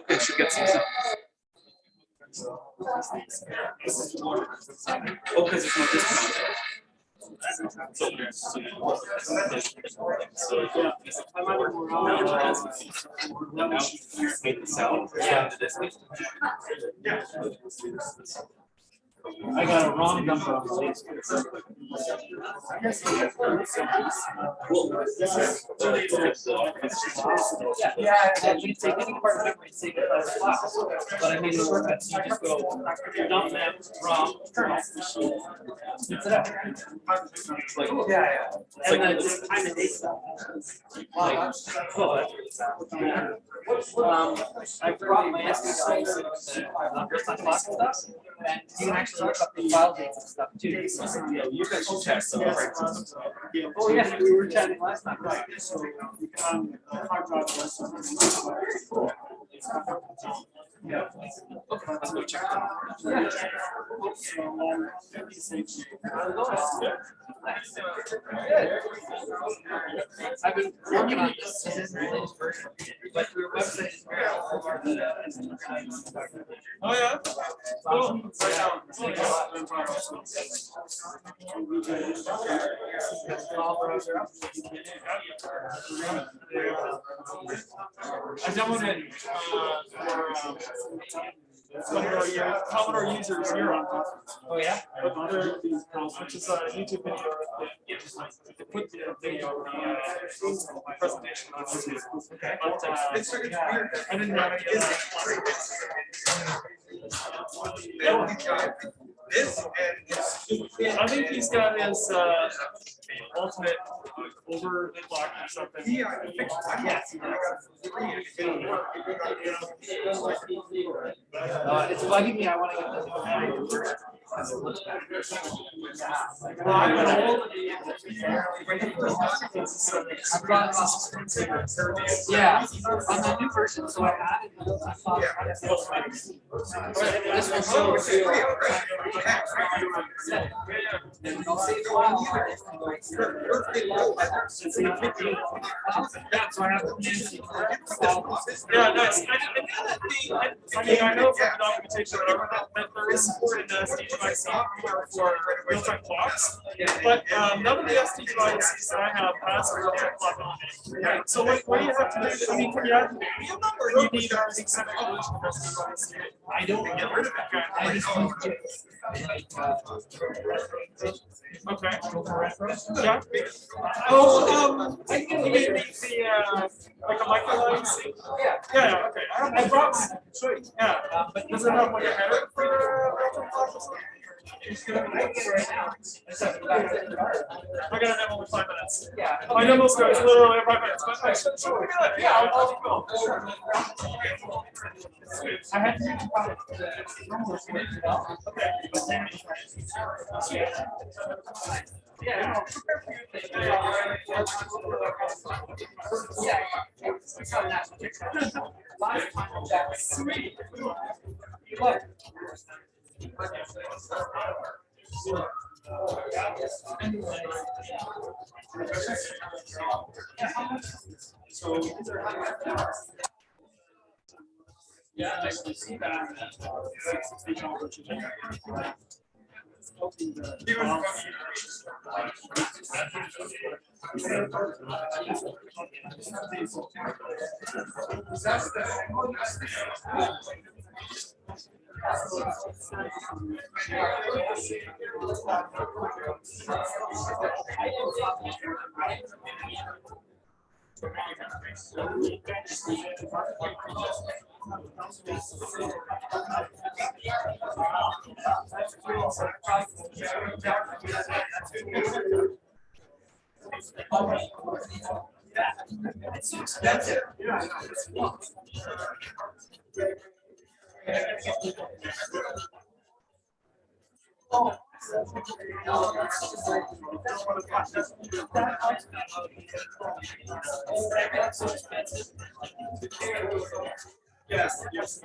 Okay, should get some sound. Oh, because it's not discounted. I got a wrong number on the list. Yeah, and you take any part of it, you take it out of the box. But I mean, the shortcuts, you just go dump map, ROM, kernel, spits it out. It's like, Yeah. it's And like, then just time and date stuff. I brought my SD drive, on box stuff, and you can actually look up the file dates and stuff too. you guys should check some right. Oh yeah, we were chatting last time. Right, so you can hard drive this. Yeah. Okay, let's go check them. Yeah. Good. I've been working on this. This is the latest version, but your website is very Oh, yeah? Cool. I downloaded for Commodore users Europe. Oh yeah? Which is a YouTube video. To put the video presentation on YouTube. Okay. But it's weird. I didn't have any. I think he's got his ultimate overclock or something. Yes. It's bugging me. I want to get the new version because it looks better. Well, I'm gonna hold it. Yeah, on the new version, so I added this one so Yeah, nice. I mean, I know from documentation or whatever that there is support in the SD device for real-time clocks, but none of the SD devices that I have has a real-time clock on it. So what do you have to do? I mean, can you add the medium number? You need our specific version of SD device. I don't get rid of it. I just use it. Okay. Yeah. Oh, I can give you the like a microline sync. Yeah. Okay. I brought. Yeah. But does it have like a header for clock or something? I got a demo in 5 minutes. Yeah. My demo starts literally in 5 minutes, but I should show you that. Yeah, I'll go. I had to do Sweet. Look. Yeah, I can see that. It's so expensive. Oh. Yes, yes.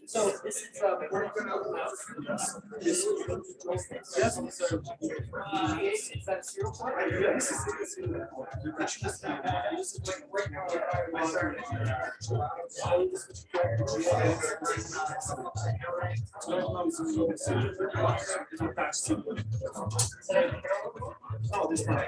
So this is is that 0 point? Oh, this one.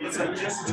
It's like just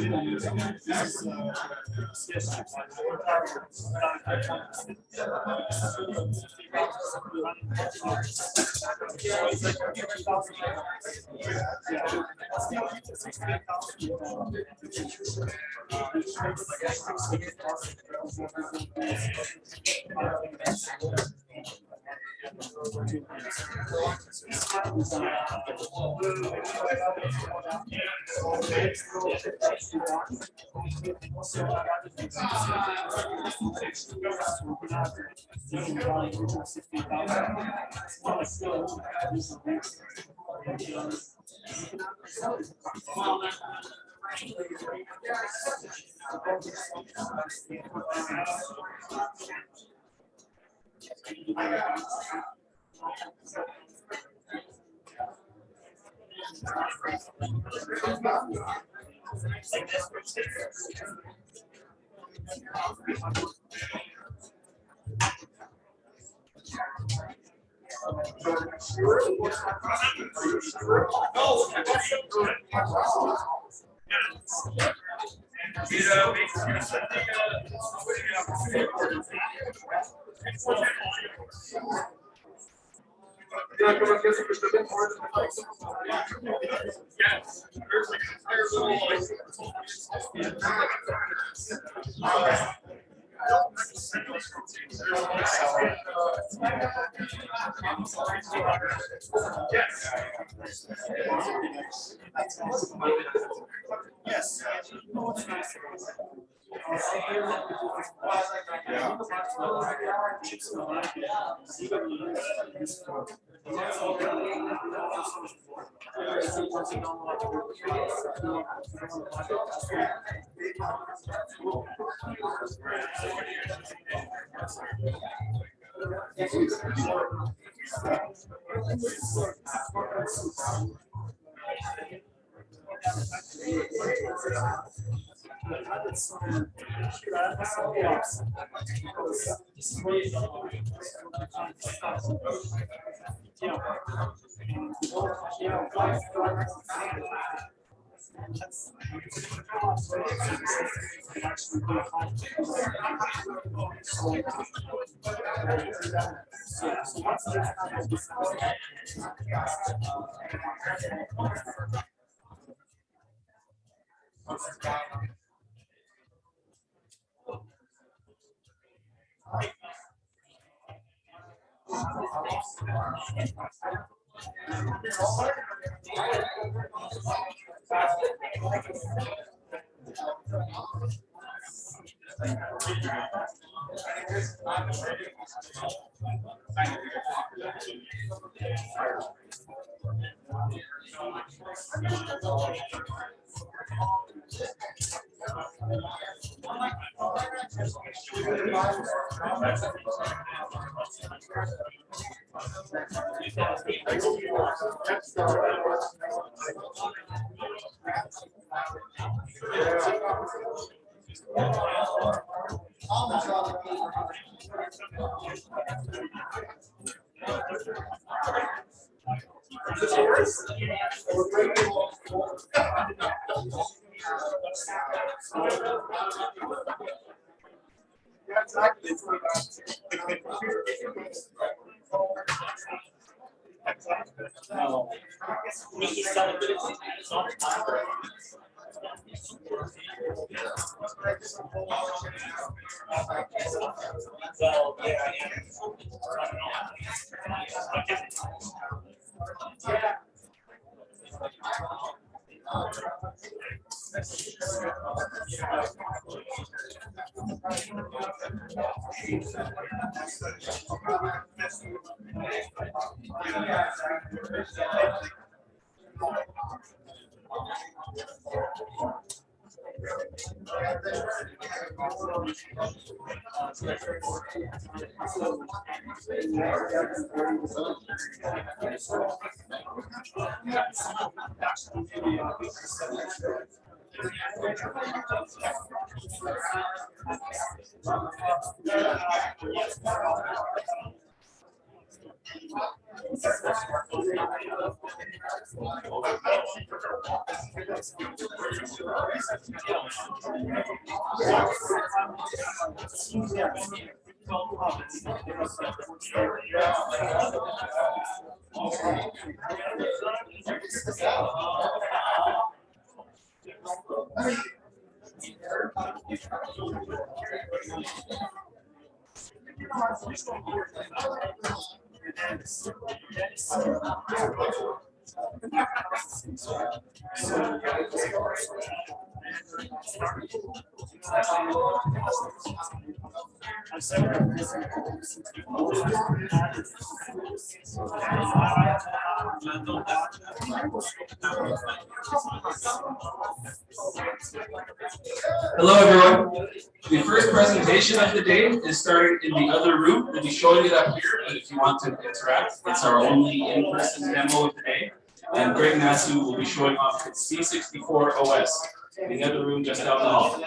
Hello, everyone. The first presentation of the day is starting in the other room. We'll be showing it up here, but if you want to interact, it's our only in-person demo of the day. And Greg Nasu will be showing off its C64 OS in the other room just down the hall.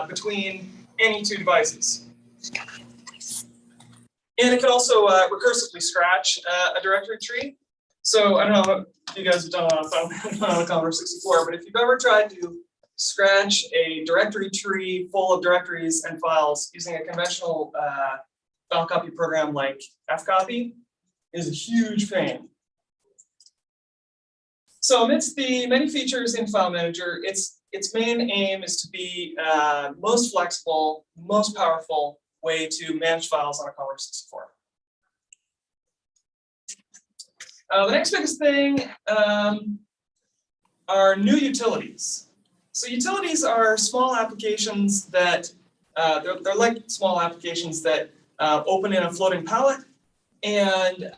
between any two devices. And it can also recursively scratch a directory tree. So I don't know if you guys have done on a Commodore 64, but if you've ever tried to scratch a directory tree full of directories and files using a conventional file copy program like fcopy, it is a huge pain. So amidst the many features in File Manager, its main aim is to be most flexible, most powerful way to manage files on a Commodore 64. The next biggest thing are new utilities. So utilities are small applications that, they're like small applications that open in a floating palette, and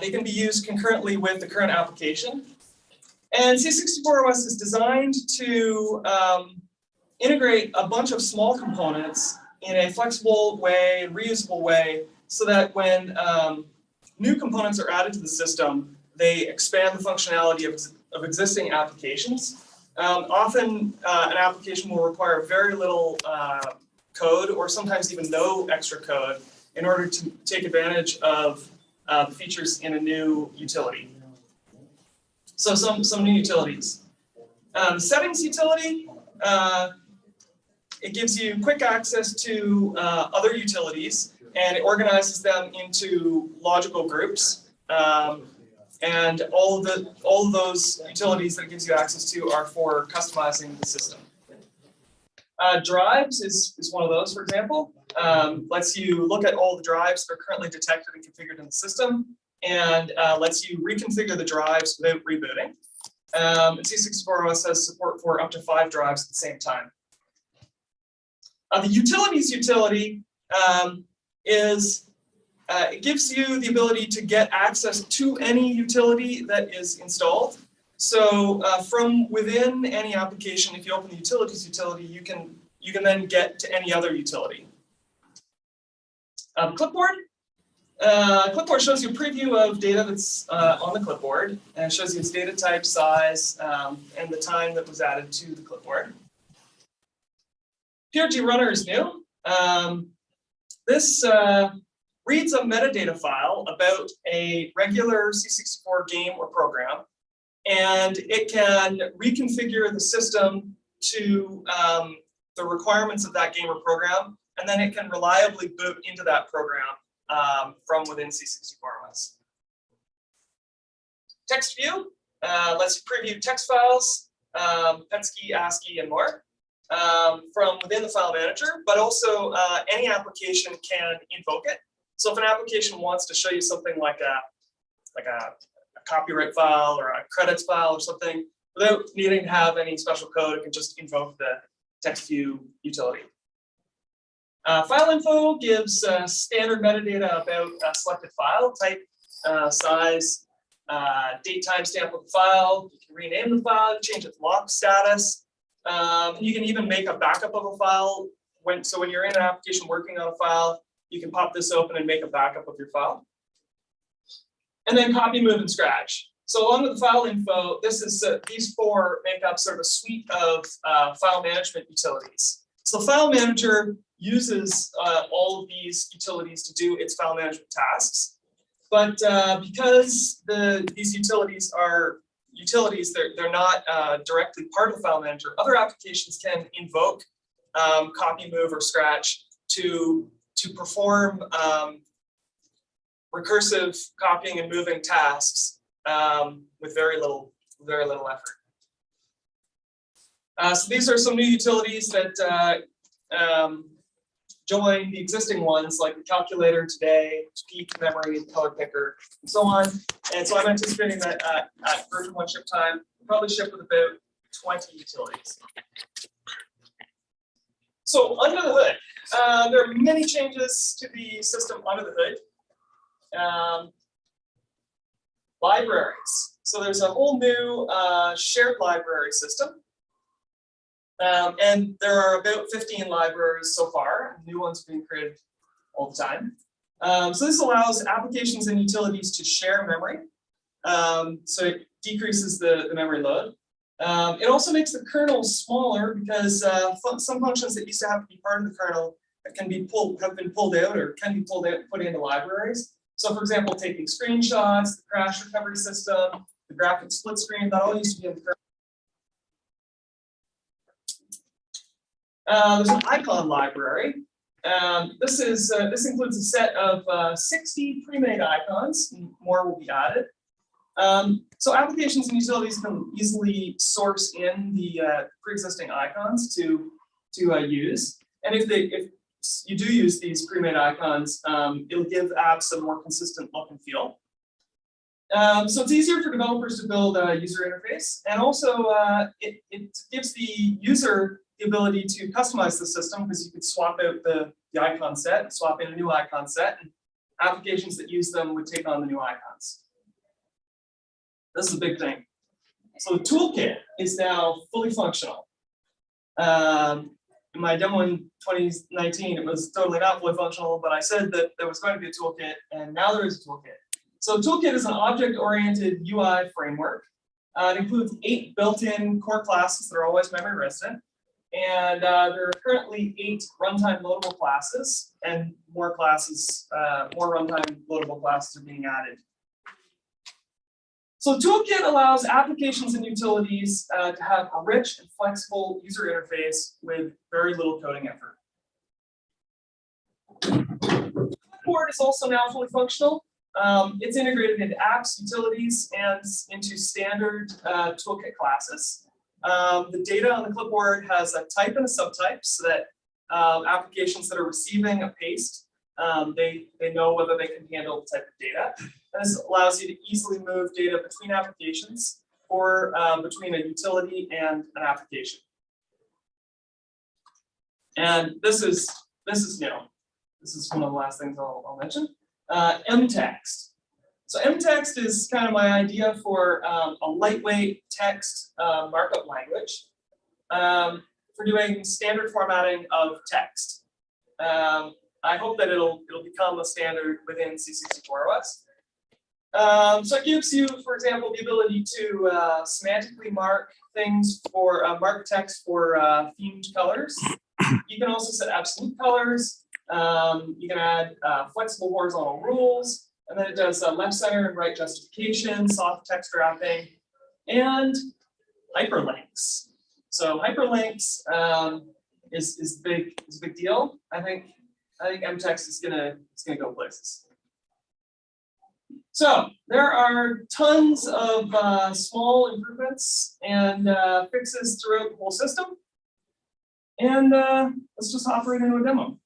they can be used concurrently with the current application. And C64OS is designed to integrate a bunch of small components in a flexible way, reusable way, so that when new components are added to the system, they expand the functionality of existing applications. Often, an application will require very little code, or sometimes even no extra code, in order to take advantage of the features in a new utility. So some new utilities. Settings utility, it gives you quick access to other utilities, and it organizes them into logical groups. And all of those utilities that it gives you access to are for customizing the system. Drives is one of those, for example. Lets you look at all the drives that are currently detected and configured in the system, and lets you reconfigure the drives without rebooting. And C64OS has support for up to 5 drives at the same time. The utilities utility it gives you the ability to get access to any utility that is installed. So from within any application, if you open the utilities utility, you can then get to any other utility. Clipboard. Clipboard shows you a preview of data that's on the clipboard, and shows you its data type, size, and the time that was added to the clipboard. PRG Runner is new. This reads a metadata file about a regular C64 game or program, and it can reconfigure the system to the requirements of that game or program, and then it can reliably boot into that program from within C64OS. Text view lets you preview text files, PETSCII, ASCII, and more from within the file manager, but also any application can invoke it. So if an application wants to show you something like a copyright file or a credits file or something, without needing to have any special code, it can just invoke the text view utility. File info gives standard metadata about a selected file type, size, date, timestamp of the file. You can rename the file, change its lock status. You can even make a backup of a file. So when you're in an application working on a file, you can pop this open and make a backup of your file. And then copy, move, and scratch. So along with the file info, this is these four make up sort of a suite of file management utilities. So the file manager uses all of these utilities to do its file management tasks. But because these utilities are utilities, they're not directly part of the file manager, other applications can invoke copy, move, or scratch to perform recursive copying and moving tasks with very little effort. So these are some new utilities that join the existing ones, like the calculator today, peak, memory, color picker, and so on. And so I'm anticipating that at version 1 ship time, we'll probably ship with about 20 utilities. So under the hood, there are many changes to the system under the hood. Libraries. So there's a whole new shared library system. And there are about 15 libraries so far. New ones being created all the time. So this allows applications and utilities to share memory. So it decreases the memory load. It also makes the kernel smaller because some functions that used to have to be part of the kernel have been pulled out or can be pulled out and put into libraries. So for example, taking screenshots, the crash recovery system, the graphic split screen, that all used to be in the kernel. There's an icon library. This includes a set of 60 pre-made icons. More will be added. So applications and utilities can easily source in the pre-existing icons to use. And if you do use these pre-made icons, it'll give apps a more consistent look and feel. So it's easier for developers to build a user interface, and also it gives the user the ability to customize the system, because you could swap out the icon set, swap in a new icon set, and applications that use them would take on the new icons. This is a big thing. So the toolkit is now fully functional. In my demo in 2019, it was totally not fully functional, but I said that there was going to be a toolkit, and now there is a toolkit. So toolkit is an object-oriented UI framework. It includes 8 built-in core classes that are always memory resident. And there are currently 8 runtime loadable classes, and more runtime loadable classes are being added. So Toolkit allows applications and utilities to have a rich and flexible user interface with very little coding effort. Commodore is also now fully functional. It's integrated into apps, utilities, and into standard Toolkit classes. The data on the clipboard has a type and a subtype, so that applications that are receiving a paste, they know whether they can handle the type of data. And this allows you to easily move data between applications or between a utility and an application. And this is new. This is one of the last things I'll mention. mText. So mText is kind of my idea for a lightweight text markup language for doing standard formatting of text. I hope that it'll become a standard within C64 OS. So it gives you, for example, the ability to semantically mark things for mark text for themed colors. You can also set absolute colors. You can add flexible horizontal rules. And then it does left center and right justification, soft text wrapping, and hyperlinks. So hyperlinks is a big deal. I think mText is gonna go places. So there are tons of small improvements and fixes throughout the whole system. And let's just hop right into a demo.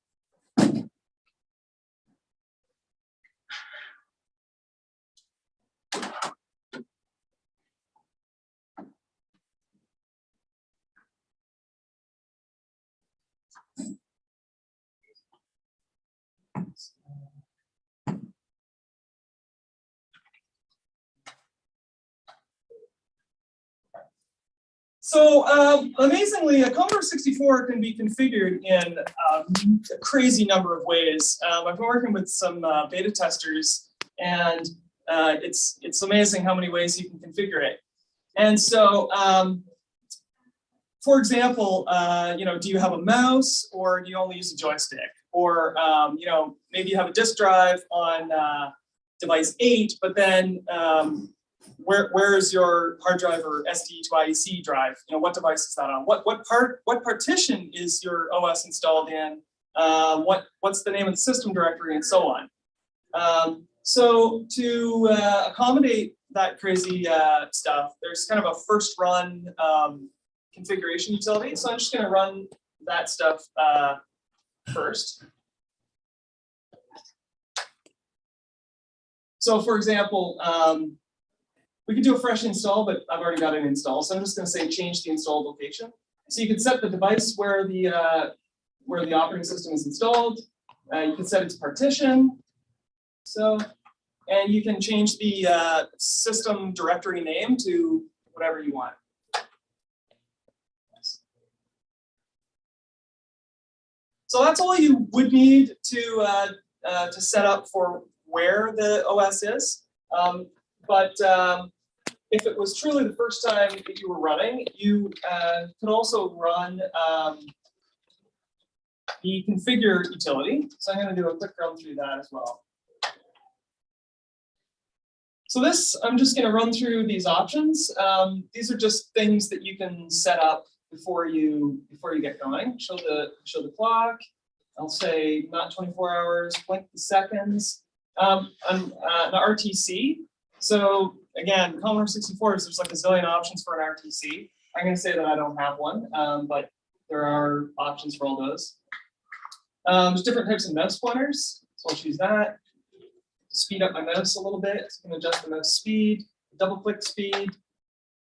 So amazingly, a Commodore 64 can be configured in a crazy number of ways. I've been working with some beta testers, and It's amazing how many ways you can configure it. And so, for example, do you have a mouse or do you only use a joystick? Or maybe you have a disk drive on device 8, but then where is your hard drive or ST2IEC drive? What device is that on? What partition is your OS installed in? What's the name of the system directory, and so on. So to accommodate that crazy stuff, there's kind of a first run configuration utility. So I'm just going to run that stuff first. So for example, we could do a fresh install, but I've already got it installed. So I'm just going to say change the installed location. So you can set the device where the operating system is installed. You can set its partition. So, and you can change the system directory name to whatever you want. So that's all you would need to set up for where the OS is. But if it was truly the first time that you were running, you could also run the configure utility. So I'm going to do a quick run through that as well. So this, I'm just going to run through these options. These are just things that you can set up before you get going. Show the clock. I'll say not 24 hours. Blink the seconds. An RTC. So again, Commodore 64s, there's like a zillion options for an RTC. I'm going to say that I don't have one, but there are options for all those. There's different types of mouse pointers, so I'll choose that. Speed up my mouse a little bit, so I can adjust the mouse speed, double click speed,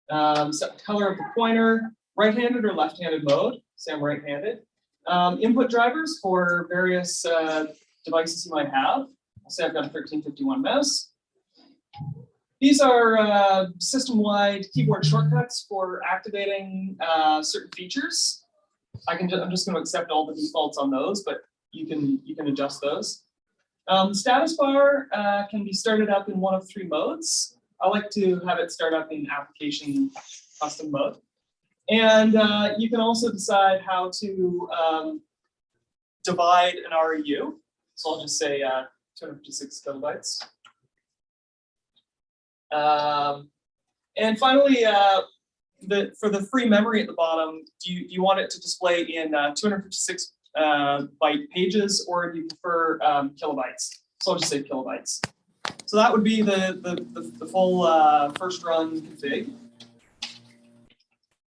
set the color of the pointer, right-handed or left-handed mode, say I'm right-handed. Input drivers for various devices you might have. I'll say I've got a 1351 mouse. These are system-wide keyboard shortcuts for activating certain features. I'm just going to accept all the defaults on those, but you can adjust those. The status bar can be started up in one of 3 modes. I like to have it start up in application custom mode. And you can also decide how to divide an REU. So I'll just say 256 kilobytes. And finally, for the free memory at the bottom, do you want it to display in 256 byte pages, or do you prefer kilobytes? So I'll just say kilobytes. So that would be the full first run config.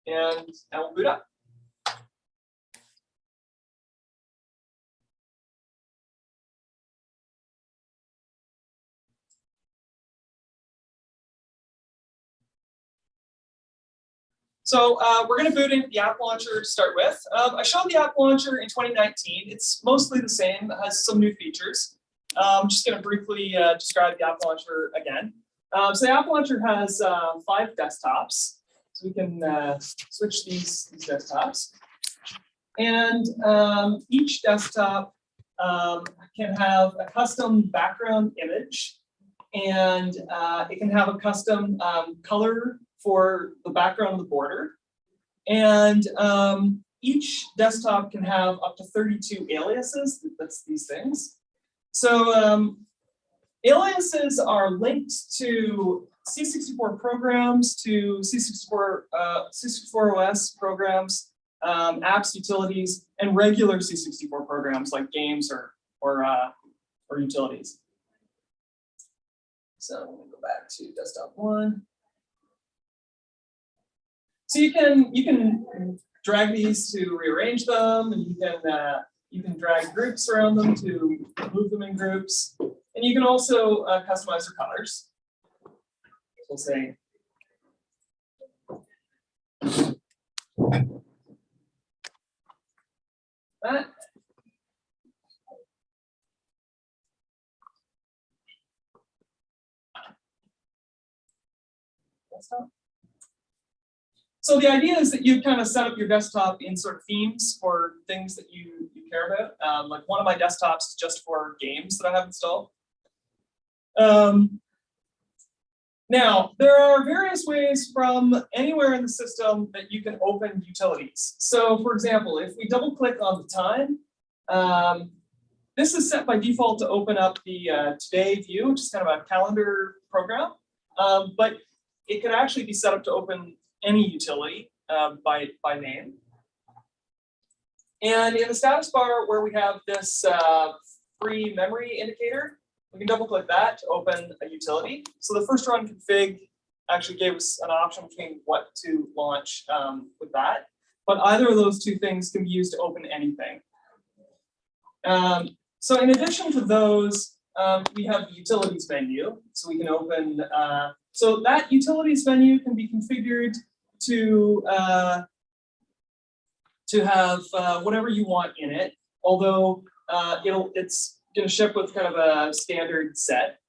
And I will boot up. So we're going to boot into the app launcher to start with. I showed the app launcher in 2019. It's mostly the same. It has some new features. I'm just going to briefly describe the app launcher again. So the app launcher has 5 desktops. So we can switch these desktops. And each desktop can have a custom background image. And it can have a custom color for the background of the border. And each desktop can have up to 32 aliases. That's these things. So aliases are linked to C64 programs, to C64 OS programs, apps, utilities, and regular C64 programs like games or utilities. So I'm going to go back to desktop 1. So you can drag these to rearrange them, and you can drag groups around them to move them in groups, and you can also customize their colors. So we'll say that. Desktop. So the idea is that you kind of set up your desktop in sort of themes for things that you care about. Like one of my desktops is just for games that I have installed. Now, there are various ways from anywhere in the system that you can open utilities. So for example, if we double click on the time, this is set by default to open up the today view, which is kind of a calendar program. But it could actually be set up to open any utility by name. And in the status bar where we have this free memory indicator, we can double click that to open a utility. So the first run config actually gave us an option between what to launch with that. But either of those two things can be used to open anything. So in addition to those, we have the utilities menu. So we can open, so that utilities menu can be configured to have whatever you want in it, although it's going to ship with kind of a standard set.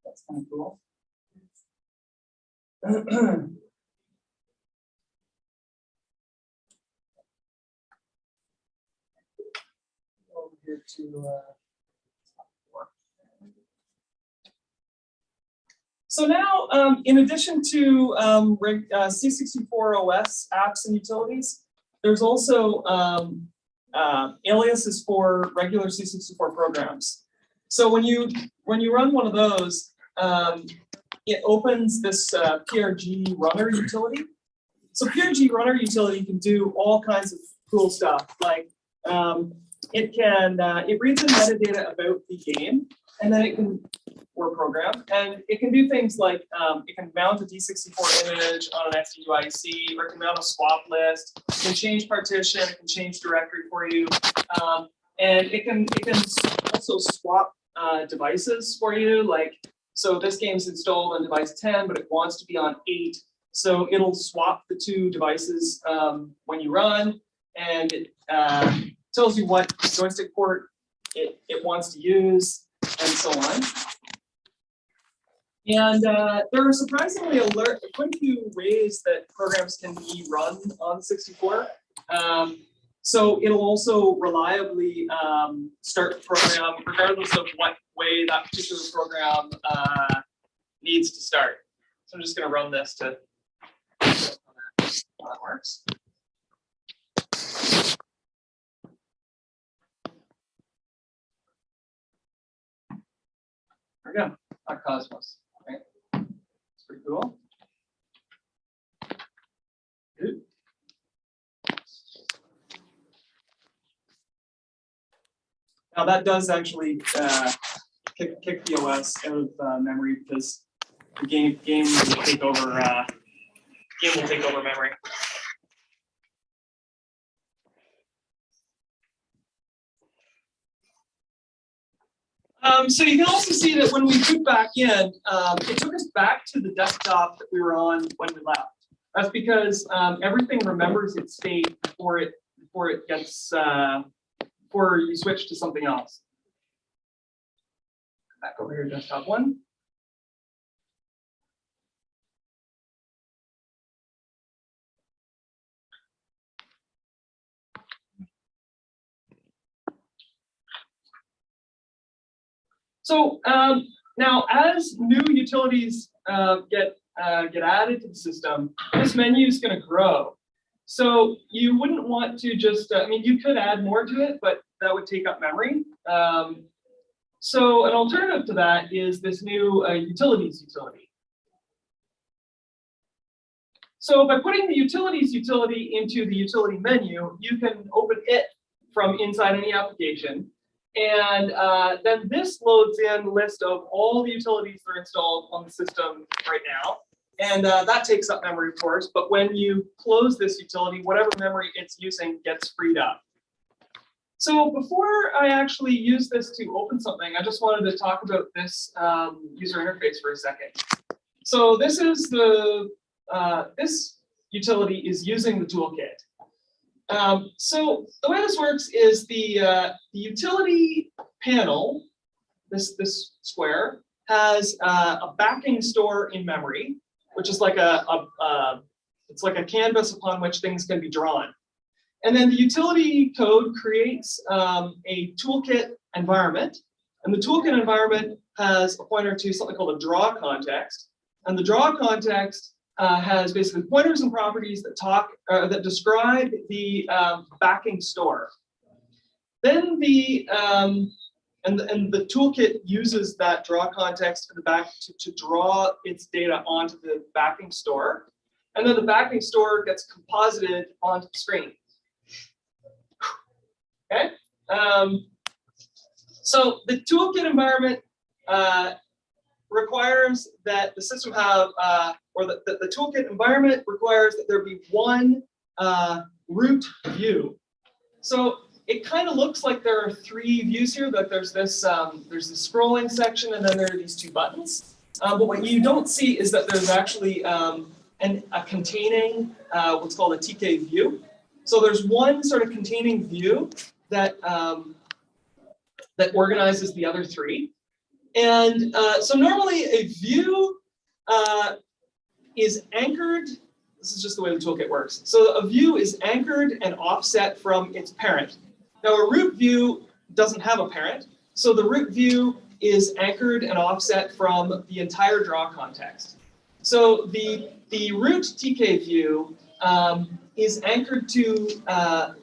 That's kind of cool. Over here to so now, in addition to C64 OS apps and utilities, there's also aliases for regular C64 programs. So when you run one of those, it opens this PRG runner utility. So PRG runner utility can do all kinds of cool stuff. Like it reads in metadata about the game, and then it can or program, and it can do things like it can mount a D64 image on an FTUIC, or it can mount a swap list. It can change partition. It can change directory for you, and it can also swap devices for you. Like, so this game's installed on device 10, but it wants to be on 8, so it'll swap the two devices when you run, and it tells you what joystick port it wants to use, and so on. And there are surprisingly quite a few ways that programs can be run on 64. So it'll also reliably start the program regardless of what way that particular program needs to start. So I'm just going to run this to see how that works. There we go, our Cosmos. It's pretty cool. Good. Now that does actually kick the OS out of memory, because the game will take over memory. So you can also see that when we boot back in, it took us back to the desktop that we were on when we left. That's because everything remembers its state before it gets before you switch to something else. Back over here, desktop 1. So now, as new utilities get added to the system, this menu is going to grow. So you wouldn't want to just, I mean, you could add more to it, but that would take up memory. So an alternative to that is this new utilities utility. So by putting the utilities utility into the utility menu, you can open it from inside any application. And then this loads in a list of all the utilities that are installed on the system right now. And that takes up memory, of course. But when you close this utility, whatever memory it's using gets freed up. So before I actually use this to open something, I just wanted to talk about this user interface for a second. So this is this utility is using the toolkit. So the way this works is the utility panel, this square, has a backing store in memory, which is like it's like a canvas upon which things can be drawn. And then the utility code creates a toolkit environment. And the toolkit environment has a pointer to something called a draw context. And the draw context has basically pointers and properties that that describe the backing store. Then the toolkit uses that draw context in the back to draw its data onto the backing store. And then the backing store gets composited onto the screen. Okay. So the toolkit environment requires that the system have, or the toolkit environment requires that there be one root view. So it kind of looks like there are three views here. That there's this scrolling section, and then there are these two buttons. But what you don't see is that there's actually a containing what's called a TK view. So there's one sort of containing view that that organizes the other three. And so normally a view is anchored. This is just the way the toolkit works. So a view is anchored and offset from its parent. Now a root view doesn't have a parent, so the root view is anchored and offset from the entire draw context. So the root TK view is anchored to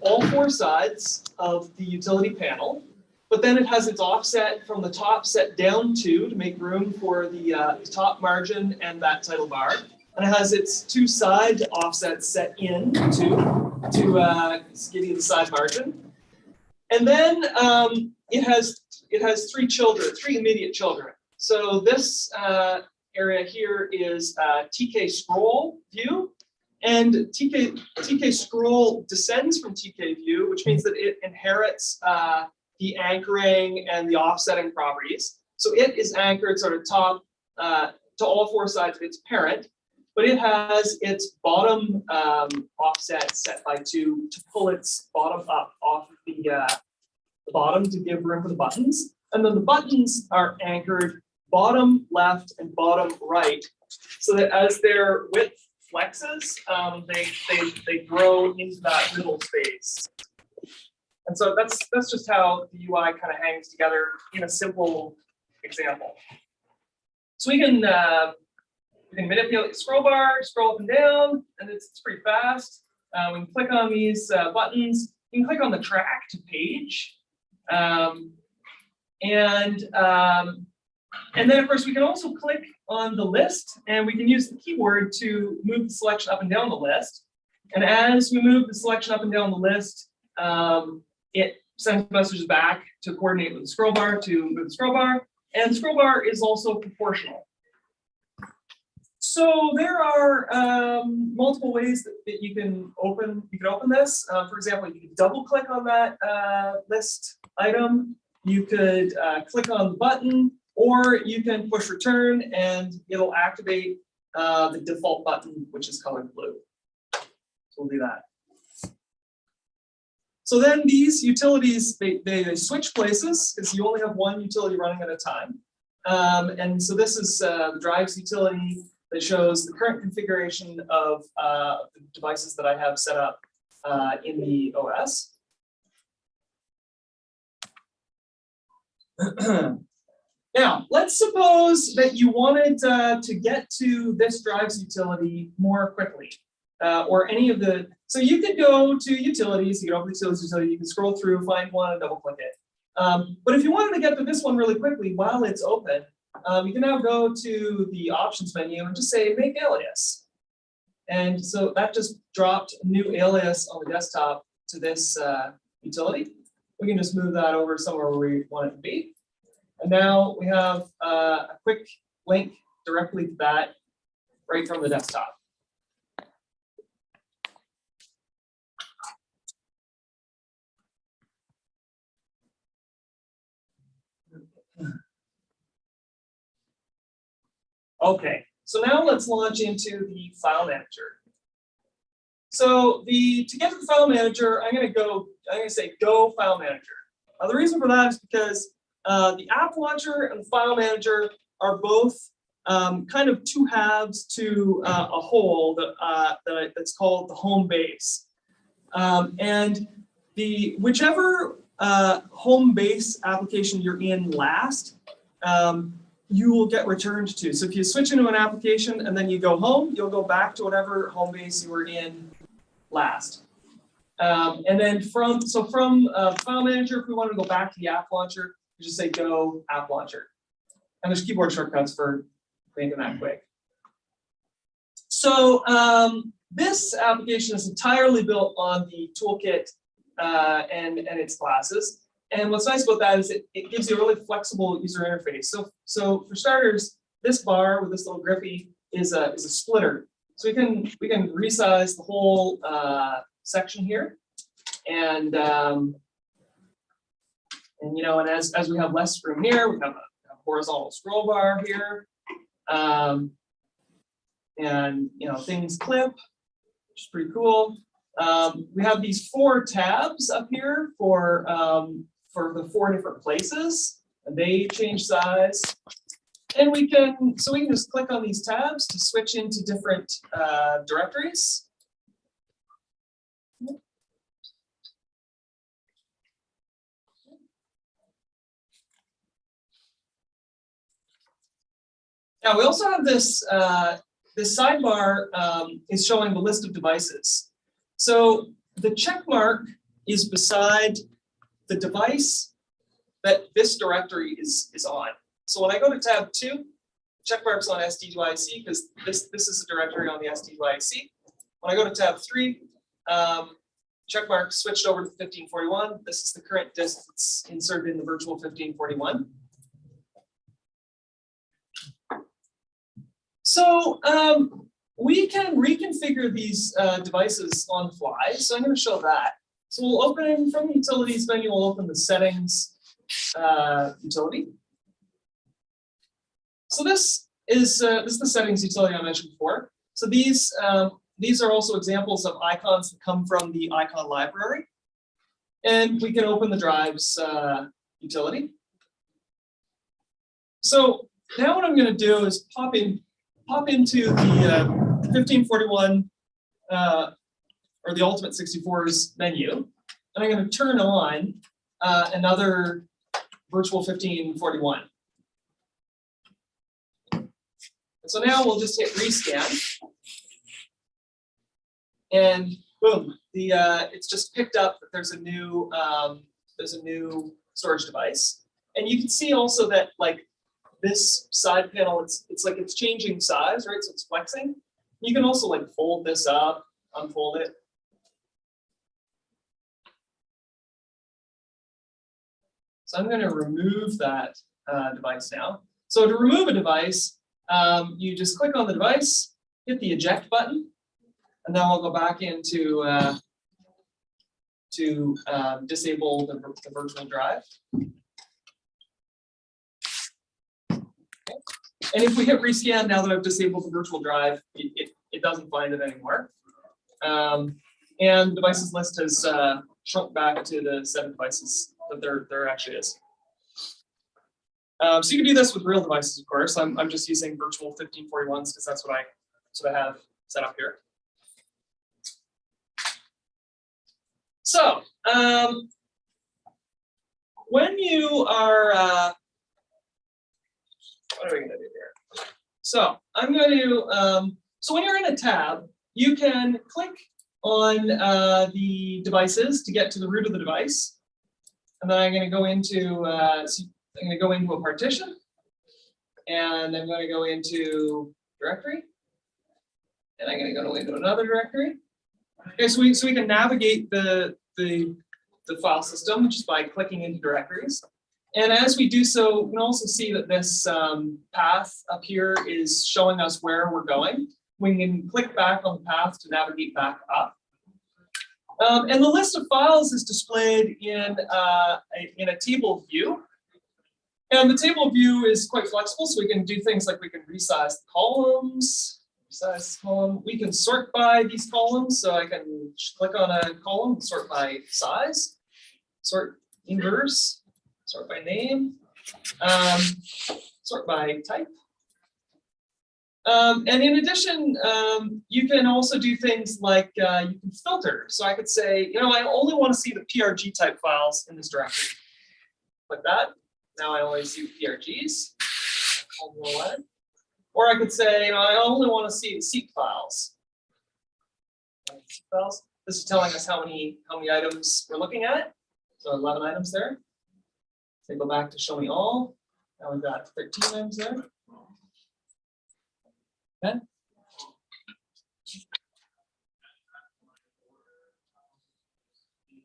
all four sides of the utility panel, but then it has its offset from the top set down to make room for the top margin and that title bar. And it has its two side offsets set in to give you the side margin. And then it has three immediate children. So this area here is TK scroll view, and TK scroll descends from TK view, which means that it inherits the anchoring and the offsetting properties. So it is anchored sort of top to all four sides of its parent, but it has its bottom offset set by 2 to pull its bottom up off of the bottom to give room for the buttons. And then the buttons are anchored bottom left and bottom right, so that as their width flexes, they grow into that middle space. And so that's just how the UI kind of hangs together in a simple example. So we can manipulate the scroll bar, scroll up and down, and it's pretty fast. We can click on these buttons. You can click on the track to page. And then of course we can also click on the list, and we can use the keyword to move the selection up and down the list. And as we move the selection up and down the list, it sends messages back to coordinate with the scroll bar to move the scroll bar, and the scroll bar is also proportional. So there are multiple ways that you can open this. For example, you could double click on that list item. You could click on the button, or you can push return and it'll activate the default button, which is colored blue. So we'll do that. So then these utilities, they switch places because you only have one utility running at a time. And so this is the drives utility that shows the current configuration of the devices that I have set up in the OS. Now, let's suppose that you wanted to get to this drives utility more quickly, or any of the, so you could go to utilities, you can open the utilities utility, you can scroll through, find one, and double click it. But if you wanted to get to this one really quickly while it's open, you can now go to the options menu and just say make alias. And so that just dropped a new alias on the desktop to this utility. We can just move that over somewhere where we want it to be. And now we have a quick link directly to that right from the desktop. Okay, so now let's launch into the file manager. So to get to the file manager, I'm gonna say go file manager. The reason for that is because the app launcher and the file manager are both kind of two halves to a whole that's called the home base. And whichever home base application you're in last, you will get returned to. So if you switch into an application and then you go home, you'll go back to whatever home base you were in last. And then from File Manager, if we want to go back to the app launcher, you just say Go App Launcher. And there's keyboard shortcuts for making that quick. So this application is entirely built on the toolkit and its classes. And what's nice about that is it gives you a really flexible user interface. So for starters, this bar with this little grippy is a splitter. So we can resize the whole section here, and you know, and as we have less room here, we have a horizontal scroll bar here, and you know, things clip, which is pretty cool. We have these 4 tabs up here for the 4 different places, and they change size. And we can just click on these tabs to switch into different directories. Now we also have this this sidebar is showing the list of devices. So the check mark is beside the device that this directory is on. So when I go to tab 2, check mark's on SD2IC because this is a directory on the SD2IC. When I go to tab 3, check mark switched over to 1541. This is the current disk that's inserted in the virtual 1541. So we can reconfigure these devices on the fly. So I'm going to show that. So we'll open from the utilities menu. We'll open the settings utility. So this is the settings utility I mentioned before. So these are also examples of icons that come from the icon library. And we can open the drives utility. So now what I'm going to do is pop into the 1541 or the Ultimate 64's menu, and I'm going to turn on another virtual 1541. And so now we'll just hit rescan, and boom, it's just picked up that there's a new storage device, and you can see also that like this side panel, it's like it's changing size, right? So it's flexing. You can also like fold this up, unfold it. So I'm going to remove that device now. So to remove a device, you just click on the device, hit the eject button, and then I'll go back into to disable the virtual drive. And if we hit rescan, now that I've disabled the virtual drive, it doesn't find it anymore. And devices list has shrunk back to the 7 devices that there actually is. So you can do this with real devices, of course. I'm just using virtual 1541s because that's what I have set up here. So when you are what are we going to do here? So I'm going to, so when you're in a tab, you can click on the devices to get to the root of the device. And then I'm going to go into, a partition. And I'm going to go into directory. And I'm going to go into another directory. Okay, so we can navigate the file system just by clicking into directories. And as we do so, we can also see that this path up here is showing us where we're going. We can click back on the path to navigate back up. And the list of files is displayed in a table view. And the table view is quite flexible, so we can do things like we can resize the columns, resize the column. We can sort by these columns, so I can click on a column and sort by size, sort inverse, sort by name, sort by type. And in addition, you can also do things like you can filter. So I could say, I only want to see the PRG type files in this directory. Like that. Now I only see PRGs. Or I could say, I only want to see the seek files. This is telling us how many items we're looking at. So 11 items there. So go back to show me all. Now we've got 13 items there. Okay.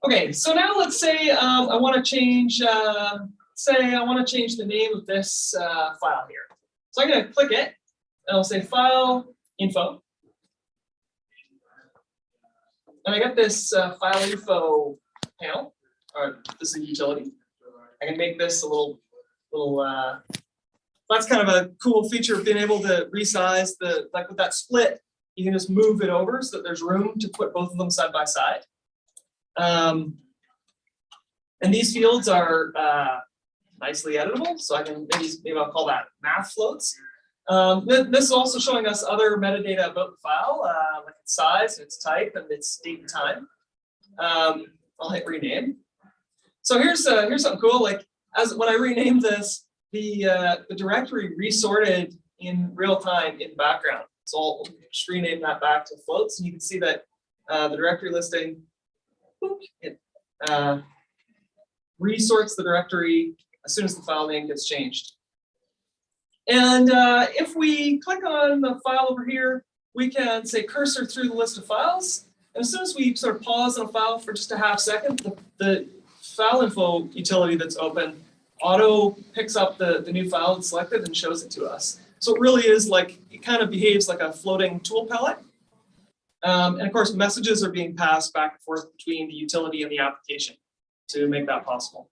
Okay, so now let's say I want to change. Say I want to change the name of this file here. So I'm going to click it, and I'll say File Info, and I got this File Info panel. Or this is a utility. I can make this a little. That's kind of a cool feature of being able to resize like with that split. You can just move it over so that there's room to put both of them side by side. And these fields are nicely editable, so I can maybe I'll call that math floats. This is also showing us other metadata about the file, like its size, its type, and its date and time. I'll hit rename. So here's something cool. Like when I renamed this, the directory resorted in real time in the background. So I'll just rename that back to floats, and you can see that the directory listing. It resorts the directory as soon as the file name gets changed. And if we click on the file over here, we can say cursor through the list of files. And as soon as we sort of pause on a file for just a half second, the file info utility that's open auto picks up the new file that's selected and shows it to us. So it really is like, it kind of behaves like a floating tool palette. And of course, messages are being passed back and forth between the utility and the application to make that possible.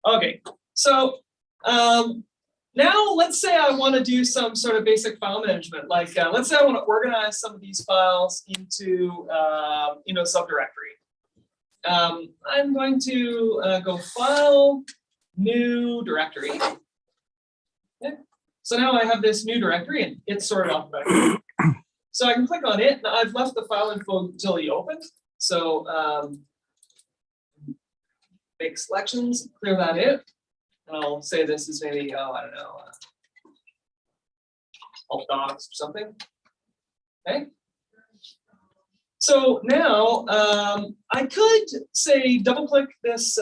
Okay, so now let's say I want to do some sort of basic file management. Like let's say I want to organize some of these files into a subdirectory. I'm going to go File, New Directory. Okay. So now I have this new directory and it's sorted alphabetically. So I can click on it, and I've left the file info utility open. So make selections, clear that out, and I'll say this is maybe, I don't know, alt docs or something. Okay. So now I could say double click this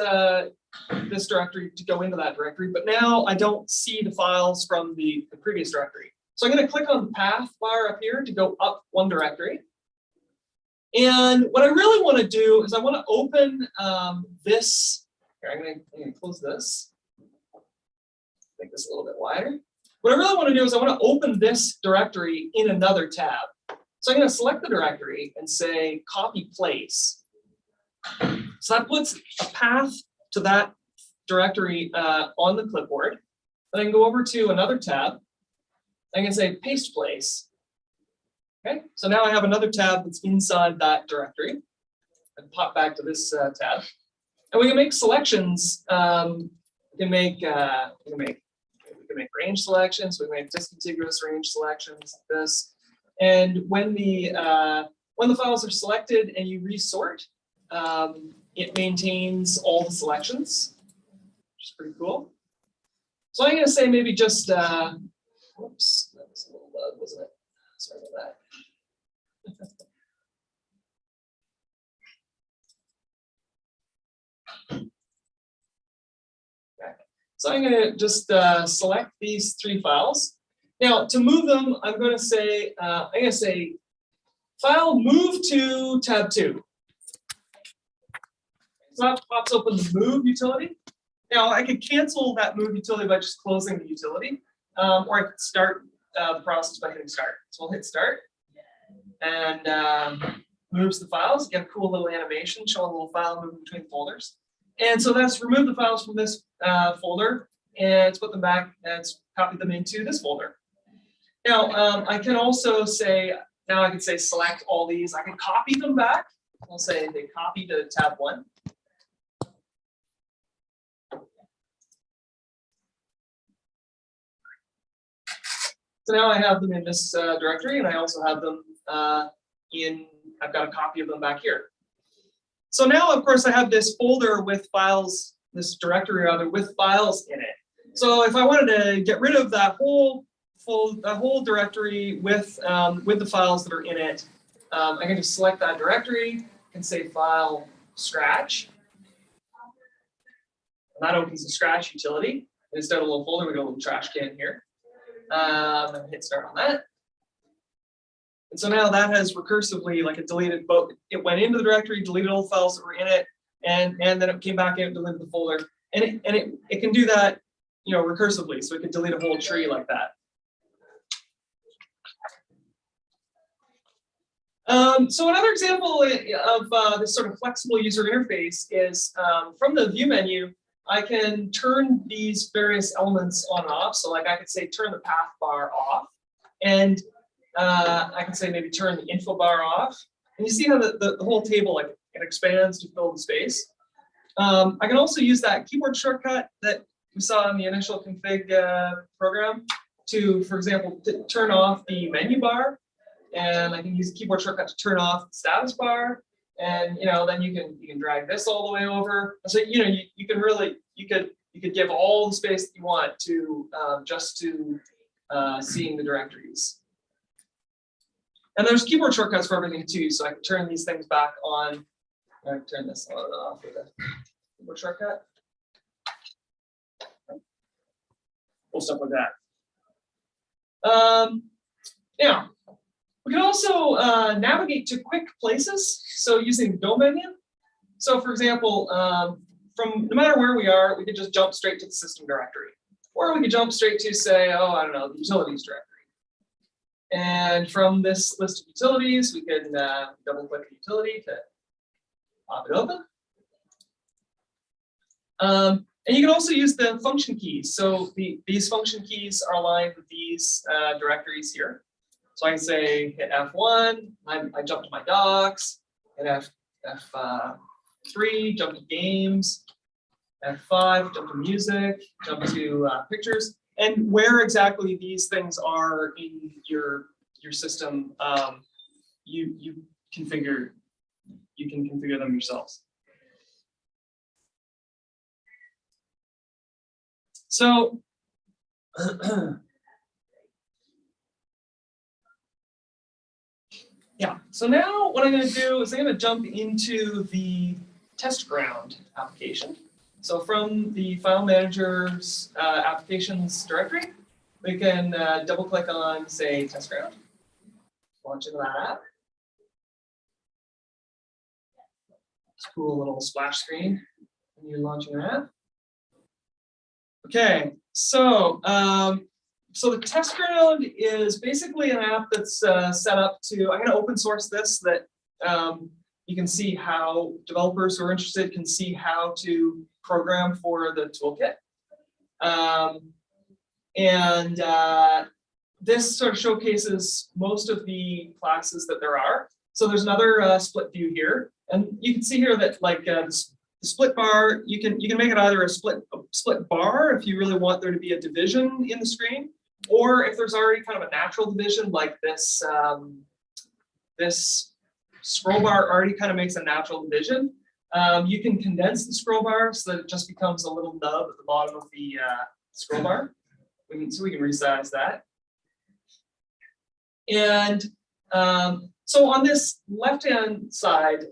this directory to go into that directory, but now I don't see the files from the previous directory. So I'm going to click on the path bar up here to go up one directory. And what I really want to do is I want to open this. Here, I'm going to close this. Make this a little bit wider. What I really want to do is I want to open this directory in another tab. So I'm going to select the directory and say copy place. So that puts a path to that directory on the clipboard. Then I can go over to another tab. I can say paste place. Okay, so now I have another tab that's inside that directory. And pop back to this tab, and we can make selections. We can make range selections. We can make discontiguous range selections like this. And when the files are selected and you resort, it maintains all the selections, which is pretty cool. So I'm going to say maybe just, whoops, that was a little loud, wasn't it? Sorry about that. Okay. So I'm going to just select these three files. Now, to move them, I'm going to say, file move to tab 2. So that pops open the move utility. Now I could cancel that move utility by just closing the utility, or I could start the process by hitting start. So we'll hit start, and moves the files. Get a cool little animation showing a little file moving between folders. And so that's remove the files from this folder and put them back and copy them into this folder. Now I can also say, now I can say select all these. I can copy them back. I'll say they copy to tab 1. So now I have them in this directory, and I also have them I've got a copy of them back here. So now, of course, I have this folder with files, this directory rather, with files in it. So if I wanted to get rid of that whole directory with the files that are in it, I can just select that directory and say File Scratch. And that opens the Scratch utility. Instead of a little folder, we got a little trash can here. Hit start on that. And so now that has recursively, like, it deleted both. It went into the directory, deleted all the files that were in it, and then it came back in and deleted the folder. And it can do that, you know, recursively. So it can delete a whole tree like that. So another example of this sort of flexible user interface is from the view menu, I can turn these various elements on and off. So like I could say turn the path bar off, and I can say maybe turn the info bar off. And you see how the whole table, like, it expands to fill the space. I can also use that keyboard shortcut that we saw in the initial config program to, for example, to turn off the menu bar. And I can use the keyboard shortcut to turn off the status bar. And, you know, then you can drag this all the way over. So, you know, you can really, you could give all the space that you want to just to seeing the directories. And there's keyboard shortcuts for everything too. So I can turn these things back on. I can turn this on and off with a keyboard shortcut. Cool stuff like that. Now, we can also navigate to quick places. So using Go menu. So for example, from no matter where we are, we could just jump straight to the system directory. Or we could jump straight to, say, oh, I don't know, the utilities directory. And from this list of utilities, we can double click the utility to pop it open. And you can also use the function keys. So these function keys are aligned with these directories here. So I can say hit F1, I jump to my docs, hit F3, jump to games, F5, jump to music, jump to pictures. And where exactly these things are in your system, you can configure them yourselves. So yeah, so now what I'm going to do is I'm going to jump into the test ground application. So from the file manager's applications directory, we can double click on, say, test ground, launch into that app. It's a cool little splash screen when you're launching an app. Okay, so so the test ground is basically an app that's set up to, I'm going to open source this so that you can see how developers who are interested can see how to program for the toolkit. This sort of showcases most of the classes that there are. So there's another split view here, and you can see here that like the split bar, you can make it either a split bar if you really want there to be a division in the screen, or if there's already kind of a natural division like this, this scroll bar already kind of makes a natural division. You can condense the scroll bar so that it just becomes a little nub at the bottom of the scroll bar. So we can resize that. And so on this left-hand side,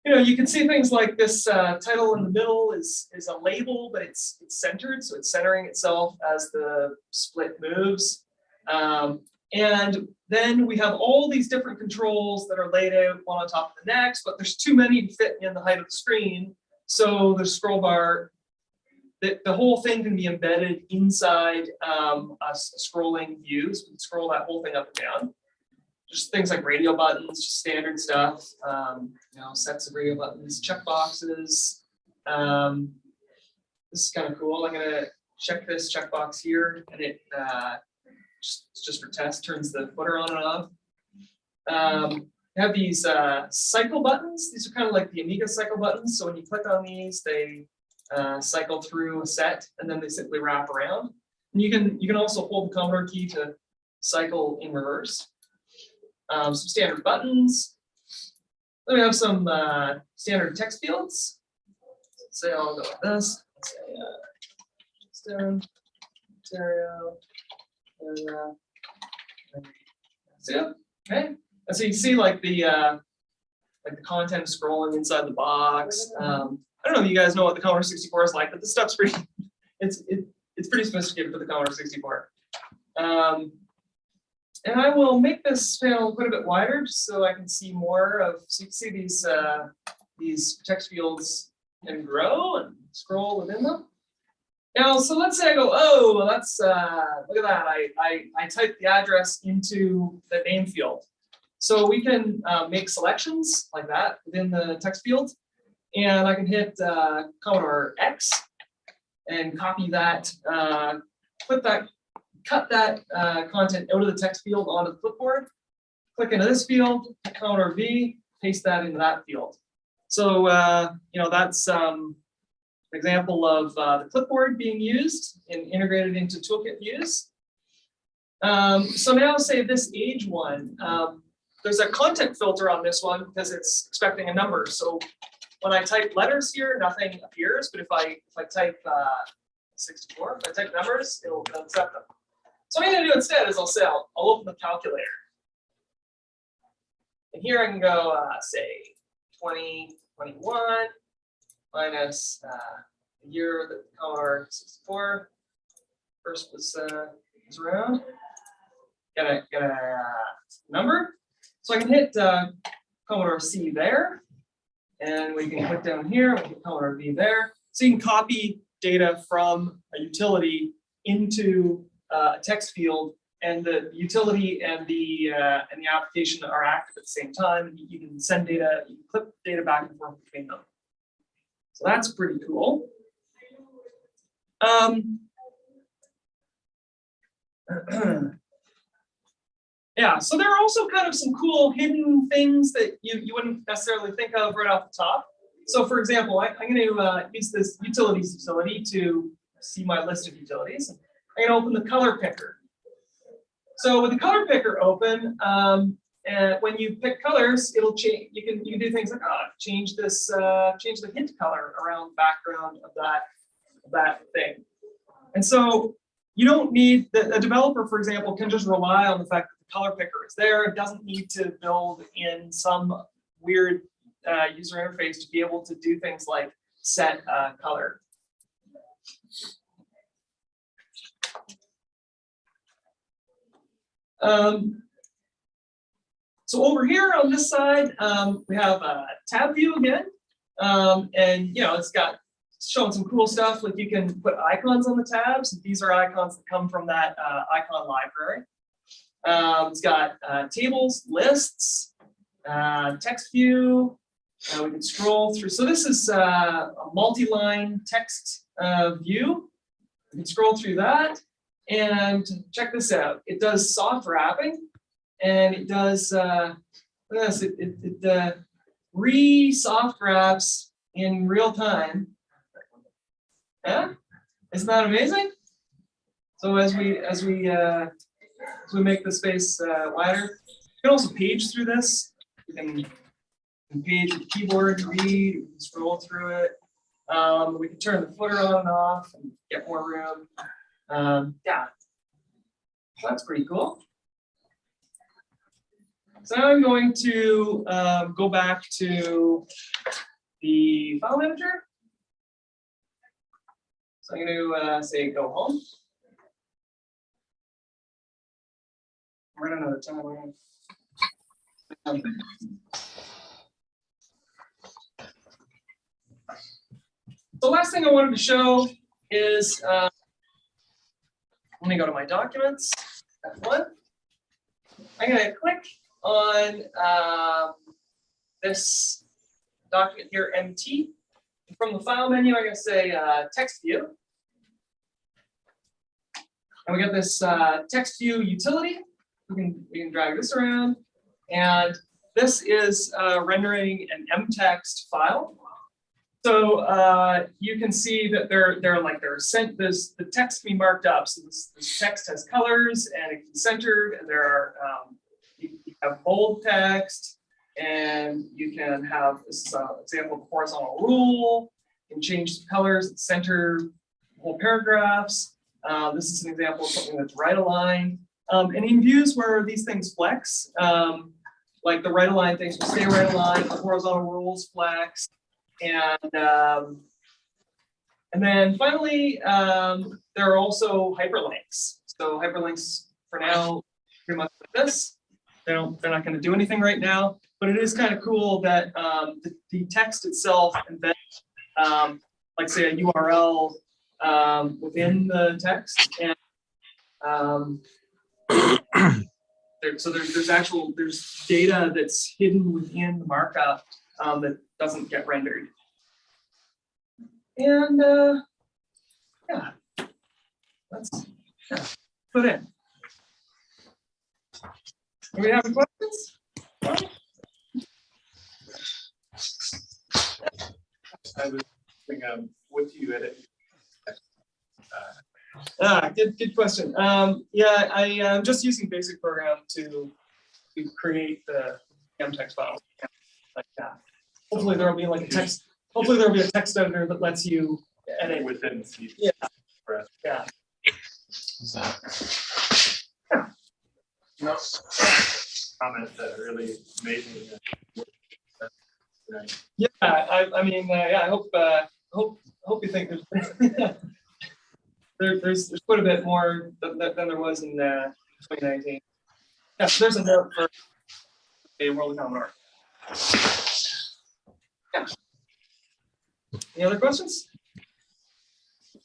you know, you can see things like this title in the middle is a label, but it's centered, so it's centering itself as the split moves. And then we have all these different controls that are laid out one on top of the next, but there's too many to fit in the height of the screen. So the scroll bar, the whole thing can be embedded inside a scrolling view. So we can scroll that whole thing up and down. Just things like radio buttons, just standard stuff, you know, sets of radio buttons, checkboxes. This is kind of cool. I'm gonna check this checkbox here, and it just for test turns the footer on and off. We have these cycle buttons. These are kind of like the Amiga cycle buttons. So when you click on these, they cycle through a set, and then they simply wrap around. And you can also hold the Commodore key to cycle in reverse. Some standard buttons. Then we have some standard text fields. Let's say I'll go like this. Let's say stereo. See it? Okay. And so you see like the content scrolling inside the box. I don't know if you guys know what the Commodore 64 is like, but this stuff's pretty. It's pretty sophisticated for the Commodore 64. And I will make this panel quite a bit wider just so I can see more of. So you can see these text fields can grow and scroll within them. Now, so let's say I go, oh, well, that's look at that. I typed the address into the name field. So we can make selections like that within the text field. And I can hit Commodore X and copy that, cut that content out of the text field onto the clipboard. Click into this field, hit Commodore V, paste that into that field. So, that's an example of the clipboard being used and integrated into toolkit views. So now say this age one, there's a content filter on this one because it's expecting a number. So when I type letters here, nothing appears, but if I type 64, if I type numbers, it'll accept them. So what I'm gonna do instead is I'll open the calculator. And here I can go, say 2021 minus the year that the Commodore 64 first was around. Get a number. So I can hit Commodore C there, and we can click down here, we can Commodore V there. So you can copy data from a utility into a text field, and the utility and the application are active at the same time. You can send data, you can clip data back and forth between them. So that's pretty cool. Yeah, so there are also kind of some cool hidden things that you wouldn't necessarily think of right off the top. So for example, I'm going to use this utilities utility to see my list of utilities. I'm going to open the color picker. So with the color picker open, and when you pick colors, it'll change. You can do things like change this, change the hint color around the background of that thing. And so you don't need a developer, for example, can just rely on the fact that the color picker is there. It doesn't need to build in some weird user interface to be able to do things like set color. So over here on this side, we have a tab view again, and it's showing some cool stuff. Like you can put icons on the tabs. These are icons that come from that icon library. It's got tables, lists, text view. We can scroll through. So this is a multi-line text view. We can scroll through that and check this out. It does soft wrapping, and it does look at this. It re-soft wraps in real time. Yeah, isn't that amazing? So as we make the space wider, you can also page through this. You can page with the keyboard, read, we can scroll through it. We can turn the footer on and off and get more room. Yeah, that's pretty cool. So now I'm going to go back to the file manager. So I'm going to say go home. I'm running out of time. The last thing I wanted to show is, let me go to my documents, F1. I'm going to click on this document here, MT. From the file menu, I'm going to say text view. And we got this text view utility. We can drag this around. And this is rendering an mtext file. So you can see that the text can be marked up. So this text has colors and it can be centered, and there are you have bold text, and you can have this is an example of horizontal rule. You can change the colors, center whole paragraphs. This is an example of something that's right aligned. And in views where these things flex, like the right align things will stay right aligned, the horizontal rules flex. And then finally, there are also hyperlinks. So hyperlinks for now, pretty much like this. They're not going to do anything right now, but it is kind of cool that the text itself embeds, like say a URL within the text, and there's data that's hidden within the markup that doesn't get rendered. And yeah, that's put in. Do we have any questions? I was thinking, what do you edit? Good question. Yeah, I'm just using basic program to create the text files like that. Hopefully there will be like a text. Hopefully there will be a text editor that lets you edit Within C. Yeah. Yeah. No. Comment that really made me. Yeah, I mean, yeah, I hope you think there's quite a bit more than there was in 2019. Yeah, so there's a note for a World of Commodore. Yeah. Any other questions?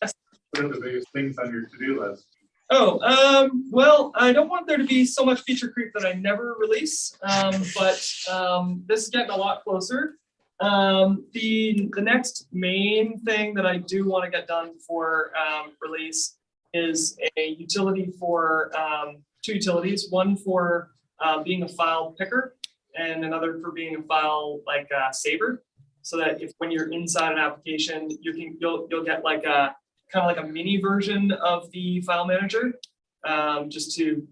Yes. What are the biggest things on your to-do list? Oh, well, I don't want there to be so much feature creep that I never release, but this is getting a lot closer. The next main thing that I do want to get done before release is a utility for two utilities, one for being a file picker and another for being a file like saver, so that if when you're inside an application, you'll get like a kind of like a mini version of the file manager, just to,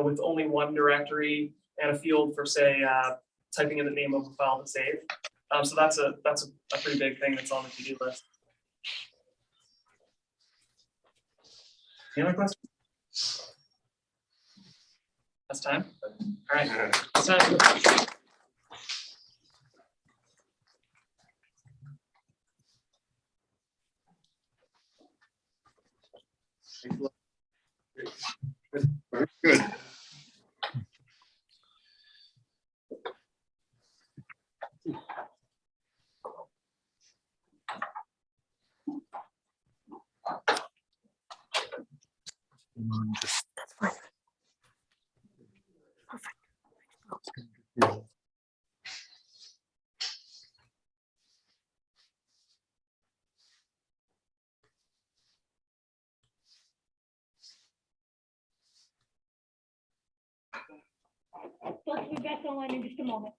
with only one directory and a field for say typing in the name of a file to save. So that's a pretty big thing that's on the to-do list. Any other questions? That's time. All right. It's time. Very good. That's fine. Perfect. Let's be back online in just a moment.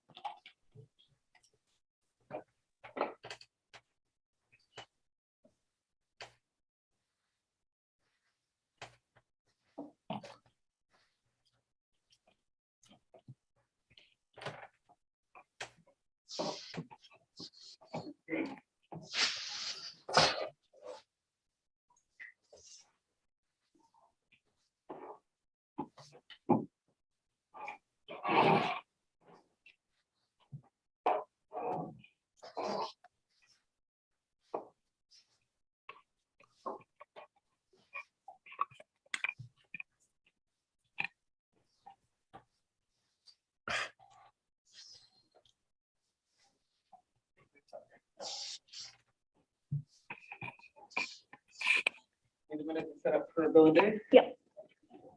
Need a minute to set up for Bill and Dave? Yep.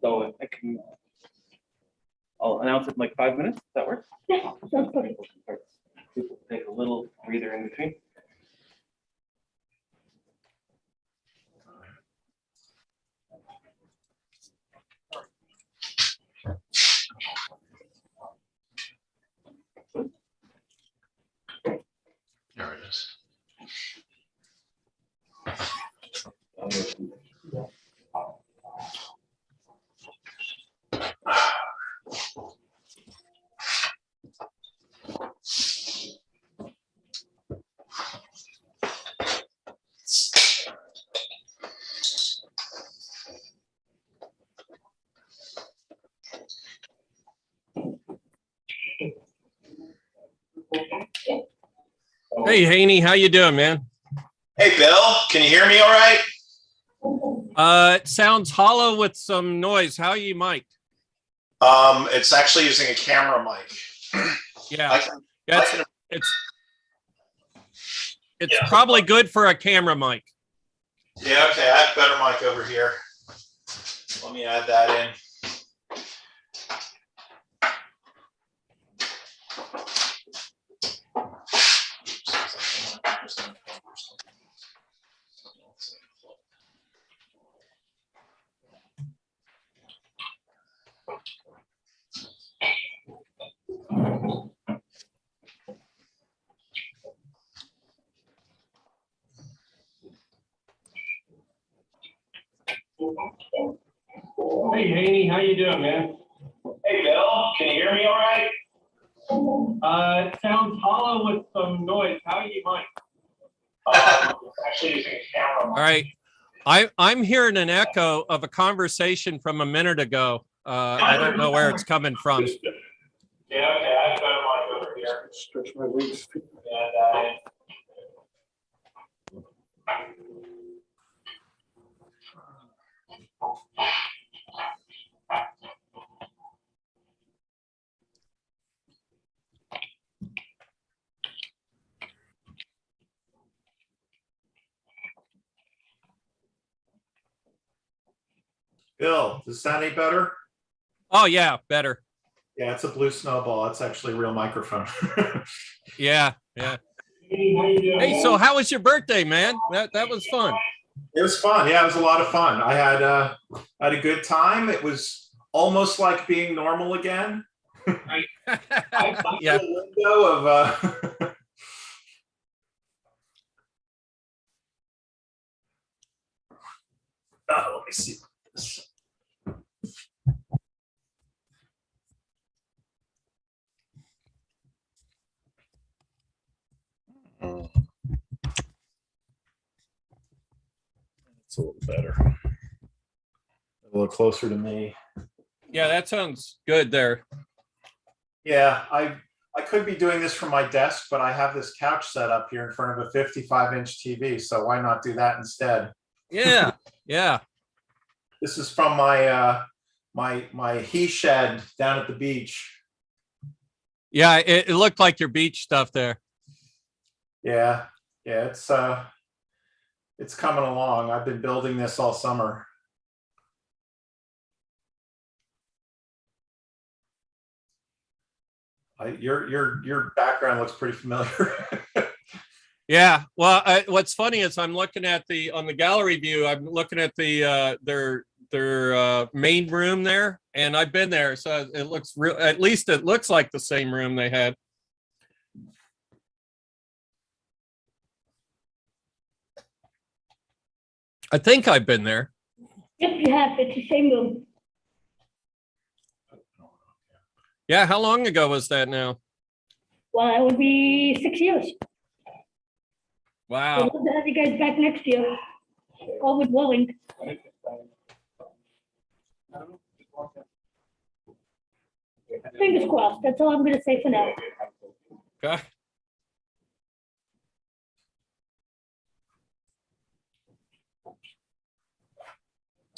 So I'll announce it in like 5 minutes. Does that work? Yeah, sounds perfect. People take a little breather in between. There it is. Hey, Haney, how you doing, man? Hey, Bill, can you hear me all right? It sounds hollow with some noise. How are you mic'd? It's actually using a camera mic. Yeah, I can, yeah, I can, it's Yeah. probably good for a camera mic. yeah, okay, I have a better mic over here. Let me add that in. Hey, Haney, how you doing, man? Hey, Bill, can you hear me all right? It sounds hollow with some noise. How are you mic? Actually using a camera mic. All right, I'm hearing an echo of a conversation from a minute ago. I don't know where it's coming from. Yeah, okay, I have a better mic over here. Stretch my wings. Add that in. Bill, does that sound any better? Oh yeah, better. Yeah, it's a blue snowball. It's actually a real microphone. Yeah, yeah. Hey, so how was your birthday, man? That was fun. It was fun. Yeah, it was a lot of fun. I had a good time. It was almost like being normal again. Yeah. The window of oh, let me see this. It's a little better. A little closer to me. Yeah, that sounds good there. Yeah, I could be doing this from my desk, but I have this couch set up here in front of a 55-inch TV, so why not do that instead? Yeah, yeah. This is from my my he shed down at the beach. Yeah, it looked like your beach stuff there. Yeah, yeah, it's coming along. I've been building this all summer. Your background looks pretty familiar. Yeah. Well, what's funny is I'm looking at on the gallery view. I'm looking at their main room there, and I've been there, so it looks real. At least it looks like the same room they had. I think I've been there. Yep, you have. It's the same room. Yeah. How long ago was that now? Well, that would be 6 years. I'd Wow. love to have you guys back next year. COVID willing. Fingers crossed. That's all I'm gonna say for now. Okay.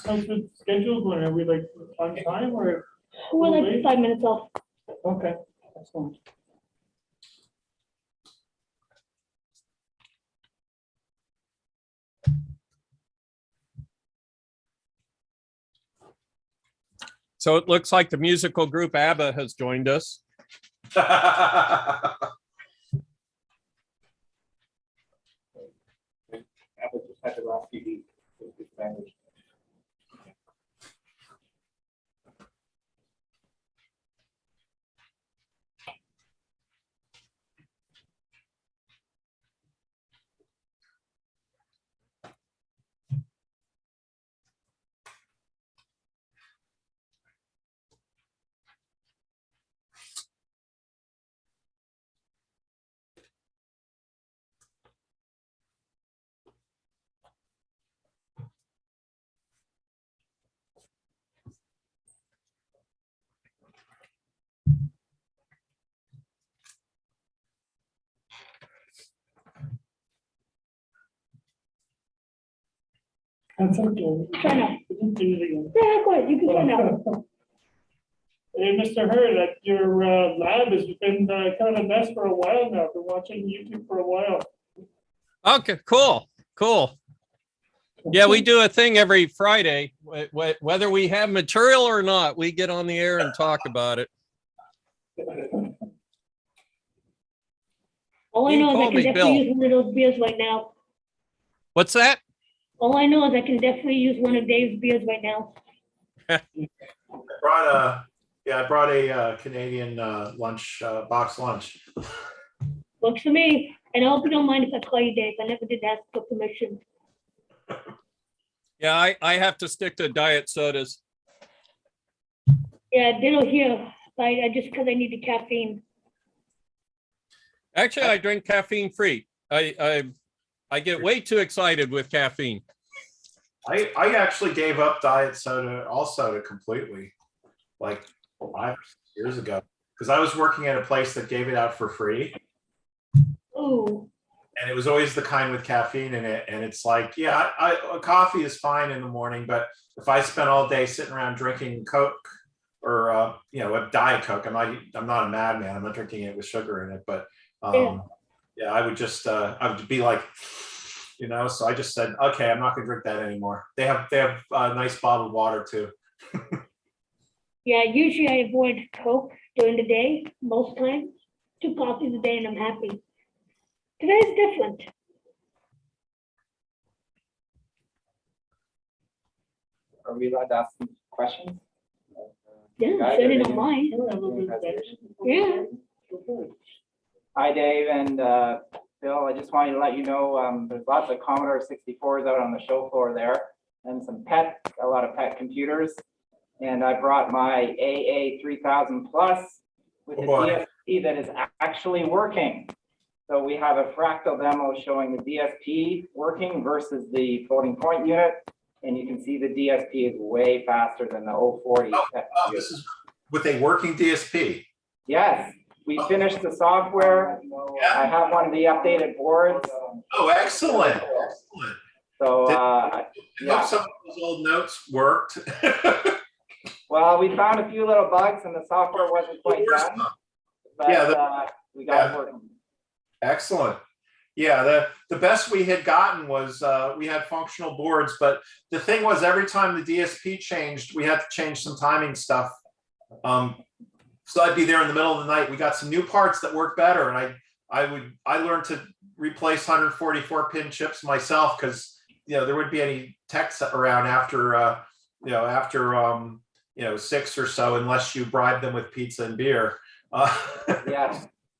How's the schedule going? Are we like on time or? We're like 5 minutes off. Okay, excellent. So it looks like the musical group ABBA has joined us. That's okay. Try now. Didn't do it again. Yeah, go ahead, you can try now. Hey, Mr. Hurd, that your lab has been kind of a mess for a while now. I've been watching YouTube for a while. Okay, cool, cool. Yeah, we do a thing every Friday. Whether we have material or not, we get on the air and talk about it. All I You can know is I call can me definitely Bill. use one of those beers right now. What's that? All I know is I can definitely use one of Dave's beers right now. I brought a Canadian lunch box lunch. Works for me. And I hope you don't mind if I call you Dave. I never did ask for permission. Yeah, I have to stick to diet sodas. Yeah, ditto here. I just because I need the caffeine. Actually, I drink caffeine free. I get way too excited with caffeine. I actually gave up diet soda, all soda completely, like 5 or 6 years ago, because I was working at a place that gave it out for free. Ooh. And it was always the kind with caffeine in it. And it's like, yeah, coffee is fine in the morning, but if I spent all day sitting around drinking Coke or a Diet Coke, I'm not a madman. I'm not drinking it with sugar in it, but yeah, I would just I would be like, so I just said, okay, I'm not gonna drink that anymore. They have a nice bottled water too. Yeah, usually I avoid Coke during the day, most times. 2 coffees a day and I'm happy. Today's different. Are we allowed to ask some questions? Yeah, Guys, certainly are don't you- mind. Yeah. Hi, Dave and Bill. I just wanted to let you know there's lots of Commodore 64s out on the show floor there, and a lot of pet computers. And I brought my AA 3000 Plus with the DSP that is actually working. So we have a fractal demo showing the DSP working versus the floating point unit. And you can see the DSP is way faster than the 040. This is with a working DSP. Yes, we finished the software. I have one of the updated boards. Oh, excellent. Excellent. So, I hope some of those old notes worked. Well, we found a few little bugs and the software wasn't quite done. But we got it working. Excellent. Yeah, the best we had gotten was we had functional boards, but the thing was every time the DSP changed, we had to change some timing stuff. So I'd be there in the middle of the night. We got some new parts that worked better, and I learned to replace 144 pin chips myself because there wouldn't be any techs around after 6 or so unless you bribe them with pizza and beer.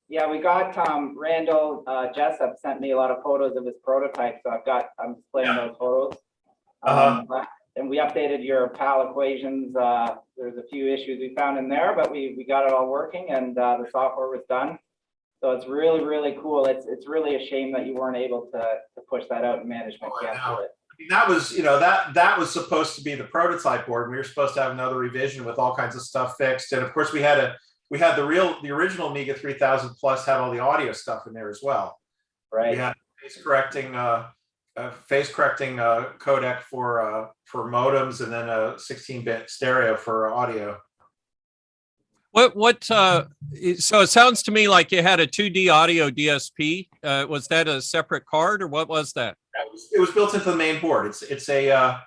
Yeah, we got Randall Jessup sent me a lot of photos of his prototype, so I'm displaying those photos. And we updated your PAL equations. There's a few issues we found in there, but we got it all working, and the software was done. So it's really, really cool. It's really a shame that you weren't able to push that out and management canceled it. That was, that was supposed to be the prototype board. We were supposed to have another revision with all kinds of stuff fixed, and of course we had the original Amiga 3000 Plus had all the audio stuff in there as well. Right. We had phase correcting codec for modems, and then a 16-bit stereo for audio. So it sounds to me like you had a 2D audio DSP. Was that a separate card or what was that? It was built into the main board. It's a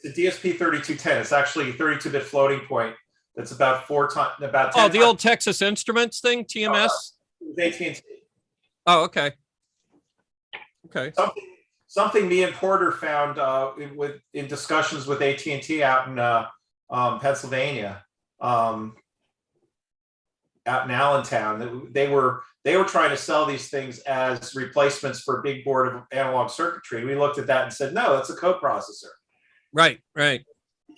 DSP 3210. It's actually a 32-bit floating point. That's about 10 the old Texas Instruments thing, TMS? AT&T. Oh, okay. Okay. Something me and Porter found in discussions with AT&T out in Pennsylvania, out in Allentown. They were trying to sell these things as replacements for a big board of analog circuitry. We looked at that and said, no, that's a coprocessor. Right.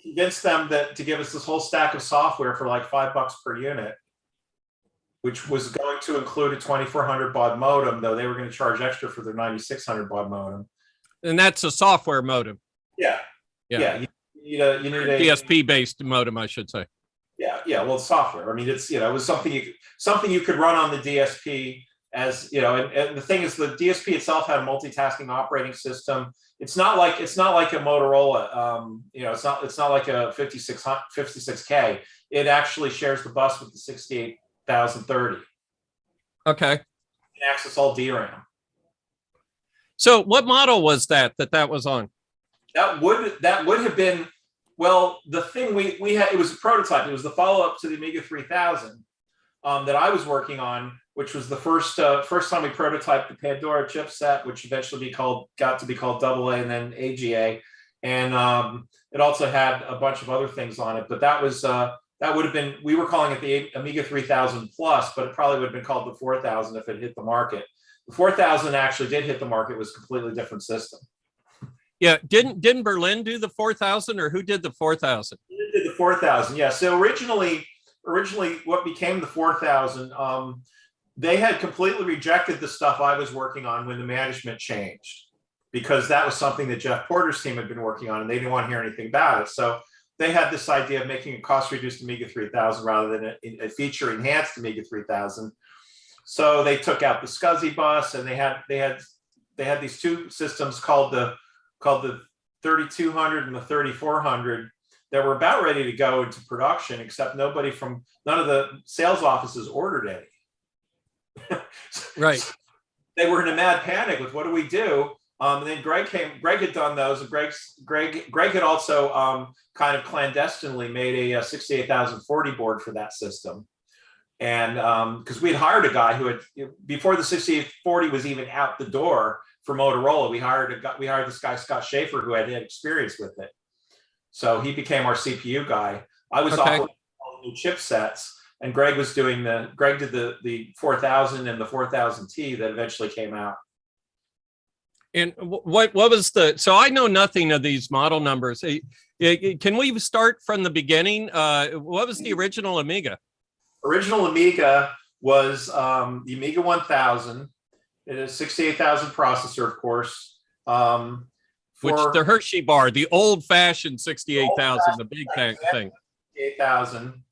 Convinced them to give us this whole stack of software for like $5 per unit, which was going to include a 2400 baud modem, though they were going to charge extra for their 9600 baud modem. And that's a software modem. Yeah. You need a DSP-based modem, I should say. Yeah. Well, software. I mean, it's it was something you could run on the DSP as and the thing is, the DSP itself had a multitasking operating system. it's not like a Motorola. You know, it's not like a 56K. It actually shares the bus with the 68030. Okay. It can access all DRAM. So what model was that was on? That would have been, well, the thing we had, it was a prototype. It was the follow-up to the Amiga 3000 that I was working on, which was the first time we prototyped the Pandora chipset, which eventually got to be called AA and then AGA. And it also had a bunch of other things on it, but that would have been, we were calling it the Amiga 3000 Plus, but it probably would have been called the 4000 if it hit the market. The 4000 actually did hit the market. It was a completely different system. Yeah, didn't Berlin do the 4000, or who did the 4000? It did the 4000, yeah. So originally what became the 4000, they had completely rejected the stuff I was working on when the management changed, because that was something that Jeff Porter's team had been working on, and they didn't want to hear anything about it. So they had this idea of making a cost-reduced Amiga 3000 rather than a feature-enhanced Amiga 3000. So they took out the SCSI bus, and they had these two systems called the 3200 and the 3400 that were about ready to go into production, except none of the sales offices ordered any. Right. They were in a mad panic with what do we do? And then Greg had done those, and Greg had also kind of clandestinely made a 68040 board for that system. And because we had hired a guy who had, before the 6840 was even out the door for Motorola, we hired this guy, Scott Schaefer, who had experience with it. So he became our CPU guy. I was offering all the new chipsets, and Greg did the 4000 and the 4000T that eventually came out. And what was so I know nothing of these model numbers. Can we start from the beginning? What was the original Amiga? Original Amiga was the Amiga 1000. It is 68000 processor, of course. Which the Hershey bar, the old-fashioned 68000, the big thing. 68000.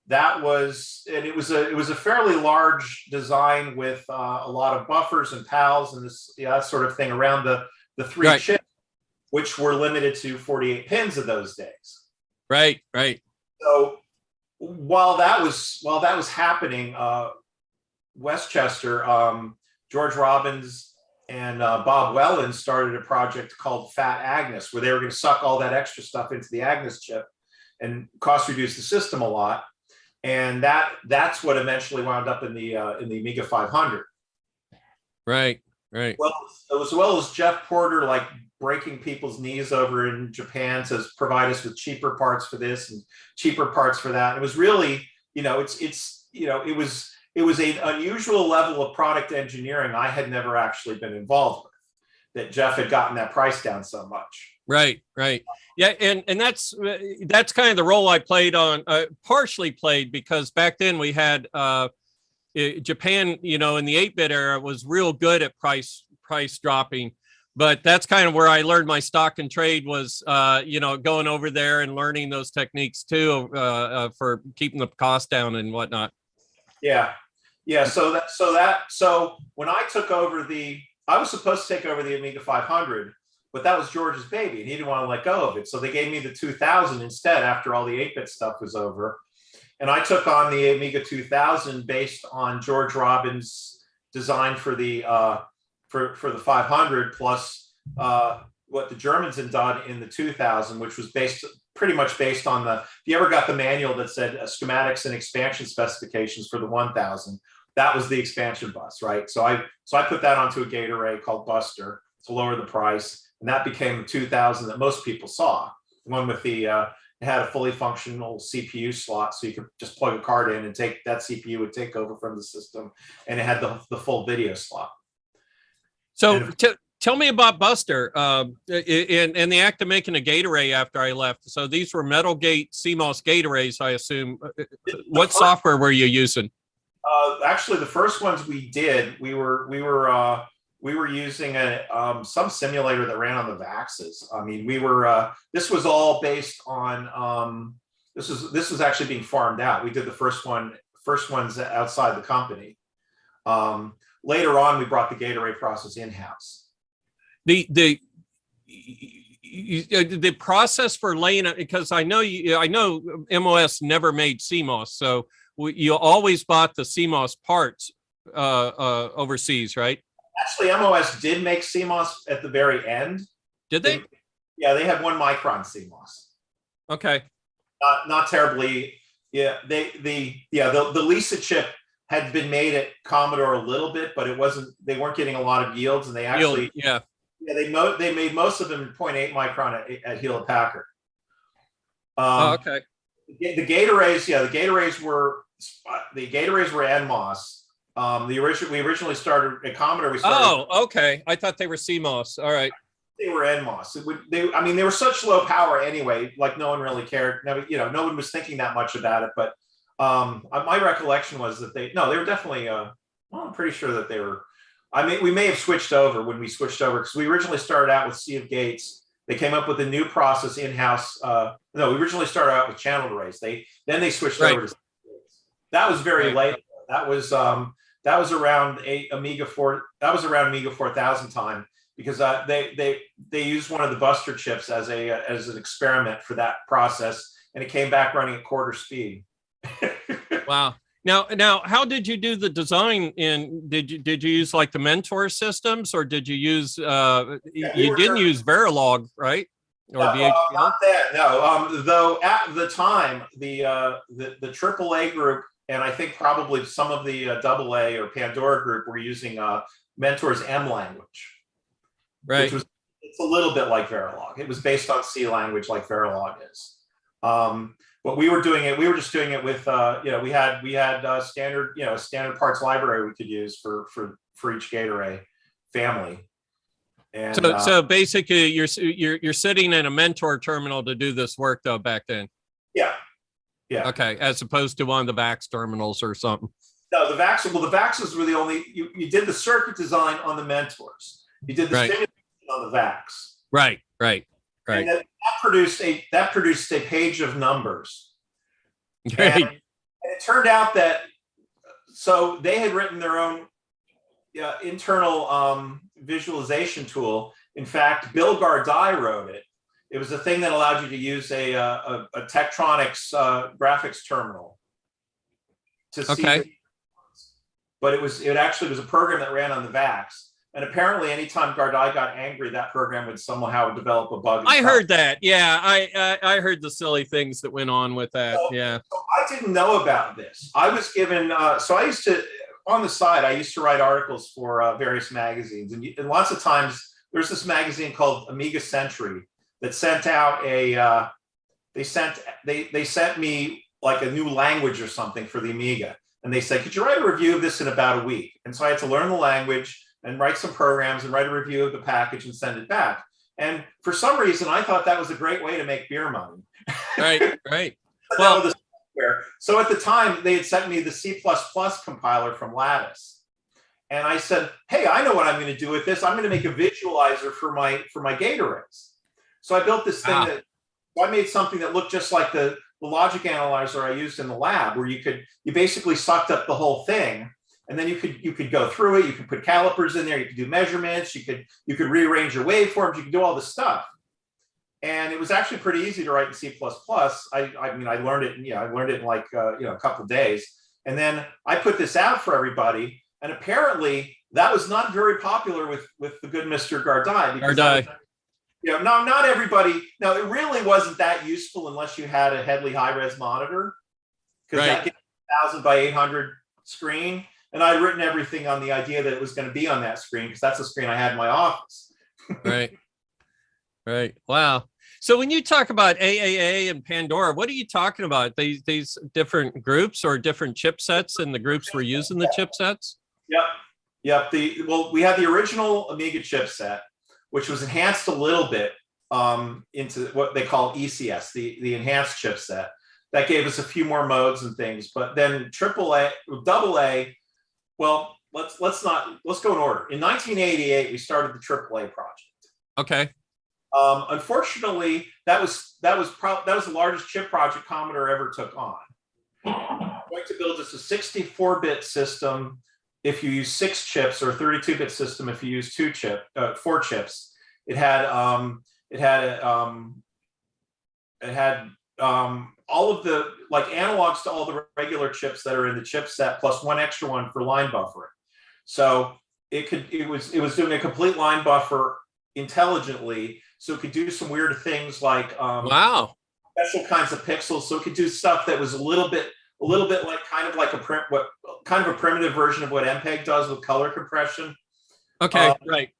That was, and it was a fairly large design with a lot of buffers and PALs and that sort of thing around the three chips, which were limited to 48 pins of those days. Right. So while that was happening, Westchester, George Robbins and Bob Wellen started a project called Fat Agnes, where they were going to suck all that extra stuff into the Agnes chip and cost reduce the system a lot. And that's what eventually wound up in the Amiga 500. Right. Well, as well as Jeff Porter like breaking people's knees over in Japan to provide us with cheaper parts for this and cheaper parts for that. It was really, it was an unusual level of product engineering I had never actually been involved with, that Jeff had gotten that price down so much. Right. Yeah, and that's kind of the role I played on, partially played, because back then we had Japan, in the 8-bit era, was real good at price dropping. But that's kind of where I learned my stock and trade was, going over there and learning those techniques too, for keeping the cost down and whatnot. Yeah. So when I took over I was supposed to take over the Amiga 500, but that was George's baby, and he didn't want to let go of it. So they gave me the 2000 instead after all the 8-bit stuff was over. And I took on the Amiga 2000 based on George Robbins' design for the for the 500, plus what the Germans had done in the 2000, which was pretty much based on if you ever got the manual that said schematics and expansion specifications for the 1000, that was the expansion bus, right? So I put that onto a gate array called Buster to lower the price, and that became the 2000 that most people saw. The one with it had a fully functional CPU slot, so you could just plug a card in and that CPU would take over from the system, and it had the full video slot. So tell me about Buster and the act of making a gate array after I left. So these were metal gate CMOS gate arrays, I assume. What software were you using? Actually, the first ones we did, we were using some simulator that ran on the VAXs. I mean, this was all based on this was actually being farmed out. We did the first ones outside the company. Later on, we brought the gate array process in-house. The process for laying it, because I know MOS never made CMOS, so you always bought the CMOS parts overseas, right? Actually, MOS did make CMOS at the very end. Did they? Yeah, they had 1 micron CMOS. Okay. Not terribly. Yeah, the Lisa chip had been made at Commodore a little bit, but it wasn't. They weren't getting a lot of yields, and they actually they made most of them in 0.8 micron at Hewlett Packard. Okay. The gate arrays, the gate arrays were NMOS. We originally started at Commodore. Okay. I thought they were CMOS. All right. They were NMOS. They were such low power anyway. Like no one really cared. No one was thinking that much about it. But my recollection was that they were definitely. I'm pretty sure that they were. We may have switched over when we switched over, because we originally started out with Sea of Gates. They came up with a new process in-house. We originally started out with channel arrays. Then they switched over to Sea of Gates. That was very late. That was around Amiga 4. That was around Amiga 4000 time, because they used one of the Buster chips as an experiment for that process, and it came back running at quarter speed. Wow. Now, how did you do the design? Did you use like the Mentor systems, or did you use you didn't use Verilog, right? Or VHDL? Not that, no. Though at the time, the AAA group, and I think probably some of the AA or Pandora group, were using Mentor's M language, right? It's a little bit like Verilog. It was based on C language, like Verilog is. But we were doing it. We were just doing it with we had standard parts library we could use for each gate array family. And so basically, you're sitting in a Mentor terminal to do this work, though, back then. Yeah. Okay, as opposed to one of the VAX terminals or something. No, the VAXs were the only. You did the circuit design on the Mentors. You did the simulation on the VAX. Right. And that produced a page of numbers. Right. And it turned out that so they had written their own internal visualization tool. In fact, Bill Gardai wrote it. It was a thing that allowed you to use a Tektronix graphics terminal to see. But it actually was a program that ran on the VAX. And apparently, anytime Gardai got angry, that program would somehow develop a bug. I heard that. Yeah, I heard the silly things that went on with that. So I didn't know about this. I was given. So I used to, on the side, I used to write articles for various magazines, and lots of times there's this magazine called Amiga Century that sent out they sent me like a new language or something for the Amiga, and they said, could you write a review of this in about a week? And so I had to learn the language and write some programs and write a review of the package and send it back. And for some reason, I thought that was a great way to make beer money. Right. Well, the software. So at the time, they had sent me the C++ compiler from Lattice. And I said, hey, I know what I'm going to do with this. I'm going to make a visualizer for my gate arrays. So I built this thing I made something that looked just like the logic analyzer I used in the lab, where you basically sucked up the whole thing. And then you could go through it. You could put calipers in there. You could do measurements. You could rearrange your waveforms. You could do all this stuff. And it was actually pretty easy to write in C++. I learned it. I learned it in like a couple of days. And then I put this out for everybody. And apparently that was not very popular with the good Mr. Gardai. Not everybody. No, it really wasn't that useful unless you had a Headley high-res monitor, because that gave 1000 by 800 screen. And I'd written everything on the idea that it was going to be on that screen, because that's the screen I had in my office. Right. Wow. So when you talk about AAA and Pandora, what are you talking about? These different groups or different chipsets, and the groups were using the chipsets? Yep. We had the original Amiga chipset, which was enhanced a little bit into what they call ECS, the enhanced chipset. That gave us a few more modes and things. But then AA. Well, let's go in order. In 1988, we started the AAA project. Okay. Unfortunately, that was the largest chip project Commodore ever took on. We're going to build just a 64-bit system if you use 6 chips, or a 32-bit system if you use 4 chips. It had all of the like analogs to all the regular chips that are in the chipset, plus one extra one for line buffering. So it was doing a complete line buffer intelligently, so it could do some weird things like Wow. special kinds of pixels. So it could do stuff that was a little bit like kind of a primitive version of what MPEG does with color compression. Okay, right.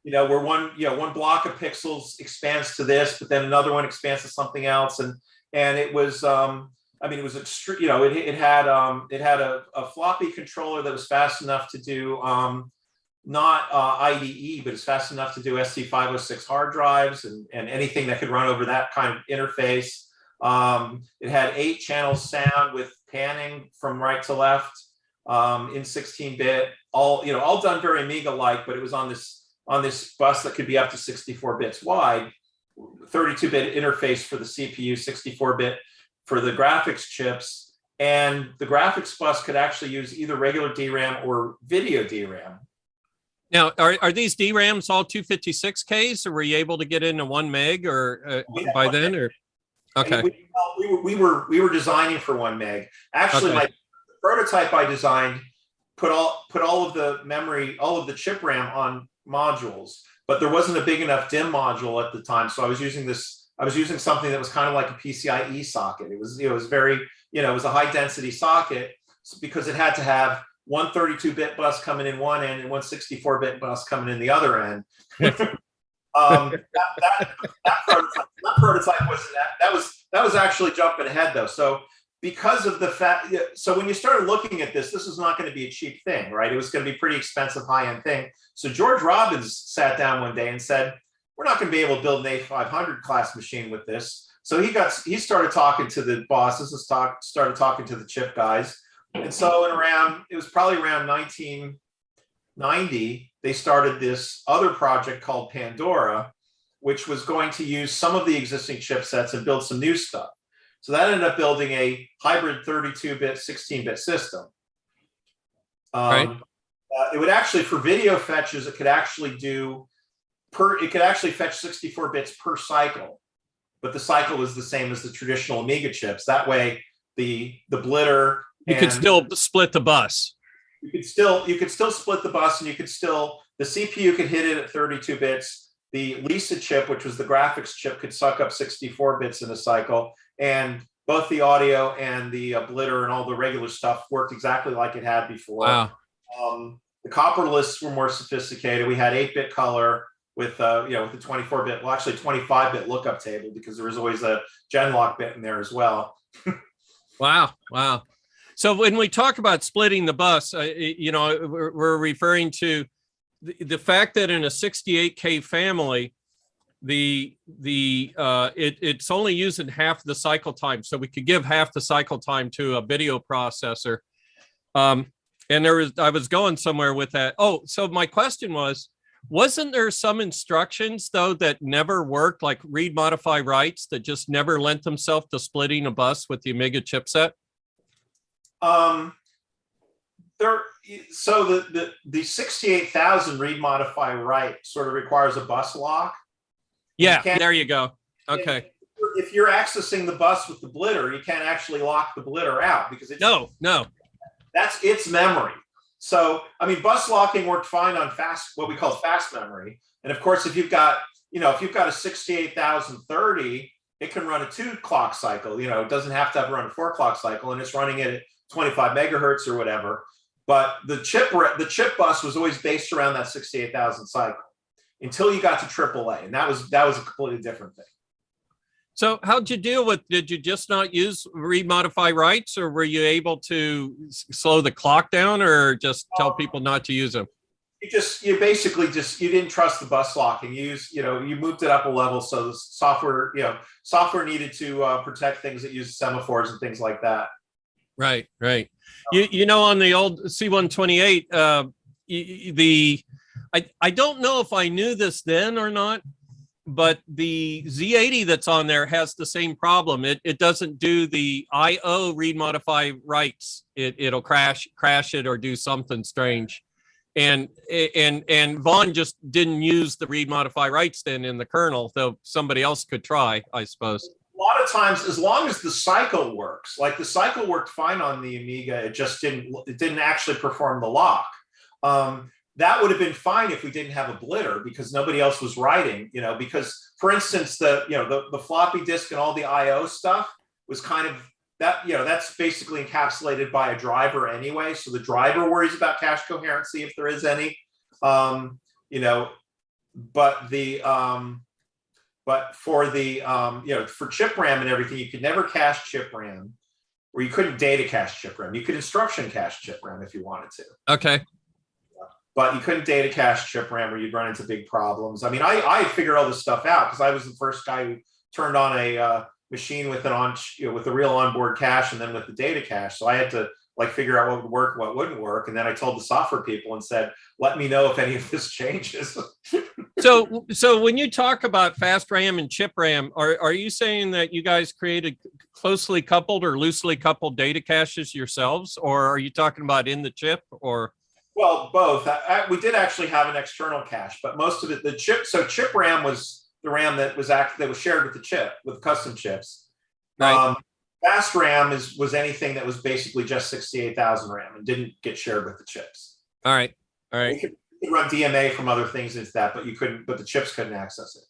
Where one block of pixels expands to this, but then another one expands to something else, and it was it was extreme. It had a floppy controller that was fast enough to do not IDE, but it's fast enough to do ST506 hard drives and anything that could run over that kind of interface. It had 8 channels sound with panning from right to left in 16-bit, all done very Amiga-like, but it was on this bus that could be up to 64 bits wide, 32-bit interface for the CPU, 64-bit for the graphics chips, and the graphics bus could actually use either regular DRAM or video DRAM. Now, are these DRAMs all 256Ks, or were you able to get into 1 meg or by then? Or okay, we were designing for 1 meg. Actually, okay. My prototype I designed put all of the memory, all of the chip RAM on modules, but there wasn't a big enough DIMM module at the time, so I was using something that was kind of like a PCIe socket. It was very, it was a high density socket because it had to have one 32-bit bus coming in one end and one 64-bit bus coming in the other end. That prototype wasn't that was actually jumping ahead though. So because of the fact, so when you started looking at this was not going to be a cheap thing, right? It was going to be a pretty expensive high-end thing. So George Robbins sat down one day and said, we're not going to be able to build an A500 class machine with this. So he started talking to the bosses, started talking to the chip guys. And so it was probably around 1990, they started this other project called Pandora, which was going to use some of the existing chipsets and build some new stuff. So that ended up building a hybrid 32-bit, 16-bit system. Right. It would actually, for video fetches, it could actually fetch 64 bits per cycle, but the cycle was the same as the traditional Amiga chips. That way, the blitter. You could still split the bus. You could still split the bus, and the CPU could hit it at 32 bits. The Lisa chip, which was the graphics chip, could suck up 64 bits in a cycle, and both the audio and the blitter and all the regular stuff worked exactly like it had before. Wow. The copper lists were more sophisticated. We had 8-bit color with the 24-bit, well, actually 25-bit lookup table, because there was always a Genlock bit in there as well. Wow. So when we talk about splitting the bus, we're referring to the fact that in a 68K family, it's only using half the cycle time. So we could give half the cycle time to a video processor. And I was going somewhere with that. Oh, so my question wasn't there some instructions though that never worked, like read, modify, writes, that just never lent themselves to splitting a bus with the Amiga chipset? So the 68,000 read, modify, write sort of requires a bus lock. Yeah, there you go. Okay. If you're accessing the bus with the blitter, you can't actually lock the blitter out because no. That's its memory. So, bus locking worked fine on what we call fast memory. And of course, if you've got a 68,030, it can run a 2 clock cycle. It doesn't have to run a 4 clock cycle, and it's running it at 25 megahertz or whatever. But the chip bus was always based around that 68,000 cycle until you got to AAA, and that was a completely different thing. So how'd you deal with, did you just not use read, modify, writes, or were you able to slow the clock down, or just tell people not to use them? You didn't trust the bus locking. You moved it up a level, so the software needed to protect things that use semaphores and things like that. Right. On the old C128, I don't know if I knew this then or not, but the Z80 that's on there has the same problem. It doesn't do the IO read, modify, writes. It'll crash it or do something strange. and Vaughn just didn't use the read modify writes then in the kernel, though somebody else could try, I suppose. A lot of times, as long as the cycle works, like the cycle worked fine on the Amiga, it didn't actually perform the lock. That would have been fine if we didn't have a blitter, because nobody else was writing, because for instance, the floppy disk and all the IO stuff was kind of that, that's basically encapsulated by a driver anyway. So the driver worries about cache coherency if there is any, but for the, for chip RAM and everything, you could never cache chip RAM, or you couldn't data cache chip RAM. You could instruction cache chip RAM if you wanted to. Okay. But you couldn't data cache chip RAM, or you'd run into big problems. I mean, I figured all this stuff out because I was the first guy who turned on a machine with with a real onboard cache and then with the data cache. So I had to figure out what would work, what wouldn't work, and then I told the software people and said, "Let me know if any of this changes." So when you talk about fast RAM and chip RAM, are you saying that you guys created closely coupled or loosely coupled data caches yourselves, or are you talking about in the chip, or? Well, both. We did actually have an external cache, but most of it, chip RAM was the RAM that was shared with the chip, with custom chips. Right. Fast RAM was anything that was basically just 68,000 RAM and didn't get shared with the chips. All right. We could run DMA from other things into that, but the chips couldn't access it.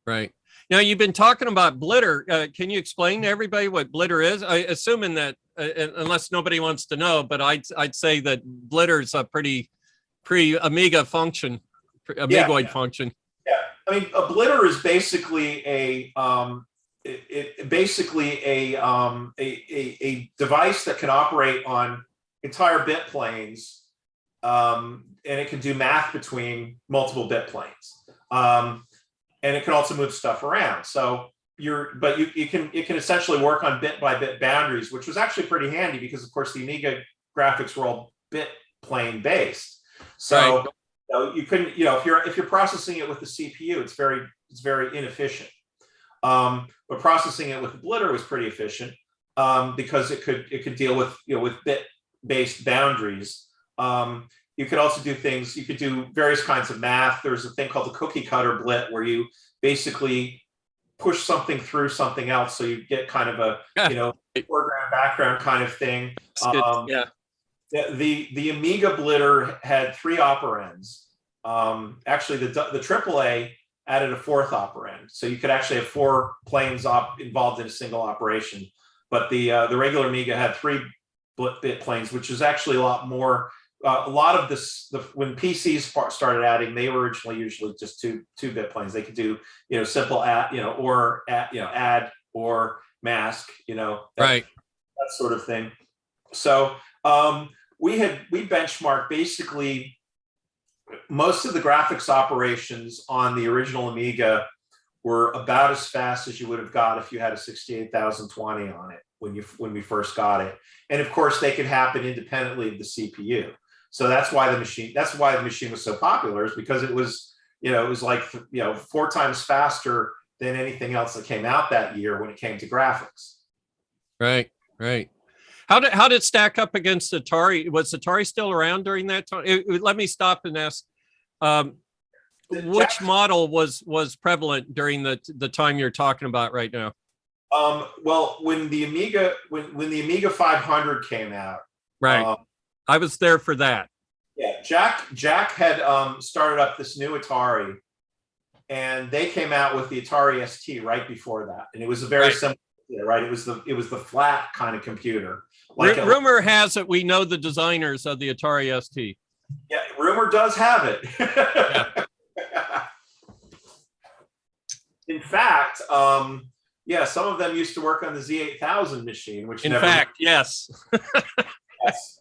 Right. Now, you've been talking about blitter. Can you explain to everybody what blitter is? Assuming that, unless nobody wants to know, but I'd say that blitter is a pretty Amiga function, Amigoid function. Yeah, I mean, a blitter is basically a device that can operate on entire bit planes, and it can do math between multiple bit planes. And it can also move stuff around. So it can essentially work on bit by bit boundaries, which was actually pretty handy because of course the Amiga graphics were all bit plane based. So you couldn't, if you're processing it with the CPU, it's very inefficient. But processing it with the blitter was pretty efficient because it could deal with with bit based boundaries. You could also do things, you could do various kinds of math. There's a thing called the cookie cutter blit where you basically push something through something else. So you get kind of a, foreground, background kind of thing. Yeah. The Amiga blitter had 3 operands. Actually, the AAA added a 4th operand. So you could actually have 4 planes involved in a single operation. But the regular Amiga had 3 bit planes, which is actually a lot more. A lot of this, when PCs started adding, they were originally usually just two bit planes. They could do simple add, add or mask, right, that sort of thing. So we benchmarked basically most of the graphics operations on the original Amiga were about as fast as you would have got if you had a 68,020 on it when we first got it, and of course they could happen independently of the CPU. So that's why the machine was so popular, is because it was, it was like, 4 times faster than anything else that came out that year when it came to graphics. Right. How did it stack up against Atari? Was Atari still around during that time? Let me stop and ask, which model was prevalent during the time you're talking about right now? Well, when the Amiga 500 came out, right. I was there for that. Yeah, Jack had started up this new Atari, and they came out with the Atari ST right before that, and it was a very simple, right? It was the flat kind of computer. Rumor has it we know the designers of the Atari ST. Yeah, rumor does have it. Yeah. In fact, some of them used to work on the Z8000 machine, which yes. Yes.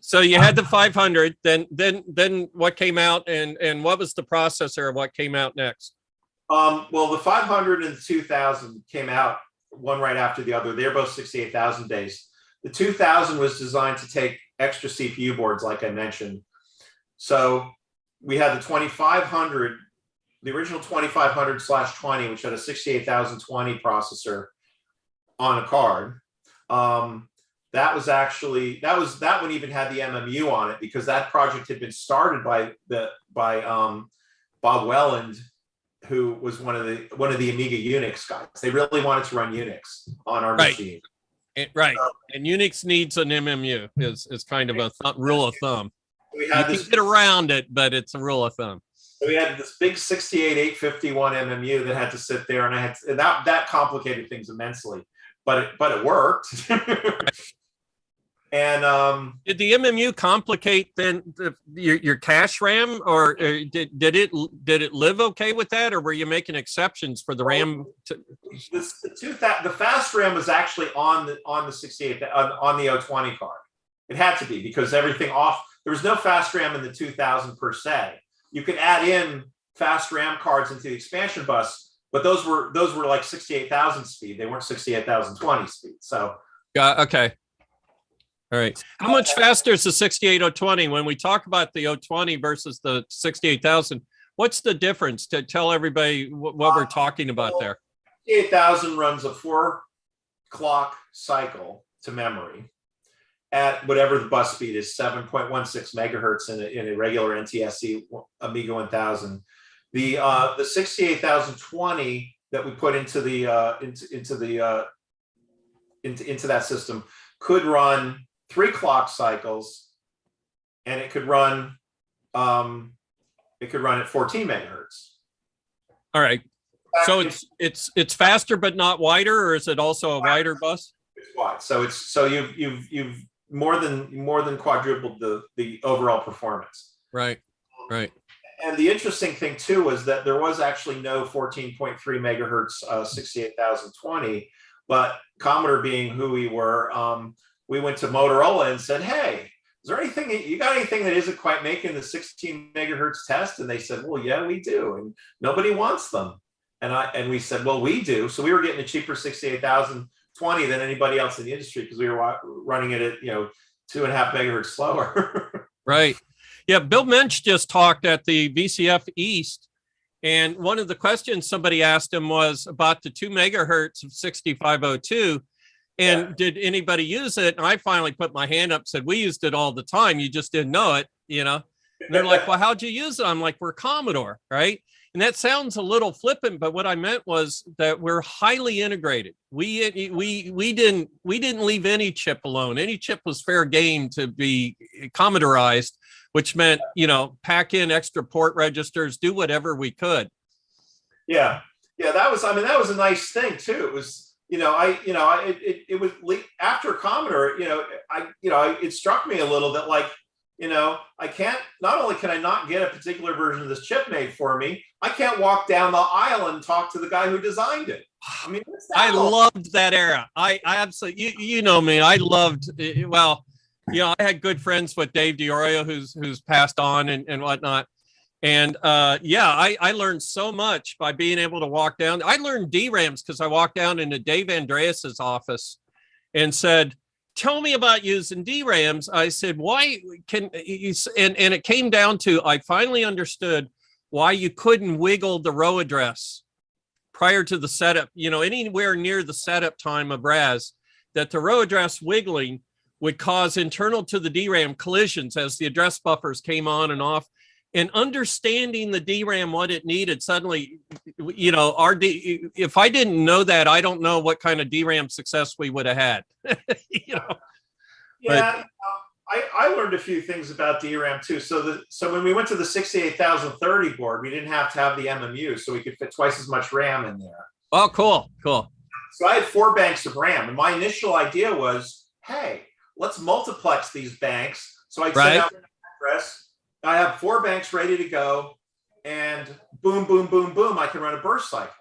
So you had the 500, then what came out, and what was the processor of what came out next? Well, the 500 and the 2000 came out one right after the other. They're both 68,000 based. The 2000 was designed to take extra CPU boards, like I mentioned. So we had the 2500, the original 2500/20, which had a 68,020 processor on a card. that was actually, that one even had the MMU on it, because that project had been started by Bob Welland, who was one of the Amiga Unix guys. They really wanted to run Unix on our Right. machine. Right. And Unix needs an MMU is kind of a rule of thumb. We You had can this, get around it, but it's a rule of thumb. we had this big 68-851 MMU that had to sit there, and that complicated things immensely, but it worked. And Did the MMU complicate then your cache RAM, or did it live okay with that, or were you making exceptions for the RAM? the fast RAM was actually on the 68 on the 020 card. It had to be, because everything off. There was no fast RAM in the 2000 per se. You could add in fast RAM cards into the expansion bus, but those were like 68,000 speed. They weren't 68,020 speed. So Okay. All right. How much faster is the 68020 when we talk about the 020 versus the 68,000? What's the difference, to tell everybody what we're talking about there? 68,000 runs a 4-clock cycle to memory at whatever the bus speed is, 7.16 megahertz in a regular NTSC Amiga 1000. The 68,020 that we put into that system could run 3 clock cycles, and it could run at 14 megahertz. All right. So it's faster but not wider, or is it also a wider bus? It's wide. So you've more than quadrupled the overall performance. Right. Right. And the interesting thing too was that there was actually no 14.3 megahertz 68,020, but Commodore, being who we were, we went to Motorola and said, "Hey, is there anything you got anything that isn't quite making the 16 megahertz test?" And they said, "Well, yeah, we do, and nobody wants them." And we said, "Well, we do." So we were getting a cheaper 68,020 than anybody else in the industry, because we were running it at 2.5 megahertz slower. Right. Yeah. Bill Mensch just talked at the VCF East, and one of the questions somebody asked him was about the 2 megahertz of 6502. And did anybody use it? And I finally put my hand up, said, "We used it all the time. You just didn't know it, And they're like, "Well, how'd you use it?" I'm like, "We're Commodore, right?" And that sounds a little flippant, but what I meant was that we're highly integrated. We didn't leave any chip alone. Any chip was fair game to be Commodorized, which meant, pack in extra port registers, do whatever we could. Yeah. That was a nice thing too. It was, it was after Commodore, it struck me a little that, like, I can't, not only can I not get a particular version of this chip made for me, I can't walk down the aisle and talk to the guy who designed it. I mean, I loved that era. I absolutely, you know me, I loved, well, I had good friends with Dave DiOrio, who's passed on and whatnot. And I learned so much by being able to walk down. I learned DRAMs because I walked down into Dave Andreas's office and said, "Tell me about using DRAMs." I said, "Why can you?" And it came down to, I finally understood why you couldn't wiggle the row address prior to the setup, anywhere near the setup time of RAS, that the row address wiggling would cause internal to the DRAM collisions as the address buffers came on and off. And understanding the DRAM, what it needed, suddenly, if I didn't know that, I don't know what kind of DRAM success we would have had. Yeah, I learned a few things about DRAM too. So when we went to the 68,030 board, we didn't have to have the MMU, so we could fit twice as much RAM in there. Oh, cool. So I had 4 banks of RAM, and my initial idea was, hey, let's multiplex these banks. So I send out an address. I have 4 banks ready to go, and boom, boom, boom, boom, I can run a burst cycle.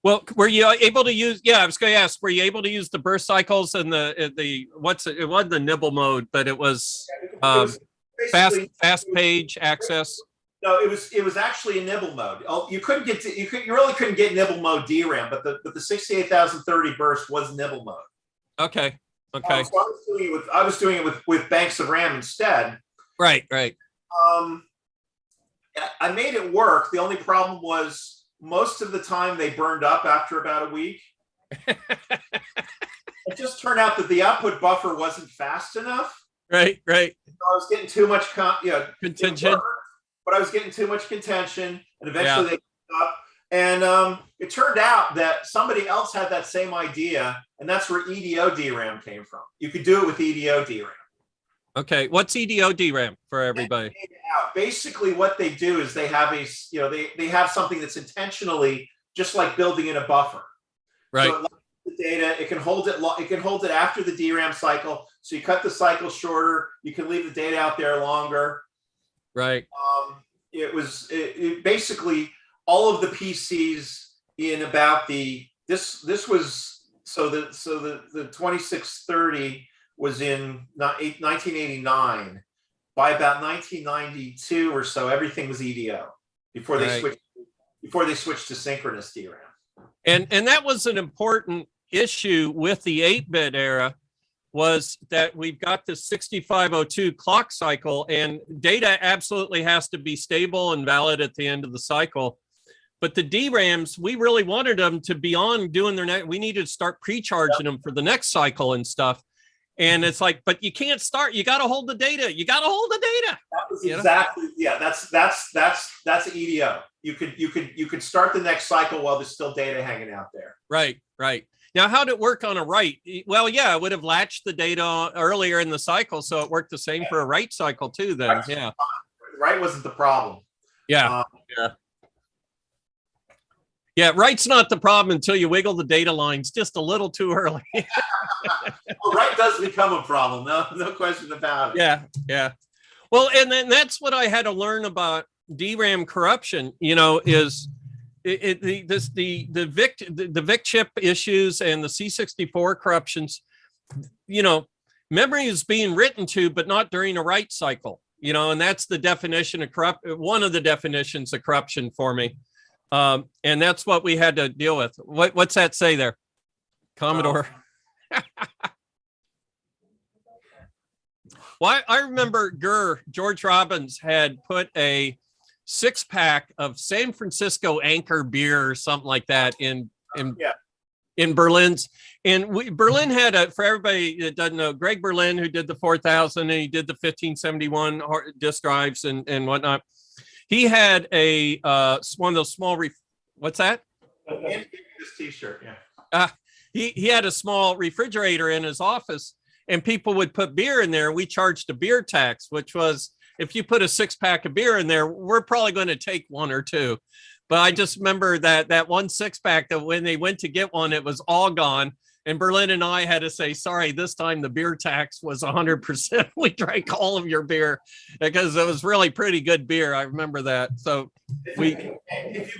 Well, were you able to use? Yeah, I was going to ask. Were you able to use the burst cycles and it wasn't the nibble mode, but it was fast page access. No, it was actually a nibble mode. You really couldn't get nibble mode DRAM, but the 68,030 burst was nibble mode. Okay. So I was doing it with banks of RAM instead. Right. I made it work. The only problem was most of the time they burned up after about a week. it just turned out that the output buffer wasn't fast enough. Right. I was getting too much, Contention. but I was getting too much contention, and eventually Yeah. they gave up. And it turned out that somebody else had that same idea, and that's where EDO DRAM came from. You could do it with EDO DRAM. Okay, what's EDO DRAM for everybody? Basically, what they do is they have they have something that's intentionally just like building in a buffer. Right. So it locks the data, it can hold it after the DRAM cycle. So you cut the cycle shorter, you can leave the data out there longer. Right. It basically all of the PCs in about the 2630 was in 1989. By about 1992 or so, everything was EDO before they switched to synchronous DRAM. And that was an important issue with the 8-bit era, was that we've got the 6502 clock cycle, and data absolutely has to be stable and valid at the end of the cycle. But the DRAMs, we really wanted them to be on doing their next. We needed to start pre-charging them for the next cycle and stuff. And it's like, but you can't start. You got to hold the data. You got to hold the data. That was exactly, yeah. That's EDO. You could start the next cycle while there's still data hanging out there. Right. Now, how did it work on a write? Well, yeah, it would have latched the data earlier in the cycle, so it worked the same for a write cycle too. Then, yeah. Write wasn't the problem. Yeah. Yeah, write's not the problem until you wiggle the data lines just a little too early. Well, write does become a problem, no question about it. Yeah. Well, and then that's what I had to learn about DRAM corruption. Is the VIC chip issues and the C64 corruptions. Memory is being written to, but not during a write cycle. And that's the definition of one of the definitions of corruption for me. And that's what we had to deal with. What's that say there? Commodore. Well, I remember George Robbins had put a 6-pack of San Francisco Anchor beer or something like that in Berlin's. And Berlin had for everybody that doesn't know, Greg Berlin, who did the 4000 and he did the 1571 disk drives and whatnot. He had one of those small, what's that? This t-shirt, yeah. He had a small refrigerator in his office, and people would put beer in there. We charged a beer tax, which was, if you put a 6-pack of beer in there, we're probably going to take one or two. But I just remember that one 6-pack, that when they went to get one, it was all gone. And Berlin and I had to say, sorry, this time the beer tax was 100%. We drank all of your beer because it was really pretty good beer. I remember that. So if you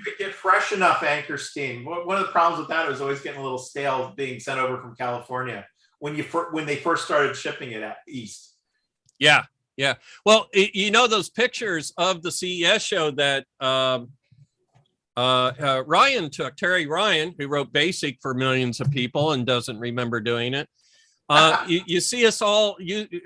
could get fresh enough Anchor steam, one of the problems with that was always getting a little stale being sent over from California when they first started shipping it east. Yeah. Well, those pictures of the CES show that Ryan took, Terry Ryan, who wrote BASIC for millions of people and doesn't remember doing it. You see us all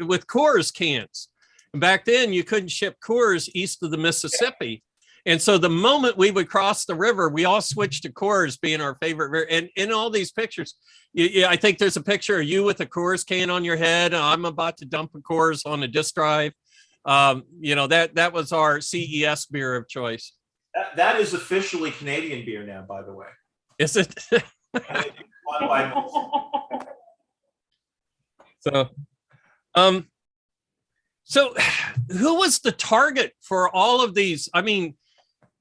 with Coors cans. And back then, you couldn't ship Coors east of the Mississippi. And so the moment we would cross the river, we all switched to Coors being our favorite. And in all these pictures, I think there's a picture of you with a Coors can on your head. I'm about to dump a Coors on a disk drive. That was our CES beer of choice. That is officially Canadian beer now, by the way. Is it? So who was the target for all of these? I mean,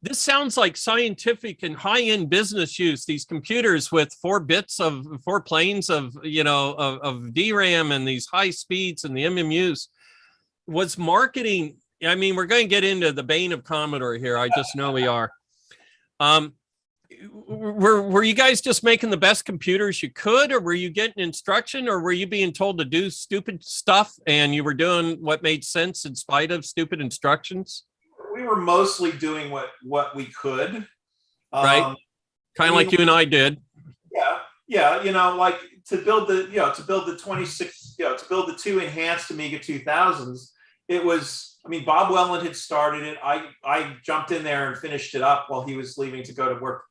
this sounds like scientific and high-end business use, these computers with 4 planes of DRAM and these high speeds and the MMUs. Was marketing, I mean, we're going to get into the bane of Commodore here. I just know we are. Were you guys just making the best computers you could, or were you getting instruction, or were you being told to do stupid stuff and you were doing what made sense in spite of stupid instructions? We were mostly doing what we could. Right. Kind of like you and I did. Yeah. Like to build the 26, to build the 2 enhanced Amiga 2000s, it was, Bob Welland had started it. I jumped in there and finished it up while he was leaving to go to work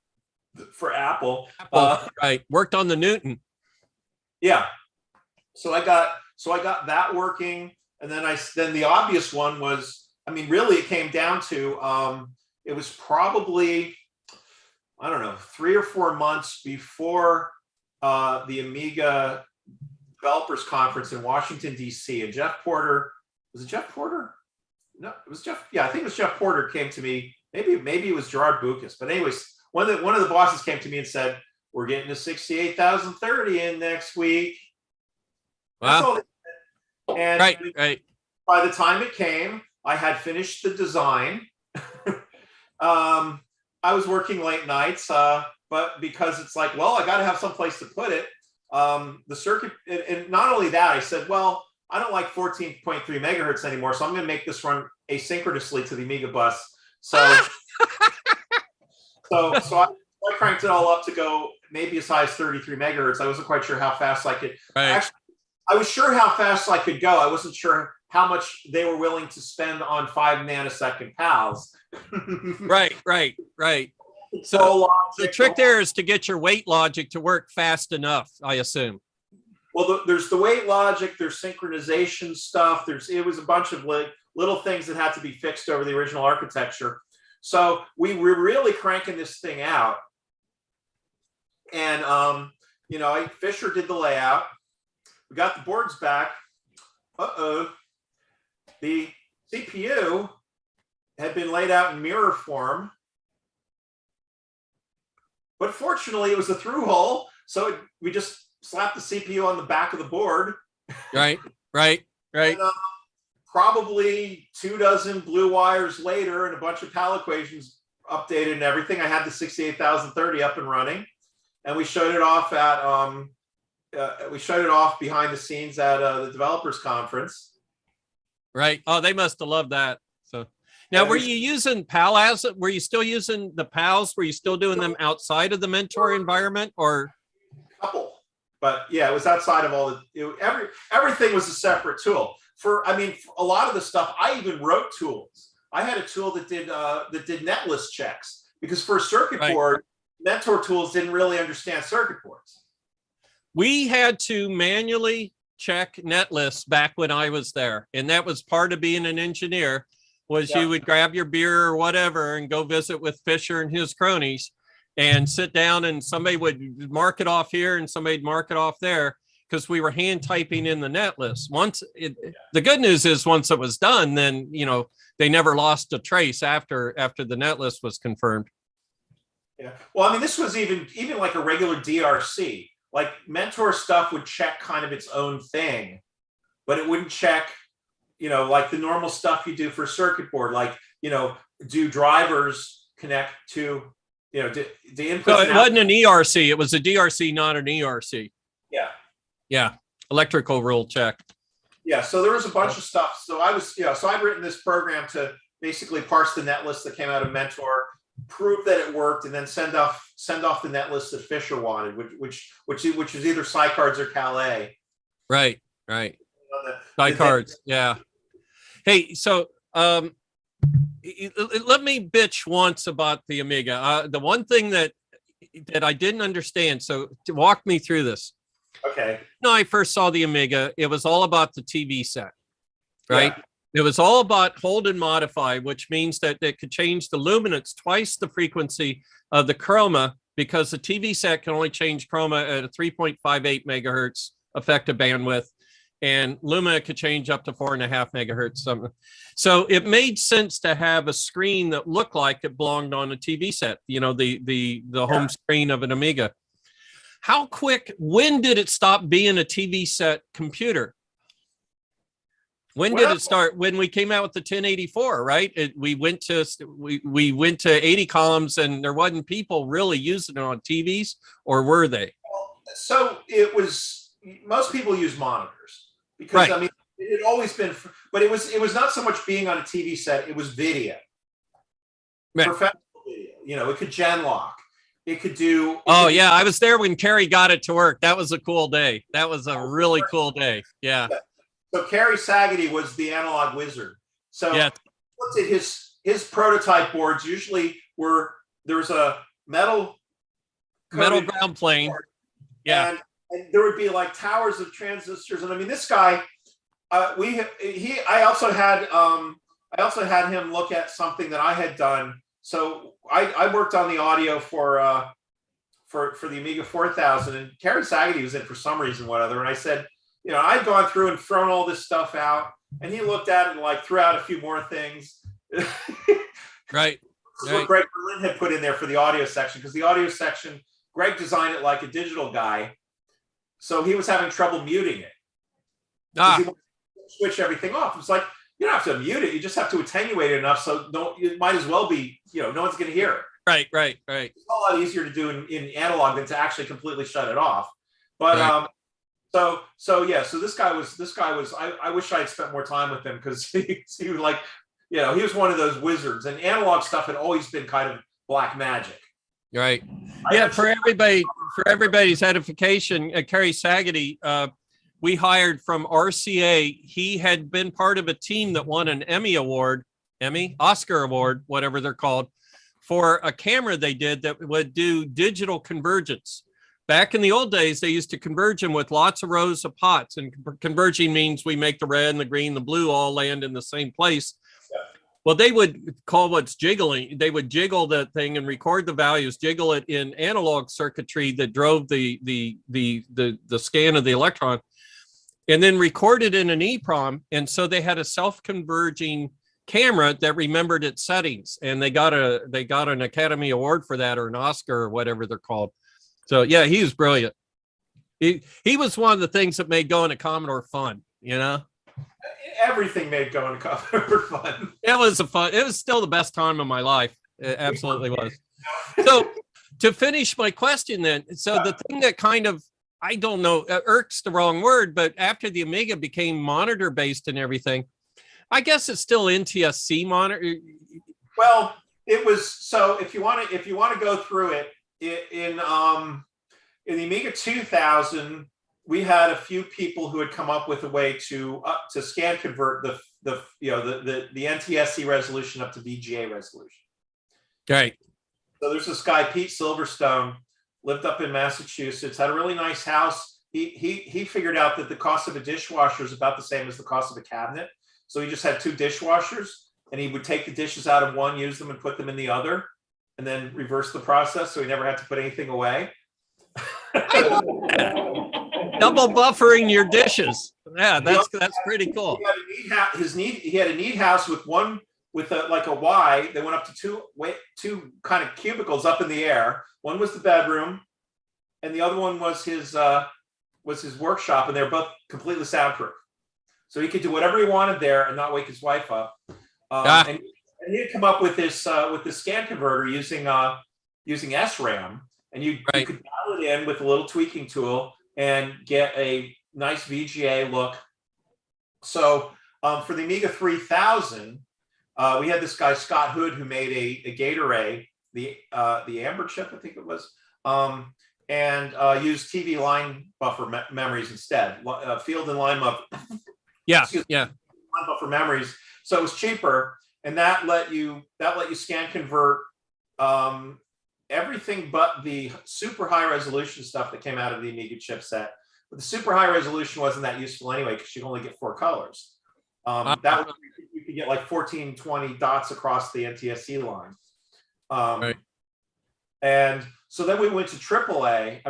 for Apple. Right. Worked on the Newton. Yeah. So I got that working, and then the obvious one was, I mean, really it came down to it was probably, I don't know, 3 or 4 months before the Amiga Developers Conference in Washington, D.C. And Jeff Porter, was it Jeff Porter? No, it was Jeff. Yeah, I think it was Jeff Porter came to me. Maybe it was Gerard Bucas. But anyways, one of the bosses came to me and said, "We're getting a 68,030 in next week." That's Wow. all they said. And Right. by the time it came, I had finished the design. I was working late nights, but because it's like, well, I got to have some place to put it. The circuit, and not only that, I said, well, I don't like 14.3 megahertz anymore, so I'm going to make this run asynchronously to the Amiga bus. So, I cranked it all up to go maybe as high as 33 megahertz. I wasn't quite sure how fast I could. Right. Actually, I was sure how fast I could go. I wasn't sure how much they were willing to spend on 5 nanosecond PALs. Right. So the trick there is to get your weight logic to work fast enough, I assume. Well, there's the weight logic, there's synchronization stuff. It was a bunch of little things that had to be fixed over the original architecture. So we were really cranking this thing out. And, Fisher did the layout. We got the boards back. The CPU had been laid out in mirror form. But fortunately, it was a through hole. So we just slapped the CPU on the back of the board. Right. And, probably 24 blue wires later and a bunch of PAL equations updated and everything, I had the 68,030 up and running. And we showed it off behind the scenes at the developers conference. Right. Oh, they must have loved that. So now, were you using PAL were you still using the PALs? Were you still doing them outside of the Mentor environment, or? Couple, but yeah, it was outside of everything was a separate tool. For a lot of the stuff, I even wrote tools. I had a tool that did netlist checks, because for a circuit board, Mentor tools didn't really understand circuit boards. We had to manually check netlists back when I was there, and that was part of being an engineer. You would grab your beer or whatever and go visit with Fisher and his cronies and sit down, and somebody would mark it off here and somebody would mark it off there, because we were hand typing in the net list. The good news is once it was done, then, they never lost a trace after the net list was confirmed. Yeah. Well, this was even like a regular DRC. Like Mentor stuff would check kind of its own thing, but it wouldn't check, like the normal stuff you do for a circuit board, like, do drivers connect to, the inputs. So it wasn't an ERC, it was a DRC, not an ERC. Yeah. Electrical rule check. Yeah. So there was a bunch of stuff. So I'd written this program to basically parse the net list that came out of Mentor, prove that it worked, and then send off the net list that Fisher wanted, which is either Sycards or Calais. Right. Sycards. Yeah. Hey, so let me bitch once about the Amiga. The one thing that I didn't understand. So to walk me through this. Okay. When I first saw the Amiga, it was all about the TV set, right? Yeah. It was all about hold and modify, which means that it could change the luminance twice the frequency of the chroma, because the TV set can only change chroma at a 3.58 megahertz effective bandwidth, and Lumina could change up to 4.5 megahertz. So it made sense to have a screen that looked like it belonged on a TV set, the home screen of an Amiga. When did it stop being a TV set computer? When did it start? When we came out with the 1084, right? We went to 80 columns, and there wasn't people really using it on TVs, or were they? So it was, most people use monitors, because it had always been, but it was not so much being on a TV set, it was video. Right. Professional video. It could gen lock. It could do. Yeah, I was there when Kerry got it to work. That was a cool day. That was a really cool day. Yeah. So Kerry Sagety was the analog wizard. So looked at his prototype boards. Usually there was a metal ground plane. Yeah. and there would be like towers of transistors. And I mean, this guy, I also had him look at something that I had done. So I worked on the audio for the Amiga 4000, and Kerry Saggedy was in for some reason, whatever. And I said, you know, I'd gone through and thrown all this stuff out, and he looked at it and like threw out a few more things. Right. This is what Greg Berlin had put in there for the audio section, because the audio section, Greg designed it like a digital guy, so he was having trouble muting it. He wanted to switch everything off. It's like, you don't have to mute it; you just have to attenuate it enough so it might as well be, you know, no one's going to hear it. Right. It's a lot easier to do in analog than to actually completely shut it off. But so this guy was. I wish I had spent more time with him, because he was like, you know, he was one of those wizards, and analog stuff had always been kind of black magic. Right. Yeah. For everybody's edification, Kerry Saggedy, we hired from RCA. He had been part of a team that won an Oscar award, whatever they're called, for a camera they did that would do digital convergence. Back in the old days, they used to converge them with lots of rows of pots, and converging means we make the red and the green, the blue all land in the same place. Well, they would call what's jiggling. They would jiggle that thing and record the values, jiggle it in analog circuitry that drove the scan of the electron, and then record it in an EEPROM. And so they had a self-converging camera that remembered its settings, and they got an Academy Award for that, or an Oscar, or whatever they're called. So yeah, he was brilliant. He was one of the things that made going to Commodore fun, you know. Everything made going to Commodore fun. It was still the best time of my life. It absolutely was. So to finish my question then, so the thing that kind of, I don't know, irks the wrong word, but after the Amiga became monitor based and everything, I guess it's still NTSC monitor. Well, it was, so if you want to go through it, in the Amiga 2000, we had a few people who had come up with a way to scan convert the NTSC resolution up to VGA resolution. Right. So there's this guy, Pete Silverstone, lived up in Massachusetts, had a really nice house. He figured out that the cost of a dishwasher is about the same as the cost of a cabinet. So he just had 2 dishwashers, and he would take the dishes out of one, use them, and put them in the other, and then reverse the process, so he never had to put anything away. Double buffering your dishes. Yeah, that's pretty cool. He had a neat house with one with like a Y. They went up to two kind of cubicles up in the air. One was the bedroom, and the other one was his workshop, and they're both completely soundproof. So he could do whatever he wanted there and not wake his wife up. And he had come up with this scan converter using SRAM, and you could dial it in with a little tweaking tool and get a nice VGA look. So for the Amiga 3000, we had this guy Scott Hood, who made a gate array, the Amber chip, I think it was, and used TV line buffer memories instead, field and line buffer. Line buffer memories. So it was cheaper, and that let you scan convert everything but the super high resolution stuff that came out of the Amiga chipset. But the super high resolution wasn't that useful anyway, because you can only get 4 colors. That was, you could get like 14, 20 dots across the NTSC line. And so then we went to double A.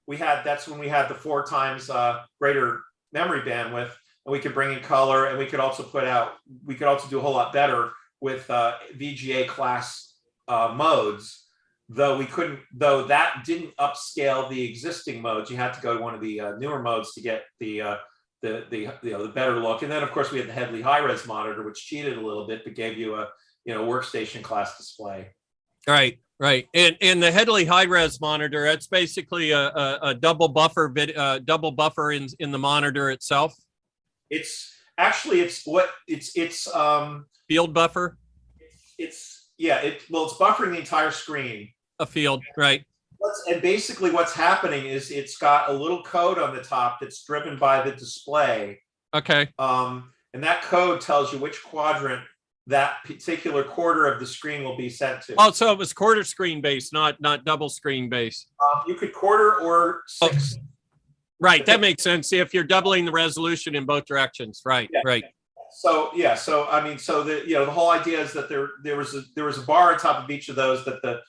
That's when we had the 4 times greater memory bandwidth, and we could bring in color, and we could also do a whole lot better with VGA class modes, though that didn't upscale the existing modes. You had to go to one of the newer modes to get the better look. And then of course we had the Headley high res monitor, which cheated a little bit but gave you a workstation class display. Right. And the Headley high res monitor, that's basically a double buffer in the monitor itself. It's field buffer. It's buffering the entire screen. A field, right. And basically what's happening is it's got a little code on the top that's driven by the display. Okay. And that code tells you which quadrant that particular quarter of the screen will be sent to. Oh, so it was quarter screen based, not double screen based. You could quarter or 6. Right, that makes sense. If you're doubling the resolution in both directions, right, Yeah. right. So yeah, so I mean, so the whole idea is that there was a bar on top of each of those that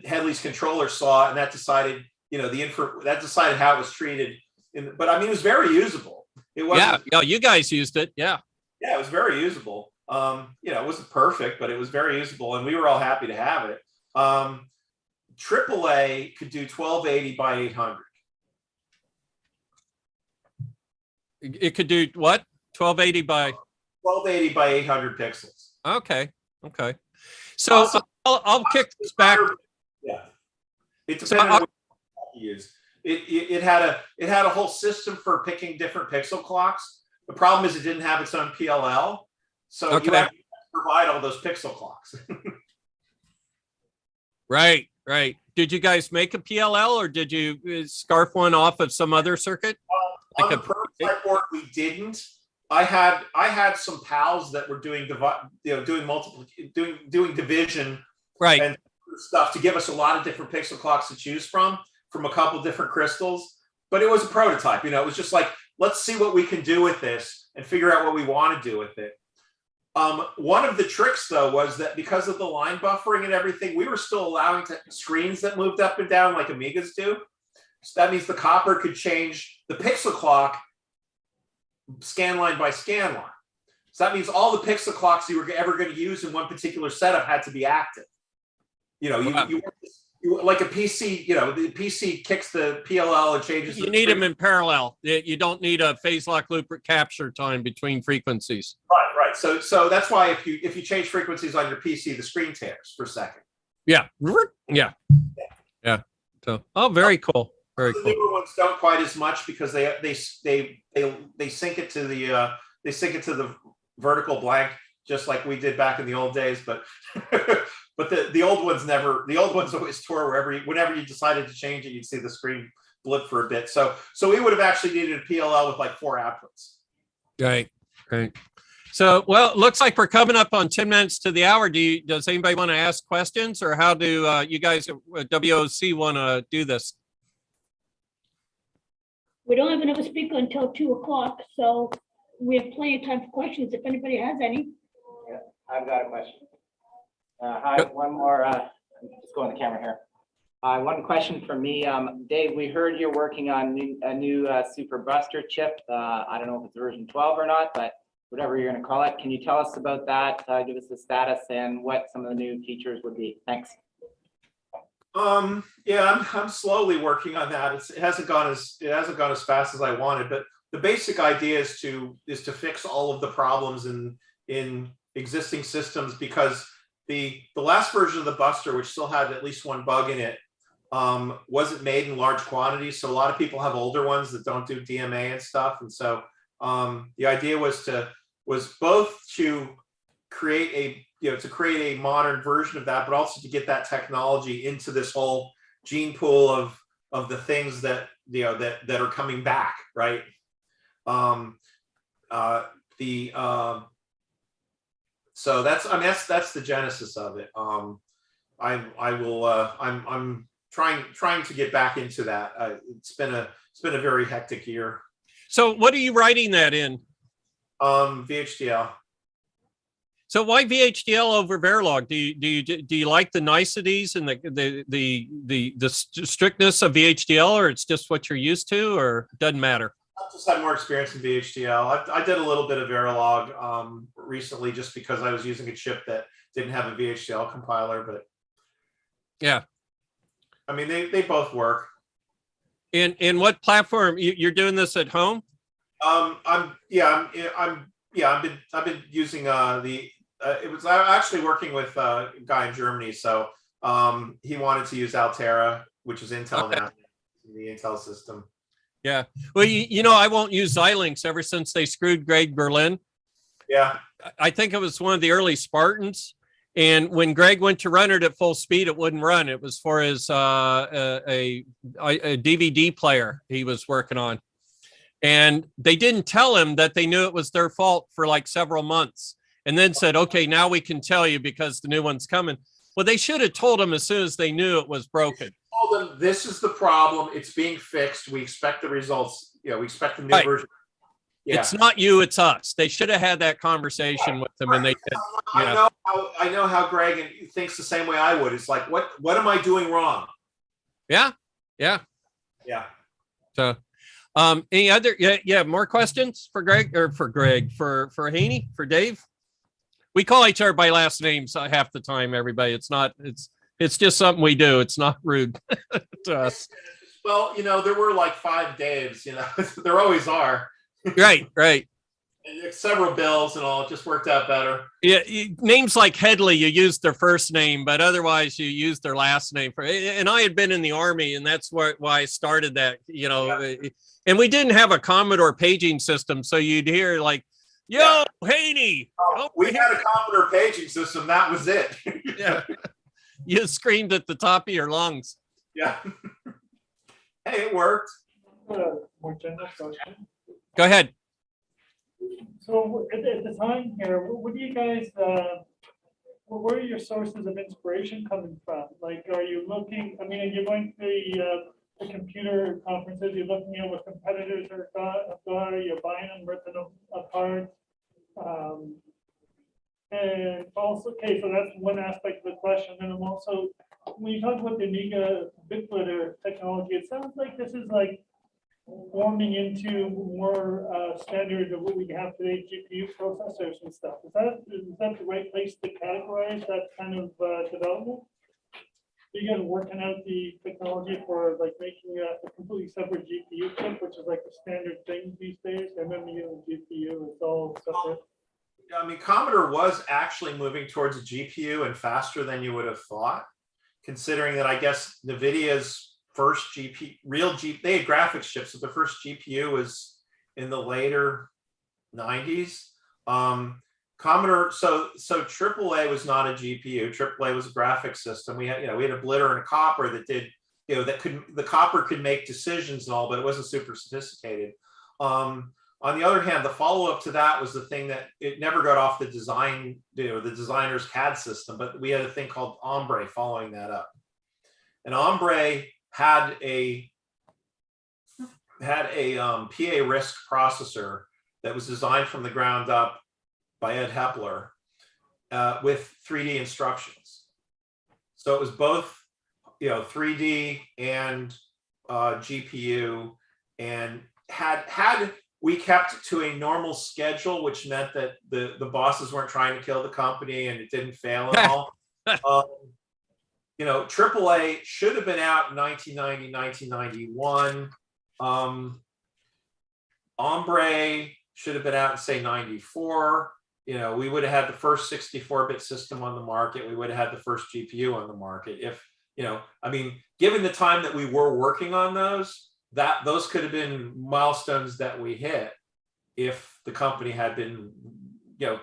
Headley's controller saw, and that decided that decided how it was treated. But I mean, it was very usable. It wasn't. Yeah, you guys used it. Yeah. Yeah, it was very usable. It wasn't perfect, but it was very usable, and we were all happy to have it. AAA could do 1280 by 800. It could do what? 1280 by 1280 by 800 pixels. Okay. So Also, I'll kick this back. Yeah, it depended on what you use. It had a whole system for picking different pixel clocks. The problem is it didn't have its own PLL, so you have to provide all those pixel clocks. Right. Did you guys make a PLL, or did you scarf one off of some other circuit? On the prototype board, we didn't. I had some pals that were doing doing division, right, and stuff to give us a lot of different pixel clocks to choose from a couple different crystals. But it was a prototype. It was just like, let's see what we can do with this and figure out what we want to do with it. One of the tricks, though, was that because of the line buffering and everything, we were still allowing screens that moved up and down like Amigas do. So that means the copper could change the pixel clock scan line by scan line. So that means all the pixel clocks you were ever going to use in one particular setup had to be active. You like a PC, the PC kicks the PLL and changes. You need them in parallel. You don't need a phase lock loop capture time between frequencies. Right. So that's why if you change frequencies on your PC, the screen tears for a second. Yeah. So, very cool. Very cool. The newer ones don't quite as much because they sync it to the vertical blank, just like we did back in the old days. But but the old ones always tore whenever you decided to change it, you'd see the screen blip for a bit. So we would have actually needed a PLL with like 4 outputs. Right. So, well, it looks like we're coming up on 10 minutes to the hour. Does anybody want to ask questions, or how do you guys at WOC want to do this? We don't have another speaker until 2:00, so we have plenty of time for questions if anybody has any. Yeah, I've got a question. Hi, one more. Let's go on the camera here. One question for me, Dave. We heard you're working on a new Super Buster chip. I don't know if it's version 12 or not, but whatever you're going to call it. Can you tell us about that? Give us the status and what some of the new features would be. Thanks. Yeah, I'm slowly working on that. It hasn't gone as fast as I wanted, but the basic idea is to fix all of the problems in existing systems, because the last version of the Buster, which still had at least one bug in it, wasn't made in large quantities. So a lot of people have older ones that don't do DMA and stuff. And so the idea was both to create a modern version of that, but also to get that technology into this whole gene pool of the things that that are coming back, right? So that's the genesis of it. I'm trying to get back into that. It's been a very hectic year. So what are you writing that in? VHDL. So why VHDL over Verilog? Do you like the niceties and the strictness of VHDL, or it's just what you're used to, or doesn't matter? I've just had more experience in VHDL. I did a little bit of Verilog recently, just because I was using a chip that didn't have a VHDL compiler. But yeah, I mean they both work. In what platform you're doing this at home? I've been using I'm actually working with a guy in Germany, so he wanted to use Altera, which is Intel now, the Intel system. Yeah, well, I won't use Xilinx ever since they screwed Greg Berlin. Yeah, I think it was one of the early Spartans, and when Greg went to run it at full speed, it wouldn't run. It was for his a DVD player he was working on, and they didn't tell him that they knew it was their fault for like several months. and then said, okay, now we can tell you because the new one's coming. Well, they should have told them as soon as they knew it was broken. Told them this is the problem. It's being fixed. We expect the results. We expect the new Right. version. Yeah. It's not you, it's us. They should have had that conversation with them, and they said, I know how Greg thinks the same way I would. It's like, what am I doing wrong? yeah. So, any other, more questions for Greg or for Haney, for Dave? We call each other by last names half the time, everybody. It's just something we do. It's not rude to us. Well, there were like 5 Daves, there always are. Right. And several Bills and all. It just worked out better. Yeah, names like Headley, you use their first name, but otherwise you use their last name. And I had been in the Army, and that's why I started that. And we didn't have a Commodore paging system, so you'd hear like, "Yo, Haney." We had a Commodore paging system. That was it. Yeah, you screamed at the top of your lungs. Yeah. Hey, it worked. More general question. Go ahead. So at the time here, what do you guys, where are your sources of inspiration coming from? Like, are you looking, are you going to the computer conferences, you're looking at what competitors are you're buying them, ripping them apart? And also, okay, so that's one aspect of the question. And I'm also, when you talk about the Amiga BitFlitter technology, it sounds like this is like forming into more standard of what we have today, GPU processors and stuff. Is that the right place to categorize that kind of development? You guys working out the technology for like making a completely separate GPU chip, which is like the standard thing these days, and then the GPU, it's all separate. Commodore was actually moving towards a GPU and faster than you would have thought, considering that I guess NVIDIA's first they had graphics chips, so the first GPU was in the later 90s. Commodore, so AAA was not a GPU. AAA was a graphics system. We had a blitter and a copper that did, the copper could make decisions and all, but it wasn't super sophisticated. On the other hand, the follow-up to that was the thing that it never got off the the designer's CAD system, but we had a thing called Ombre following that up. And Ombre had a PA RISC processor that was designed from the ground up by Ed Hepler with 3D instructions. So it was both 3D and GPU, and had we kept to a normal schedule, which meant that the bosses weren't trying to kill the company and it didn't fail and all. AAA should have been out in 1990, 1991. Ombre should have been out in, say, 94. We would have had the first 64-bit system on the market. We would have had the first GPU on the market. If, given the time that we were working on those could have been milestones that we hit if the company had been,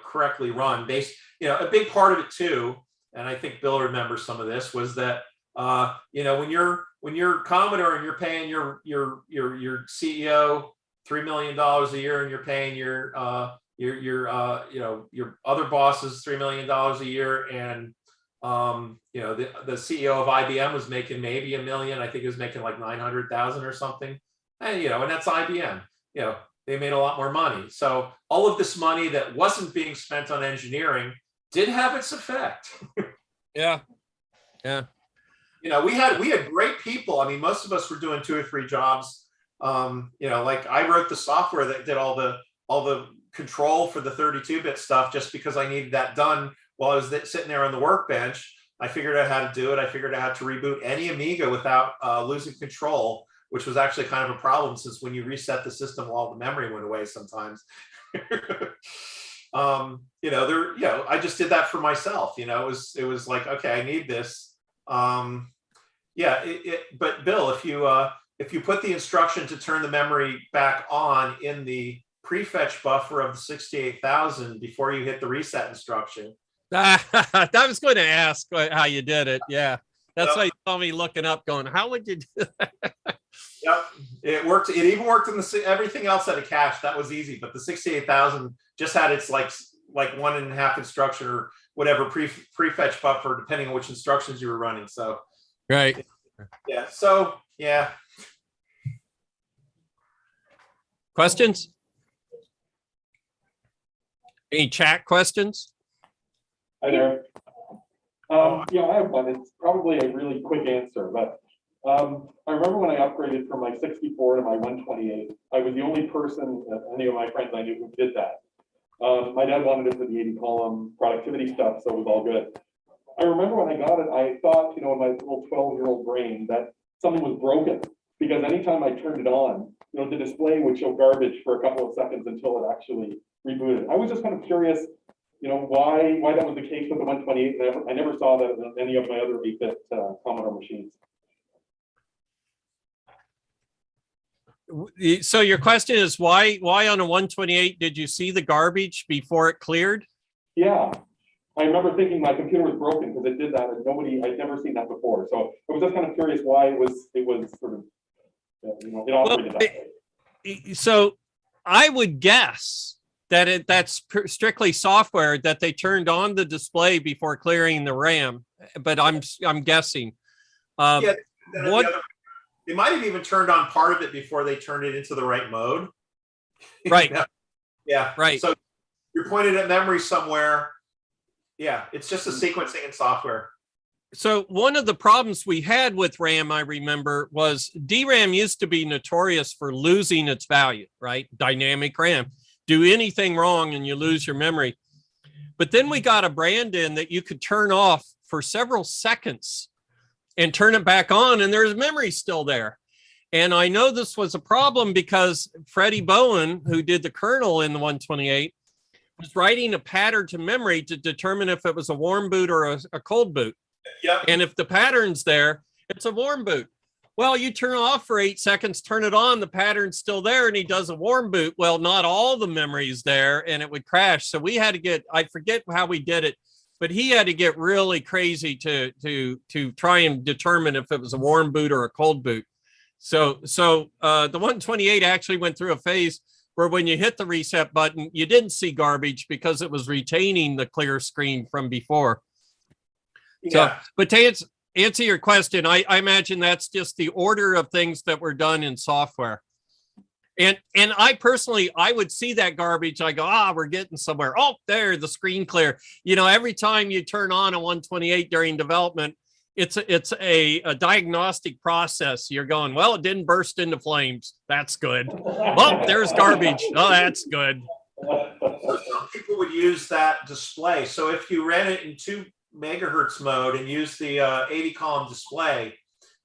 correctly run. A big part of it too, and I think Bill remembers some of this, was that when you're Commodore and you're paying your CEO $3 million a year, and you're paying your other bosses $3 million a year, and the CEO of IBM was making maybe $1 million. I think he was making like 900,000 or something, and and that's IBM. They made a lot more money. So all of this money that wasn't being spent on engineering did have its effect. Yeah. We had great people. Most of us were doing 2 or 3 jobs. Like I wrote the software that did all the control for the 32-bit stuff just because I needed that done while I was sitting there on the workbench. I figured out how to do it. I figured out how to reboot any Amiga without losing control, which was actually kind of a problem, since when you reset the system, all the memory went away sometimes. I just did that for myself. It was like, okay, I need this. But Bill, if you put the instruction to turn the memory back on in the prefetch buffer of the 68,000 before you hit the reset instruction. I was going to ask how you did it. Yeah, that's why you saw me looking up, going, "How would you do that?" Yep, it worked. It even worked in everything else had a cache. That was easy, but the 68,000 just had its like like 1.5 instruction or whatever prefetch buffer, depending on which instructions you were running. So Right. yeah, so yeah. Questions? Any chat questions? Hi there. Yeah, I have one. It's probably a really quick answer, but I remember when I upgraded from my 64 to my 128, I was the only person, any of my friends I knew who did that. My dad wanted it for the 80 column productivity stuff, so it was all good. I remember when I got it, I thought, you know, in my little 12-year-old brain that something was broken, because anytime I turned it on, you know, the display would show garbage for a couple of seconds until it actually rebooted. I was just kind of curious, you know, why that was the case with the 128. I never saw that in any of my other 8-bit Commodore machines. So your question is why on a 128 did you see the garbage before it cleared? Yeah, I remember thinking my computer was broken because it did that, and I'd never seen that before. So I was just kind of curious why it was sort of, you know, it operated that way. So I would guess that that's strictly software, that they turned on the display before clearing the RAM, but I'm guessing. Yeah, they might have even turned on part of it before they turned it into the right mode. Right. Yeah. Right. So you're pointed at memory somewhere. Yeah, it's just a sequencing in software. So one of the problems we had with RAM, I remember, was DRAM used to be notorious for losing its value, right? Dynamic RAM. Do anything wrong and you lose your memory. But then we got a brand in that you could turn off for several seconds and turn it back on, and there's memory still there. And I know this was a problem because Freddie Bowen, who did the kernel in the 128, was writing a pattern to memory to determine if it was a warm boot or a cold boot. Yep. And if the pattern's there, it's a warm boot. Well, you turn it off for 8 seconds, turn it on, the pattern's still there, and he does a warm boot. Well, not all the memory is there, and it would crash. So we had to get, I forget how we did it, but he had to get really crazy to try and determine if it was a warm boot or a cold boot. So the 128 actually went through a phase where when you hit the reset button, you didn't see garbage because it was retaining the clear screen from before. Yeah. So, but to answer your question, I imagine that's just the order of things that were done in software. And I personally, I would see that garbage. I go, we're getting somewhere. Oh, there, the screen clear. You know, every time you turn on a 128 during development, it's a diagnostic process. You're going, well, it didn't burst into flames. That's good. Well, there's garbage. Oh, that's good. Some people would use that display. So if you ran it in 2 megahertz mode and used the 80 column display,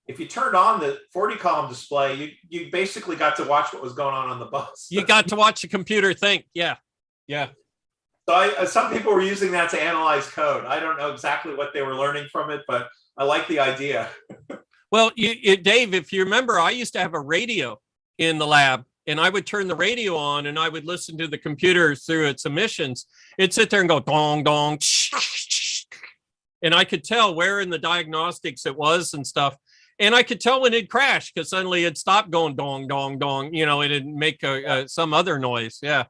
if you turned on the 40 column display, you basically got to watch what was going on the bus. You got to watch the computer think. Yeah. So some people were using that to analyze code. I don't know exactly what they were learning from it, but I like the idea. Well, Dave, if you remember, I used to have a radio in the lab, and I would turn the radio on and I would listen to the computer through its emissions. It'd sit there and go dong, dong, and I could tell where in the diagnostics it was and stuff. And I could tell when it crashed because suddenly it stopped going dong, dong, dong. You know, it'd make some other noise. Yeah.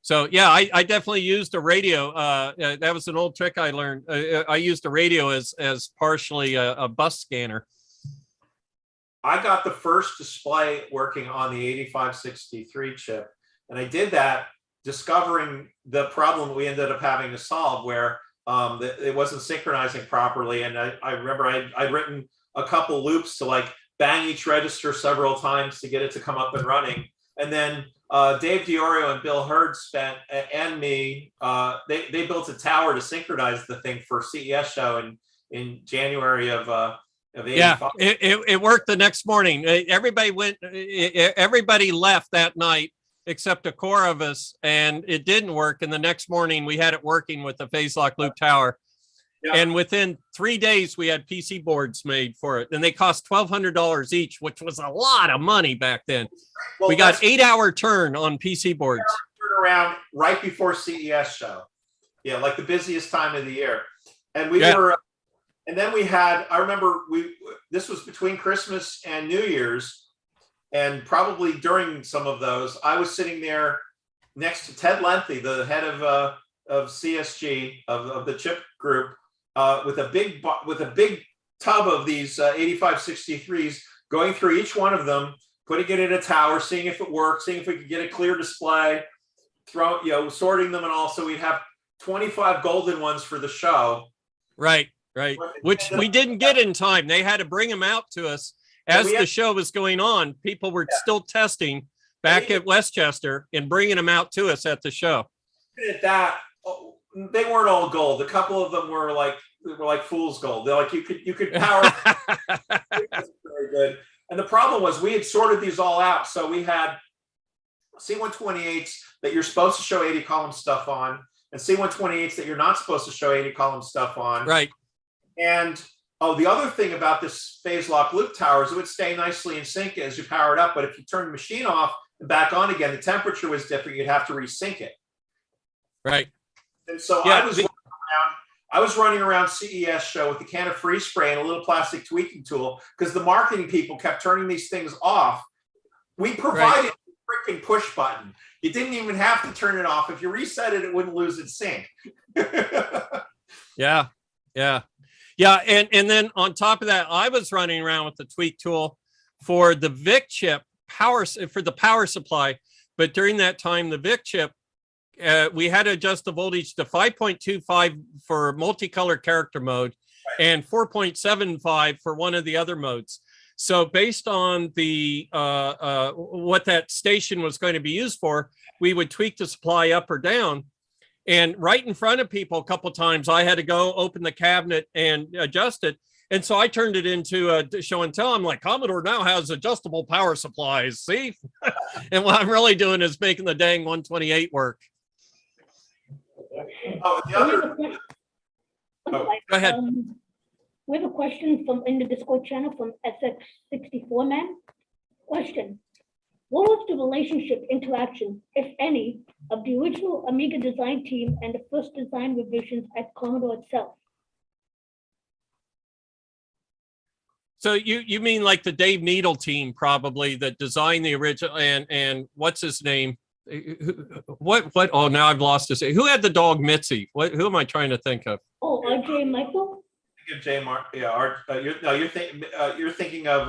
So, yeah, I definitely used a radio. That was an old trick I learned. I used a radio as partially a bus scanner. I got the first display working on the 8563 chip. And I did that discovering the problem we ended up having to solve where it wasn't synchronizing properly. And I remember I'd written a couple loops to like bang each register several times to get it to come up and running. And then Dave Diorio and Bill Hurd and me, they built a tower to synchronize the thing for CES show in January of 85. Yeah, it worked the next morning. Everybody left that night except a core of us, and it didn't work. And the next morning we had it working with the phase lock loop tower. Yeah. And within 3 days we had PC boards made for it, and they cost $1,200 each, which was a lot of money back then. Well, we got 8-hour turn on PC boards. Turn around right before CES show. Yeah, like the busiest time of the year. And we were, and then we had, I remember this was between Christmas and New Year's. And probably during some of those, I was sitting there next to Ted Lenthy, the head of CSG of the chip group, with a big tub of these 8563s, going through each one of them, putting it in a tower, seeing if it worked, seeing if we could get a clear display, sorting them, and also we'd have 25 golden ones for the show. Right. Which we didn't get in time. They had to bring them out to us as the show was going on. People were still testing back at Westchester and bringing them out to us at the show. At that, they weren't all gold. A couple of them were like fool's gold. They're like you could power. Very good. And the problem was we had sorted these all out. So we had C128s that you're supposed to show 80 column stuff on, and C128s that you're not supposed to show 80 column stuff on. Right. And the other thing about this phase lock loop tower is it would stay nicely in sync as you power it up. But if you turn the machine off and back on again, the temperature was different. You'd have to resync it. Right. And so I was running around CES show with a can of freeze spray and a little plastic tweaking tool because the marketing people kept turning these things off. We provided a freaking push button. You didn't even have to turn it off. If you reset it, it wouldn't lose its sync. Yeah. And then on top of that, I was running around with the tweak tool for the VIC chip for the power supply. But during that time, the VIC chip, we had to adjust the voltage to 5.25 for multicolor character mode and 4.75 for one of the other modes. So based on the what that station was going to be used for, we would tweak the supply up or down. And right in front of people a couple of times, I had to go open the cabinet and adjust it. And so I turned it into a show and tell. I'm like, Commodore now has adjustable power supplies. See? And what I'm really doing is making the dang 128 work. Go ahead. We have a question in the Discord channel from SX64 man. Question: what was the relationship interaction, if any, of the original Amiga design team and the first design revisions at Commodore itself? So you mean like the Dave Needle team probably that designed the original and what's his name? What? Oh, now I've lost his name. Who had the dog Mitzi? Who am I trying to think of? Oh, RJ Michael. You're thinking of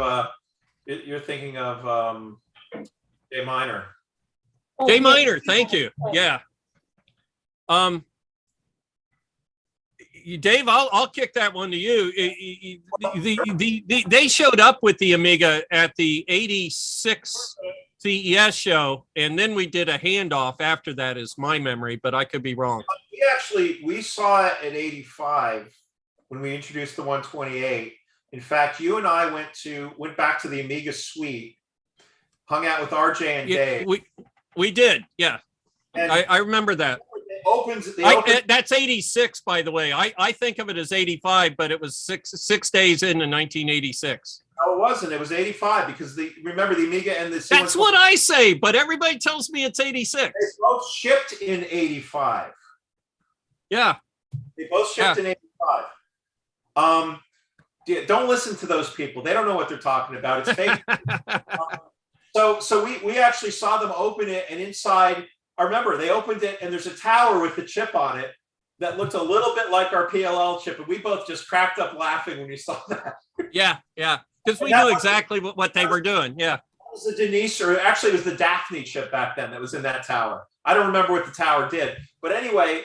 Jay Miner. Oh, Jay yeah. Miner, thank you. Yeah. Dave, I'll kick that one to you. They showed up with the Amiga at the 86 CES show, and then we did a handoff after that, is my memory, but I could be wrong. We saw it at 85 when we introduced the 128. In fact, you and I went back to the Amiga suite, hung out with RJ and Dave. We did, yeah. And I remember that. That's 86, by the way. I think of it as 85, but it was six days into 1986. No, it wasn't. It was 85 because remember the Amiga and the. That's what I say, but everybody tells me it's 86. They both shipped in 85. Yeah. They both shipped in 85. Don't listen to those people. They don't know what they're talking about. It's fake. So we actually saw them open it, and inside, I remember they opened it, and there's a tower with the chip on it that looked a little bit like our PLL chip, and we both just cracked up laughing when we saw that. Yeah, because we knew exactly what they were doing. Yeah. It was the Denise, or actually it was the Daphne chip back then that was in that tower. I don't remember what the tower did, but anyway,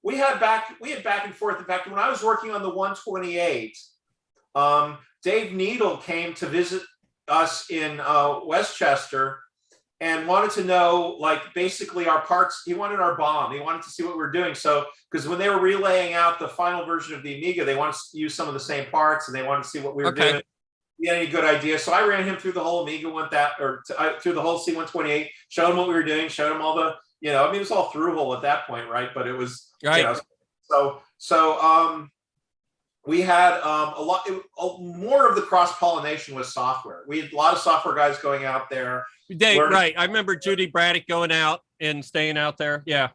we had back and forth. In fact, when I was working on the 128, Dave Needle came to visit us in Westchester and wanted to know, like, basically our parts. He wanted our BOM. He wanted to see what we were doing. So, because when they were relaying out the final version of the Amiga, they wanted to use some of the same parts, and they wanted to see what we were doing. He had any good ideas. So I ran him through the whole Amiga through the whole C128, showed him what we were doing, showed him all the, it was all through hole at that point, right? But it was, we had a lot more of the cross-pollination was software. We had a lot of software guys going out there. Right. I remember Judy Braddock going out and staying out there. Yeah.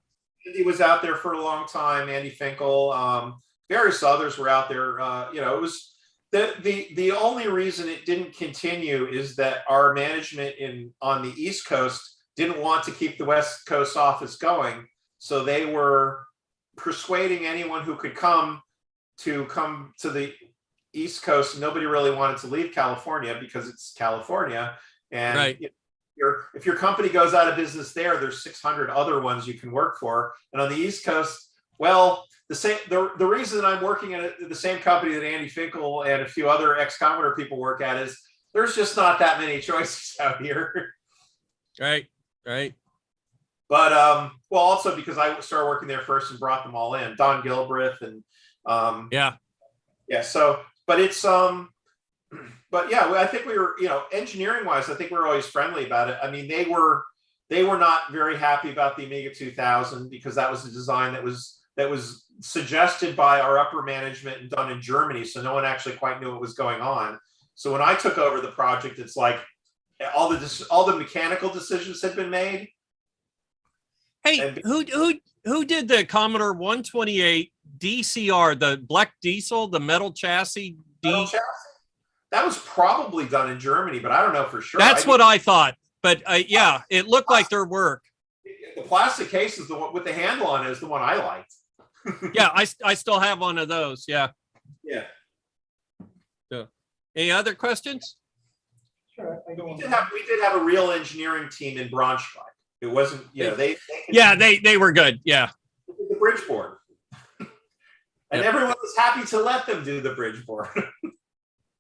Andy was out there for a long time. Andy Finkel, various others were out there. It was the only reason it didn't continue is that our management on the East Coast didn't want to keep the West Coast office going. So they were persuading anyone who could come to the East Coast. Nobody really wanted to leave California because it's California. And Right. if your company goes out of business there, there's 600 other ones you can work for. And on the East Coast, well, the reason I'm working at the same company that Andy Finkel and a few other ex-Commodore people work at is there's just not that many choices out here. Right. Right. But well, also because I started working there first and brought them all in, Don Gilbreth and Yeah. So, but it's but yeah, I think we were, engineering wise, I think we were always friendly about it. I mean, they were not very happy about the Amiga 2000 because that was a design that was suggested by our upper management and done in Germany, so no one actually quite knew what was going on. So when I took over the project, it's like all the mechanical decisions had been made. Hey, who did the Commodore 128 DCR, the black diesel, the metal chassis? That was probably done in Germany, but I don't know for sure. That's what I thought. But yeah, it looked like their work. The plastic case is the one with the handle on it is the one I liked. Yeah, I still have one of those. Yeah. Yeah. So, any other questions? Sure. We did have a real engineering team in Braunschweig. It wasn't, they were good. Yeah. The bridge board. And everyone was happy to let them do the bridge board.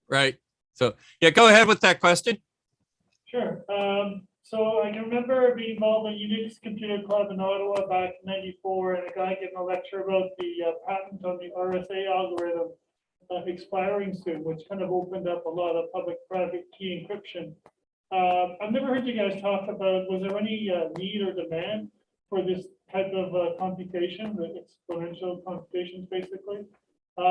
Right. So yeah, go ahead with that question. Sure. So I can remember being involved in Unix Computer Club in Ottawa back in '94, and a guy giving a lecture about the patent on the RSA algorithm expiring soon, which kind of opened up a lot of public-private key encryption. I've never heard you guys talk about, was there any need or demand for this type of computation, the exponential computations basically,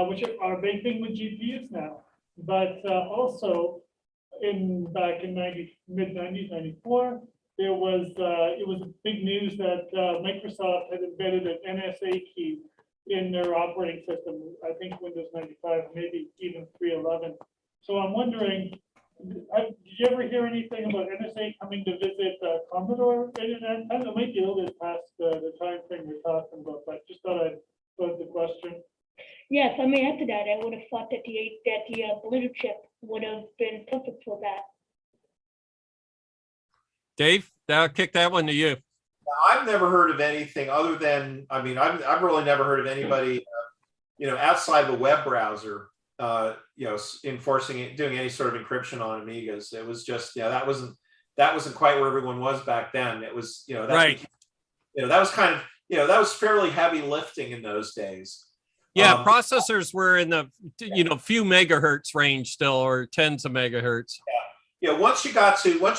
which are a big thing with GPUs now. But also, back in mid-90s, 94, it was big news that Microsoft had embedded an NSA key in their operating system. I think Windows 95, maybe even 3.11. So I'm wondering, did you ever hear anything about NSA coming to visit Commodore? And it might be a little bit past the time frame you're talking about, but just thought I'd pose the question. Yes, I mean, after that, I would have thought that the blue chip would have been perfect for that. Dave, I'll kick that one to you. I've never heard of anything other than, I mean, I've really never heard of anybody, outside the web browser, enforcing it, doing any sort of encryption on Amigas. It was just, that wasn't quite where everyone was back then. It was, right. That was kind of, that was fairly heavy lifting in those days. Yeah, processors were in the few megahertz range still, or tens of megahertz. Yeah, once you got to web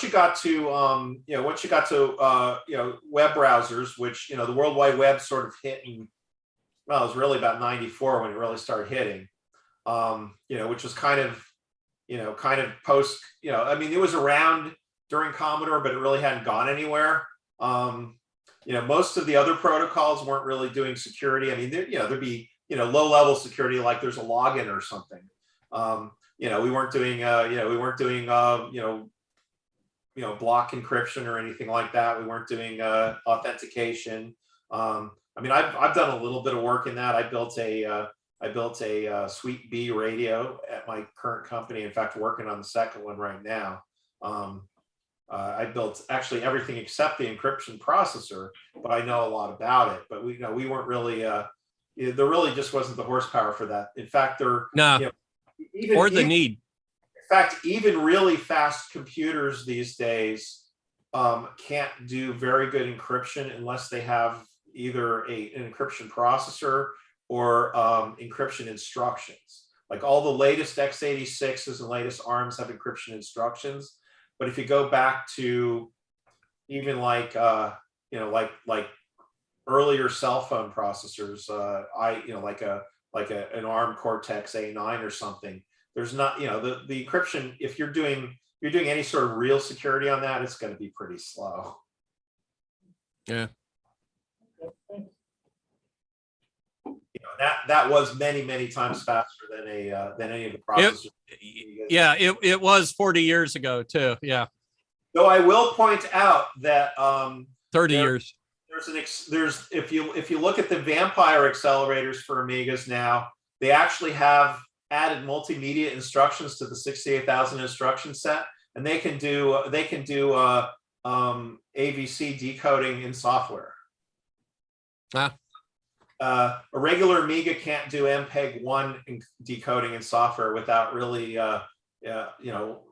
browsers, which the World Wide Web sort of hit in, well, it was really about 94 when it really started hitting. Which was kind of post. I mean, it was around during Commodore, but it really hadn't gone anywhere. Most of the other protocols weren't really doing security. I mean, there'd be low-level security, like there's a login or something. We weren't doing block encryption or anything like that. We weren't doing authentication. I mean, I've done a little bit of work in that. I built a Suite B radio at my current company. In fact, working on the second one right now. I built actually everything except the encryption processor, but I know a lot about it. But we weren't really. There really just wasn't the horsepower for that. In fact, or the need. In fact, even really fast computers these days can't do very good encryption unless they have either an encryption processor or encryption instructions. Like all the latest x86s and latest ARMs have encryption instructions. But if you go back to even like earlier cell phone processors, an ARM Cortex A9 or something, there's not, the encryption, if you're doing any sort of real security on that, it's going to be pretty slow. Yeah. That was many times faster than any of the processors. It was 40 years ago too. Yeah. Though I will point out that 30 there- years. there's if you look at the Vampire accelerators for Amigas now, they actually have added multimedia instructions to the 68,000 instruction set, and they can do AVC decoding in software. Ah. A regular Amiga can't do MPEG-1 decoding in software without really,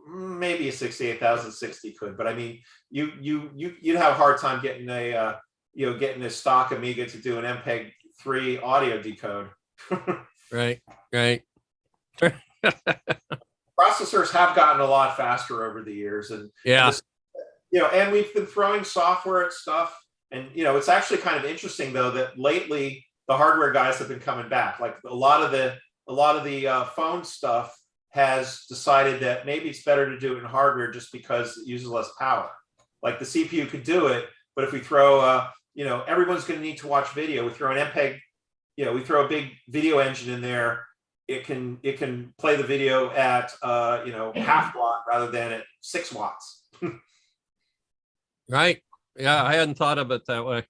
maybe a 68,060 could, but I mean, you'd have a hard time getting a stock Amiga to do an MPEG-3 audio decode. Right. Processors have gotten a lot faster over the years, and Yeah. and we've been throwing software at stuff, and it's actually kind of interesting though that lately the hardware guys have been coming back. Like a lot of the phone stuff has decided that maybe it's better to do it in hardware just because it uses less power. Like the CPU could do it, but if we throw, everyone's going to need to watch video. We throw an MPEG, we throw a big video engine in there. It can play the video at half watt rather than at 6 watts. Right. Yeah, I hadn't thought of it that way.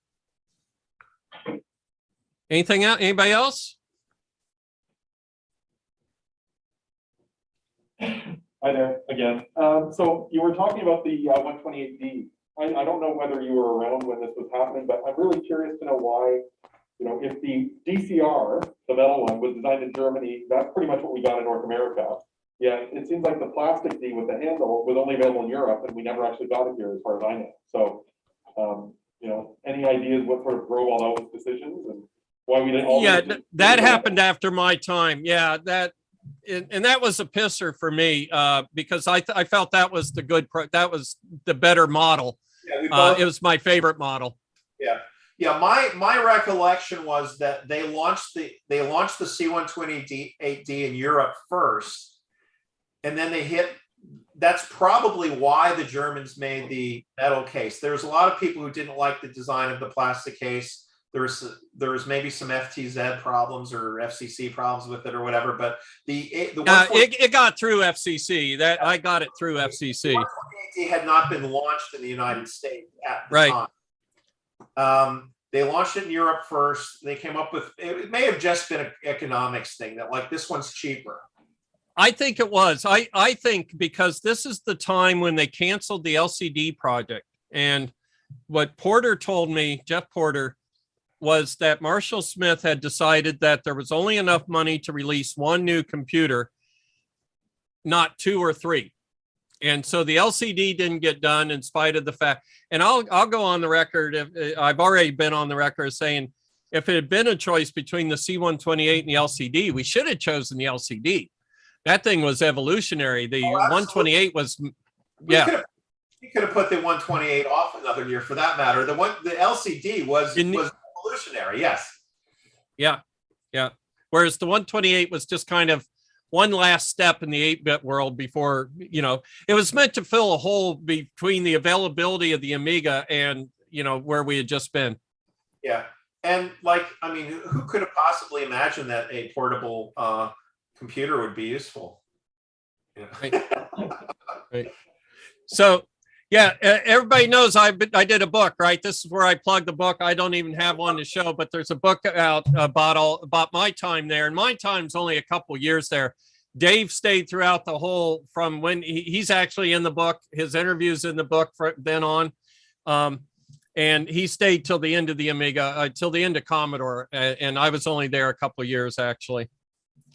Anything else? Anybody else? Hi there again. So you were talking about the 128D. I don't know whether you were around when this was happening, but I'm really curious to know why, if the DCR, the metal one, was designed in Germany, that's pretty much what we got in North America. Yeah, it seems like the plastic D with the handle was only available in Europe, and we never actually got it here as far as I know. So, any ideas what sort of drove all those decisions and why we didn't all? Yeah, that happened after my time. Yeah, that was a pisser for me because I felt that was that was the better model. Yeah, it was my favorite model. Yeah. My recollection was that they launched the C128D in Europe first, and then they hit. That's probably why the Germans made the metal case. There was a lot of people who didn't like the design of the plastic case. There was maybe some FTZ problems or FCC problems with it or whatever, but it got through FCC. That I got it through FCC. 128D had not been launched in the United States at the time. They launched it in Europe first. They came up with it may have just been an economics thing that like this one's cheaper. I think it was. I think because this is the time when they canceled the LCD project, and what Porter told me, Jeff Porter, was that Marshall Smith had decided that there was only enough money to release one new computer, not 2 or 3. And so the LCD didn't get done in spite of the fact, and I'll go on the record, I've already been on the record saying, if it had been a choice between the C128 and the LCD, we should have chosen the LCD. That thing was evolutionary. The 128 was, yeah. You could have put the 128 off another year for that matter. The LCD was evolutionary, yes. Yeah. Whereas the 128 was just kind of one last step in the 8-bit world before, it was meant to fill a hole between the availability of the Amiga and, where we had just been. Yeah. And who could have possibly imagined that a portable computer would be useful? Yeah. Right. So, yeah, everybody knows I did a book, right? This is where I plug the book. I don't even have one to show, but there's a book out about my time there, and my time's only a couple years there. Dave stayed throughout the whole from when he's actually in the book. His interviews in the book from then on, and he stayed till the end of the Amiga, till the end of Commodore, and I was only there a couple of years actually.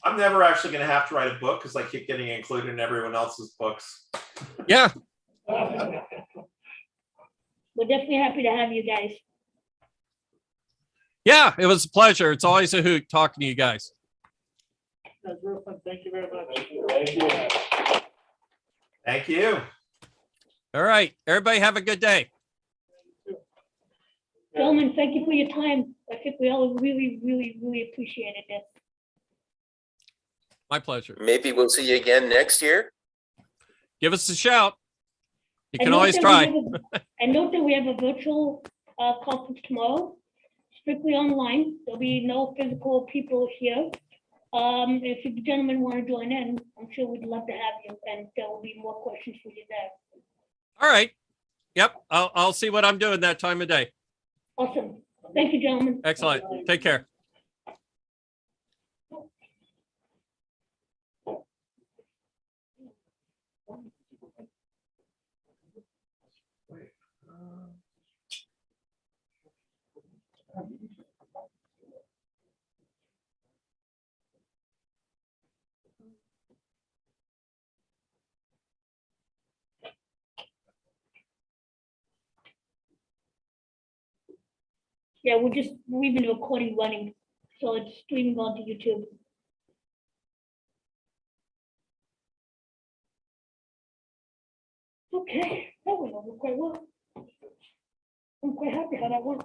I'm never actually going to have to write a book because I keep getting included in everyone else's books. Yeah. We're definitely happy to have you guys. Yeah, it was a pleasure. It's always a hoot talking to you guys. That's real fun. Thank you very much. Thank you. All right. Everybody have a good day. Gentlemen, thank you for your time. I think we all really, really, really appreciated this. My pleasure. Maybe we'll see you again next year. Give us a shout. You can always try. And note that we have a virtual conference tomorrow, strictly online. There'll be no physical people here. If you gentlemen want to join in, I'm sure we'd love to have you, and there will be more questions for you there. All right. Yep, I'll see what I'm doing that time of day. Awesome. Thank you, gentlemen. Excellent. Take care. Yeah, we've been recording running, so it's streaming onto YouTube. Okay, that went over quite well. I'm quite happy how that went.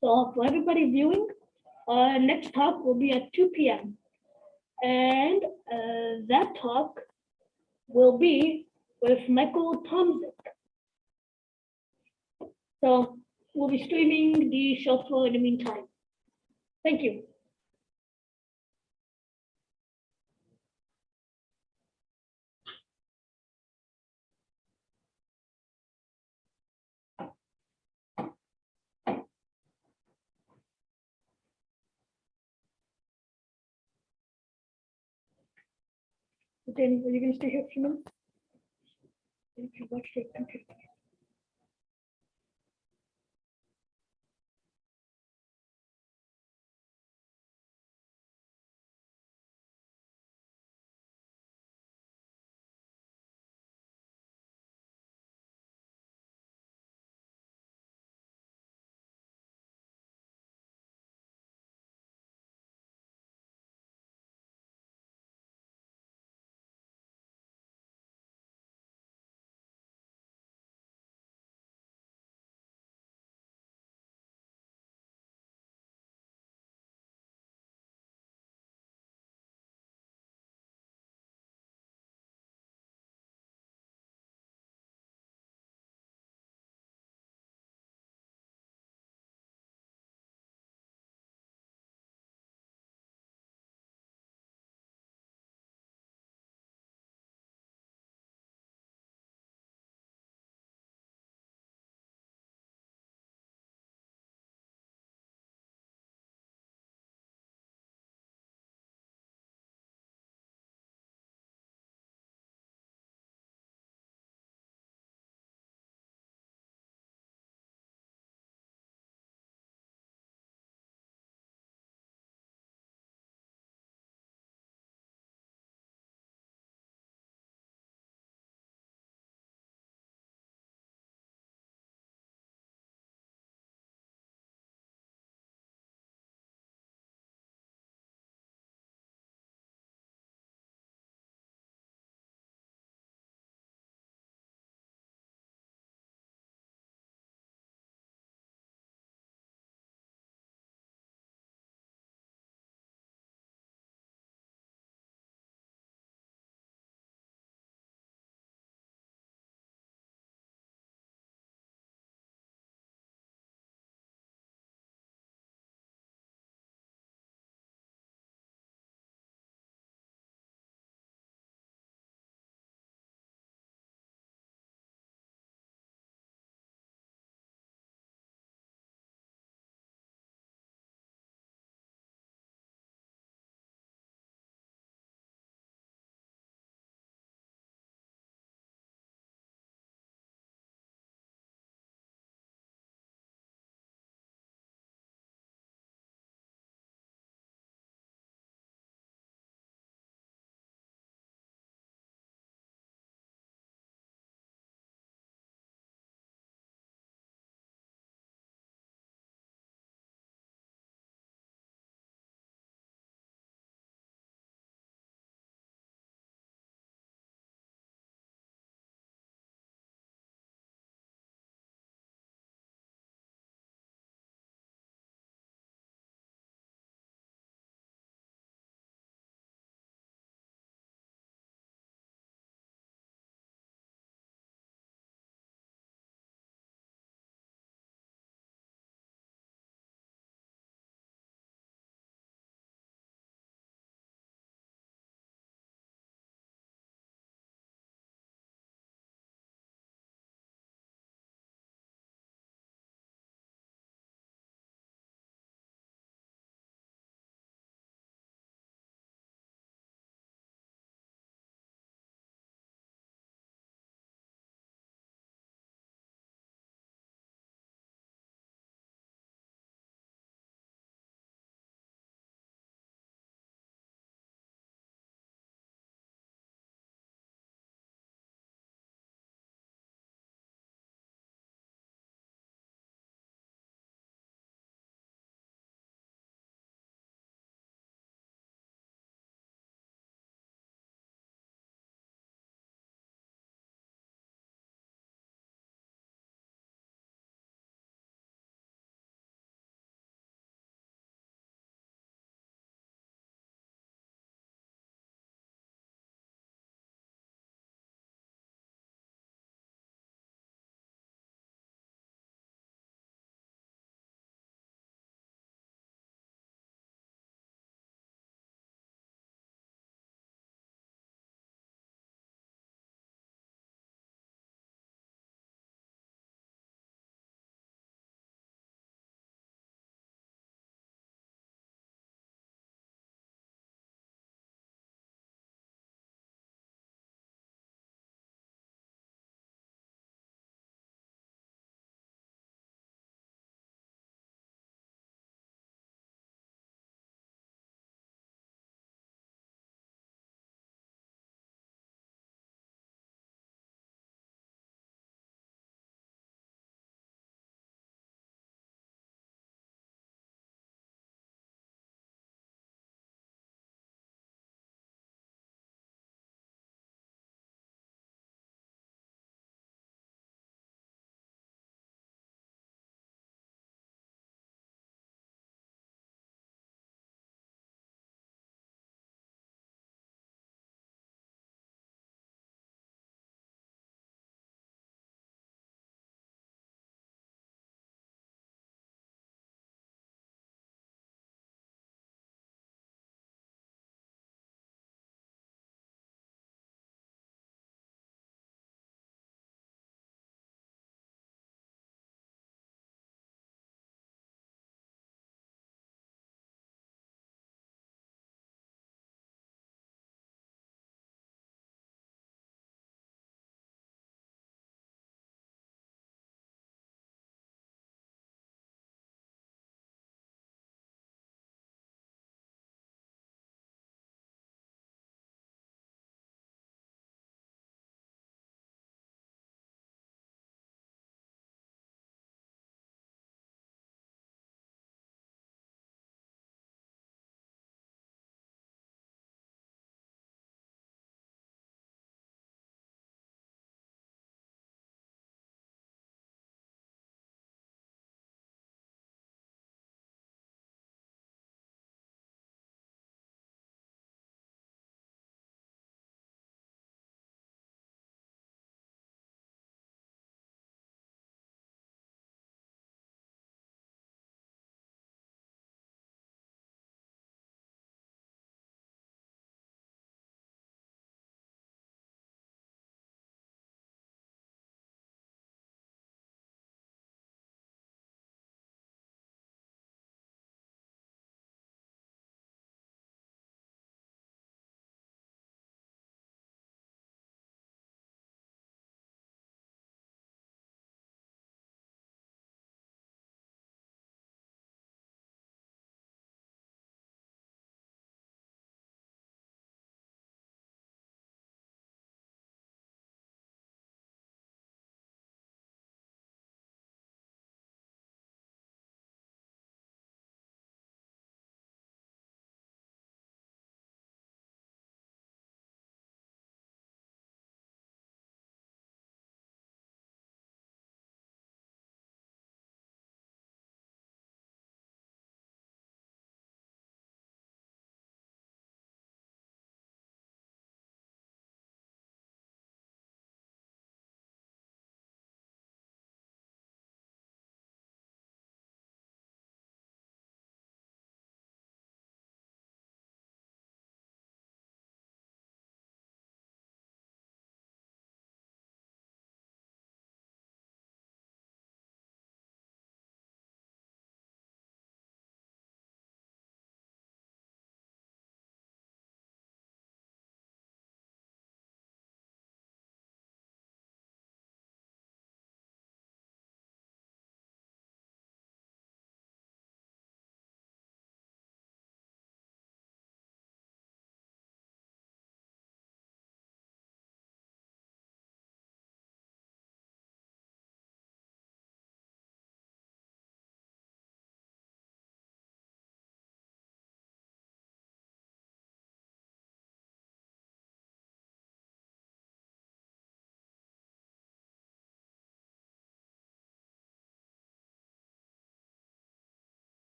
So for everybody viewing, next talk will be at 2 p.m. And that talk will be with Michael Tomzik. So we'll be streaming the show floor in the meantime. Thank you. Then are you going to stay here for a few minutes? If you watch it, okay.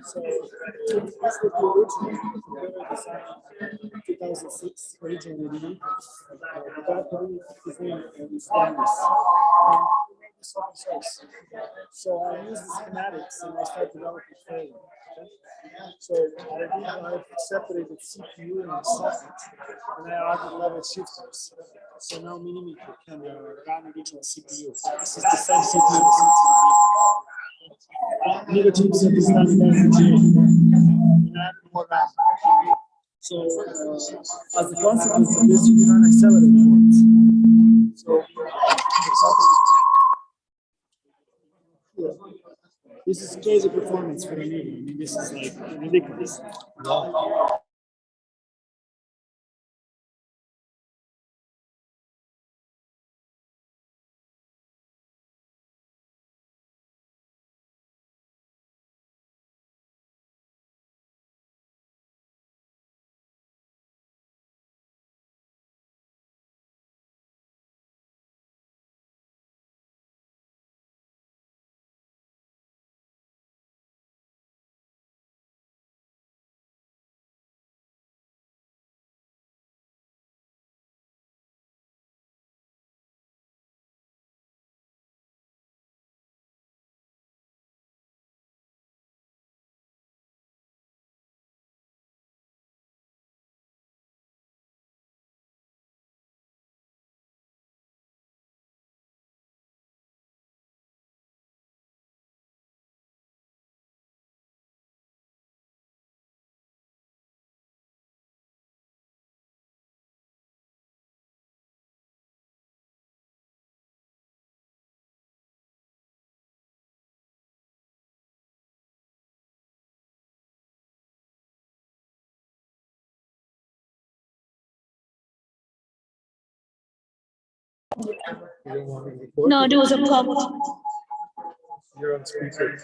So this is the original computer designed in 2006, originally. The battery is named Stainless. And it's open source. So I use the schematics and I start developing further. So I've separated CPU and socket, and I added level shifters. So now Minimeter can run original CPU. This is the same CPU that sits in the Amiga chipset is standardized and add more RAM. So as a consequence of this, you can run accelerated boards. So yeah. This is crazy performance for Amiga. I mean, this is like ridiculous. No, there was a problem. You're on speaker.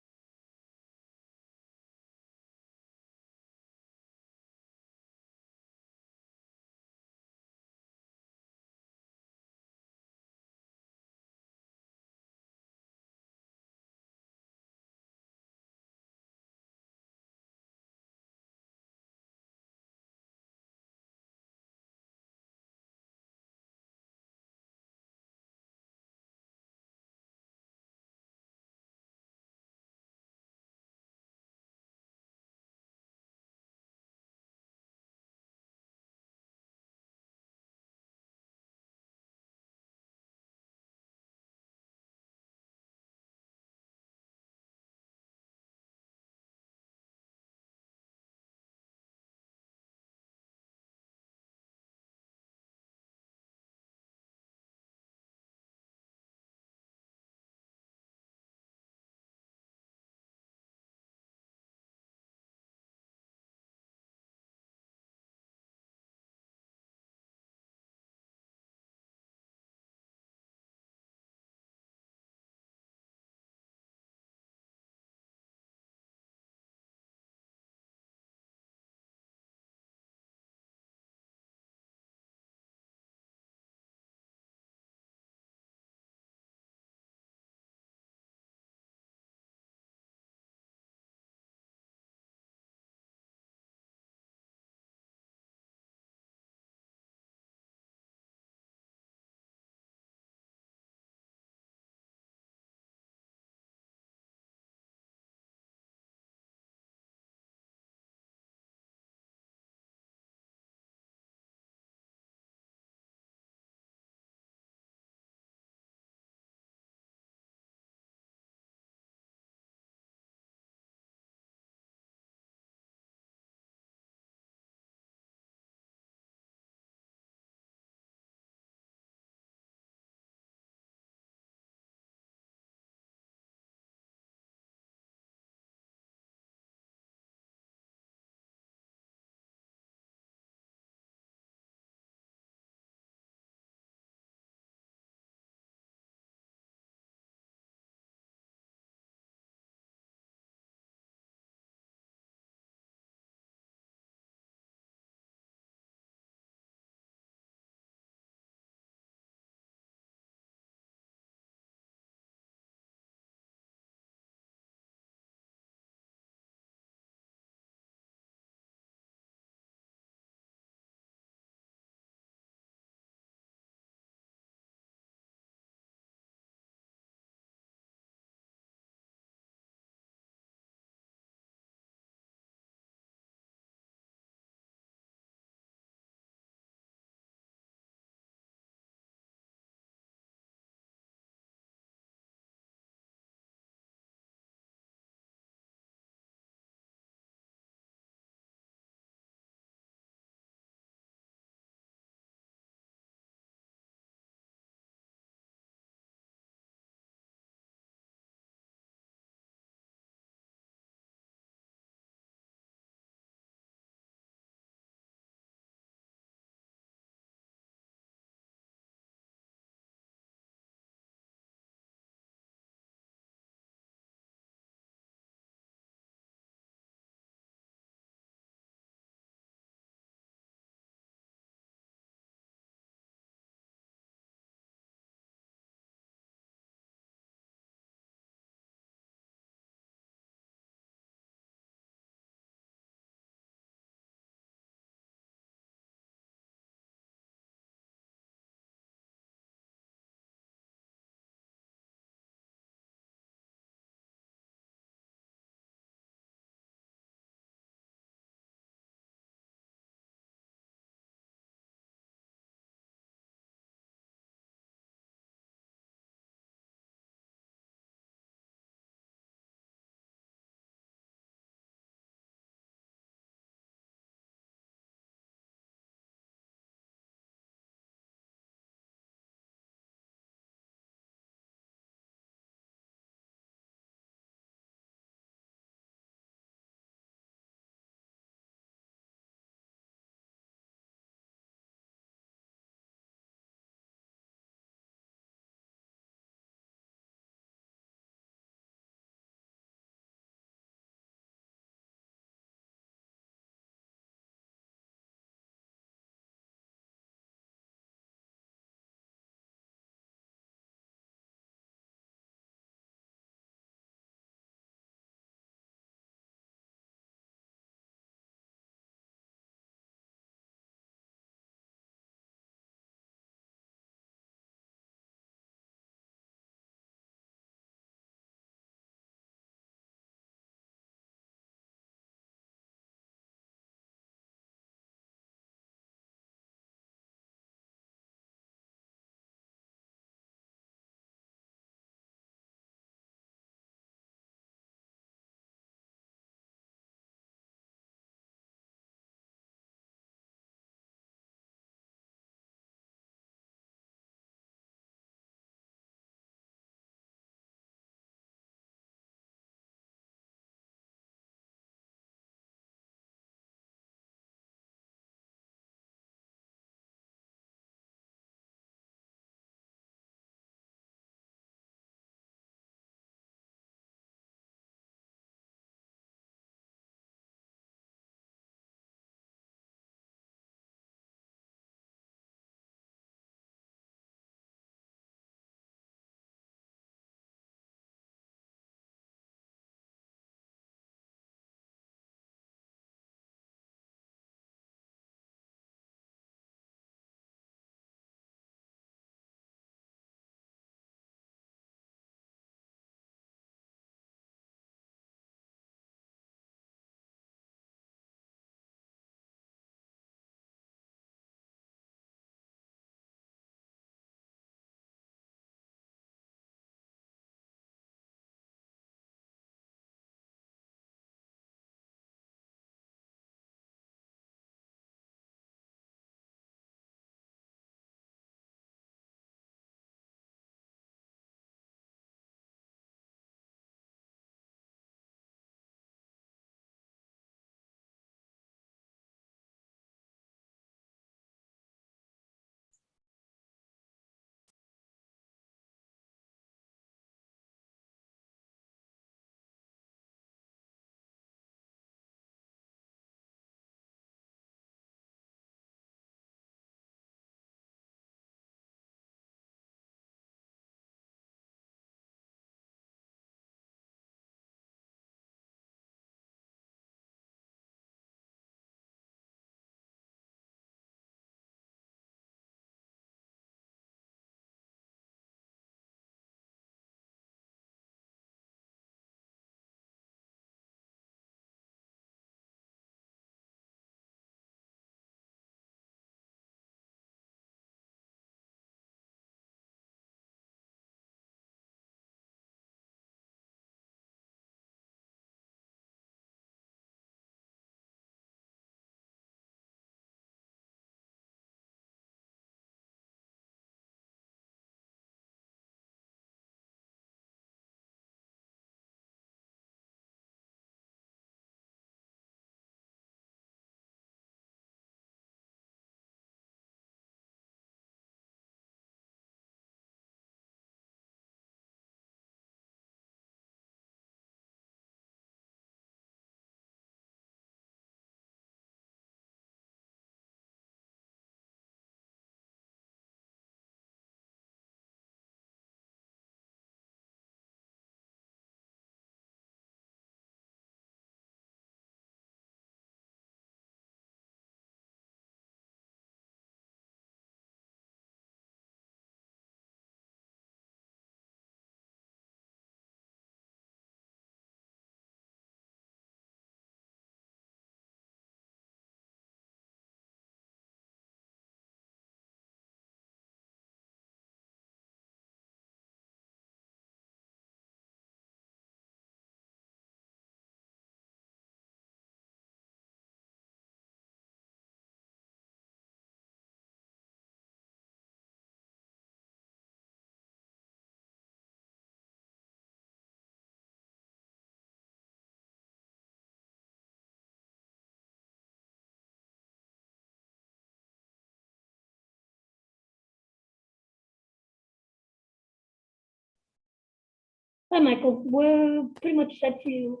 Hi, Michael. We're pretty much set for you.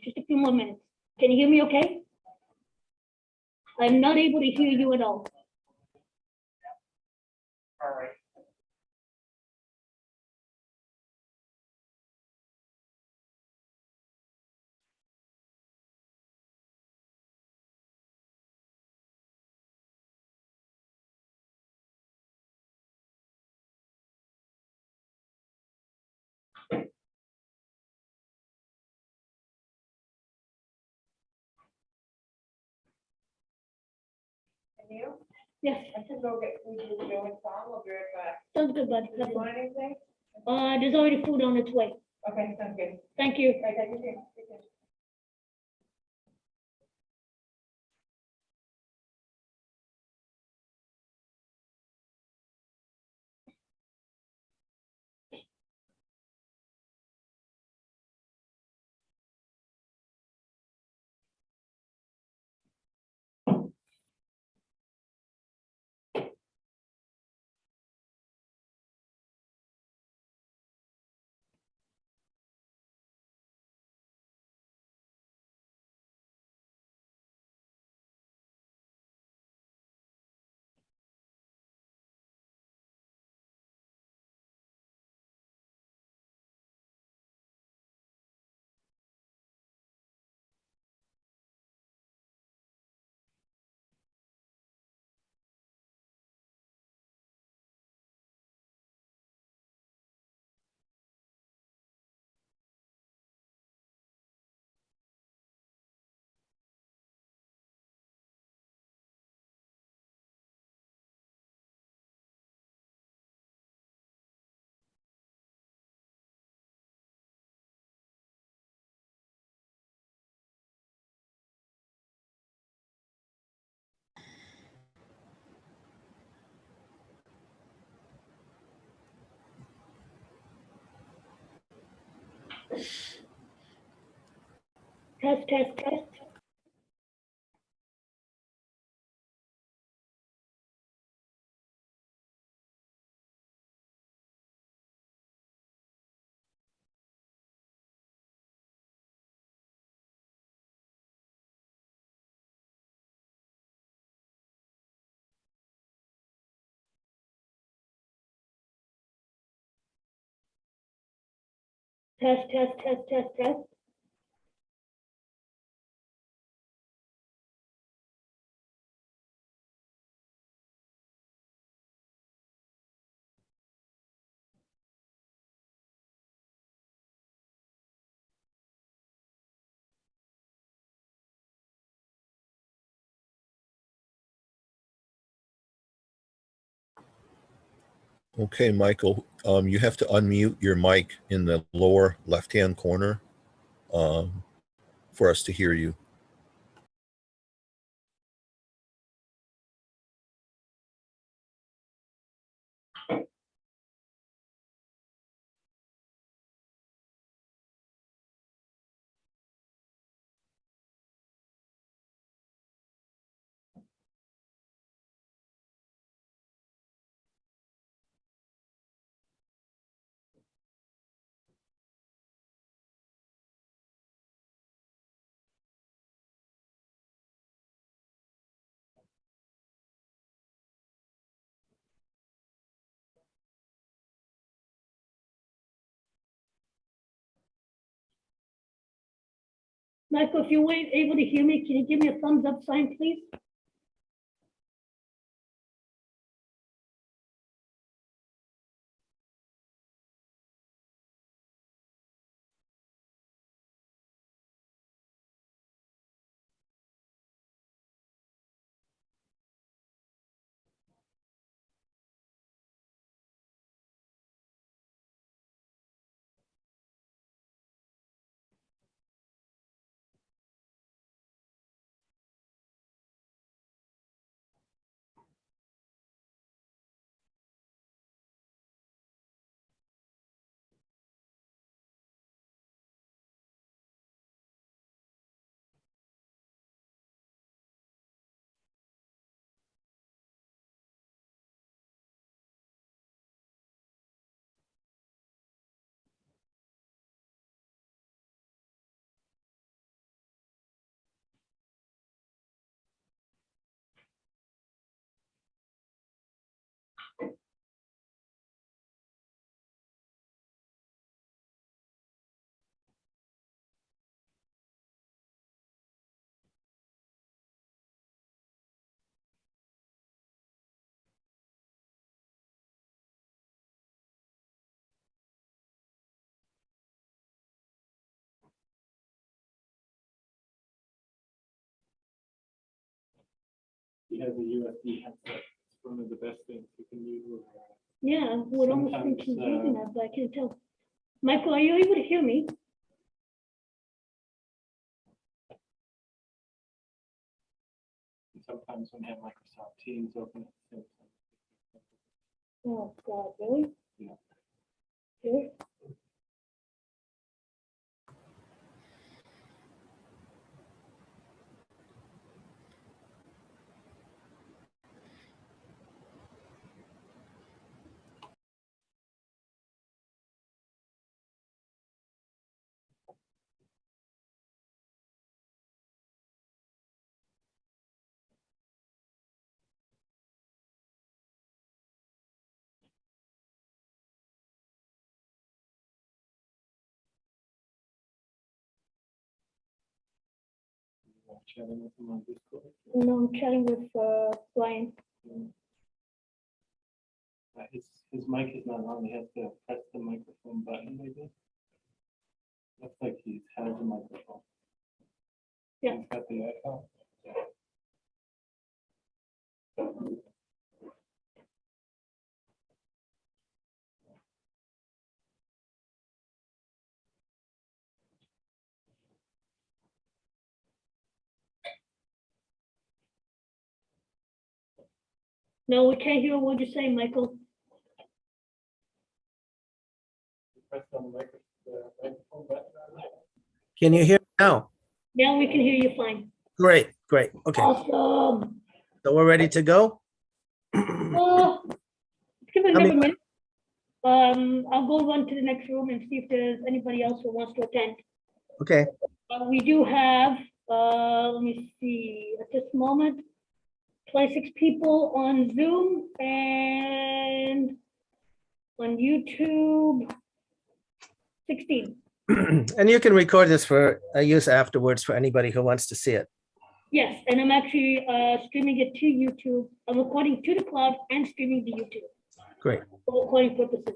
Just a few more minutes. Can you hear me okay? I'm not able to hear you at all. All right. Yes. I can go get food with Joe and Tom. We'll be right back. Sounds good, bud. Do you want anything? There's already food on its way. Okay, sounds good. Thank you. Right, take care. Take care. Test, test, test. Test, test, test, test, test. Okay, Michael, you have to unmute your mic in the lower left-hand corner for us to hear you. Michael, if you weren't able to hear me, can you give me a thumbs up sign, please? he has a USB headset. It's one of the best things you can use with. Yeah, I would almost think he's using that, but I can't tell. Michael, are you able to hear me? Sometimes when you have Microsoft Teams open at the same time. Oh, God, really? Yeah. Really? Chatting with him on Discord. No, I'm chatting with Brian. His mic is not on. He has to press the microphone button, maybe. Looks like he has a microphone. Yeah. He's got the icon. No, we can't hear a word you're saying, Michael. Press on the microphone button. Can you hear me now? Now we can hear you fine. Great, great. Okay, Awesome. so we're ready to go? Give it How another many- minute. I'll go run to the next room and see if there's anybody else who wants to attend. Okay, We do have, let me see, at this moment, 26 people on Zoom and on YouTube, 16. and you can record this for use afterwards for anybody who wants to see it. Yes, and I'm actually streaming it to YouTube. I'm recording to the cloud and streaming to YouTube Great. for recording purposes.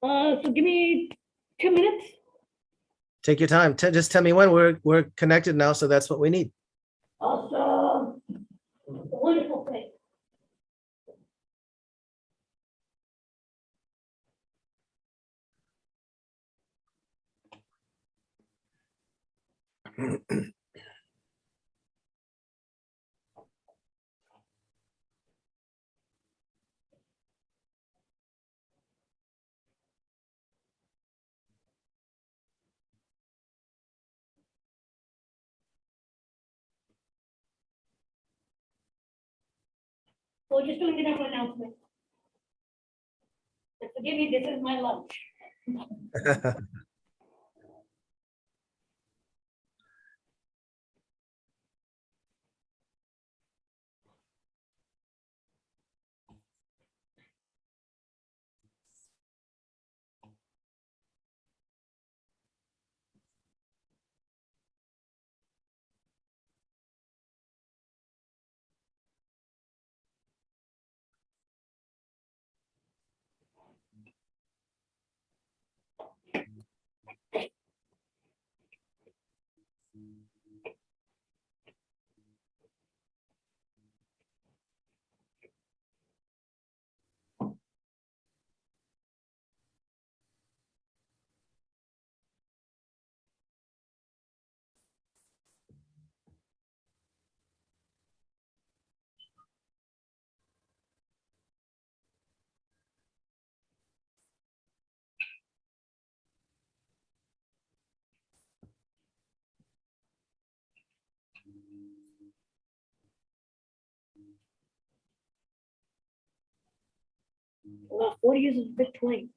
So give me 2 minutes. Take your time. Just tell me when we're connected now, so that's what we need. Awesome. Wonderful thing. So just doing another announcement. And forgive me, this is my lunch. Wow, 40 years is a big claim.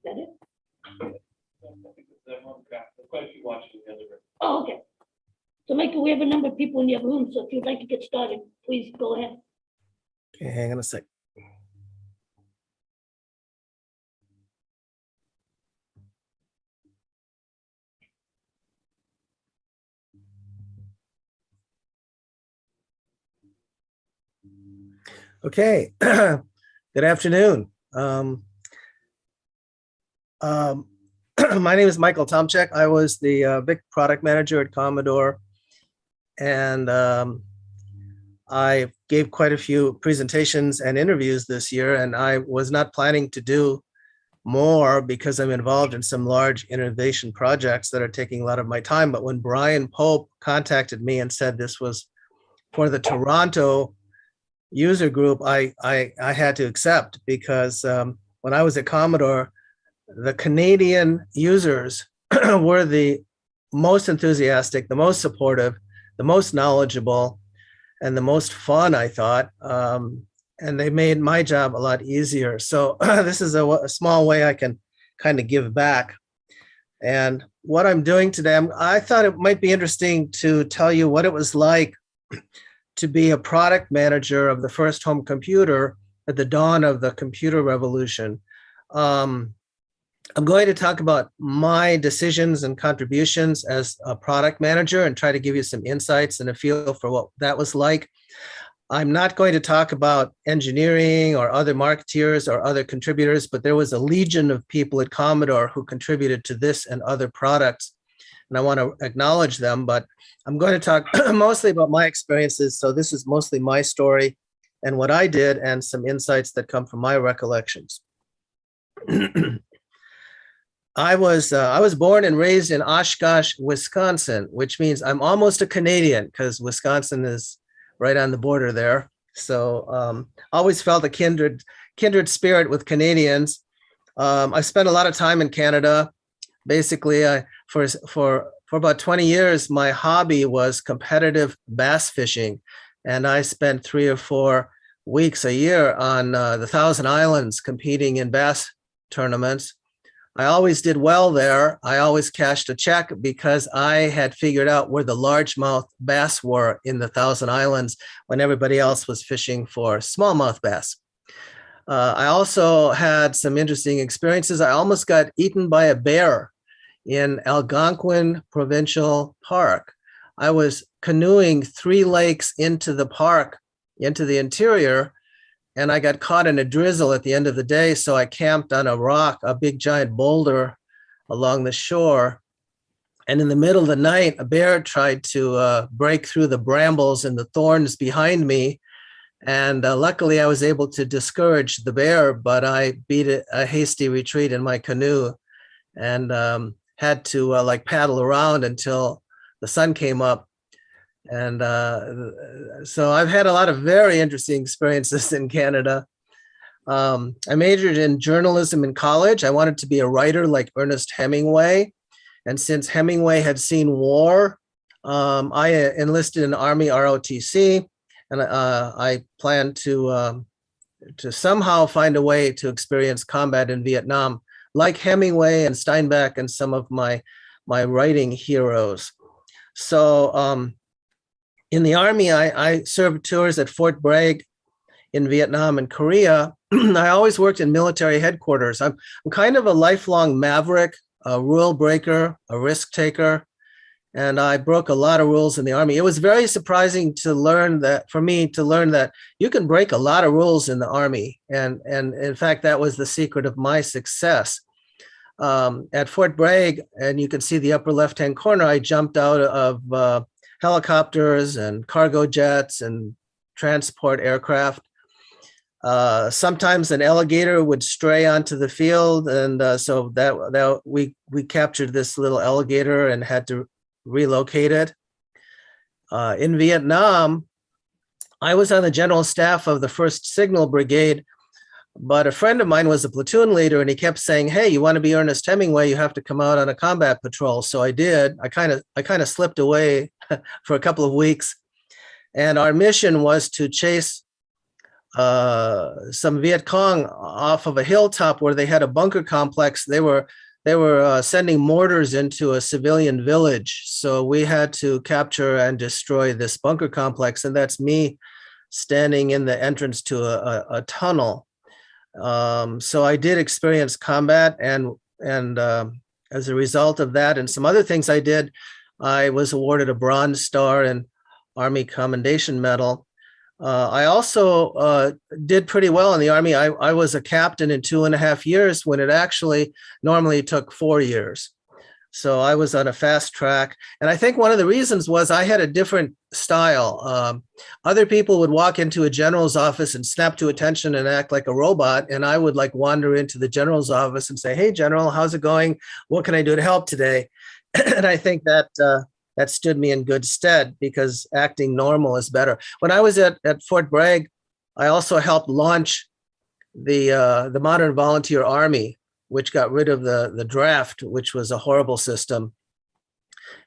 Is that it? There's quite a few watching in the other room. Oh, okay. So Michael, we have a number of people in the other room, so if you'd like to get started, please go ahead. Okay, hang on a sec. Okay, good afternoon. My name is Michael Tomczyk. I was the big product manager at Commodore, and I gave quite a few presentations and interviews this year, and I was not planning to do more because I'm involved in some large innovation projects that are taking a lot of my time. But when Brian Pope contacted me and said this was for the Toronto user group, I had to accept, because when I was at Commodore, the Canadian users were the most enthusiastic, the most supportive, the most knowledgeable, and the most fun, I thought. And they made my job a lot easier. So this is a small way I can kind of give back. And what I'm doing today, I thought it might be interesting to tell you what it was like to be a product manager of the first home computer at the dawn of the computer revolution. I'm going to talk about my decisions and contributions as a product manager and try to give you some insights and a feel for what that was like. I'm not going to talk about engineering or other marketeers or other contributors, but there was a legion of people at Commodore who contributed to this and other products, and I want to acknowledge them. But I'm going to talk mostly about my experiences. So this is mostly my story and what I did, and some insights that come from my recollections. I was born and raised in Oshkosh, Wisconsin, which means I'm almost a Canadian, because Wisconsin is right on the border there. So always felt a kindred spirit with Canadians. I spent a lot of time in Canada. Basically, for about 20 years, my hobby was competitive bass fishing, and I spent 3 or 4 weeks a year on the Thousand Islands competing in bass tournaments. I always did well there. I always cashed a check because I had figured out where the largemouth bass were in the Thousand Islands when everybody else was fishing for smallmouth bass. I also had some interesting experiences. I almost got eaten by a bear in Algonquin Provincial Park. I was canoeing 3 lakes into the park, into the interior, and I got caught in a drizzle at the end of the day. So I camped on a rock, a big giant boulder along the shore. And in the middle of the night, a bear tried to break through the brambles and the thorns behind me. And luckily I was able to discourage the bear, but I beat a hasty retreat in my canoe and had to like paddle around until the sun came up. And so I've had a lot of very interesting experiences in Canada. I majored in journalism in college. I wanted to be a writer like Ernest Hemingway. And since Hemingway had seen war, I enlisted in Army ROTC, and I planned to somehow find a way to experience combat in Vietnam, like Hemingway and Steinbeck and some of my writing heroes. So in the Army, I served tours at Fort Bragg in Vietnam and Korea. I always worked in military headquarters. I'm kind of a lifelong maverick, a rule breaker, a risk taker, and I broke a lot of rules in the Army. It was very surprising to learn that, for me to learn that you can break a lot of rules in the Army. And in fact, that was the secret of my success. At Fort Bragg, and you can see the upper left-hand corner, I jumped out of helicopters and cargo jets and transport aircraft. Sometimes an alligator would stray onto the field, and so that we captured this little alligator and had to relocate it. In Vietnam, I was on the general staff of the 1st Signal Brigade, but a friend of mine was a platoon leader and he kept saying, hey, you want to be Ernest Hemingway, you have to come out on a combat patrol. So I did. I kind of slipped away for a couple of weeks. And our mission was to chase some Viet Cong off of a hilltop where they had a bunker complex. They were sending mortars into a civilian village. So we had to capture and destroy this bunker complex. And that's me standing in the entrance to a tunnel. So I did experience combat, and as a result of that and some other things I did, I was awarded a Bronze Star and Army Commendation Medal. I also did pretty well in the Army. I was a captain in 2.5 years when it actually normally took 4 years. So I was on a fast track. And I think one of the reasons was I had a different style. Other people would walk into a general's office and snap to attention and act like a robot. And I would like wander into the general's office and say, hey, general, how's it going? What can I do to help today? And I think that that stood me in good stead because acting normal is better. When I was at Fort Bragg, I also helped launch the Modern Volunteer Army, which got rid of the draft, which was a horrible system.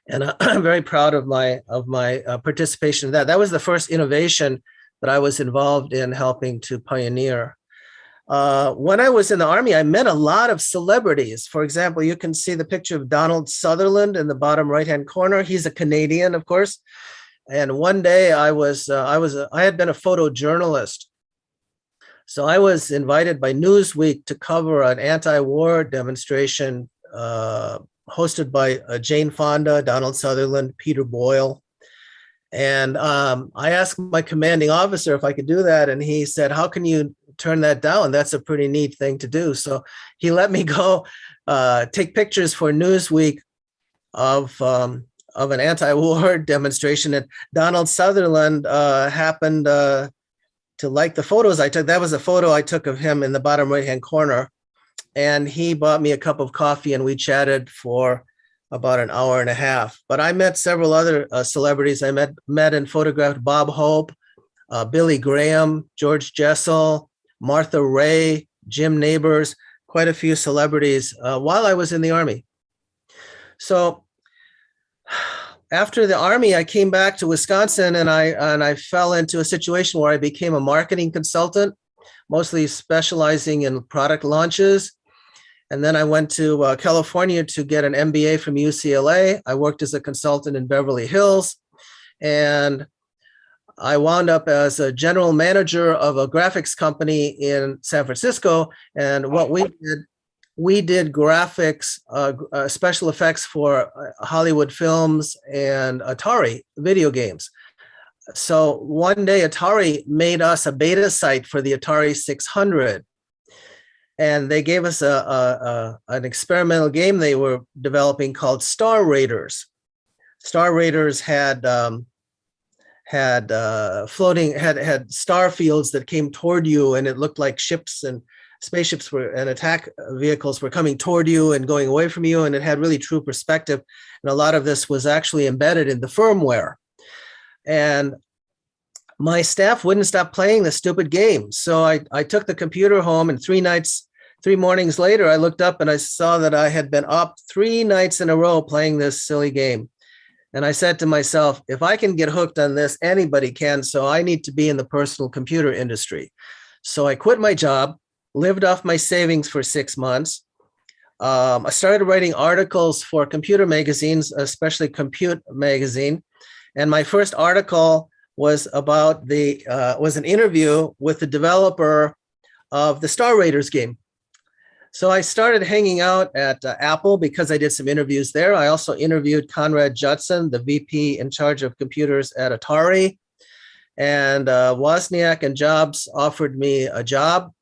And I'm very proud of my participation in that. That was the first innovation that I was involved in helping to pioneer. When I was in the Army, I met a lot of celebrities. For example, you can see the picture of Donald Sutherland in the bottom right-hand corner. He's a Canadian, of course. And one day I had been a photojournalist. So I was invited by Newsweek to cover an anti-war demonstration hosted by Jane Fonda, Donald Sutherland, Peter Boyle. And I asked my commanding officer if I could do that. And he said, how can you turn that down? That's a pretty neat thing to do. So he let me go take pictures for Newsweek of an anti-war demonstration. And Donald Sutherland happened to like the photos I took. That was a photo I took of him in the bottom right-hand corner. And he bought me a cup of coffee and we chatted for about an hour and a half. But I met several other celebrities. I met and photographed Bob Hope, Billy Graham, George Jessel, Martha Ray, Jim Neighbors, quite a few celebrities while I was in the Army. So after the Army, I came back to Wisconsin and I fell into a situation where I became a marketing consultant, mostly specializing in product launches. And then I went to California to get an MBA from UCLA. I worked as a consultant in Beverly Hills. And I wound up as a general manager of a graphics company in San Francisco. And what we did graphics, special effects for Hollywood films and Atari video games. So one day Atari made us a beta site for the Atari 600. And they gave us an experimental game they were developing called Star Raiders. Star Raiders had star fields that came toward you, and it looked like ships and spaceships and attack vehicles were coming toward you and going away from you, and it had really true perspective. And a lot of this was actually embedded in the firmware. And my staff wouldn't stop playing the stupid game. So I took the computer home, and 3 mornings later, I looked up and I saw that I had been up 3 nights in a row playing this silly game. And I said to myself, if I can get hooked on this, anybody can. So I need to be in the personal computer industry. So I quit my job, lived off my savings for 6 months. I started writing articles for computer magazines, especially Compute magazine. And my first article was about was an interview with the developer of the Star Raiders game. So I started hanging out at Apple because I did some interviews there. I also interviewed Conrad Judson, the VP in charge of computers at Atari. And Wozniak and Jobs offered me a job.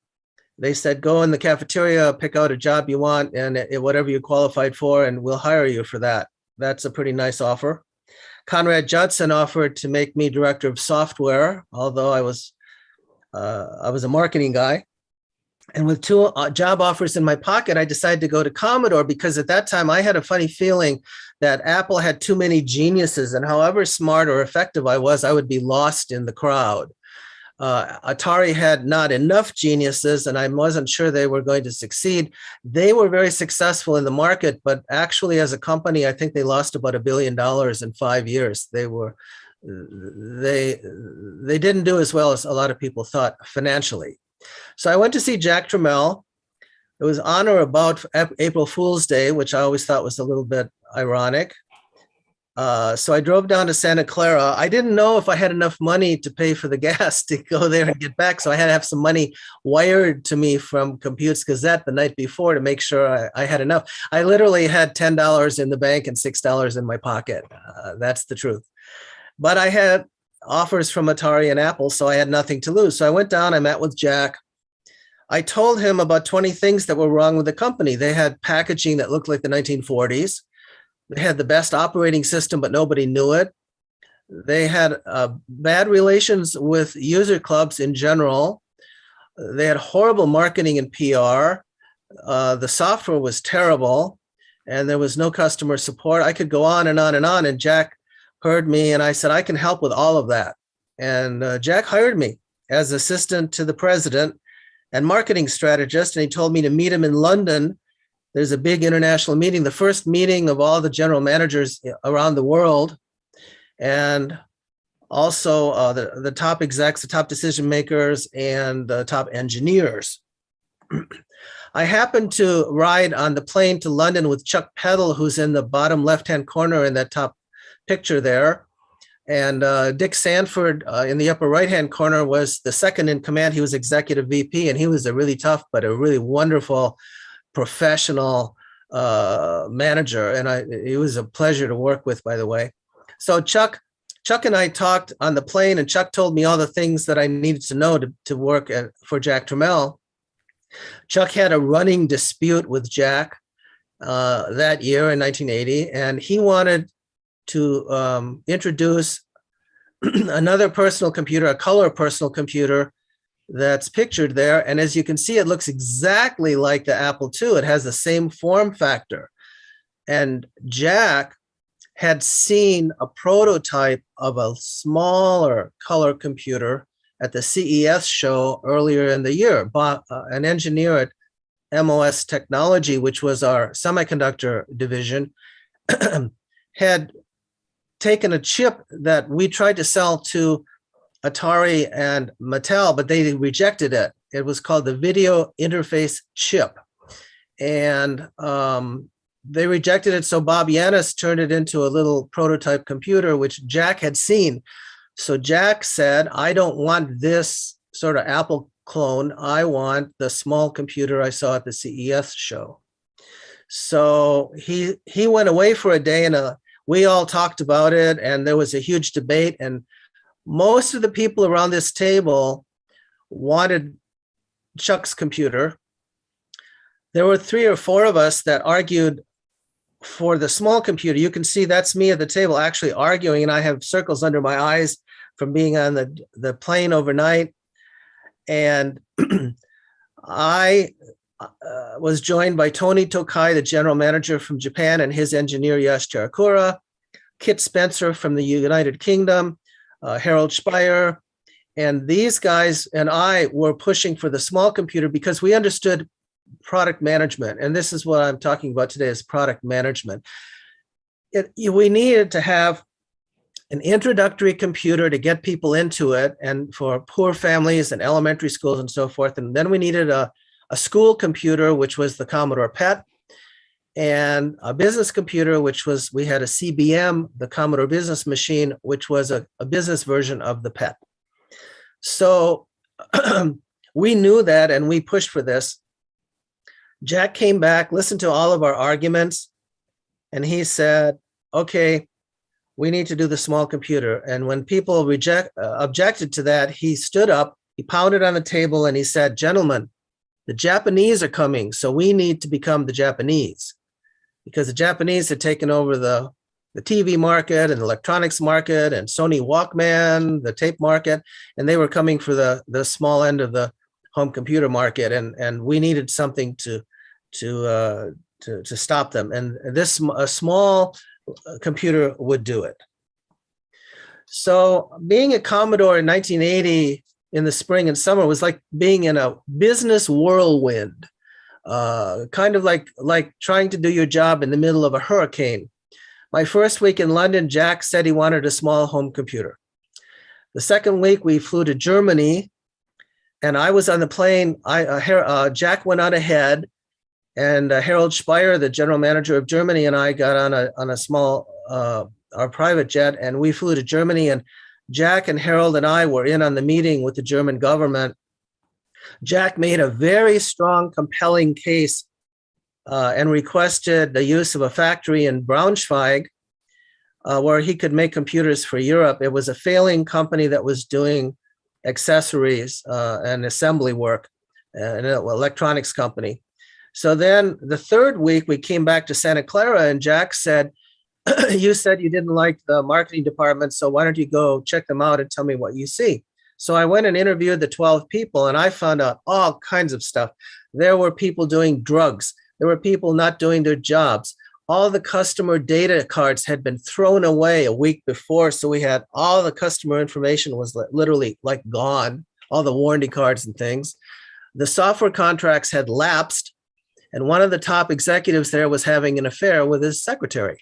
They said, go in the cafeteria, pick out a job you want and whatever you qualified for, and we'll hire you for that. That's a pretty nice offer. Conrad Judson offered to make me director of software, although I was a marketing guy. And with 2 job offers in my pocket, I decided to go to Commodore because at that time I had a funny feeling that Apple had too many geniuses, and however smart or effective I was, I would be lost in the crowd. Atari had not enough geniuses, and I wasn't sure they were going to succeed. They were very successful in the market, but actually, as a company, I think they lost about $1 billion in 5 years. They didn't do as well as a lot of people thought financially. So I went to see Jack Tramiel. It was on or about April Fool's Day, which I always thought was a little bit ironic. So I drove down to Santa Clara. I didn't know if I had enough money to pay for the gas to go there and get back. So I had to have some money wired to me from Computes Gazette the night before to make sure I had enough. I literally had $10 in the bank and $6 in my pocket. That's the truth. But I had offers from Atari and Apple, so I had nothing to lose. So I went down, I met with Jack. I told him about 20 things that were wrong with the company. They had packaging that looked like the 1940s. They had the best operating system, but nobody knew it. They had bad relations with user clubs in general. They had horrible marketing and PR. The software was terrible, and there was no customer support. I could go on and on and on, and Jack heard me, and I said, I can help with all of that. And Jack hired me as assistant to the president and marketing strategist, and he told me to meet him in London. There's a big international meeting, the first meeting of all the general managers around the world, and also the top execs, the top decision makers, and the top engineers. I happened to ride on the plane to London with Chuck Peddle, who's in the bottom left-hand corner in that top picture there. And Dick Sanford in the upper right-hand corner was the second in command. He was executive VP, and he was a really tough, but a really wonderful professional manager. And it was a pleasure to work with, by the way. So Chuck and I talked on the plane, and Chuck told me all the things that I needed to know to work for Jack Tramiel. Chuck had a running dispute with Jack that year in 1980, and he wanted to introduce another personal computer, a color personal computer that's pictured there. And as you can see, it looks exactly like the Apple II. It has the same form factor. And Jack had seen a prototype of a smaller color computer at the CES show earlier in the year. An engineer at MOS Technology, which was our semiconductor division, had taken a chip that we tried to sell to Atari and Mattel, but they rejected it. It was called the video interface chip. And they rejected it. So Bob Yanis turned it into a little prototype computer, which Jack had seen. So Jack said, I don't want this sort of Apple clone. I want the small computer I saw at the CES show. So he went away for a day, and we all talked about it, and there was a huge debate. And most of the people around this table wanted Chuck's computer. There were 3 or 4 of us that argued for the small computer. You can see that's me at the table actually arguing, and I have circles under my eyes from being on the plane overnight. And I was joined by Tony Tokai, the general manager from Japan, and his engineer, Yash Charakura, Kit Spencer from the United Kingdom, Harold Speyer. And these guys and I were pushing for the small computer because we understood product management. And this is what I'm talking about today, is product management. We needed to have an introductory computer to get people into it, and for poor families and elementary schools and so forth. And then we needed a school computer, which was the Commodore PET, and a business computer, which was, we had a CBM, the Commodore Business Machine, which was a business version of the PET. So we knew that, and we pushed for this. Jack came back, listened to all of our arguments, and he said, okay, we need to do the small computer. And when people objected to that, he stood up, he pounded on the table, and he said, gentlemen, the Japanese are coming, so we need to become the Japanese, because the Japanese had taken over the TV market and the electronics market and Sony Walkman, the tape market, and they were coming for the small end of the home computer market, and we needed something to stop them. And a small computer would do it. So being at Commodore in 1980, in the spring and summer was like being in a business whirlwind, kind of like trying to do your job in the middle of a hurricane. My first week in London, Jack said he wanted a small home computer. The second week, we flew to Germany, and I was on the plane. Jack went on ahead, and Harold Speyer, the general manager of Germany, and I got on a small our private jet, and we flew to Germany. And Jack and Harold and I were in on the meeting with the German government. Jack made a very strong, compelling case and requested the use of a factory in Braunschweig where he could make computers for Europe. It was a failing company that was doing accessories and assembly work, an electronics company. So then the third week we came back to Santa Clara, and Jack said, you said you didn't like the marketing department, so why don't you go check them out and tell me what you see? So I went and interviewed the 12 people, and I found out all kinds of stuff. There were people doing drugs. There were people not doing their jobs. All the customer data cards had been thrown away a week before, so we had all the customer information was literally like gone, all the warranty cards and things. The software contracts had lapsed, and one of the top executives there was having an affair with his secretary.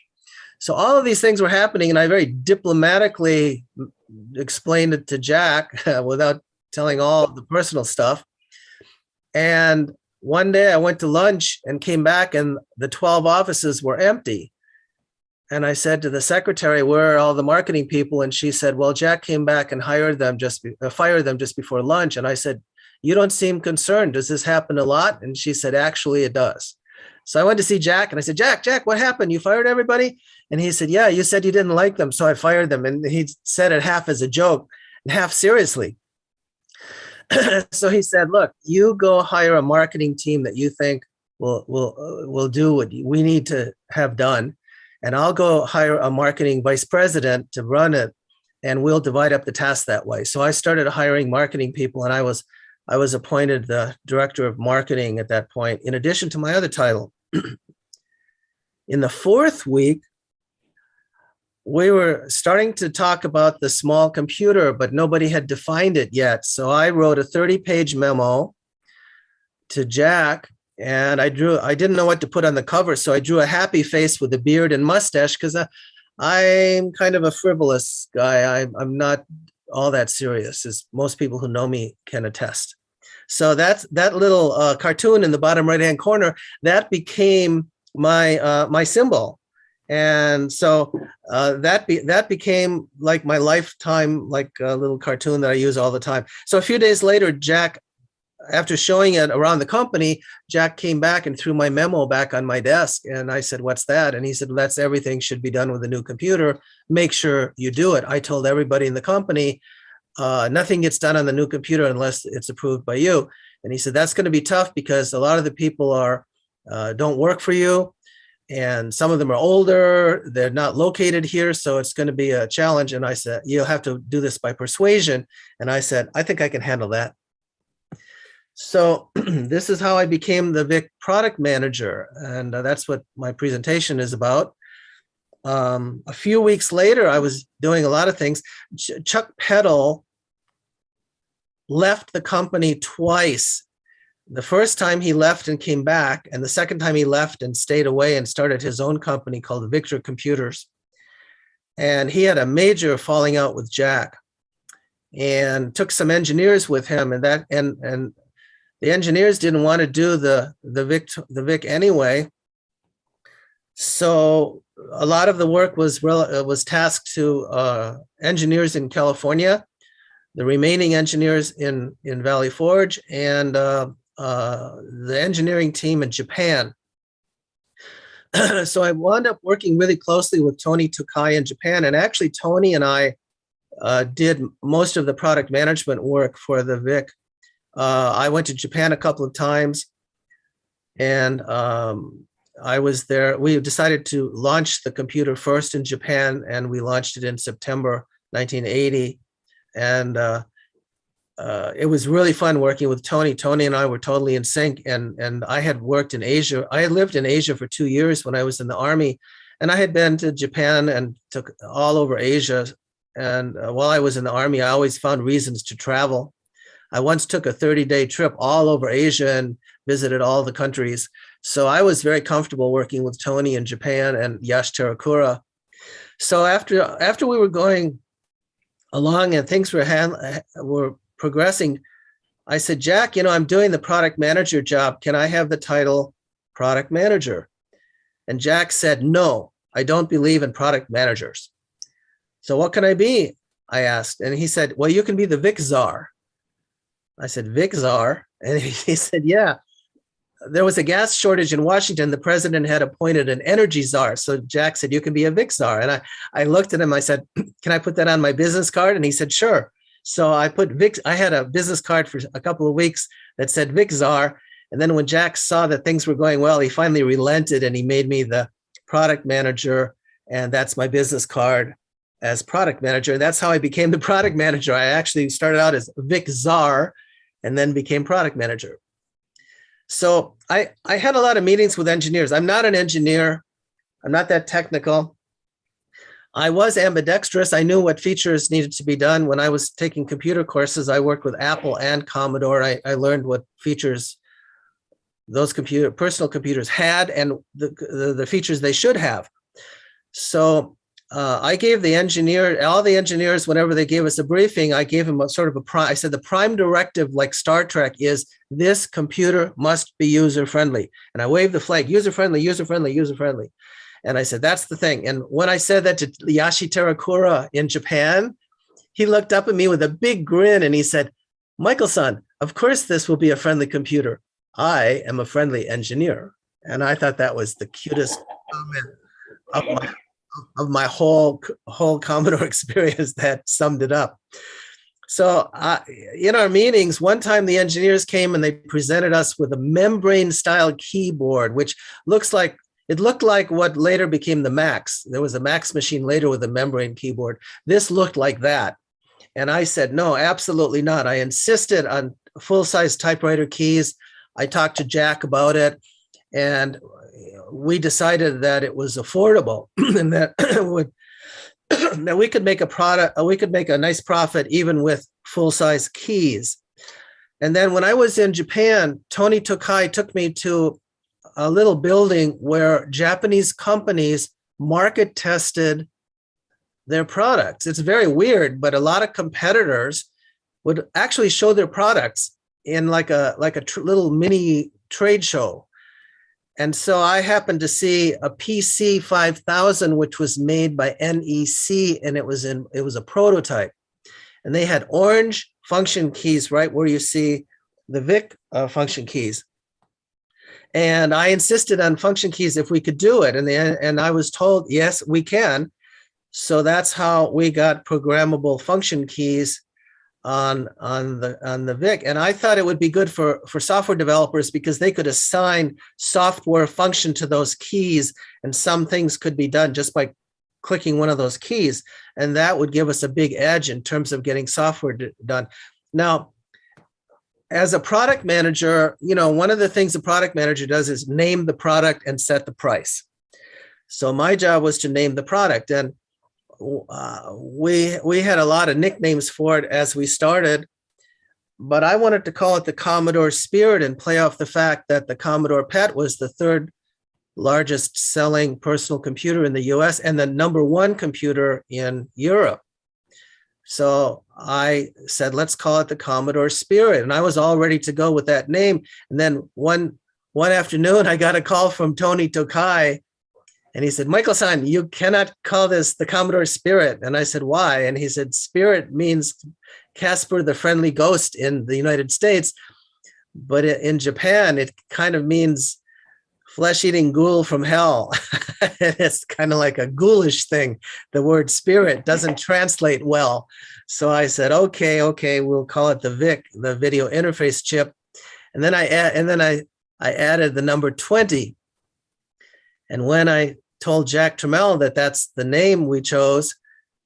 So all of these things were happening, and I very diplomatically explained it to Jack without telling all the personal stuff. And one day I went to lunch and came back, and the 12 offices were empty. And I said to the secretary, where are all the marketing people? And she said, well, Jack came back and fired them just before lunch. And I said, you don't seem concerned. Does this happen a lot? And she said, actually, it does. So I went to see Jack, and I said, Jack, what happened? You fired everybody? And he said, yeah, you said you didn't like them, so I fired them. And he said it half as a joke and half seriously. So he said, look, you go hire a marketing team that you think will do what we need to have done. And I'll go hire a marketing vice president to run it, and we'll divide up the task that way. So I started hiring marketing people, and I was appointed the director of marketing at that point, in addition to my other title. In the fourth week, we were starting to talk about the small computer, but nobody had defined it yet. So I wrote a 30-page memo to Jack, and I didn't know what to put on the cover. So I drew a happy face with a beard and mustache, because I'm kind of a frivolous guy. I'm not all that serious, as most people who know me can attest. So that little cartoon in the bottom right-hand corner, that became my symbol. And so that became like my lifetime, like a little cartoon that I use all the time. So a few days later, Jack, after showing it around the company, Jack came back and threw my memo back on my desk. And I said, what's that? And he said, well, that's everything should be done with a new computer. Make sure you do it. I told everybody in the company, nothing gets done on the new computer unless it's approved by you. And he said, that's going to be tough because a lot of the people don't work for you. And some of them are older, they're not located here, so it's going to be a challenge. And I said, you'll have to do this by persuasion. And I said, I think I can handle that. So this is how I became the VIC product manager. And that's what my presentation is about. A few weeks later, I was doing a lot of things. Chuck Peddle left the company twice. The first time he left and came back, and the second time he left and stayed away and started his own company called Victor Computers. And he had a major falling out with Jack, and took some engineers with him, and the engineers didn't want to do the VIC anyway. So a lot of the work was tasked to engineers in California, the remaining engineers in Valley Forge, and the engineering team in Japan. So I wound up working really closely with Tony Tokai in Japan. And actually, Tony and I did most of the product management work for the VIC. I went to Japan a couple of times, and I was there. We decided to launch the computer first in Japan, and we launched it in September 1980. And it was really fun working with Tony. Tony and I were totally in sync. And I had worked in Asia. I had lived in Asia for 2 years when I was in the Army. And I had been to Japan and took all over Asia. And while I was in the Army, I always found reasons to travel. I once took a 30-day trip all over Asia and visited all the countries. So I was very comfortable working with Tony in Japan and Yash Terakura. So after we were going along and things were progressing, I said, Jack, I'm doing the product manager job. Can I have the title product manager? And Jack said, no, I don't believe in product managers. So what can I be? I asked. And he said, well, you can be the Vic Czar. I said, Vic Czar? And he said, yeah. There was a gas shortage in Washington. The president had appointed an energy czar. So Jack said, you can be a Vic Czar. And I looked at him. I said, can I put that on my business card? And he said, sure. So I put Vic. I had a business card for a couple of weeks that said Vic Czar. And then when Jack saw that things were going well, he finally relented and he made me the product manager. And that's my business card as product manager. And that's how I became the product manager. I actually started out as Vic Czar and then became product manager. So I had a lot of meetings with engineers. I'm not an engineer. I'm not that technical. I was ambidextrous. I knew what features needed to be done. When I was taking computer courses, I worked with Apple and Commodore. I learned what features those personal computers had and the features they should have. So I gave all the engineers, whenever they gave us a briefing, I gave them I said, the prime directive, like Star Trek, is this computer must be user-friendly. And I waved the flag, user-friendly, user-friendly, user-friendly. And I said, that's the thing. And when I said that to Yashi Terakura in Japan, he looked up at me with a big grin and he said, Michael-san, of course this will be a friendly computer. I am a friendly engineer. And I thought that was the cutest comment of my whole Commodore experience. That summed it up. So in our meetings, one time the engineers came and they presented us with a membrane style keyboard, which looked like what later became the Macs. There was a Macs machine later with a membrane keyboard. This looked like that. And I said, no, absolutely not. I insisted on full-size typewriter keys. I talked to Jack about it, and we decided that it was affordable and that that we could make a nice profit even with full-size keys. And then when I was in Japan, Tony Tokai took me to a little building where Japanese companies market tested their products. It's very weird, but a lot of competitors would actually show their products in like a little mini trade show. And so I happened to see a PC 5000, which was made by NEC, and it was a prototype. And they had orange function keys right where you see the VIC function keys. And I insisted on function keys if we could do it. And I was told, yes, we can. So that's how we got programmable function keys on the VIC. And I thought it would be good for software developers because they could assign software function to those keys, and some things could be done just by clicking one of those keys. And that would give us a big edge in terms of getting software done. Now, as a product manager, one of the things a product manager does is name the product and set the price. So my job was to name the product, and we had a lot of nicknames for it as we started, but I wanted to call it the Commodore Spirit and play off the fact that the Commodore PET was the third largest selling personal computer in the US and the #1 computer in Europe. So I said, let's call it the Commodore Spirit. And I was all ready to go with that name. And then one afternoon, I got a call from Tony Tokai. And he said, Michael-san, you cannot call this the Commodore Spirit. And I said, why? And he said, Spirit means Casper the Friendly Ghost in the United States. But in Japan, it kind of means flesh-eating ghoul from hell. It's kind of like a ghoulish thing. The word spirit doesn't translate well. So I said, okay, we'll call it the VIC, the video interface chip. And then I added the number 20. And when I told Jack Trammell that that's the name we chose,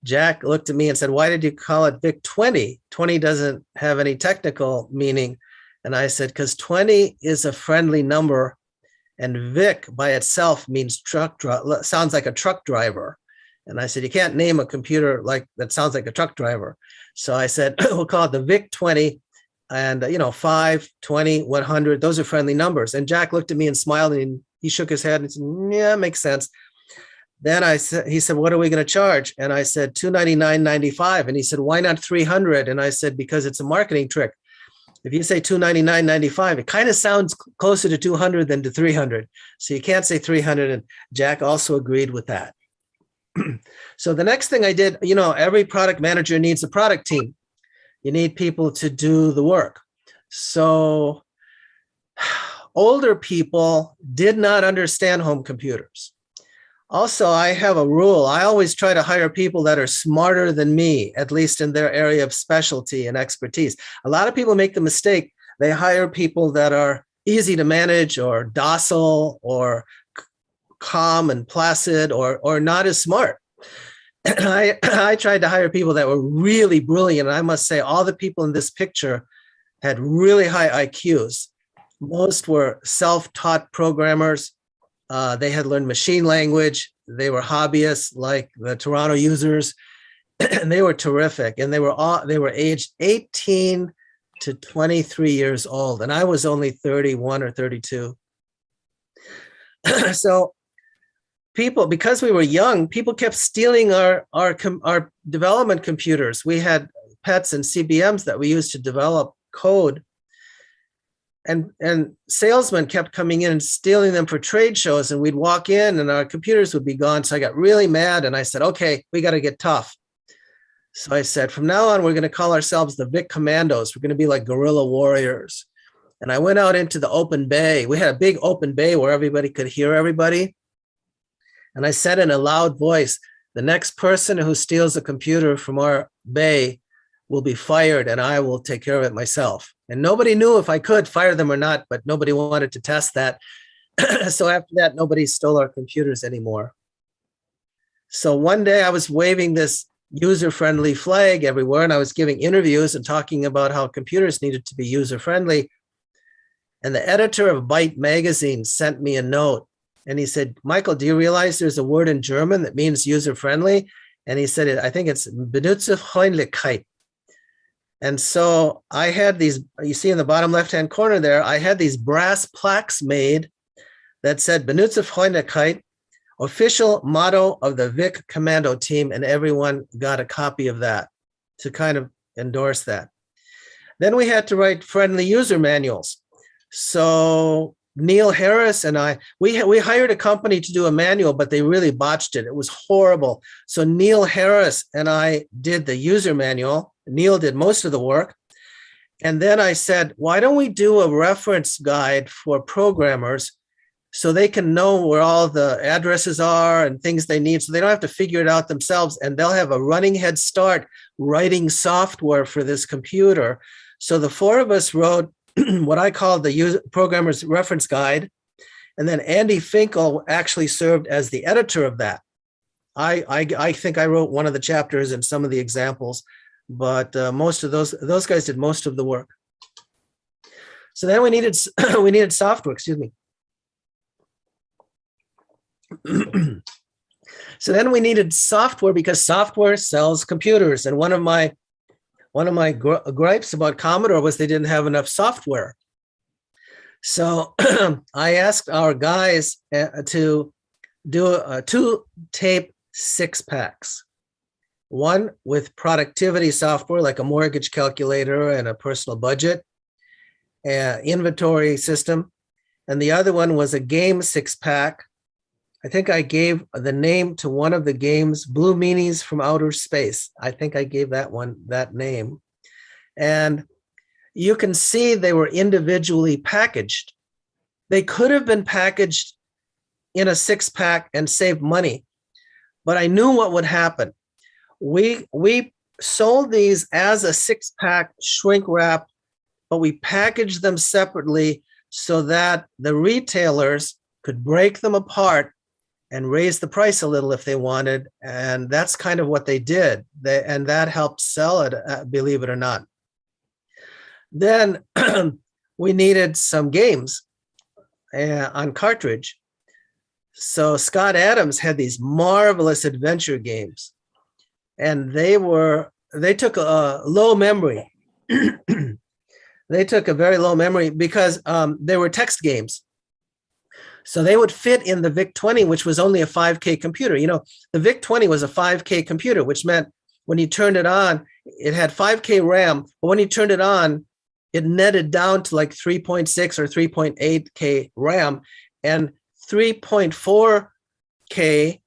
Jack looked at me and said, why did you call it VIC 20? 20 doesn't have any technical meaning. And I said, because 20 is a friendly number, and VIC by itself means sounds like a truck driver. And I said, you can't name a computer like that sounds like a truck driver. So I said, we'll call it the VIC 20. And, 5, 20, 100, those are friendly numbers. And Jack looked at me and smiled and he shook his head and said, yeah, makes sense. Then he said, what are we going to charge? And I said, $299.95. And he said, why not 300? And I said, because it's a marketing trick. If you say $299.95, it kind of sounds closer to 200 than to 300. So you can't say 300. And Jack also agreed with that. So the next thing I did, every product manager needs a product team. You need people to do the work. So older people did not understand home computers. Also, I have a rule. I always try to hire people that are smarter than me, at least in their area of specialty and expertise. A lot of people make the mistake. They hire people that are easy to manage or docile or calm and placid or not as smart. And I tried to hire people that were really brilliant. And I must say, all the people in this picture had really high IQs. Most were self-taught programmers. They had learned machine language. They were hobbyists like the Toronto users. And they were terrific. And they were aged 18 to 23 years old. And I was only 31 or 32. So because we were young, people kept stealing our development computers. We had PETs and CBMs that we used to develop code. And salesmen kept coming in and stealing them for trade shows. And we'd walk in and our computers would be gone. So I got really mad and I said, okay, we got to get tough. So I said, from now on, we're going to call ourselves the Vic Commandos. We're going to be like guerrilla warriors. And I went out into the open bay. We had a big open bay where everybody could hear everybody. And I said in a loud voice, the next person who steals a computer from our bay will be fired and I will take care of it myself. And nobody knew if I could fire them or not, but nobody wanted to test that. So after that, nobody stole our computers anymore. So one day I was waving this user-friendly flag everywhere and I was giving interviews and talking about how computers needed to be user-friendly. And the editor of Byte magazine sent me a note. And he said, Michael, do you realize there's a word in German that means user-friendly? And he said, I think it's Benutzerfreundlichkeit. And so I had these, you see in the bottom left-hand corner there, I had these brass plaques made that said Benutzerfreundlichkeit, official motto of the Vic Commando team, and everyone got a copy of that to kind of endorse that. Then we had to write friendly user manuals. So Neil Harris and we hired a company to do a manual, but they really botched it. It was horrible. So Neil Harris and I did the user manual. Neil did most of the work. And then I said, why don't we do a reference guide for programmers so they can know where all the addresses are and things they need, so they don't have to figure it out themselves, and they'll have a running head start writing software for this computer. So the four of us wrote what I call the programmer's reference guide. And then Andy Finkel actually served as the editor of that. I think I wrote one of the chapters and some of the examples, but most of those guys did most of the work. So then we needed software, excuse me. So then we needed software because software sells computers. And one of my gripes about Commodore was they didn't have enough software. So I asked our guys to do 2 tape 6-packs. One with productivity software like a mortgage calculator and a personal budget, inventory system. And the other one was a game 6-pack. I think I gave the name to one of the games, Blue Meanies from Outer Space. I think I gave that one that name. And you can see they were individually packaged. They could have been packaged in a 6-pack and saved money, but I knew what would happen. We sold these as a 6-pack shrink wrap, but we packaged them separately so that the retailers could break them apart and raise the price a little if they wanted. And that's kind of what they did. And that helped sell it, believe it or not. Then we needed some games on cartridge. So Scott Adams had these marvelous adventure games. And they took a low memory. They took a very low memory because they were text games. So they would fit in the VIC-20, which was only a 5K computer. You know, the VIC-20 was a 5K computer, which meant when you turned it on, it had 5K RAM, but when you turned it on, it netted down to like 3.6 or 3.8K RAM, and 3.4K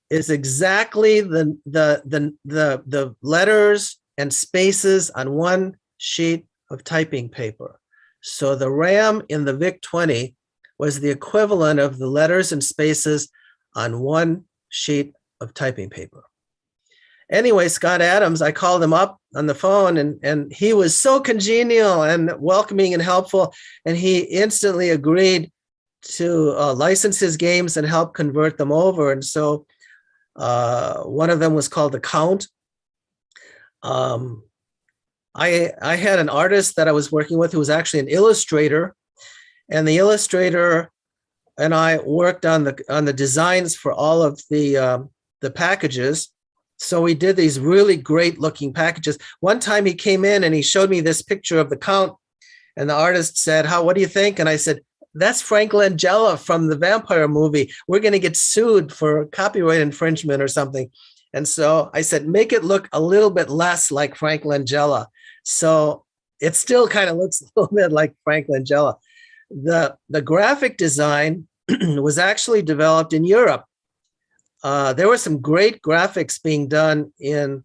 is exactly the letters and spaces on one sheet of typing paper. So the RAM in the VIC-20 was the equivalent of the letters and spaces on one sheet of typing paper. Anyway, Scott Adams, I called him up on the phone, and he was so congenial and welcoming and helpful, and he instantly agreed to license his games and help convert them over. And so one of them was called The Count. I had an artist that I was working with who was actually an illustrator, and the illustrator and I worked on the designs for all of the packages. So we did these really great looking packages. One time he came in and he showed me this picture of the Count, and the artist said, what do you think? And I said, that's Frank Langella from the vampire movie. We're going to get sued for copyright infringement or something. And so I said, make it look a little bit less like Frank Langella. So it still kind of looks a little bit like Frank Langella. The graphic design was actually developed in Europe. There were some great graphics being done in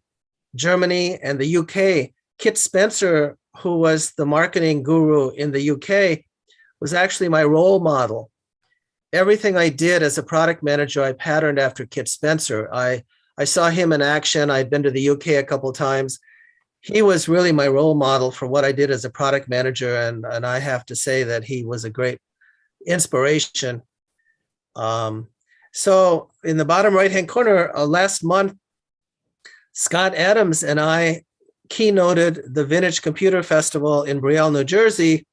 Germany and the UK. Kit Spencer, who was the marketing guru in the UK, was actually my role model. Everything I did as a product manager, I patterned after Kit Spencer. I saw him in action. I'd been to the UK a couple of times. He was really my role model for what I did as a product manager, and I have to say that he was a great inspiration. So in the bottom right-hand corner, last month, Scott Adams and I keynoted the Vintage Computer Festival in Brielle, New Jersey,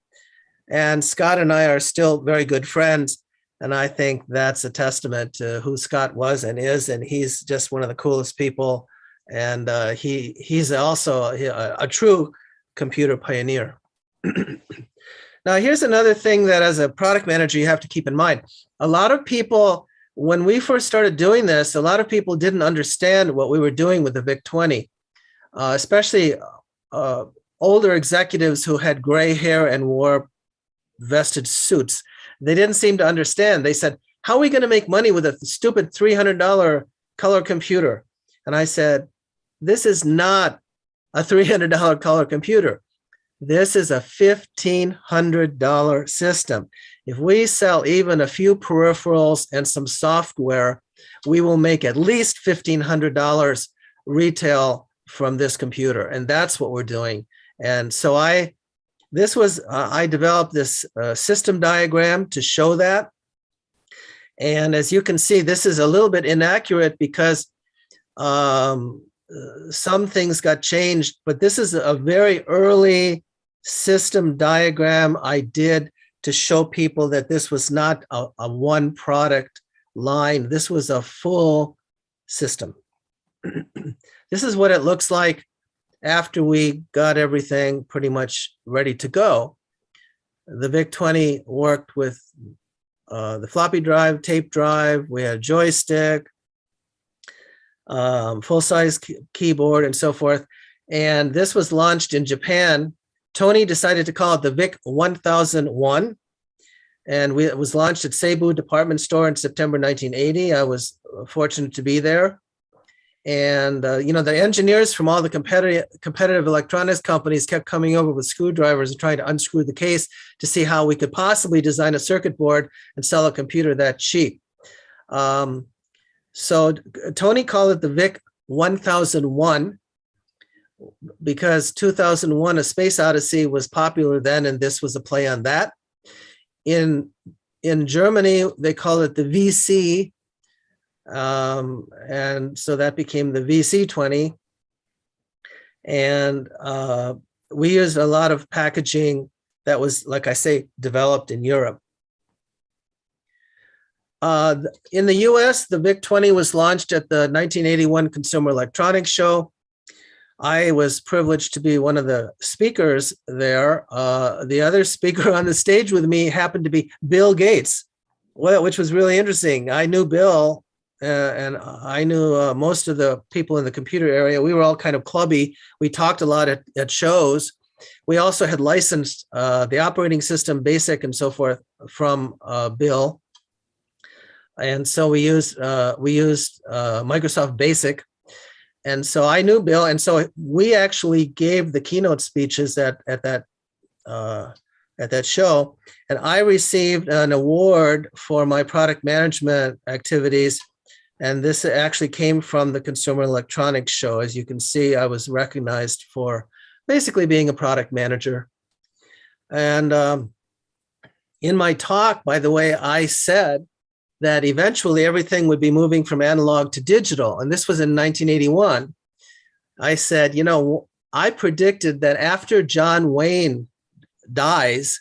and Scott and I are still very good friends. And I think that's a testament to who Scott was and is, and he's just one of the coolest people. And he's also a true computer pioneer. Now, here's another thing that as a product manager, you have to keep in mind. A lot of people, when we first started doing this, a lot of people didn't understand what we were doing with the VIC-20, especially older executives who had gray hair and wore vested suits. They didn't seem to understand. They said, how are we going to make money with a stupid $300 color computer? And I said, this is not a $300 color computer. This is a $1,500 system. If we sell even a few peripherals and some software, we will make at least $1,500 retail from this computer. And that's what we're doing. And so I developed this system diagram to show that. And as you can see, this is a little bit inaccurate because some things got changed, but this is a very early system diagram I did to show people that this was not a one product line. This was a full system. This is what it looks like after we got everything pretty much ready to go. The VIC-20 worked with the floppy drive, tape drive, we had a joystick, full-size keyboard, and so forth. And this was launched in Japan. Tony decided to call it the VIC 1001. And it was launched at Seibu Department Store in September 1980. I was fortunate to be there. And the engineers from all the competitive electronics companies kept coming over with screwdrivers and trying to unscrew the case to see how we could possibly design a circuit board and sell a computer that cheap. So Tony called it the VIC 1001 because 2001: A Space Odyssey was popular then, and this was a play on that. In Germany, they call it the VC. And so that became the VC-20. And we used a lot of packaging that was, like I say, developed in Europe. In the US, the VIC-20 was launched at the 1981 Consumer Electronics Show. I was privileged to be one of the speakers there. The other speaker on the stage with me happened to be Bill Gates, which was really interesting. I knew Bill, and I knew most of the people in the computer area. We were all kind of clubby. We talked a lot at shows. We also had licensed the operating system, BASIC, and so forth from Bill. And so we used Microsoft BASIC. And so I knew Bill, and so we actually gave the keynote speeches at that show, and I received an award for my product management activities, and this actually came from the Consumer Electronics Show. As you can see, I was recognized for basically being a product manager. And in my talk, by the way, I said that eventually everything would be moving from analog to digital. And this was in 1981. I said, you know, I predicted that after John Wayne dies,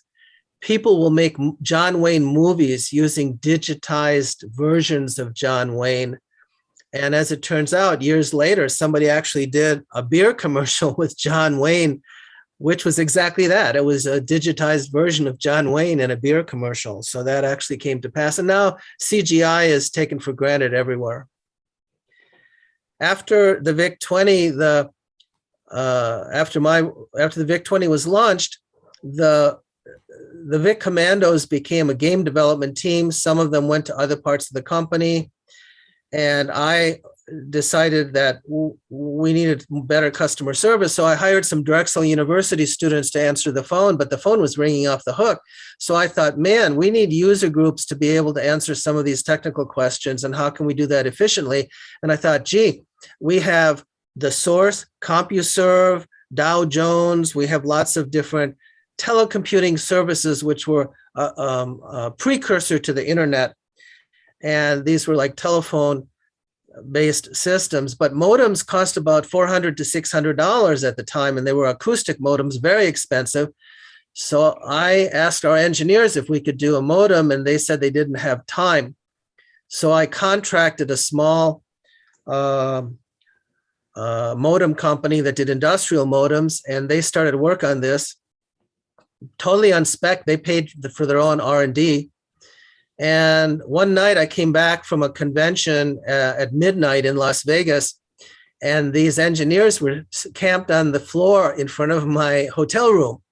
people will make John Wayne movies using digitized versions of John Wayne. And as it turns out, years later, somebody actually did a beer commercial with John Wayne, which was exactly that. It was a digitized version of John Wayne in a beer commercial. So that actually came to pass. And now CGI is taken for granted everywhere. After the VIC-20, after the VIC-20 was launched, the VIC Commandos became a game development team. Some of them went to other parts of the company. And I decided that we needed better customer service. So I hired some Drexel University students to answer the phone, but the phone was ringing off the hook. So I thought, man, we need user groups to be able to answer some of these technical questions, and how can we do that efficiently? And I thought, gee, we have the Source, CompuServe, Dow Jones, we have lots of different telecomputing services, which were a precursor to the internet. And these were like telephone-based systems, but modems cost about $400 to $600 at the time, and they were acoustic modems, very expensive. So I asked our engineers if we could do a modem, and they said they didn't have time. So I contracted a small modem company that did industrial modems, and they started work on this totally on spec. They paid for their own R&D. And one night I came back from a convention at midnight in Las Vegas, and these engineers were camped on the floor in front of my hotel room.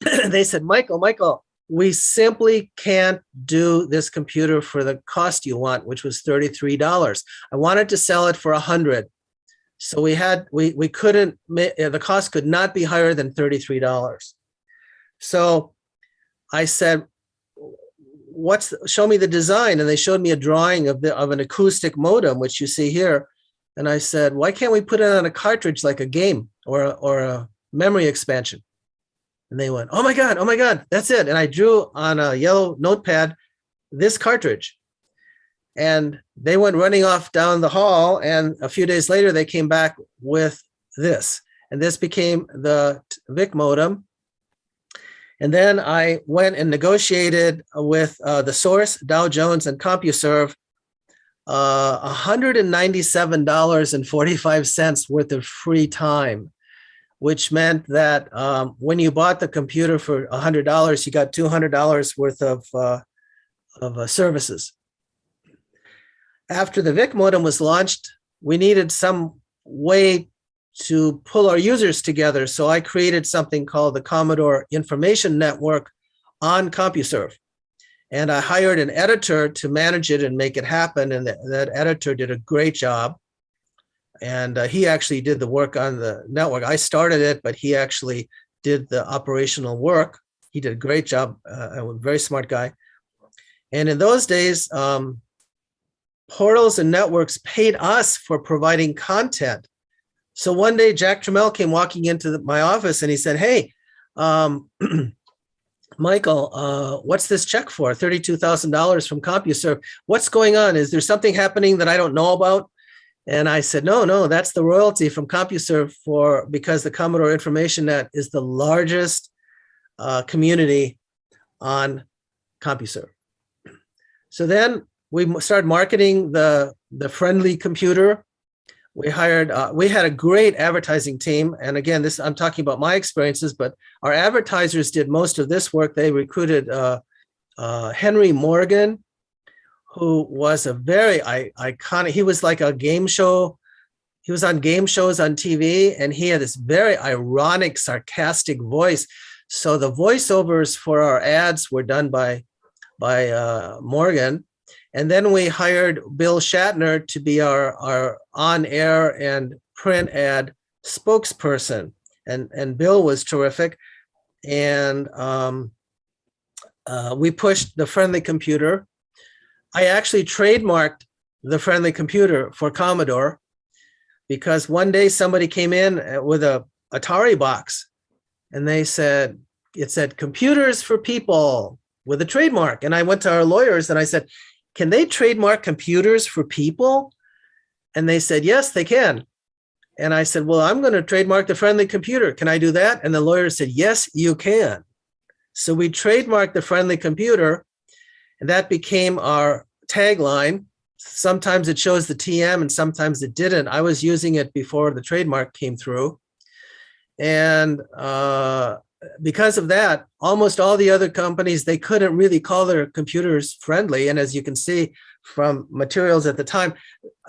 They said, Michael, we simply can't do this computer for the cost you want, which was $33. I wanted to sell it for $100. So we couldn't, the cost could not be higher than $33. So I said, show me the design. And they showed me a drawing of an acoustic modem, which you see here. And I said, why can't we put it on a cartridge like a game or a memory expansion? And they went, oh my God, that's it. And I drew on a yellow notepad this cartridge. And they went running off down the hall. And a few days later, they came back with this. And this became the VIC modem. And then I went and negotiated with the Source, Dow Jones, and CompuServe $197.45 worth of free time, which meant that when you bought the computer for $100, you got $200 worth of services. After the VIC modem was launched, we needed some way to pull our users together. So I created something called the Commodore Information Network on CompuServe. And I hired an editor to manage it and make it happen. And that editor did a great job. And he actually did the work on the network. I started it, but he actually did the operational work. He did a great job, a very smart guy. And in those days, portals and networks paid us for providing content. So one day, Jack Trammell came walking into my office and he said, hey, Michael, what's this check for? $32,000 from CompuServe. What's going on? Is there something happening that I don't know about? And I said, no, that's the royalty from CompuServe because the Commodore Information Net is the largest community on CompuServe. So then we started marketing the friendly computer. We hired, we had a great advertising team. And again, this, I'm talking about my experiences, but our advertisers did most of this work. They recruited Henry Morgan, who was a very iconic, he was like a game show. He was on game shows on TV, and he had this very ironic, sarcastic voice. So the voiceovers for our ads were done by Morgan. And then we hired Bill Shatner to be our on-air and print ad spokesperson. And Bill was terrific. And we pushed the friendly computer. I actually trademarked the friendly computer for Commodore, because one day somebody came in with a Atari box and they said, it said computers for people with a trademark. And I went to our lawyers and I said, can they trademark computers for people? And they said, yes, they can. And I said, well, I'm going to trademark the friendly computer. Can I do that? And the lawyer said, yes, you can. So we trademarked the friendly computer, and that became our tagline. Sometimes it shows the TM and sometimes it didn't. I was using it before the trademark came through. And because of that, almost all the other companies, they couldn't really call their computers friendly. And as you can see from materials at the time,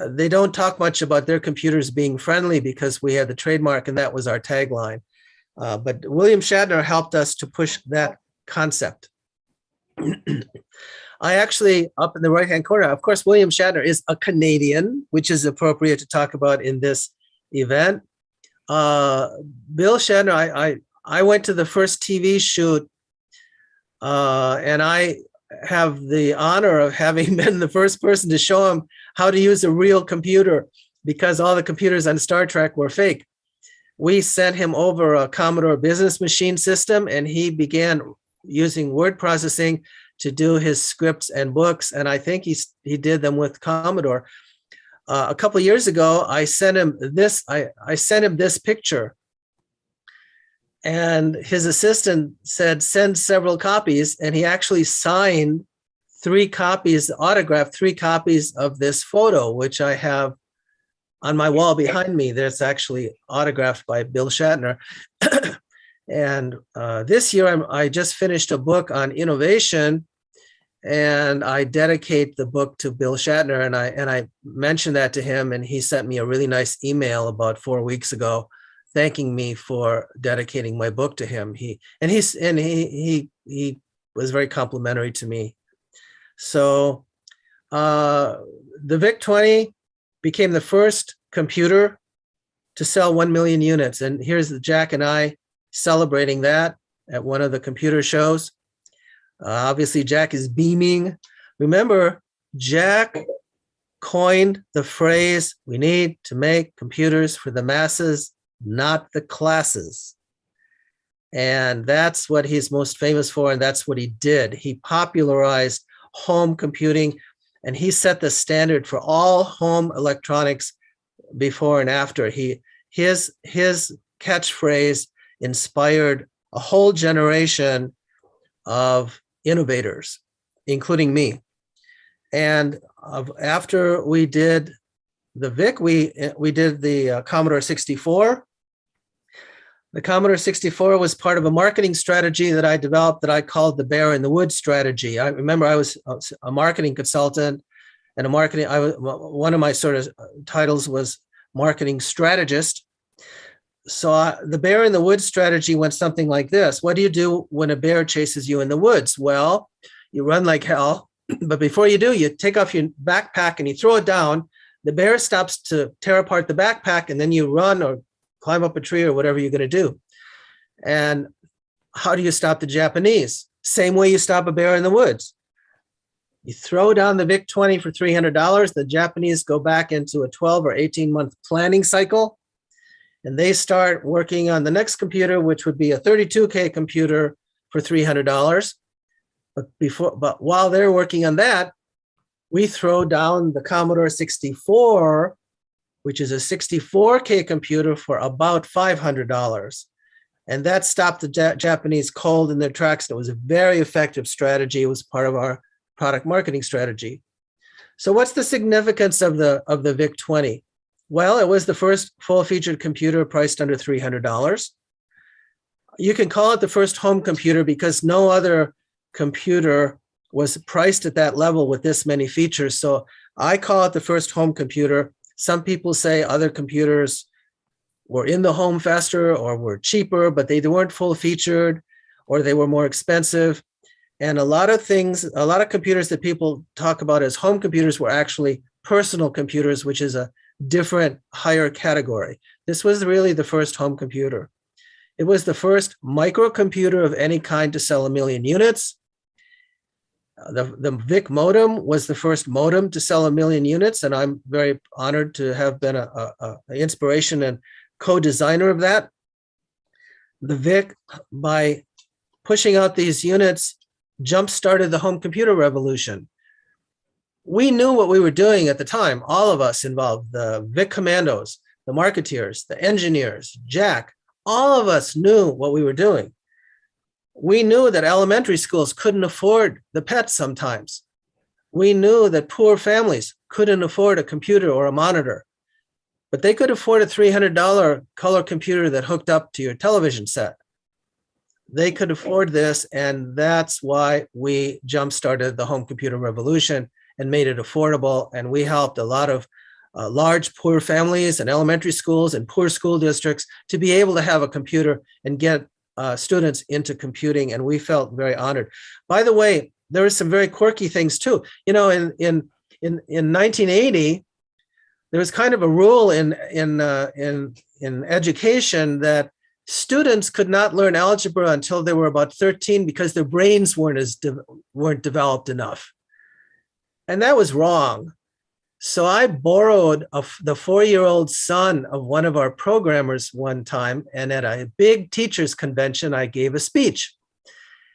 they don't talk much about their computers being friendly because we had the trademark and that was our tagline. But William Shatner helped us to push that concept. I actually, up in the right-hand corner, of course, William Shatner is a Canadian, which is appropriate to talk about in this event. Bill Shatner, I went to the first TV shoot, and I have the honor of having been the first person to show him how to use a real computer, because all the computers on Star Trek were fake. We sent him over a Commodore business machine system, and he began using word processing to do his scripts and books. And I think he did them with Commodore. A couple of years ago, I sent him this. I sent him this picture, and his assistant said, send several copies. And he actually signed 3 copies, autographed 3 copies of this photo, which I have on my wall behind me. That's actually autographed by Bill Shatner. And this year, I just finished a book on innovation, and I dedicate the book to Bill Shatner. And I mentioned that to him, and he sent me a really nice email about 4 weeks ago, thanking me for dedicating my book to him. He was very complimentary to me. So the VIC-20 became the first computer to sell 1 million units. And here's Jack and I celebrating that at one of the computer shows. Obviously, Jack is beaming. Remember, Jack coined the phrase, we need to make computers for the masses, not the classes. And that's what he's most famous for, and that's what he did. He popularized home computing, and he set the standard for all home electronics before and after. His catchphrase inspired a whole generation of innovators, including me. And after we did the VIC, we did the Commodore 64. The Commodore 64 was part of a marketing strategy that I developed that I called the Bear in the Woods strategy. I remember I was a marketing consultant and one of my sort of titles was marketing strategist. So the Bear in the Woods strategy went something like this. What do you do when a bear chases you in the woods? Well, you run like hell, but before you do, you take off your backpack and you throw it down. The bear stops to tear apart the backpack, and then you run or climb up a tree or whatever you're going to do. And how do you stop the Japanese? Same way you stop a bear in the woods. You throw down the VIC-20 for $300. The Japanese go back into a 12 or 18-month planning cycle, and they start working on the next computer, which would be a 32K computer for $300. But while they're working on that, we throw down the Commodore 64, which is a 64K computer for about $500. And that stopped the Japanese cold in their tracks. It was a very effective strategy. It was part of our product marketing strategy. So what's the significance of the VIC-20? Well, it was the first full-featured computer priced under $300. You can call it the first home computer because no other computer was priced at that level with this many features. So I call it the first home computer. Some people say other computers were in the home faster or were cheaper, but they weren't full-featured or they were more expensive. And a lot of computers that people talk about as home computers were actually personal computers, which is a different, higher category. This was really the first home computer. It was the first microcomputer of any kind to sell 1 million units. The VIC modem was the first modem to sell 1 million units, and I'm very honored to have been an inspiration and co-designer of that. The VIC, by pushing out these units, jump-started the home computer revolution. We knew what we were doing at the time, all of us involved, the VIC commandos, the marketeers, the engineers, Jack, all of us knew what we were doing. We knew that elementary schools couldn't afford the pets sometimes. We knew that poor families couldn't afford a computer or a monitor, but they could afford a $300 color computer that hooked up to your television set. They could afford this, and that's why we jump-started the home computer revolution and made it affordable. And we helped a lot of large poor families and elementary schools and poor school districts to be able to have a computer and get students into computing. And we felt very honored. By the way, there were some very quirky things too. You know, in 1980, there was kind of a rule in education that students could not learn algebra until they were about 13 because their brains weren't developed enough. And that was wrong. So I borrowed the 4-year-old son of one of our programmers one time, and at a big teachers convention, I gave a speech.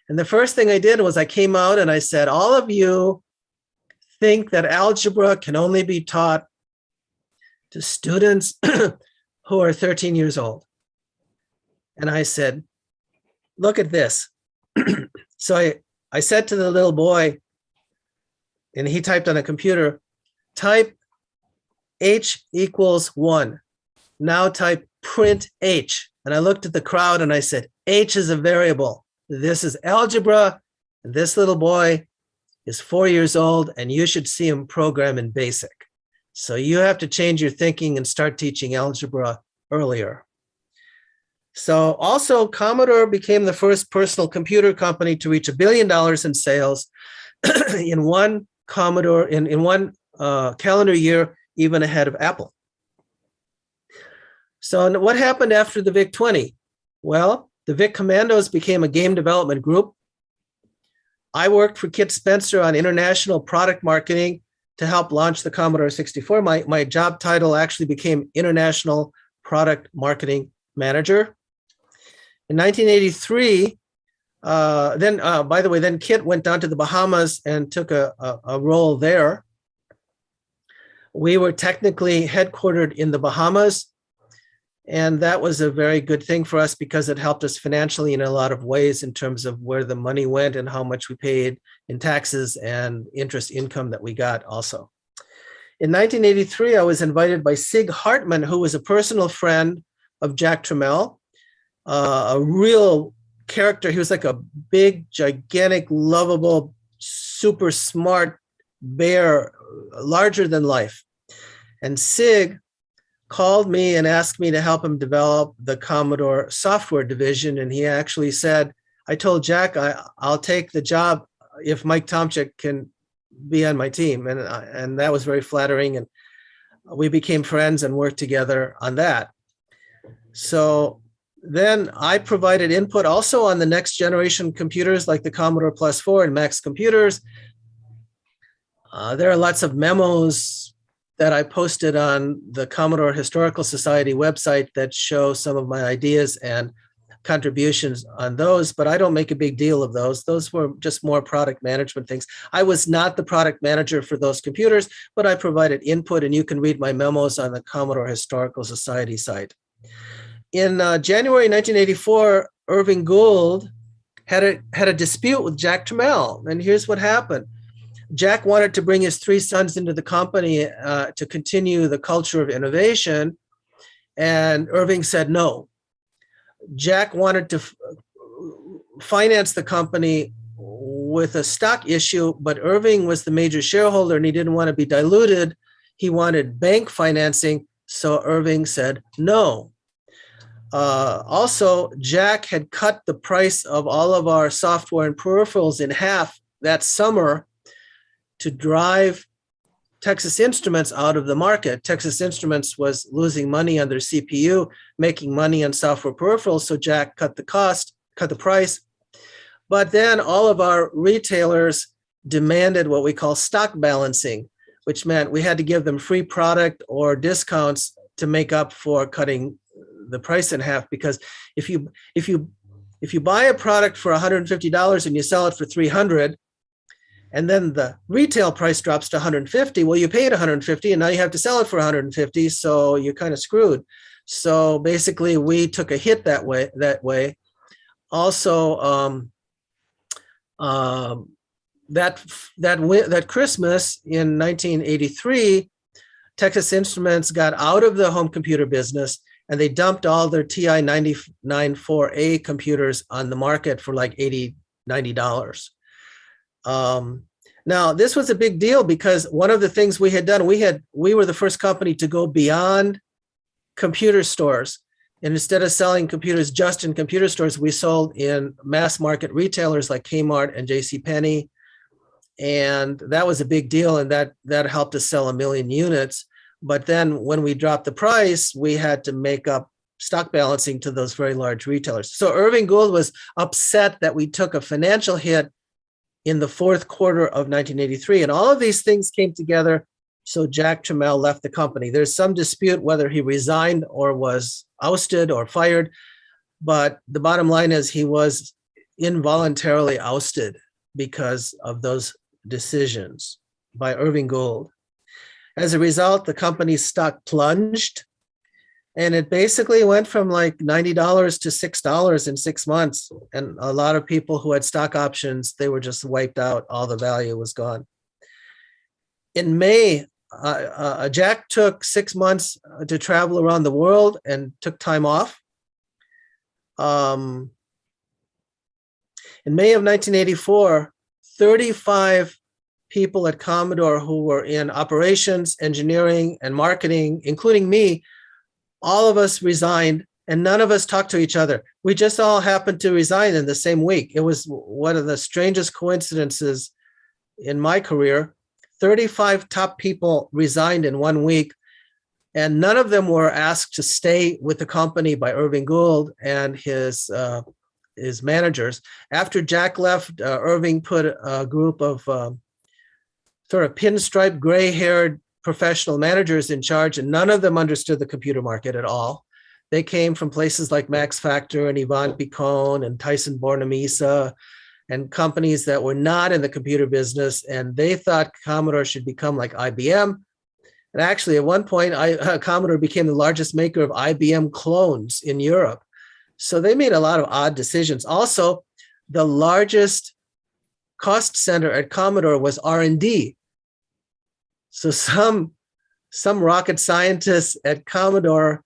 And the first thing I did was I came out and I said, all of you think that algebra can only be taught to students who are 13 years old. And I said, look at this. So I said to the little boy, and he typed on a computer, type H equals 1. Now type print H. And I looked at the crowd and I said, H is a variable. This is algebra. And this little boy is 4 years old, and you should see him program in BASIC. So you have to change your thinking and start teaching algebra earlier. So also Commodore became the first personal computer company to reach $1 billion in sales in one Commodore, in one calendar year, even ahead of Apple. So what happened after the VIC-20? Well, the VIC Commandos became a game development group. I worked for Kit Spencer on international product marketing to help launch the Commodore 64. My job title actually became International Product Marketing Manager. In 1983, by the way, then Kit went down to the Bahamas and took a role there. We were technically headquartered in the Bahamas, and that was a very good thing for us because it helped us financially in a lot of ways in terms of where the money went and how much we paid in taxes and interest income that we got also. In 1983, I was invited by Sig Hartman, who was a personal friend of Jack Tramiel, a real character. He was like a big, gigantic, lovable, super smart bear, larger than life. And Sig called me and asked me to help him develop the Commodore software division. And he actually said, I told Jack, I'll take the job if Mike Tomczyk can be on my team. And that was very flattering. And we became friends and worked together on that. So then I provided input also on the next generation computers like the Commodore Plus 4 and Max computers. There are lots of memos that I posted on the Commodore Historical Society website that show some of my ideas and contributions on those, but I don't make a big deal of those. Those were just more product management things. I was not the product manager for those computers, but I provided input, and you can read my memos on the Commodore Historical Society site. In January 1984, Irving Gould had a dispute with Jack Tramiel, and here's what happened. Jack wanted to bring his three sons into the company to continue the culture of innovation, and Irving said no. Jack wanted to finance the company with a stock issue, but Irving was the major shareholder and he didn't want to be diluted. He wanted bank financing, so Irving said no. Also, Jack had cut the price of all of our software and peripherals in half that summer to drive Texas Instruments out of the market. Texas Instruments was losing money on their CPU, making money on software peripherals, so Jack cut the price. But then all of our retailers demanded what we call stock balancing, which meant we had to give them free product or discounts to make up for cutting the price in half. Because if you buy a product for $150 and you sell it for $300, and then the retail price drops to $150, well, you paid $150 and now you have to sell it for $150, so you're kind of screwed. So basically, we took a hit that way. Also, that Christmas in 1983, Texas Instruments got out of the home computer business and they dumped all their TI 994A computers on the market for like $80, $90. Now, this was a big deal because one of the things we had done, we were the first company to go beyond computer stores. And instead of selling computers just in computer stores, we sold in mass market retailers like Kmart and JCPenney. And that was a big deal. And that helped us sell 1 million units. But then when we dropped the price, we had to make up stock balancing to those very large retailers. So Irving Gould was upset that we took a financial hit in the fourth quarter of 1983. And all of these things came together. So Jack Tramiel left the company. There's some dispute whether he resigned or was ousted or fired. But the bottom line is he was involuntarily ousted because of those decisions by Irving Gould. As a result, the company's stock plunged. And it basically went from like $90 to $6 in 6 months. And a lot of people who had stock options, they were just wiped out. All the value was gone. In May, Jack took 6 months to travel around the world and took time off. In May of 1984, 35 people at Commodore who were in operations, engineering, and marketing, including me, all of us resigned and none of us talked to each other. We just all happened to resign in the same week. It was one of the strangest coincidences in my career. 35 top people resigned in 1 week, and none of them were asked to stay with the company by Irving Gould and his managers. After Jack left, Irving put a group of sort of pinstripe, gray-haired professional managers in charge, and none of them understood the computer market at all. They came from places like Max Factor and Yvonne Picon and Tyson Bornemisza and companies that were not in the computer business, and they thought Commodore should become like IBM. And actually, at one point, Commodore became the largest maker of IBM clones in Europe. So they made a lot of odd decisions. Also, the largest cost center at Commodore was R&D. So some rocket scientists at Commodore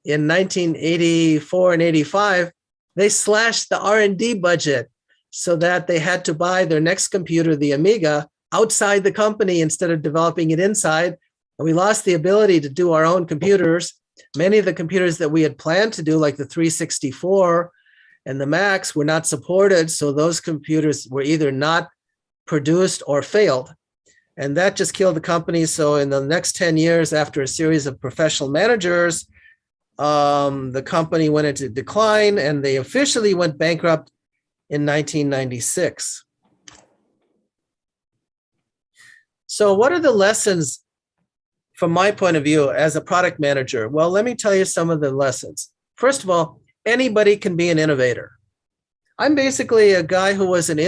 in 1984 and 85, they slashed the R&D budget so that they had to buy their next computer, the Amiga, outside the company instead of developing it inside. And we lost the ability to do our own computers. Many of the computers that we had planned to do, like the 364 and the Macs, were not supported. So those computers were either not produced or failed. And that just killed the company. So in the next 10 years, after a series of professional managers, the company went into decline and they officially went bankrupt in 1996. So what are the lessons from my point of view as a product manager? Well, let me tell you some of the lessons. First of all, anybody can be an innovator. I'm basically a guy who was an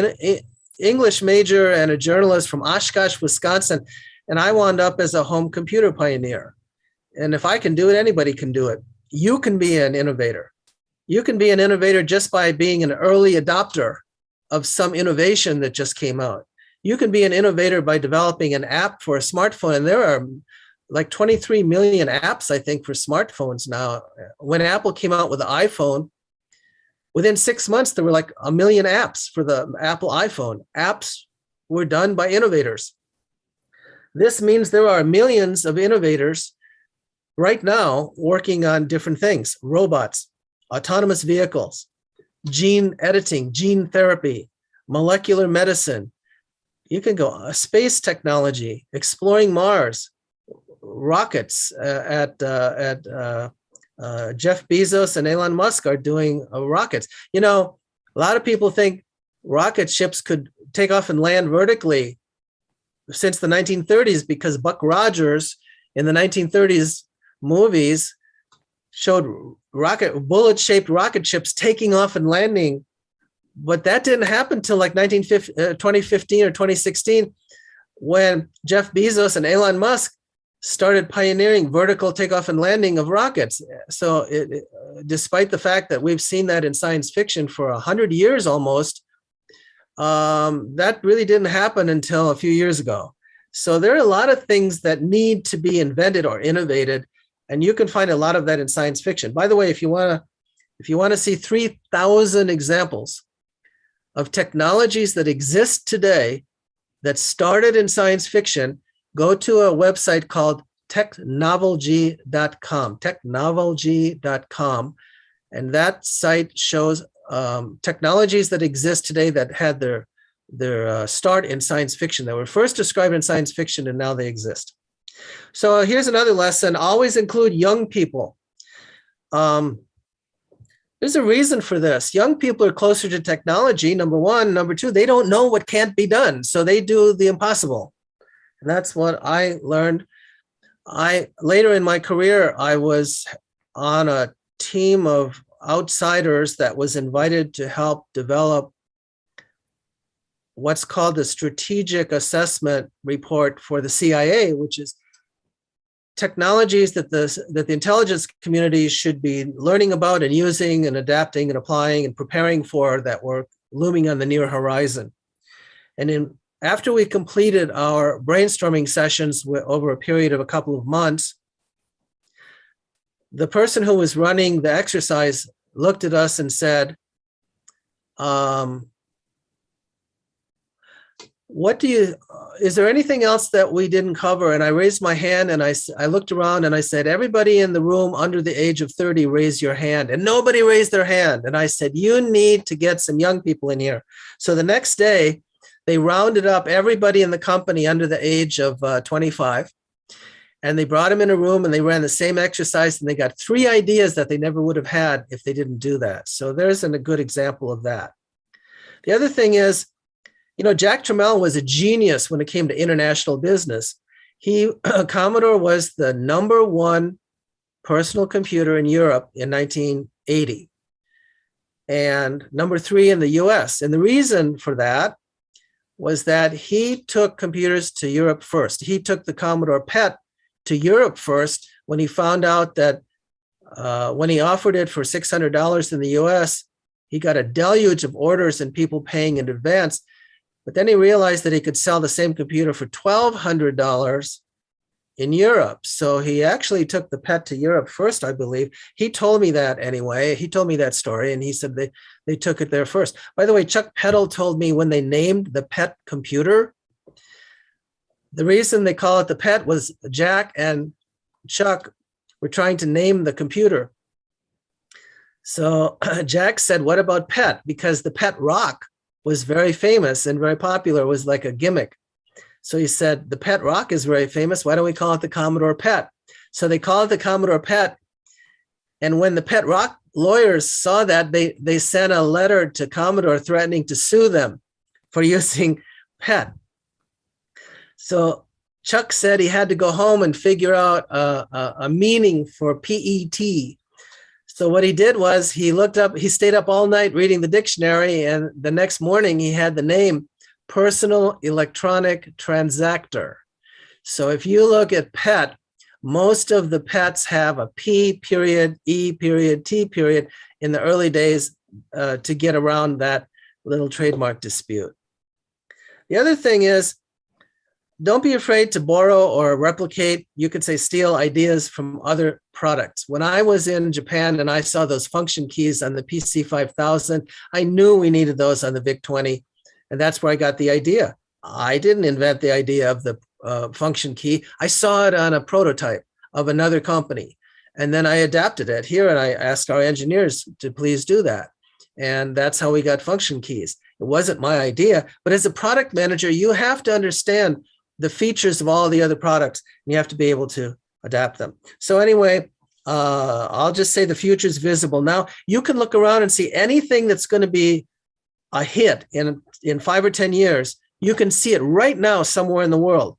English major and a journalist from Oshkosh, Wisconsin, and I wound up as a home computer pioneer. And if I can do it, anybody can do it. You can be an innovator. You can be an innovator just by being an early adopter of some innovation that just came out. you can be an innovator by developing an app for a smartphone. And there are like 23 million apps, I think, for smartphones now. When Apple came out with the iPhone, within 6 months, there were like 1 million apps for the Apple iPhone. Apps were done by innovators. This means there are millions of innovators right now working on different things: robots, autonomous vehicles, gene editing, gene therapy, molecular medicine. You can go space technology, exploring Mars, rockets. Jeff Bezos and Elon Musk are doing rockets. You know, a lot of people think rocket ships could take off and land vertically since the 1930s because Buck Rogers in the 1930s movies showed bullet-shaped rocket ships taking off and landing. But that didn't happen till like 2015 or 2016 when Jeff Bezos and Elon Musk started pioneering vertical takeoff and landing of rockets. So despite the fact that we've seen that in science fiction for 100 years almost, that really didn't happen until a few years ago. So there are a lot of things that need to be invented or innovated, and you can find a lot of that in science fiction. By the way, if you want to see 3,000 examples of technologies that exist today that started in science fiction, go to a website called technovelgy.com, and that site shows technologies that exist today that had their start in science fiction, that were first described in science fiction, and now they exist. So here's another lesson: always include young people. There's a reason for this. Young people are closer to technology, number one. Number two, they don't know what can't be done, so they do the impossible. And that's what I learned. Later in my career, I was on a team of outsiders that was invited to help develop what's called the strategic assessment report for the CIA, which is technologies that the intelligence community should be learning about and using and adapting and applying and preparing for, that were looming on the near horizon. And after we completed our brainstorming sessions over a period of a couple of months, the person who was running the exercise looked at us and said, is there anything else that we didn't cover? And I raised my hand and I looked around and I said, everybody in the room under the age of 30, raise your hand. And nobody raised their hand. And I said, you need to get some young people in here. So the next day, they rounded up everybody in the company under the age of 25. And they brought them in a room and they ran the same exercise, and they got 3 ideas that they never would have had if they didn't do that. So there's a good example of that. The other thing is, you know, Jack Tramiel was a genius when it came to international business. Commodore was the #1 personal computer in Europe in 1980, and #3 in the US. And the reason for that was that he took computers to Europe first. He took the Commodore PET to Europe first when he found out that when he offered it for $600 in the US, he got a deluge of orders and people paying in advance. But then he realized that he could sell the same computer for $1,200 in Europe. So he actually took the PET to Europe first, I believe. He told me that anyway. He told me that story, and he said they took it there first. By the way, Chuck Peddle told me when they named the PET computer, the reason they call it the PET was Jack and Chuck were trying to name the computer. So Jack said, what about PET? Because the PET rock was very famous and very popular, was like a gimmick. So he said, the PET rock is very famous. Why don't we call it the Commodore PET? So they called it the Commodore PET. And when the PET rock lawyers saw that, they sent a letter to Commodore threatening to sue them for using PET. So Chuck said he had to go home and figure out a meaning for PET. So what he did was he stayed up all night reading the dictionary, and the next morning he had the name Personal Electronic Transactor. So if you look at PET, most of the PETs have a P period, E period, T period in the early days to get around that little trademark dispute. The other thing is, don't be afraid to borrow or replicate, you could say steal ideas from other products. When I was in Japan and I saw those function keys on the PC 5000, I knew we needed those on the VIC-20. And that's where I got the idea. I didn't invent the idea of the function key. I saw it on a prototype of another company. And then I adapted it here and I asked our engineers to please do that. And that's how we got function keys. It wasn't my idea, but as a product manager, you have to understand the features of all the other products, and you have to be able to adapt them. So anyway, I'll just say the future is visible. Now, you can look around and see anything that's going to be a hit in 5 or 10 years. You can see it right now somewhere in the world.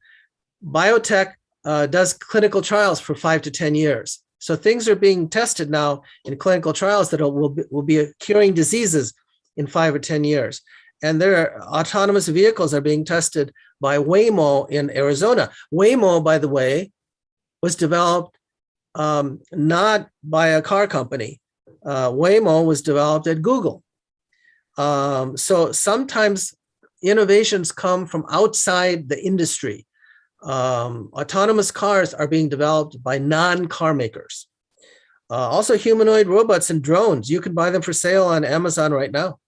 Biotech does clinical trials for 5 to 10 years. So things are being tested now in clinical trials that will be curing diseases in 5 or 10 years. And their autonomous vehicles are being tested by Waymo in Arizona. Waymo, by the way, was developed not by a car company. Waymo was developed at Google. So sometimes innovations come from outside the industry. Autonomous cars are being developed by non-car makers. Also humanoid robots and drones. You can buy them for sale on Amazon right now.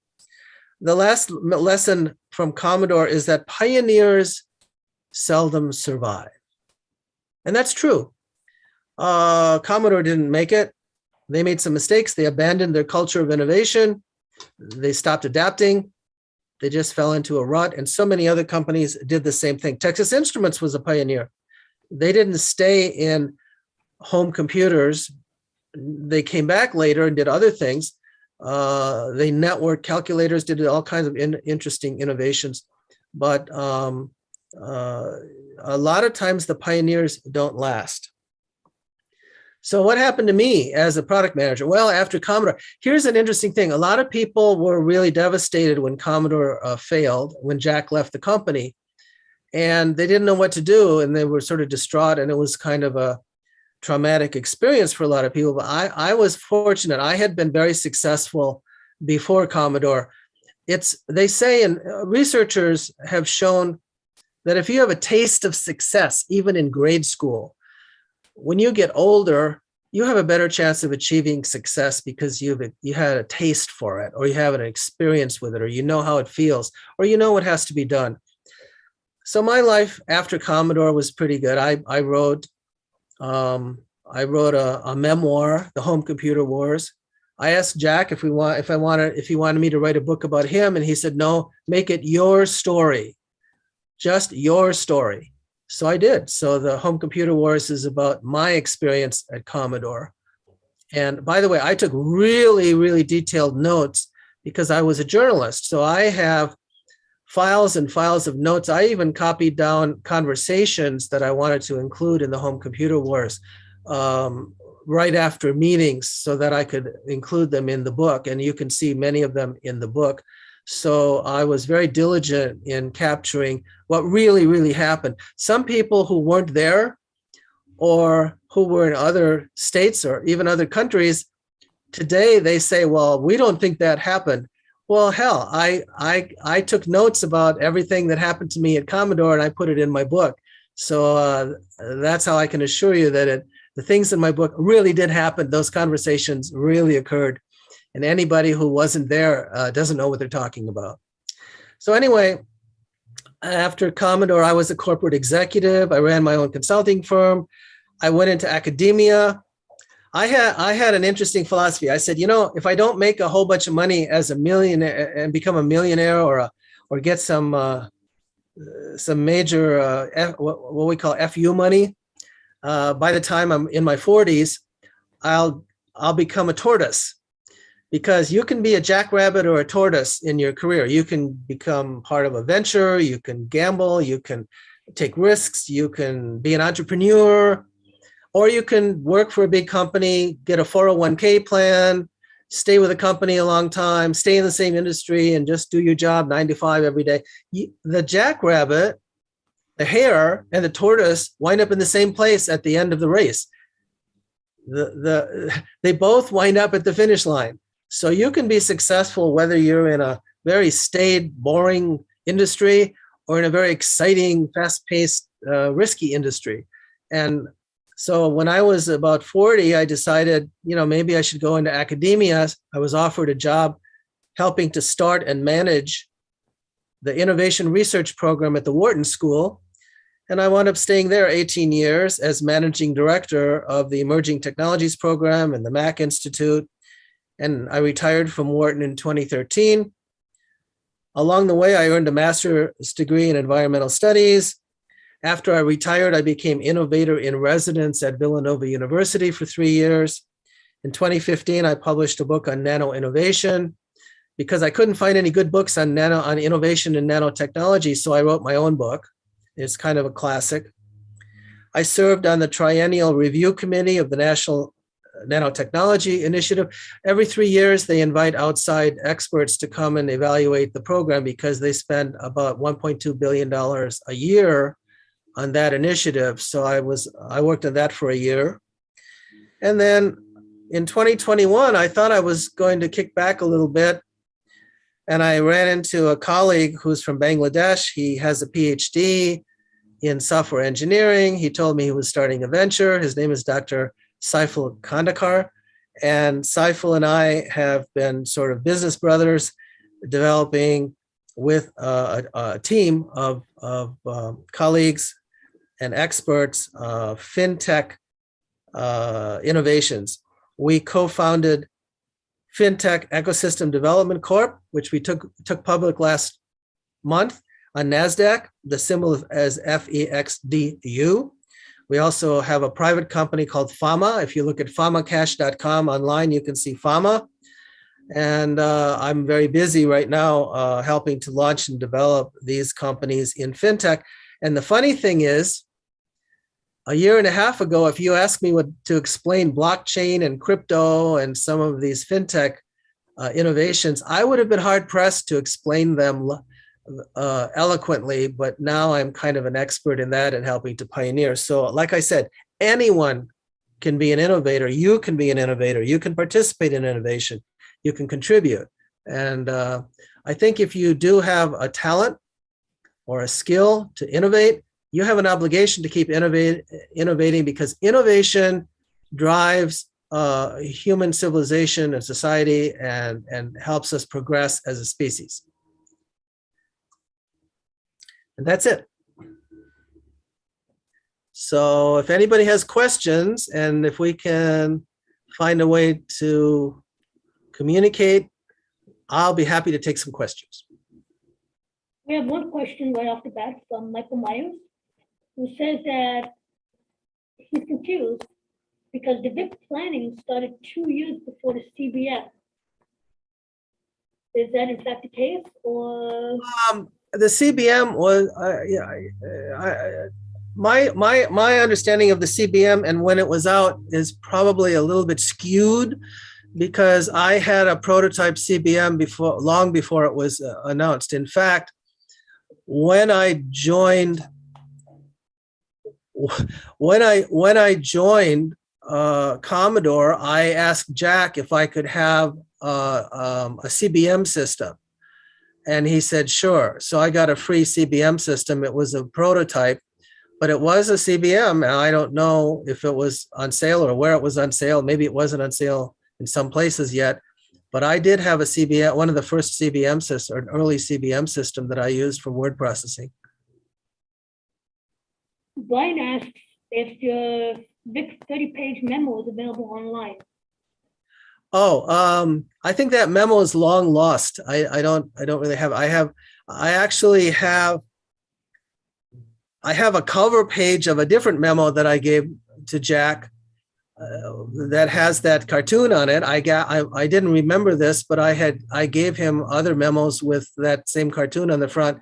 The last lesson from Commodore is that pioneers seldom survive. And that's true. Commodore didn't make it. They made some mistakes. They abandoned their culture of innovation. They stopped adapting. They just fell into a rut. And so many other companies did the same thing. Texas Instruments was a pioneer. They didn't stay in home computers. They came back later and did other things. They networked calculators, did all kinds of interesting innovations. But a lot of times the pioneers don't last. So what happened to me as a product manager? Well, after Commodore, here's an interesting thing. A lot of people were really devastated when Commodore failed, when Jack left the company, and they didn't know what to do, and they were sort of distraught, and it was kind of a traumatic experience for a lot of people. But I was fortunate. I had been very successful before Commodore. They say, and researchers have shown that if you have a taste of success, even in grade school, when you get older, you have a better chance of achieving success because you had a taste for it, or you have an experience with it, or you know how it feels, or you know what has to be done. So my life after Commodore was pretty good. I wrote a memoir, The Home Computer Wars. I asked Jack if he wanted me to write a book about him, and he said, no, make it your story, just your story. So I did. So The Home Computer Wars is about my experience at Commodore. And by the way, I took really, really detailed notes because I was a journalist. So I have files and files of notes. I even copied down conversations that I wanted to include in The Home Computer Wars right after meetings so that I could include them in the book. And you can see many of them in the book. So I was very diligent in capturing what really, really happened. Some people who weren't there or who were in other states or even other countries, today they say, well, we don't think that happened. Well, hell, I took notes about everything that happened to me at Commodore and I put it in my book. So that's how I can assure you that the things in my book really did happen. Those conversations really occurred. And anybody who wasn't there doesn't know what they're talking about. So anyway, after Commodore, I was a corporate executive. I ran my own consulting firm. I went into academia. I had an interesting philosophy. I said, if I don't make a whole bunch of money as a millionaire and become a millionaire or get some major what we call FU money, by the time I'm in my 40s, I'll become a tortoise. Because you can be a jackrabbit or a tortoise in your career. You can become part of a venture, you can gamble, you can take risks, you can be an entrepreneur, or you can work for a big company, get a 401k plan, stay with a company a long time, stay in the same industry and just do your job 9 to 5 every day. The jackrabbit, the hare, and the tortoise wind up in the same place at the end of the race. They both wind up at the finish line. So you can be successful whether you're in a very staid, boring industry or in a very exciting, fast-paced, risky industry. And so when I was about 40, I decided, maybe I should go into academia. I was offered a job helping to start and manage the innovation research program at the Wharton School. And I wound up staying there 18 years as managing director of the Emerging Technologies Program and the Mac Institute. And I retired from Wharton in 2013. Along the way, I earned a master's degree in environmental studies. After I retired, I became innovator in residence at Villanova University for 3 years. In 2015, I published a book on nano innovation because I couldn't find any good books on innovation and nanotechnology, so I wrote my own book. It's kind of a classic. I served on the Triennial Review Committee of the National Nanotechnology Initiative. Every 3 years, they invite outside experts to come and evaluate the program because they spend about $1.2 billion a year on that initiative. So I worked on that for a year. And then in 2021, I thought I was going to kick back a little bit. And I ran into a colleague who's from Bangladesh. He has a PhD in software engineering. He told me he was starting a venture. His name is Dr. Saiful Kandakar. And Saiful and I have been sort of business brothers, developing with a team of colleagues and experts, fintech innovations. We co-founded Fintech Ecosystem Development Corp, which we took public last month on NASDAQ. The symbol is FEXDU. We also have a private company called Fama. If you look at famacash.com online, you can see Fama. And I'm very busy right now helping to launch and develop these companies in fintech. And the funny thing is, a year and a half ago, if you asked me to explain blockchain and crypto and some of these fintech innovations, I would have been hard pressed to explain them eloquently, but now I'm kind of an expert in that and helping to pioneer. So like I said, anyone can be an innovator. You can be an innovator. You can participate in innovation. You can contribute. And I think if you do have a talent or a skill to innovate, you have an obligation to keep innovating because innovation drives human civilization and society and helps us progress as a species. And that's it. So if anybody has questions and if we can find a way to communicate, I'll be happy to take some questions. We have one question right off the bat from Michael Myers, who says that he's confused because the VIC planning started 2 years before the CBM. Is that in fact the case, or? The CBM was, my understanding of the CBM and when it was out is probably a little bit skewed because I had a prototype CBM long before it was announced. In fact, when I joined Commodore, I asked Jack if I could have a CBM system. And he said, sure. So I got a free CBM system. It was a prototype, but it was a CBM. And I don't know if it was on sale or where it was on sale. Maybe it wasn't on sale in some places yet. But I did have a CBM, one of the first CBM systems, or an early CBM system that I used for word processing. Brian asks if your VIC 30-page memo is available online. Oh, I think that memo is long lost. I don't really have. I have a cover page of a different memo that I gave to Jack that has that cartoon on it. I didn't remember this, but I gave him other memos with that same cartoon on the front,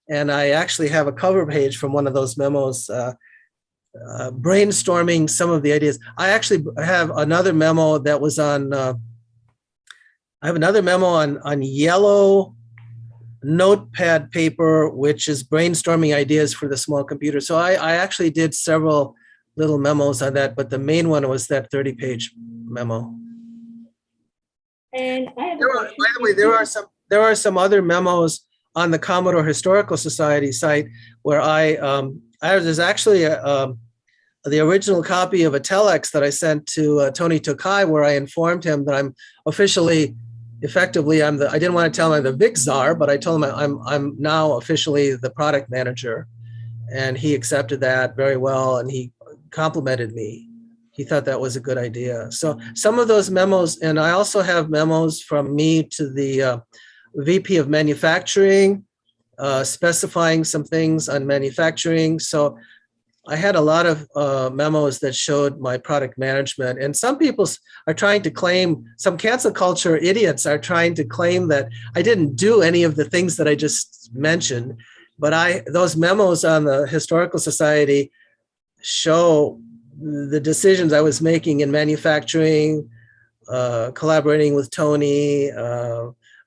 and I actually have a cover page from one of those memos. Brainstorming some of the ideas. I actually have another memo that was on, I have another memo on yellow notepad paper, which is brainstorming ideas for the small computer. So I actually did several little memos on that, but the main one was that 30-page memo. And I have by the way, there are some other memos on the Commodore Historical Society site where there's actually the original copy of a telex that I sent to Tony Tokai, where I informed him that I'm officially, effectively, I didn't want to tell him I'm the Vic Czar, but I told him I'm now officially the product manager. And he accepted that very well, and he complimented me. He thought that was a good idea. So some of those memos, and I also have memos from me to the VP of manufacturing, specifying some things on manufacturing. So I had a lot of memos that showed my product management. And some people are trying to claim, some cancel culture idiots are trying to claim that I didn't do any of the things that I just mentioned. But those memos on the Historical Society show the decisions I was making in manufacturing, collaborating with Tony,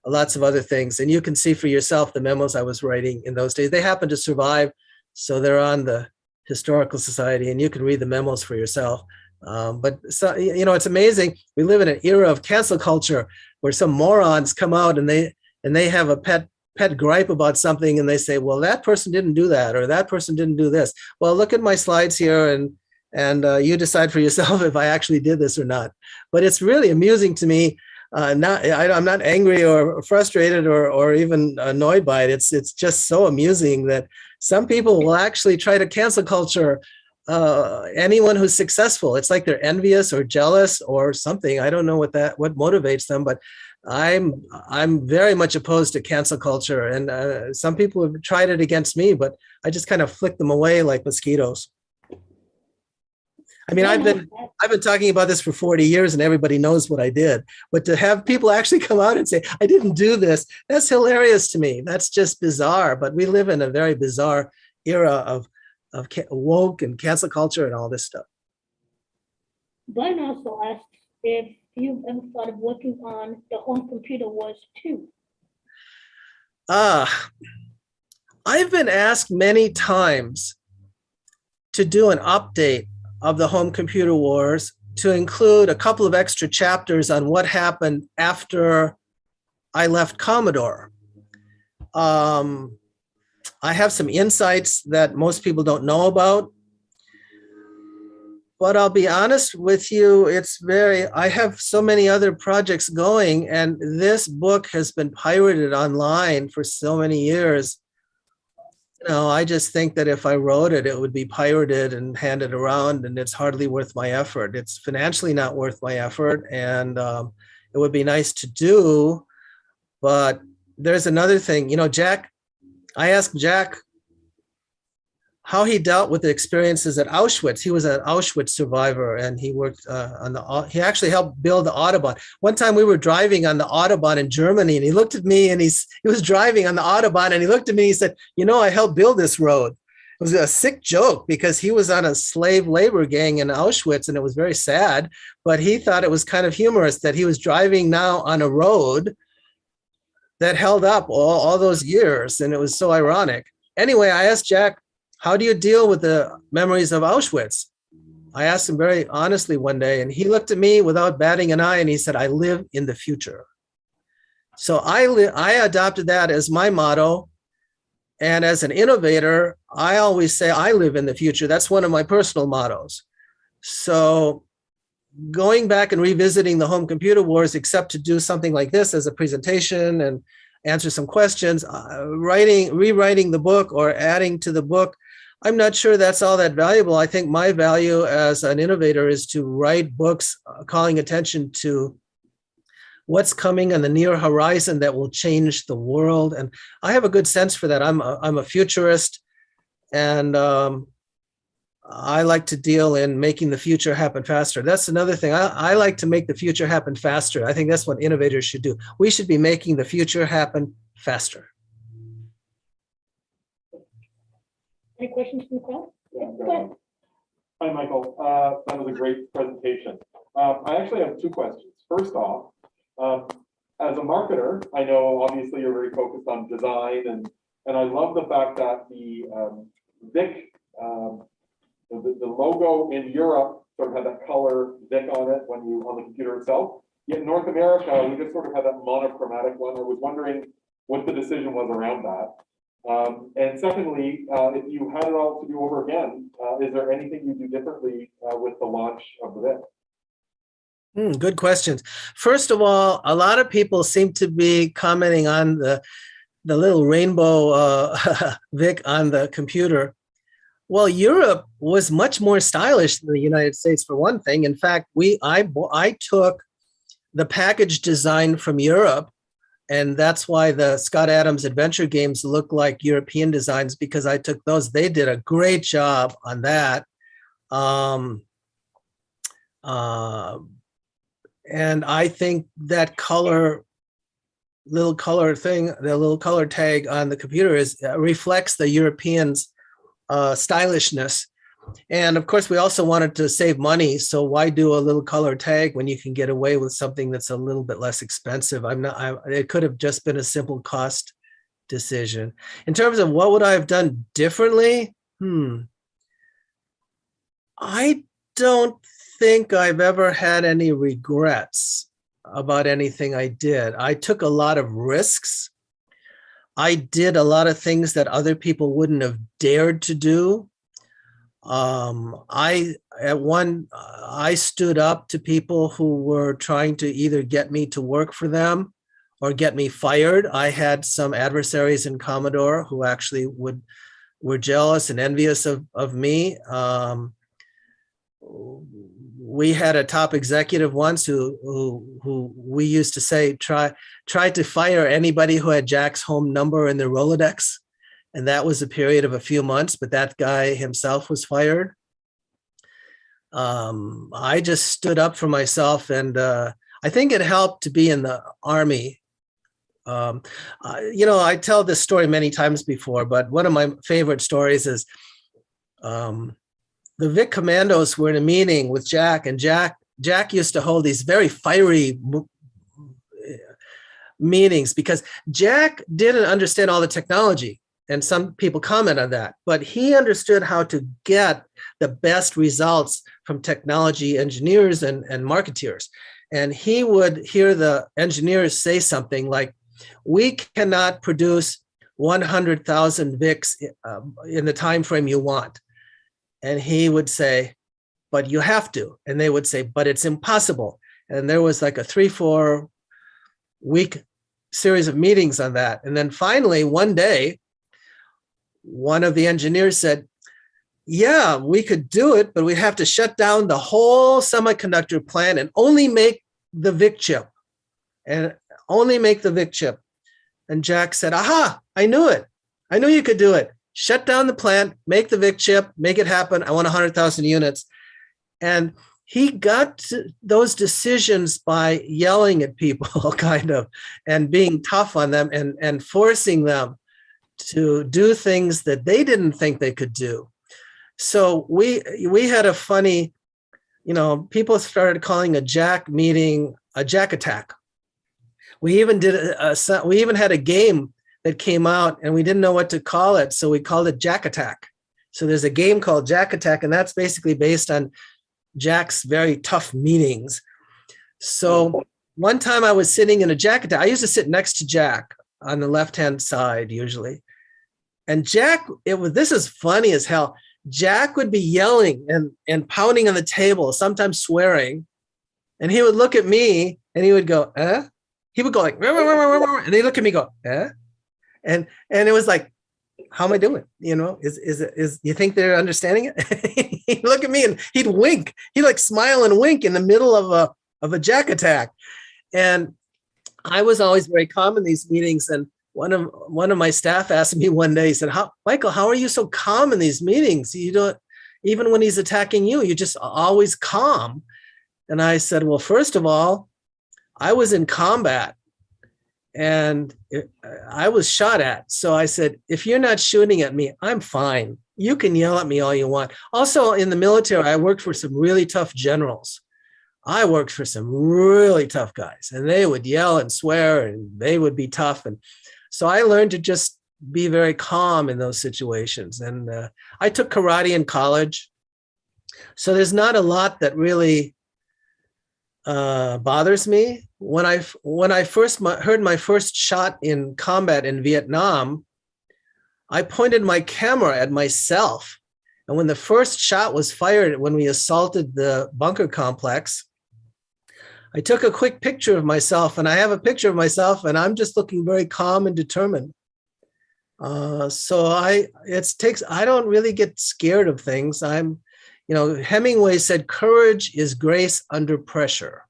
lots of other things. And you can see for yourself the memos I was writing in those days. They happen to survive, so they're on the Historical Society, and you can read the memos for yourself. But so, it's amazing. We live in an era of cancel culture where some morons come out and they have a pet gripe about something, and they say, well, that person didn't do that, or that person didn't do this. Well, look at my slides here, and you decide for yourself if I actually did this or not. But it's really amusing to me. I'm not angry or frustrated or even annoyed by it. It's just so amusing that some people will actually try to cancel culture anyone who's successful. It's like they're envious or jealous or something. I don't know what motivates them, but I'm very much opposed to cancel culture, and some people have tried it against me, but I just kind of flick them away like mosquitoes. I mean, I've been talking about this for 40 years, and everybody knows what I did. But to have people actually come out and say, I didn't do this, that's hilarious to me. That's just bizarre. But we live in a very bizarre era of woke and cancel culture and all this stuff. Glenn also asked if you've ever thought of working on the Home Computer Wars 2. I've been asked many times to do an update of the Home Computer Wars, to include a couple of extra chapters on what happened after I left Commodore. I have some insights that most people don't know about. But I'll be honest with you, I have so many other projects going, and this book has been pirated online for so many years. I just think that if I wrote it, it would be pirated and handed around, and it's hardly worth my effort. It's financially not worth my effort, and it would be nice to do. But there's another thing, I asked Jack how he dealt with the experiences at Auschwitz. He was an Auschwitz survivor, and he worked he actually helped build the Autobahn. One time we were driving on the Autobahn in Germany, and he looked at me, and he was driving on the Autobahn, and he looked at me, and he said, I helped build this road. It was a sick joke because he was on a slave labor gang in Auschwitz, and it was very sad, but he thought it was kind of humorous that he was driving now on a road that held up all those years, and it was so ironic. Anyway, I asked Jack, how do you deal with the memories of Auschwitz? I asked him very honestly one day, and he looked at me without batting an eye, and he said, I live in the future. So I adopted that as my motto. And as an innovator, I always say I live in the future. That's one of my personal mottos. So going back and revisiting the Home Computer Wars, except to do something like this as a presentation and answer some questions, rewriting the book or adding to the book, I'm not sure that's all that valuable. I think my value as an innovator is to write books calling attention to what's coming on the near horizon that will change the world. And I have a good sense for that. I'm a futurist, and I like to deal in making the future happen faster. That's another thing. I like to make the future happen faster. I think that's what innovators should do. We should be making the future happen faster. Any questions from the crowd? Yeah, go ahead. Hi, Michael. That was a great presentation. I actually have two questions. First off, as a marketer, I know obviously you're very focused on design, and I love the fact that the VIC, the logo in Europe sort of had that color VIC on it on the computer itself. Yet in North America, we just sort of had that monochromatic one. I was wondering what the decision was around that. And secondly, if you had it all to do over again, is there anything you do differently with the launch of the VIC? Good questions. First of all, a lot of people seem to be commenting on the little rainbow VIC on the computer. Well, Europe was much more stylish than the United States, for one thing. In fact, I took the package design from Europe, and that's why the Scott Adams adventure games look like European designs, because I took those. They did a great job on that. And I think that little color thing, the little color tag on the computer reflects the Europeans' stylishness. And of course, we also wanted to save money. So why do a little color tag when you can get away with something that's a little bit less expensive? It could have just been a simple cost decision. In terms of what would I have done differently? I don't think I've ever had any regrets about anything I did. I took a lot of risks. I did a lot of things that other people wouldn't have dared to do. I stood up to people who were trying to either get me to work for them or get me fired. I had some adversaries in Commodore who actually were jealous and envious of me. We had a top executive once who we used to say tried to fire anybody who had Jack's home number in their Rolodex. And that was a period of a few months, but that guy himself was fired. I just stood up for myself, and I think it helped to be in the Army. I tell this story many times before, but one of my favorite stories is the Vic Commandos were in a meeting with Jack, and Jack used to hold these very fiery meetings because Jack didn't understand all the technology. And some people comment on that, but he understood how to get the best results from technology engineers and marketeers. And he would hear the engineers say something like, we cannot produce 100,000 VICs in the time frame you want. And he would say, but you have to. And they would say, but it's impossible. And there was like a 3-4 week series of meetings on that. And then finally, one day, one of the engineers said, yeah, we could do it, but we have to shut down the whole semiconductor plant and only make the VIC chip. And only make the VIC chip. And Jack said, aha, I knew it. I knew you could do it. Shut down the plant, make the VIC chip, make it happen. I want 100,000 units. And he got those decisions by yelling at people, kind of, and being tough on them and forcing them to do things that they didn't think they could do. So we had a funny, people started calling a Jack meeting a Jack attack. We even had a game that came out and we didn't know what to call it, so we called it Jack Attack. So there's a game called Jack Attack, and that's basically based on Jack's very tough meetings. So one time I was sitting in a Jack Attack. I used to sit next to Jack on the left-hand side usually. And Jack, this is funny as hell. Jack would be yelling and pounding on the table, sometimes swearing. And he would look at me and he would go, eh? He would go like, and he'd look at me and go, eh? And it was like, how am I doing? Is you think they're understanding it? He'd look at me and he'd wink. He'd like smile and wink in the middle of a Jack attack. And I was always very calm in these meetings. And one of my staff asked me one day, he said, Michael, how are you so calm in these meetings? You don't, even when he's attacking you, you're just always calm. And I said, well, first of all, I was in combat and I was shot at. So I said, if you're not shooting at me, I'm fine. You can yell at me all you want. Also in the military, I worked for some really tough generals. I worked for some really tough guys and they would yell and swear and they would be tough. And so I learned to just be very calm in those situations. And I took karate in college. So there's not a lot that really bothers me when I first heard my first shot in combat in Vietnam, I pointed my camera at myself. And when the first shot was fired, when we assaulted the bunker complex, I took a quick picture of myself, and I have a picture of myself, and I'm just looking very calm and determined. So I don't really get scared of things. Hemingway said, courage is grace under pressure.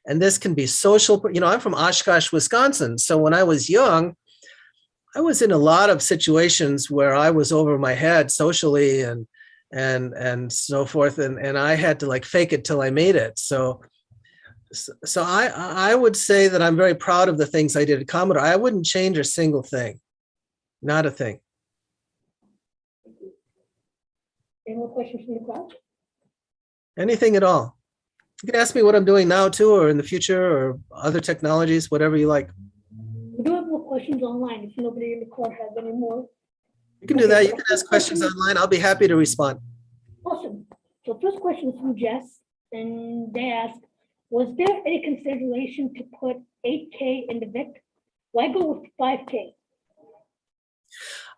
And this can be social, I'm from Oshkosh, Wisconsin. So when I was young, I was in a lot of situations where I was over my head socially and so forth. And I had to like fake it till I made it. So I would say that I'm very proud of the things I did at Commodore. I wouldn't change a single thing, not a thing. Any more questions from the crowd? Anything at all. You can ask me what I'm doing now too, or in the future, or other technologies, whatever you like. We do have more questions online if nobody in the crowd has any more. You can do that. You can ask questions online. I'll be happy to respond. Awesome. So first question is from Jess, and they ask, was there any consideration to put 8K in the VIC? Why go with 5K?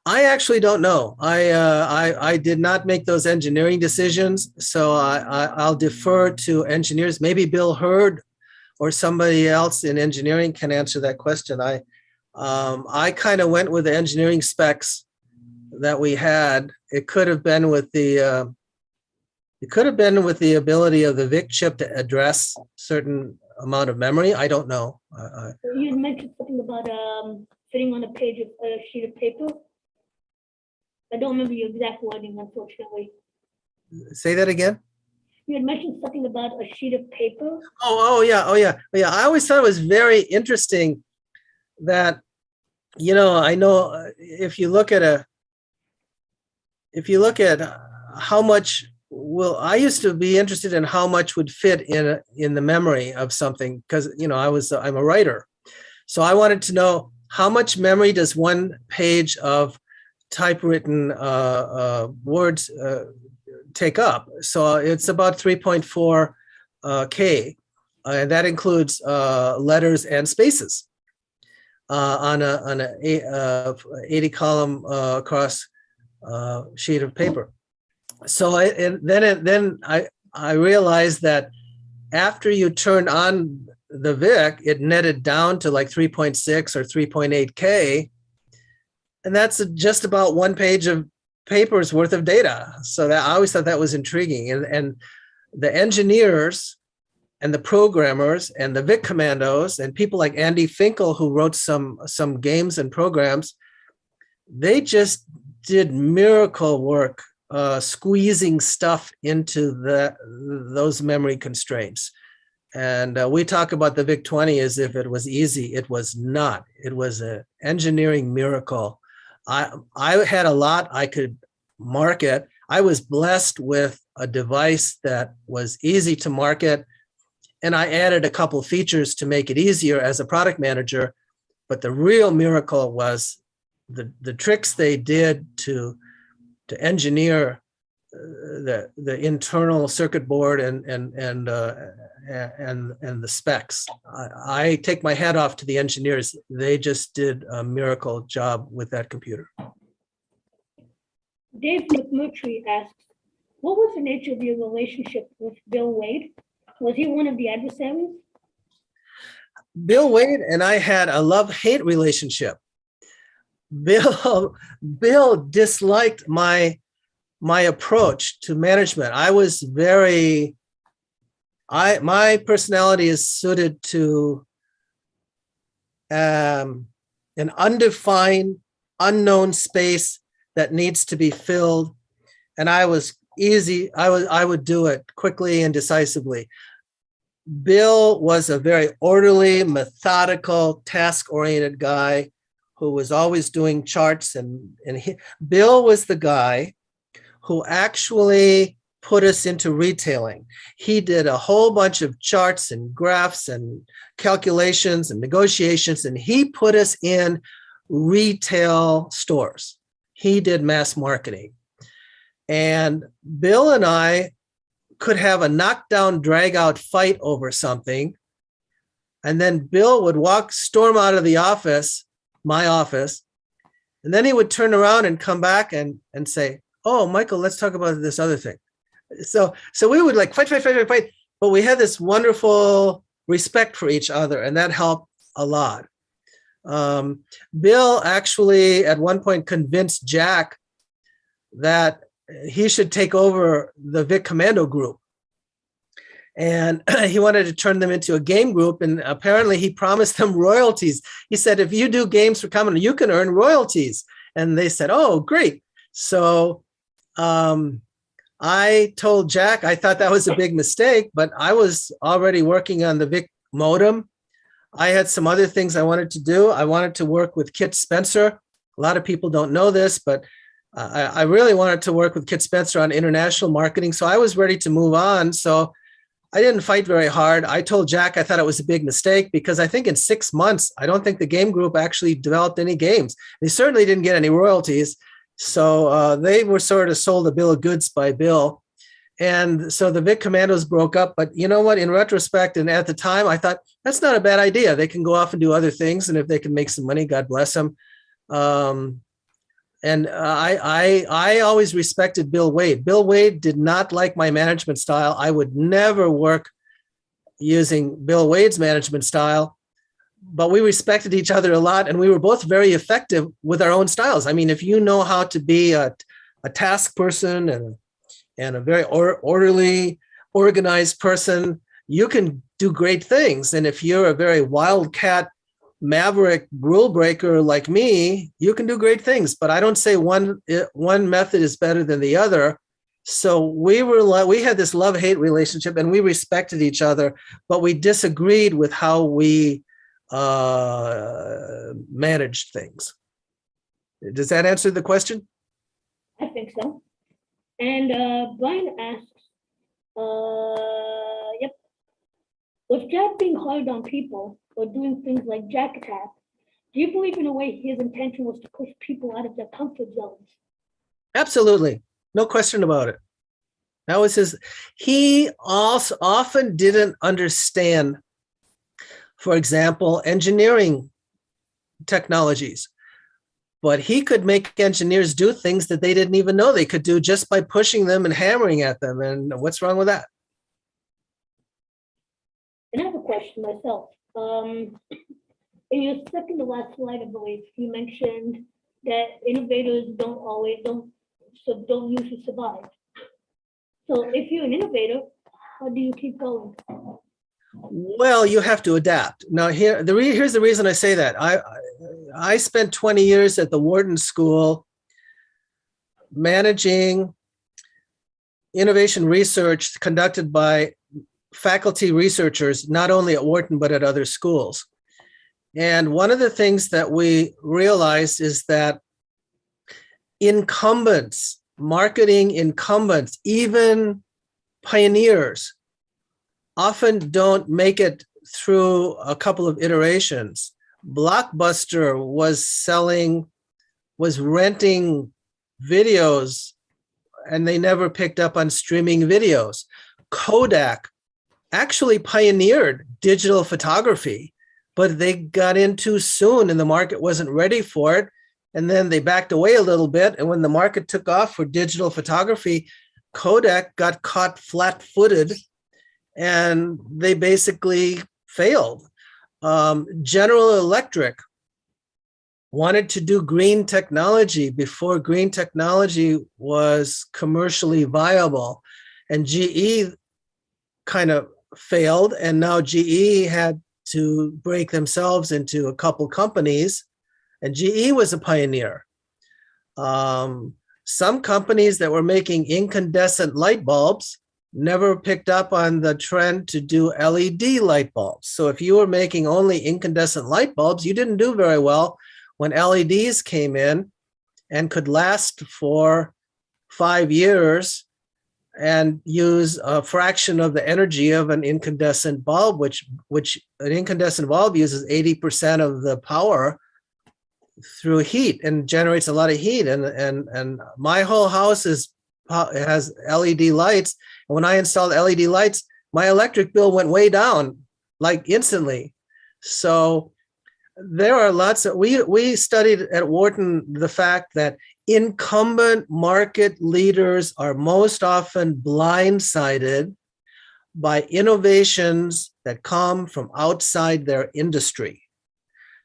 I actually don't know. I did not make those engineering decisions, so I'll defer to engineers. Maybe Bill Hurd or somebody else in engineering can answer that question. I kind of went with the engineering specs that we had. It could have been with the ability of the VIC chip to address certain amount of memory. I don't know. You had mentioned something about fitting on a page of a sheet of paper. I don't remember your exact wording, unfortunately. Say that again. You had mentioned something about a sheet of paper. Oh yeah. I always thought it was very interesting that, I know if you look at how much I used to be interested in how much would fit in the memory of something, because I'm a writer, so I wanted to know how much memory does one page of typewritten words take up. So it's about 3.4 K, and that includes letters and spaces on a 80 column across sheet of paper. So then I realized that after you turned on the VIC, it netted down to like 3.6 or 3.8 K. And that's just about one page of paper's worth of data. So that I always thought that was intriguing. And the engineers and the programmers and the VIC commandos and people like Andy Finkel, who wrote some games and programs, they just did miracle work squeezing stuff into those memory constraints. And we talk about the VIC-20 as if it was easy. It was not. It was an engineering miracle. I had a lot I could market. I was blessed with a device that was easy to market, and I added a couple features to make it easier as a product manager. But the real miracle was the tricks they did to engineer the internal circuit board and the specs. I take my hat off to the engineers. They just did a miracle job with that computer. Dave McMurtry asks, what was the nature of your relationship with Bill Wade? Was he one of the adversaries? Bill Wade and I had a love-hate relationship. Bill disliked my approach to management. My personality is suited to an undefined, unknown space that needs to be filled. And I was easy. I would do it quickly and decisively. Bill was a very orderly, methodical, task-oriented guy who was always doing charts. Bill was the guy who actually put us into retailing. He did a whole bunch of charts and graphs and calculations and negotiations, and he put us in retail stores. He did mass marketing. And Bill and I could have a knockdown, drag out fight over something. And then Bill would storm out of the office, my office, and then he would turn around and come back and say, "Oh, Michael, let's talk about this other thing." So we would like fight, but we had this wonderful respect for each other, and that helped a lot. Bill actually at one point convinced Jack that he should take over the Vic Commando group. And he wanted to turn them into a game group. And apparently he promised them royalties. He said, if you do games for Commodore, you can earn royalties. And they said, oh, great. So I told Jack, I thought that was a big mistake, but I was already working on the Vic modem. I had some other things I wanted to do. I wanted to work with Kit Spencer. A lot of people don't know this, but I really wanted to work with Kit Spencer on international marketing. So I was ready to move on. So I didn't fight very hard. I told Jack I thought it was a big mistake because I think in 6 months, I don't think the game group actually developed any games. They certainly didn't get any royalties. So they were sort of sold a bill of goods by Bill. And so the Vic Commandos broke up. But you know what? In retrospect, and at the time, I thought that's not a bad idea. They can go off and do other things. And if they can make some money, God bless them. And I always respected Bill Wade. Bill Wade did not like my management style. I would never work using Bill Wade's management style, but we respected each other a lot, and we were both very effective with our own styles. I mean, if you know how to be a task person and a very orderly, organized person, you can do great things. And if you're a very wildcat, maverick rule breaker like me, you can do great things. But I don't say one method is better than the other. So we had this love-hate relationship, and we respected each other, but we disagreed with how we managed things. Does that answer the question? I think so. And Brian asks, yep, was Jack being hard on people or doing things like Jack Attack? Do you believe in a way his intention was to push people out of their comfort zones? Absolutely. No question about it. That was he also often didn't understand, for example, engineering technologies, but he could make engineers do things that they didn't even know they could do just by pushing them and hammering at them. And what's wrong with that? And I have a question myself. In your second to last slide, I believe, you mentioned that innovators don't usually survive. So if you're an innovator, how do you keep going? Well, you have to adapt. Now, here's the reason I say that. I spent 20 years at the Wharton School managing innovation research conducted by faculty researchers, not only at Wharton, but at other schools. And one of the things that we realized is that incumbents, marketing incumbents, even pioneers, often don't make it through a couple of iterations. Blockbuster was renting videos, and they never picked up on streaming videos. Kodak actually pioneered digital photography, but they got in too soon and the market wasn't ready for it. And then they backed away a little bit. And when the market took off for digital photography, Kodak got caught flat-footed and they basically failed. General Electric wanted to do green technology before green technology was commercially viable. And GE kind of failed, and now GE had to break themselves into a couple companies, and GE was a pioneer. Some companies that were making incandescent light bulbs never picked up on the trend to do LED light bulbs. So if you were making only incandescent light bulbs, you didn't do very well when LEDs came in and could last for 5 years and use a fraction of the energy of an incandescent bulb, which an incandescent bulb uses 80% of the power through heat and generates a lot of heat. And my whole house has LED lights. And when I installed LED lights, my electric bill went way down, like instantly. So there are lots of, we studied at Wharton the fact that incumbent market leaders are most often blindsided by innovations that come from outside their industry.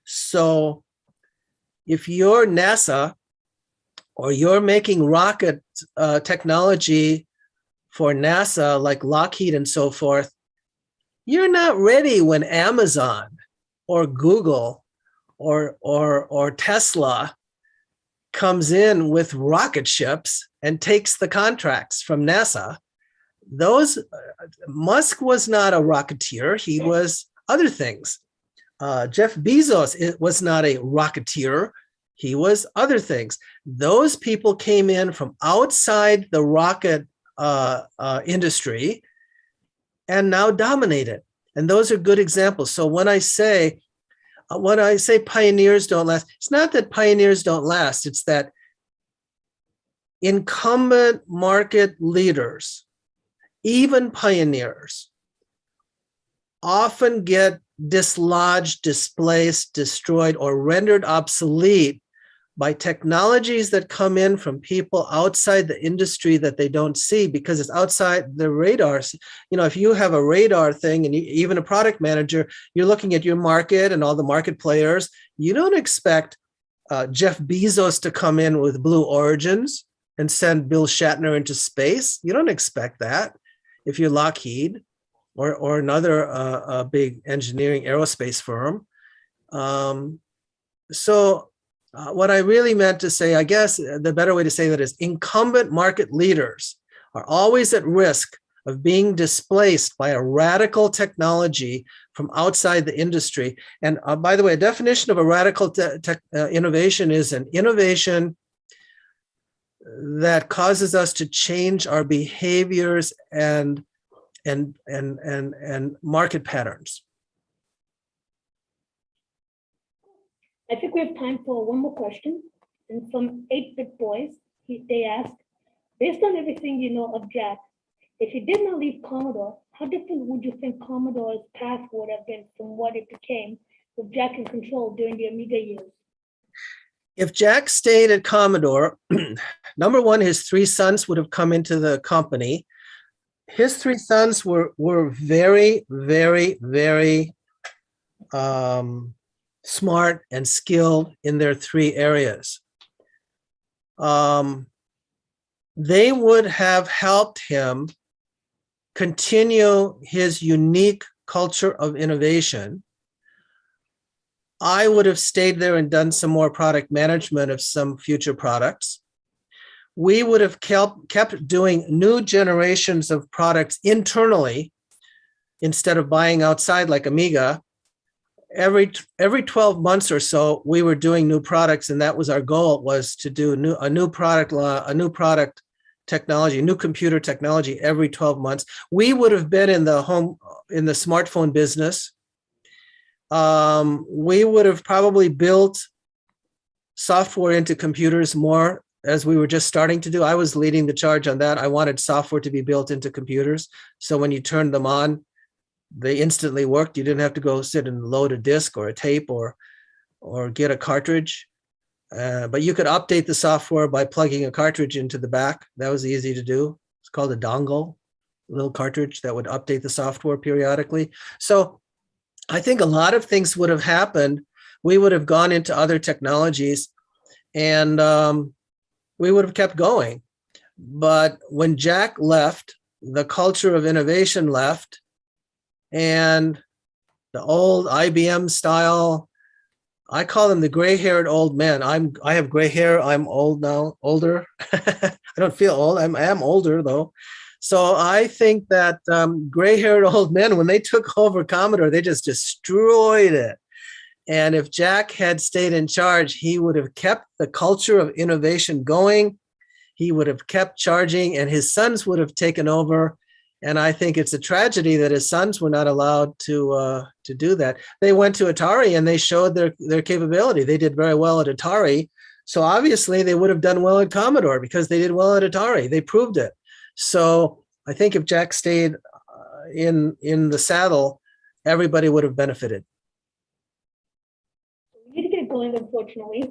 So if you're NASA or you're making rocket technology for NASA, like Lockheed and so forth, you're not ready when Amazon or Google or Tesla comes in with rocket ships and takes the contracts from NASA. Those Musk was not a rocketeer. He was other things. Jeff Bezos was not a rocketeer. He was other things. Those people came in from outside the rocket industry and now dominate it. And those are good examples. So when I say pioneers don't last, it's not that pioneers don't last. It's that incumbent market leaders, even pioneers, often get dislodged, displaced, destroyed, or rendered obsolete by technologies that come in from people outside the industry that they don't see because it's outside the radar. You know, if you have a radar thing and even a product manager, you're looking at your market and all the market players, you don't expect Jeff Bezos to come in with Blue Origins and send Bill Shatner into space. You don't expect that if you're Lockheed or another big engineering aerospace firm. What I really meant to say, I guess the better way to say that is incumbent market leaders are always at risk of being displaced by a radical technology from outside the industry. And by the way, a definition of a radical innovation is an innovation that causes us to change our behaviors and market patterns. I think we have time for one more question. And from 8-Bit Boys, they ask, based on everything you know of Jack, if he did not leave Commodore, how different would you think Commodore's path would have been from what it became with Jack in control during the Amiga years? If Jack stayed at Commodore, number one, his three sons would have come into the company. His three sons were very, very, very smart and skilled in their three areas. They would have helped him continue his unique culture of innovation. I would have stayed there and done some more product management of some future products. We would have kept doing new generations of products internally instead of buying outside like Amiga. Every 12 months or so, we were doing new products, and that was our goal, was to do a new product technology, new computer technology every 12 months. We would have been in the smartphone business. We would have probably built software into computers more, as we were just starting to do. I was leading the charge on that. I wanted software to be built into computers, so when you turned them on, they instantly worked. You didn't have to go sit and load a disk or a tape or get a cartridge. But you could update the software by plugging a cartridge into the back. That was easy to do. It's called a dongle, a little cartridge that would update the software periodically. So I think a lot of things would have happened. We would have gone into other technologies and we would have kept going. But when Jack left, the culture of innovation left, and the old IBM style, I call them the gray-haired old men. I have gray hair. I'm old now, older. I don't feel old. I am older though. So I think that gray-haired old men, when they took over Commodore, they just destroyed it. And if Jack had stayed in charge, he would have kept the culture of innovation going. He would have kept charging, and his sons would have taken over. And I think it's a tragedy that his sons were not allowed to do that. They went to Atari and they showed their capability. They did very well at Atari. So obviously they would have done well at Commodore because they did well at Atari. They proved it. So I think if Jack stayed in the saddle, everybody would have benefited. going unfortunately,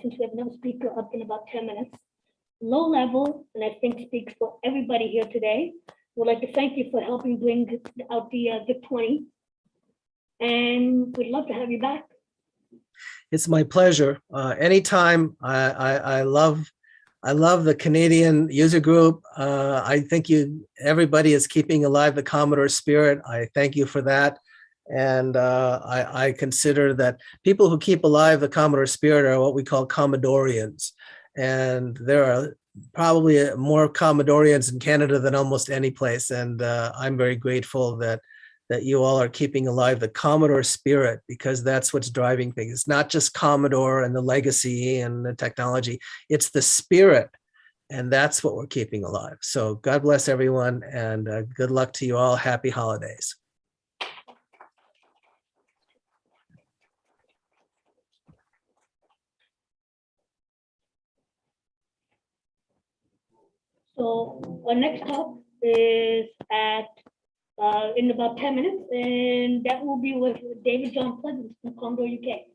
since we have no speaker up in about 10 minutes. Low level, and I think speaks for everybody here today, would like to thank you for helping bring out the VIC 20. And we'd love to have you back. It's my pleasure. Anytime. I love the Canadian user group. I think everybody is keeping alive the Commodore spirit. I thank you for that. And I consider that people who keep alive the Commodore spirit are what we call Commodorians. And there are probably more Commodorians in Canada than almost any place. And I'm very grateful that you all are keeping alive the Commodore spirit, because that's what's driving things. It's not just Commodore and the legacy and the technology, it's the spirit. And that's what we're keeping alive. So God bless everyone, and good luck to you all. Happy holidays. So our next talk is in about 10 minutes, and that will be with David John Pleasant from Commodore UK.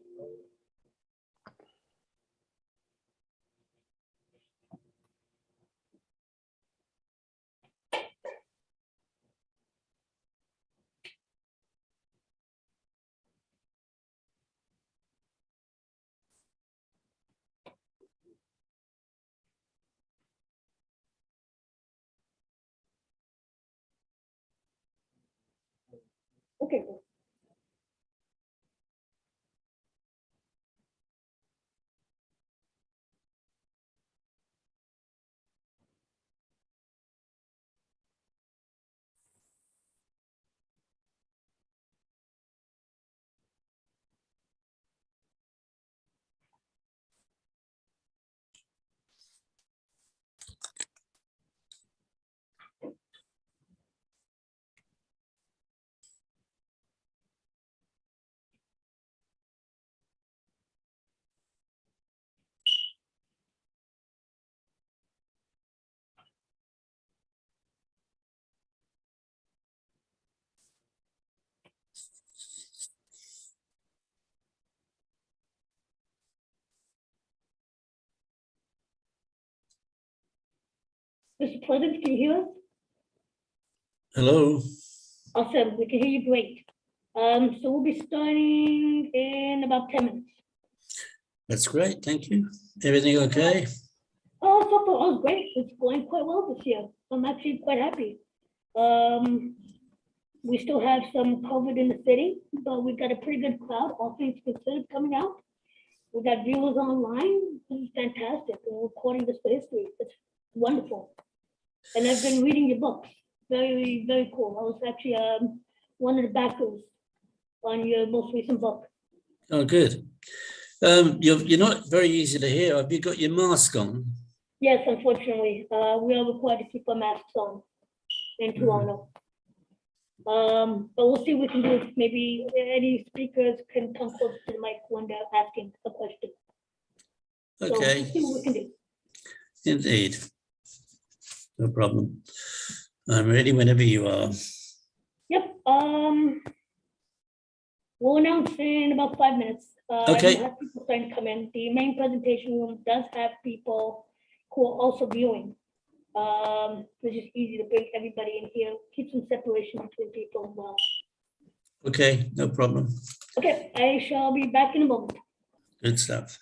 Okay. Mr. Pleasant, can you hear us? Hello. Awesome, we can hear you great. So we'll be starting in about 10 minutes. That's great. Thank you. Everything okay? Oh, so far, all great. It's going quite well this year. I'm actually quite happy. We still have some COVID in the city, but we've got a pretty good crowd, all things considered, coming out. We got viewers online. This is fantastic. We're recording this for history. It's wonderful. And I've been reading your books. Very, very cool. I was actually one of the backers on your most recent book. Oh, good. You're not very easy to hear. Have you got your mask on? Yes, unfortunately, we are required to keep our masks on in Toronto. But we'll see what we can do. Maybe any speakers can come close to the mic when they're asking a question. So Okay. we'll see what we can do. Indeed. No problem. I'm ready whenever you are. Yep. We'll announce in about 5 minutes. Okay. You have people starting to come in. The main presentation room does have people who are also viewing. It's just easy to bring everybody in here, keep some separation between people as well. Okay, no problem. Okay, I shall be back in a moment. Good stuff.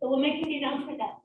So we're making the announcement now.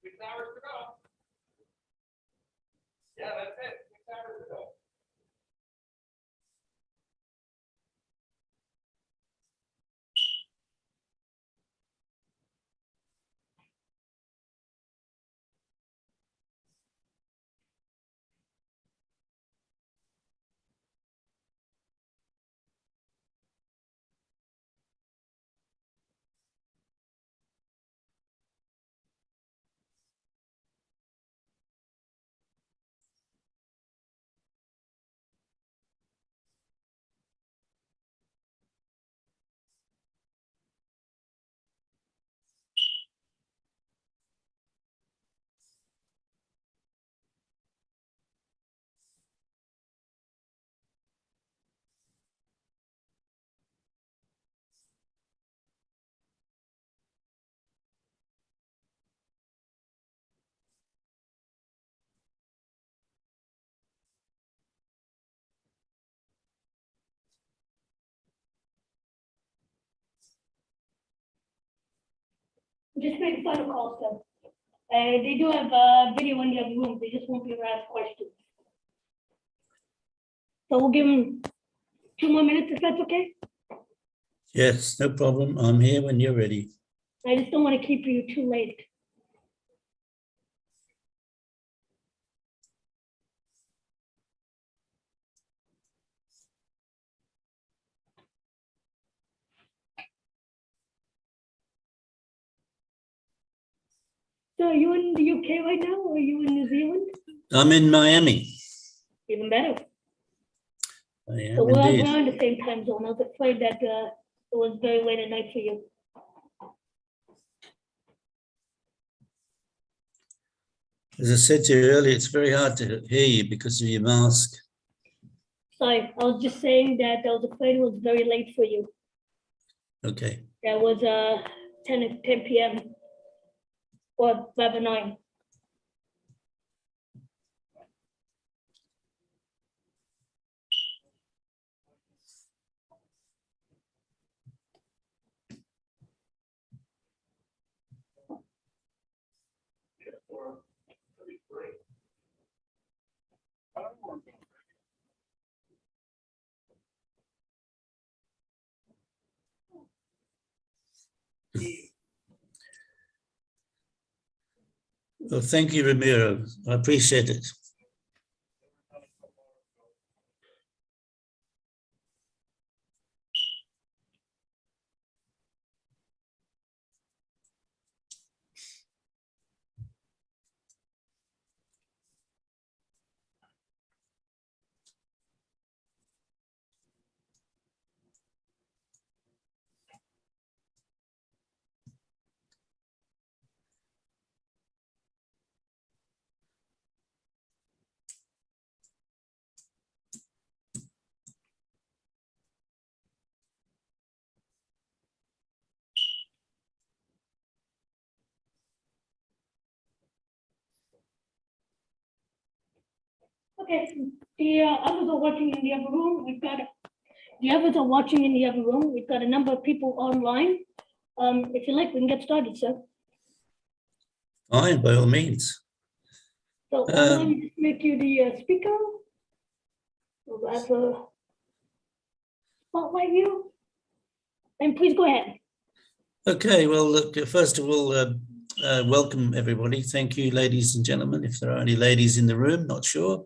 6 hours to go. Yeah, that's it. 6 hours to go. Just make a final call, sir. They do have a video in the other room. They just won't be able to ask questions. So we'll give them 2 more minutes if that's okay. Yes, no problem. I'm here when you're ready. I just don't want to keep you too late. So are you in the UK right now, or are you in New Zealand? I'm in Miami. Even better. I am So we're indeed. in the same time zone. I was afraid that it was very late at night for you. As I said to you earlier, it's very hard to hear you because of your mask. Sorry, I was just saying that I was afraid it was very late for you. Okay. That was 10 p.m. or rather 9. Well, thank you, Ramiro. I appreciate it. Okay, the others are watching in the other room. The others are watching in the other room. We've got a number of people online. If you like, we can get started, sir. Fine, by all means. So let me just make you the speaker. We'll rather spotlight you. And please go ahead. Okay, well, look, first of all, welcome everybody. Thank you, ladies and gentlemen. If there are any ladies in the room, not sure.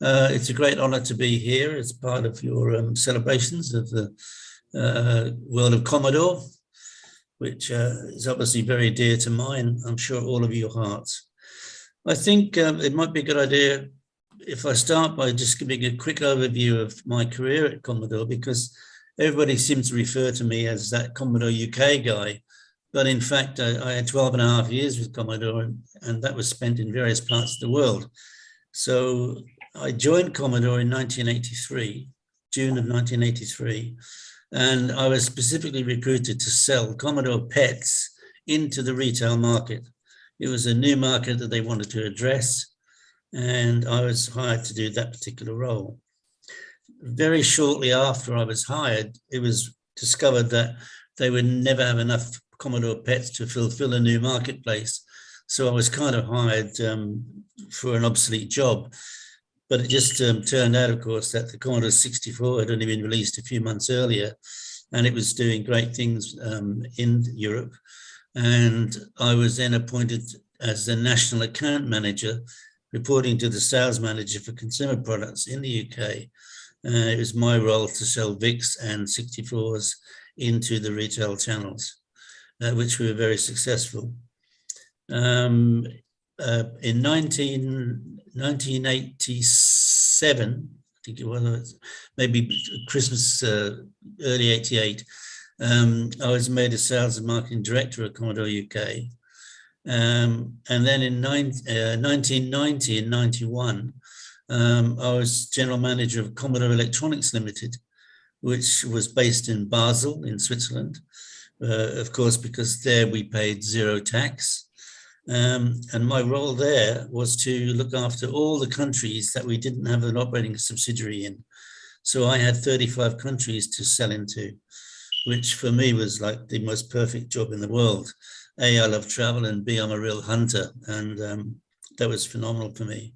It's a great honor to be here as part of your celebrations of the world of Commodore, which is obviously very dear to mine, I'm sure all of your hearts. I think it might be a good idea if I start by just giving a quick overview of my career at Commodore, because everybody seems to refer to me as that Commodore UK guy. But in fact, I had 12 and a half years with Commodore, and that was spent in various parts of the world. So I joined Commodore in 1983, June of 1983, and I was specifically recruited to sell Commodore PETs into the retail market. It was a new market that they wanted to address, and I was hired to do that particular role. Very shortly after I was hired, it was discovered that they would never have enough Commodore PETs to fulfill a new marketplace. So I was kind of hired for an obsolete job. But it just turned out, of course, that the Commodore 64 had only been released a few months earlier, and it was doing great things in Europe. And I was then appointed as the national account manager, reporting to the sales manager for consumer products in the UK. It was my role to sell VIX and 64s into the retail channels, which we were very successful. In 1987, I think it was, maybe Christmas, early 88, I was made a sales and marketing director at Commodore UK. And then in 1990 and 91, I was general manager of Commodore Electronics Limited, which was based in Basel in Switzerland, of course, because there we paid zero tax. And my role there was to look after all the countries that we didn't have an operating subsidiary in. So I had 35 countries to sell into, which for me was like the most perfect job in the world. A, I love travel, and B, I'm a real hunter. And that was phenomenal for me.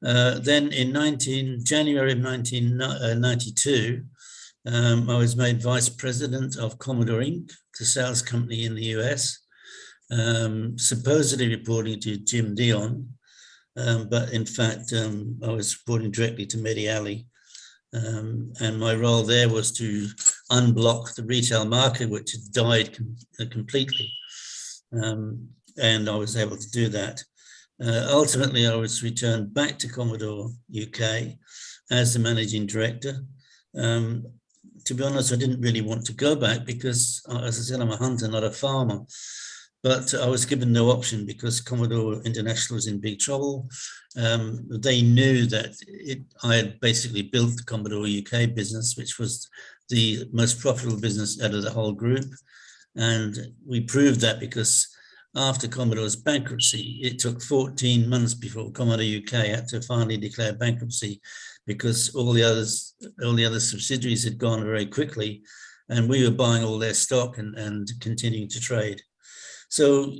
Then in January of 1992, I was made vice president of Commodore Inc., the sales company in the US. Supposedly reporting to Jim Dion, but in fact, I was reporting directly to Mehdi Ali. And my role there was to unblock the retail market, which had died completely. And I was able to do that. Ultimately, I was returned back to Commodore UK as the managing director. To be honest, I didn't really want to go back because, as I said, I'm a hunter, not a farmer. But I was given no option because Commodore International was in big trouble. They knew that I had basically built the Commodore UK business, which was the most profitable business out of the whole group. And we proved that because after Commodore's bankruptcy, it took 14 months before Commodore UK had to finally declare bankruptcy because all the other subsidiaries had gone very quickly, and we were buying all their stock and continuing to trade. So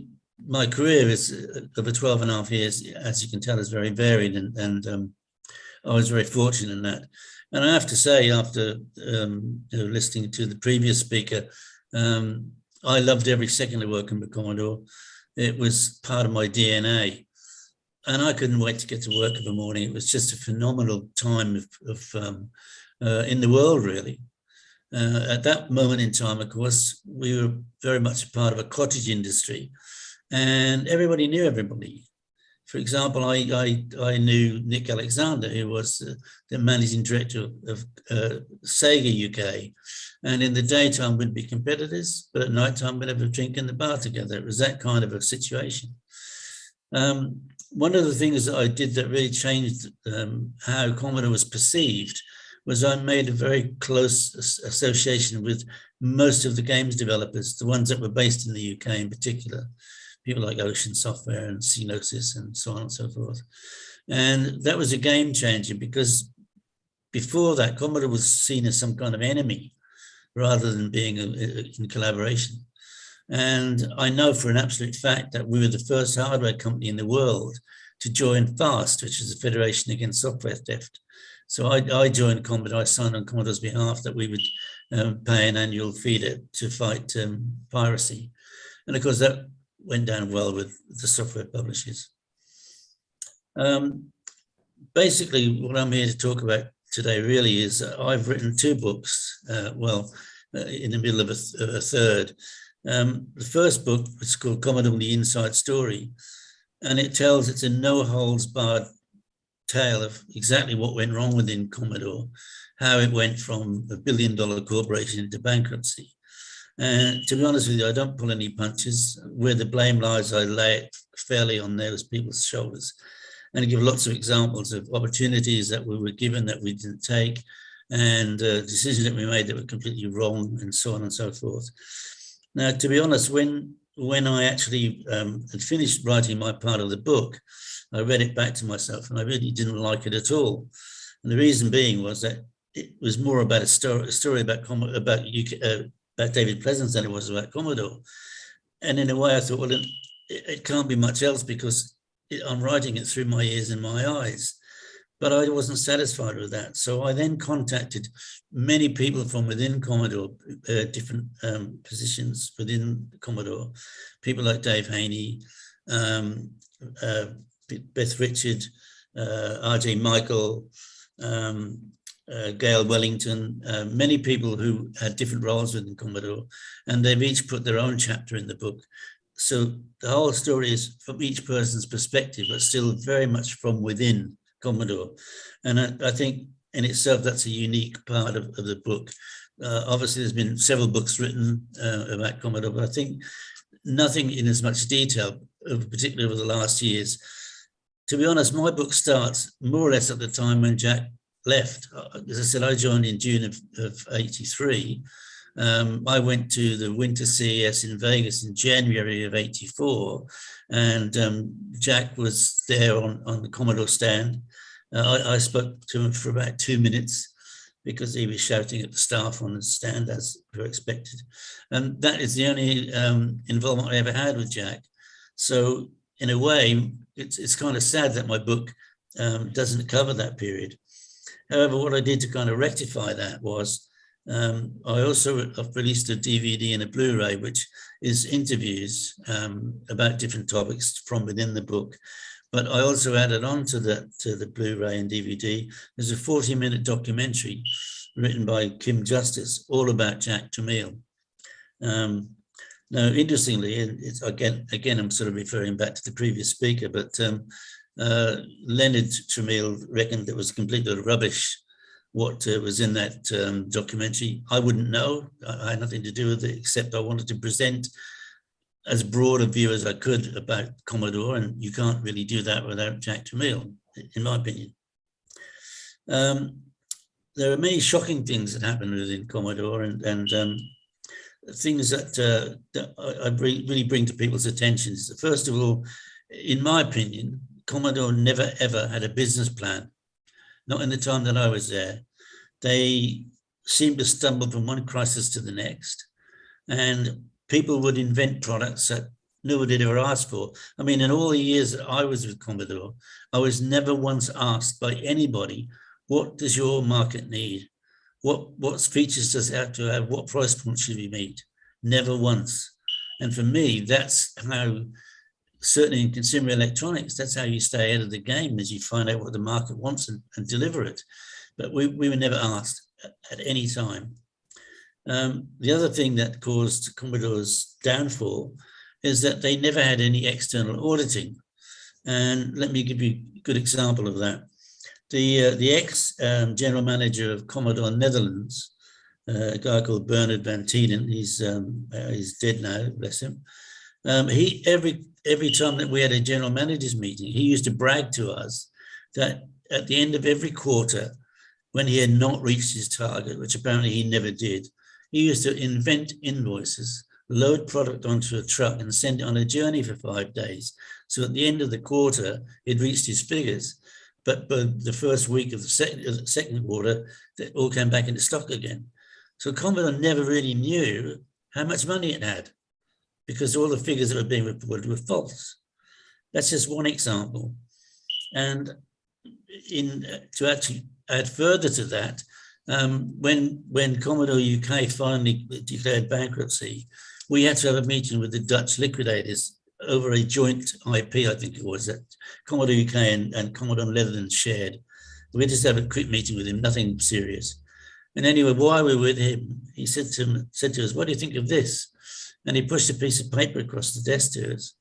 my career is over 12 and a half years, as you can tell, is very varied, and I was very fortunate in that. And I have to say, after listening to the previous speaker, I loved every second of working with Commodore. It was part of my DNA. And I couldn't wait to get to work in the morning. It was just a phenomenal time in the world, really. At that moment in time, of course, we were very much a part of a cottage industry, and everybody knew everybody. For example, I knew Nick Alexander, who was the managing director of Sega UK. And in the daytime, we'd be competitors, but at nighttime, we'd have a drink in the bar together. It was that kind of a situation. One of the things that I did that really changed how Commodore was perceived was I made a very close association with most of the games developers, the ones that were based in the UK in particular, people like Ocean Software and Synosis and so on and so forth. And that was a game changer because before that, Commodore was seen as some kind of enemy rather than being in collaboration. And I know for an absolute fact that we were the first hardware company in the world to join FAST, which is the Federation Against Software Theft. So I joined Commodore, I signed on Commodore's behalf that we would pay an annual fee to fight piracy. And of course, that went down well with the software publishers. Basically, what I'm here to talk about today really is I've written 2 books, in the middle of a third. The first book is called Commodore: The Inside Story, and it's a no-holds-barred tale of exactly what went wrong within Commodore, how it went from a $1 billion corporation into bankruptcy. And to be honest with you, I don't pull any punches. Where the blame lies, I lay it fairly on those people's shoulders. And I give lots of examples of opportunities that we were given that we didn't take, and decisions that we made that were completely wrong, and so on and so forth. Now, to be honest, when I actually had finished writing my part of the book, I read it back to myself and I really didn't like it at all. And the reason being was that it was more about a story about David Pleasance than it was about Commodore. And in a way I thought, well, it can't be much else because I'm writing it through my ears and my eyes. But I wasn't satisfied with that. So I then contacted many people from within Commodore, different positions within Commodore, people like Dave Haney, Beth Richard, RJ Michael, Gail Wellington, many people who had different roles within Commodore, and they've each put their own chapter in the book. So the whole story is from each person's perspective, but still very much from within Commodore. And I think in itself, that's a unique part of the book. Obviously, there's been several books written about Commodore, but I think nothing in as much detail, particularly over the last years. To be honest, my book starts more or less at the time when Jack left. As I said, I joined in June of 83. I went to the Winter CES in Vegas in January of 84, and Jack was there on the Commodore stand. I spoke to him for about 2 minutes because he was shouting at the staff on the stand as were expected. And that is the only involvement I ever had with Jack. So in a way, it's kind of sad that my book doesn't cover that period. However, what I did to kind of rectify that was I also released a DVD and a Blu-ray, which is interviews about different topics from within the book. But I also added on to the Blu-ray and DVD. There's a 40-minute documentary written by Kim Justice, all about Jack Tramiel. Now, interestingly, it's again, I'm sort of referring back to the previous speaker, but Leonard Tramiel reckoned it was completely rubbish what was in that documentary. I wouldn't know. I had nothing to do with it, except I wanted to present as broad a view as I could about Commodore, and you can't really do that without Jack Tramiel, in my opinion. There are many shocking things that happen within Commodore, and things that I really bring to people's attention. First of all, in my opinion, Commodore never ever had a business plan, not in the time that I was there. They seemed to stumble from one crisis to the next, and people would invent products that nobody had ever asked for. I mean, in all the years that I was with Commodore, I was never once asked by anybody, what does your market need? What features does it have to have? What price point should we meet? Never once. And for me, that's how, certainly in consumer electronics, that's how you stay ahead of the game, is you find out what the market wants and deliver it. But we were never asked at any time. The other thing that caused Commodore's downfall is that they never had any external auditing. And let me give you a good example of that. The ex-general manager of Commodore Netherlands, a guy called Bernard Van Tienen, he's dead now, bless him. Every time that we had a general managers meeting, he used to brag to us that at the end of every quarter, when he had not reached his target, which apparently he never did, he used to invent invoices, load product onto a truck and send it on a journey for 5 days. So at the end of the quarter, he'd reached his figures. But the first week of the second quarter, they all came back into stock again. So Commodore never really knew how much money it had, because all the figures that were being reported were false. That's just one example. And to actually add further to that, when Commodore UK finally declared bankruptcy, we had to have a meeting with the Dutch liquidators over a joint IP, I think it was, that Commodore UK and Commodore Netherlands shared. We just have a quick meeting with him, nothing serious. And anyway, while we were with him, he said to us, what do you think of this? And he pushed a piece of paper across the desk to us.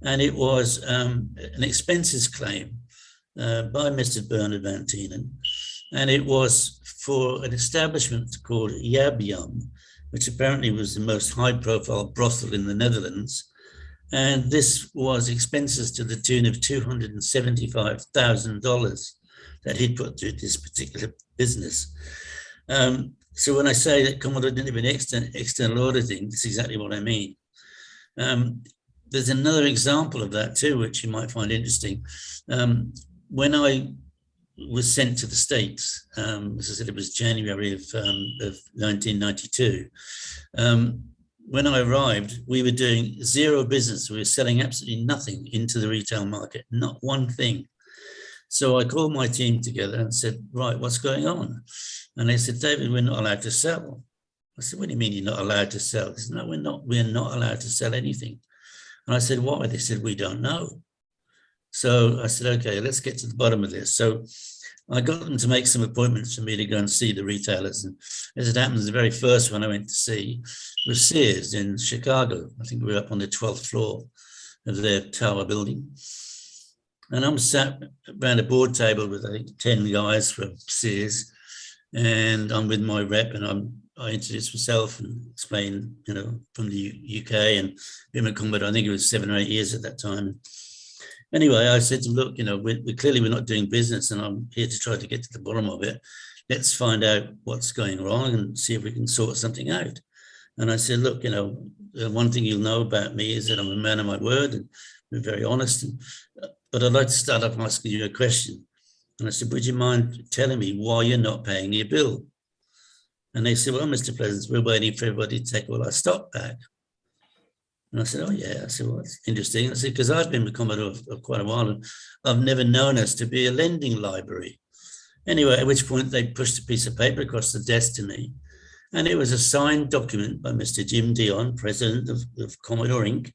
And it was an expenses claim by Mr. Bernard Van Tienen. And it was for an establishment called Yab Yum, which apparently was the most high-profile brothel in the Netherlands. And this was expenses to the tune of $275,000 that he'd put through this particular business. So when I say that Commodore didn't have any external auditing, that's exactly what I mean. There's another example of that too, which you might find interesting. When I was sent to the States, as I said, it was January of 1992. when I arrived, we were doing zero business. We were selling absolutely nothing into the retail market, not one thing. So I called my team together and said, right, what's going on? And they said, David, we're not allowed to sell. I said, what do you mean you're not allowed to sell? They said, no, we're not allowed to sell anything. And I said, why? They said, we don't know. So I said, okay, let's get to the bottom of this. So I got them to make some appointments for me to go and see the retailers. And as it happens, the very first one I went to see was Sears in Chicago. I think we were up on the 12th floor of their tower building. And I'm sat around a board table with, I think, 10 guys from Sears. And I'm with my rep, and I introduced myself and explained, from the UK and been at Commodore. I think it was 7 or 8 years at that time. Anyway, I said to them, look, we're not doing business, and I'm here to try to get to the bottom of it. Let's find out what's going wrong and see if we can sort something out. And I said, look, one thing you'll know about me is that I'm a man of my word, and we're very honest. But I'd like to start off asking you a question. And I said, would you mind telling me why you're not paying your bill? And they said, well, Mr. Pleasance, we're waiting for everybody to take all our stock back. And I said, oh, yeah. I said, well, that's interesting. I said, because I've been with Commodore for quite a while, and I've never known us to be a lending library. Anyway, at which point they pushed a piece of paper across the desk to me, and it was a signed document by Mr. Jim Dion, president of Commodore Inc.,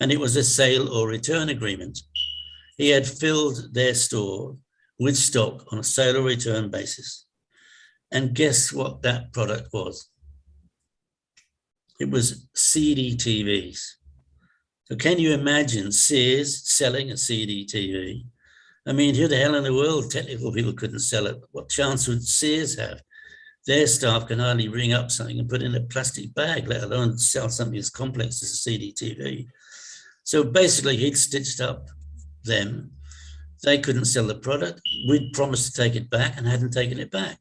and it was a sale or return agreement. He had filled their store with stock on a sale or return basis. And guess what that product was? It was CD TVs. So can you imagine Sears selling a CD TV? I mean, who the hell in the world, technical people couldn't sell it. What chance would Sears have? Their staff can hardly ring up something and put it in a plastic bag, let alone sell something as complex as a CD TV. So basically, he'd stitched up them. They couldn't sell the product. We'd promised to take it back and hadn't taken it back.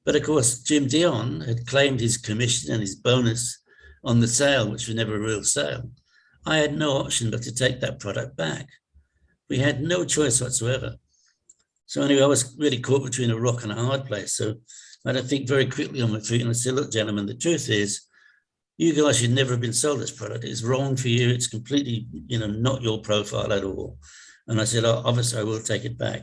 But of course, Jim Dion had claimed his commission and his bonus on the sale, which was never a real sale. I had no option but to take that product back. We had no choice whatsoever. So anyway, I was really caught between a rock and a hard place. So I had to think very quickly on my feet, and I said, look, gentlemen, the truth is, you guys should never have been sold this product. It's wrong for you. It's completely, not your profile at all. And I said, oh, obviously I will take it back.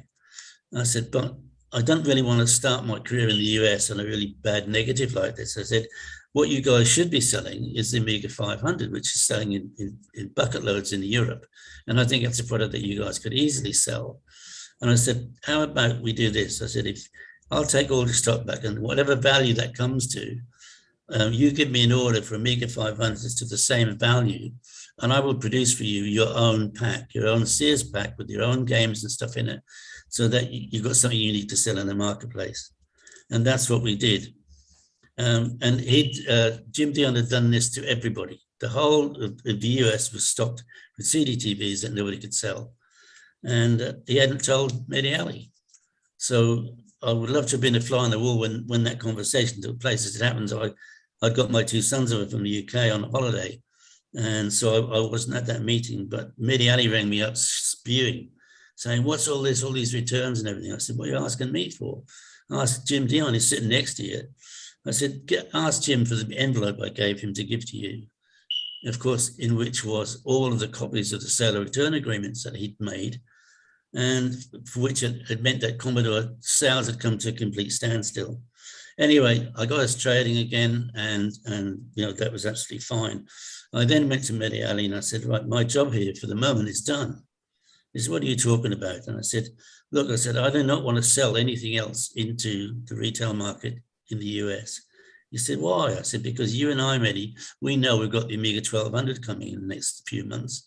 And I said, but I don't really want to start my career in the US on a really bad negative like this. I said, what you guys should be selling is the Amiga 500, which is selling in bucket loads in Europe. And I think that's a product that you guys could easily sell. And I said, how about we do this? I said, if I'll take all the stock back, and whatever value that comes to, you give me an order for Amiga 500s to the same value, and I will produce for you your own pack, your own Sears pack with your own games and stuff in it, so that you've got something you need to sell in the marketplace. And that's what we did. And Jim Dion had done this to everybody. The whole of the US was stocked with CD TVs that nobody could sell. And he hadn't told Mediali. So I would love to have been a fly on the wall when that conversation took place. As it happens, I got my two sons over from the UK on holiday. And so I wasn't at that meeting, but Mediali rang me up spewing, saying, what's all this, all these returns and everything? I said, what are you asking me for? I asked Jim Dion, he's sitting next to you. I said, ask Jim for the envelope I gave him to give to you. Of course, in which was all of the copies of the sale or return agreements that he'd made, and for which it meant that Commodore sales had come to a complete standstill. Anyway, I got us trading again, and that was absolutely fine. I then went to Mediali and I said, right, my job here for the moment is done. He said, what are you talking about? And I said, look, I do not want to sell anything else into the retail market in the US. He said, why? I said, because you and I, Medi, we know we've got the Amiga 1200 coming in the next few months.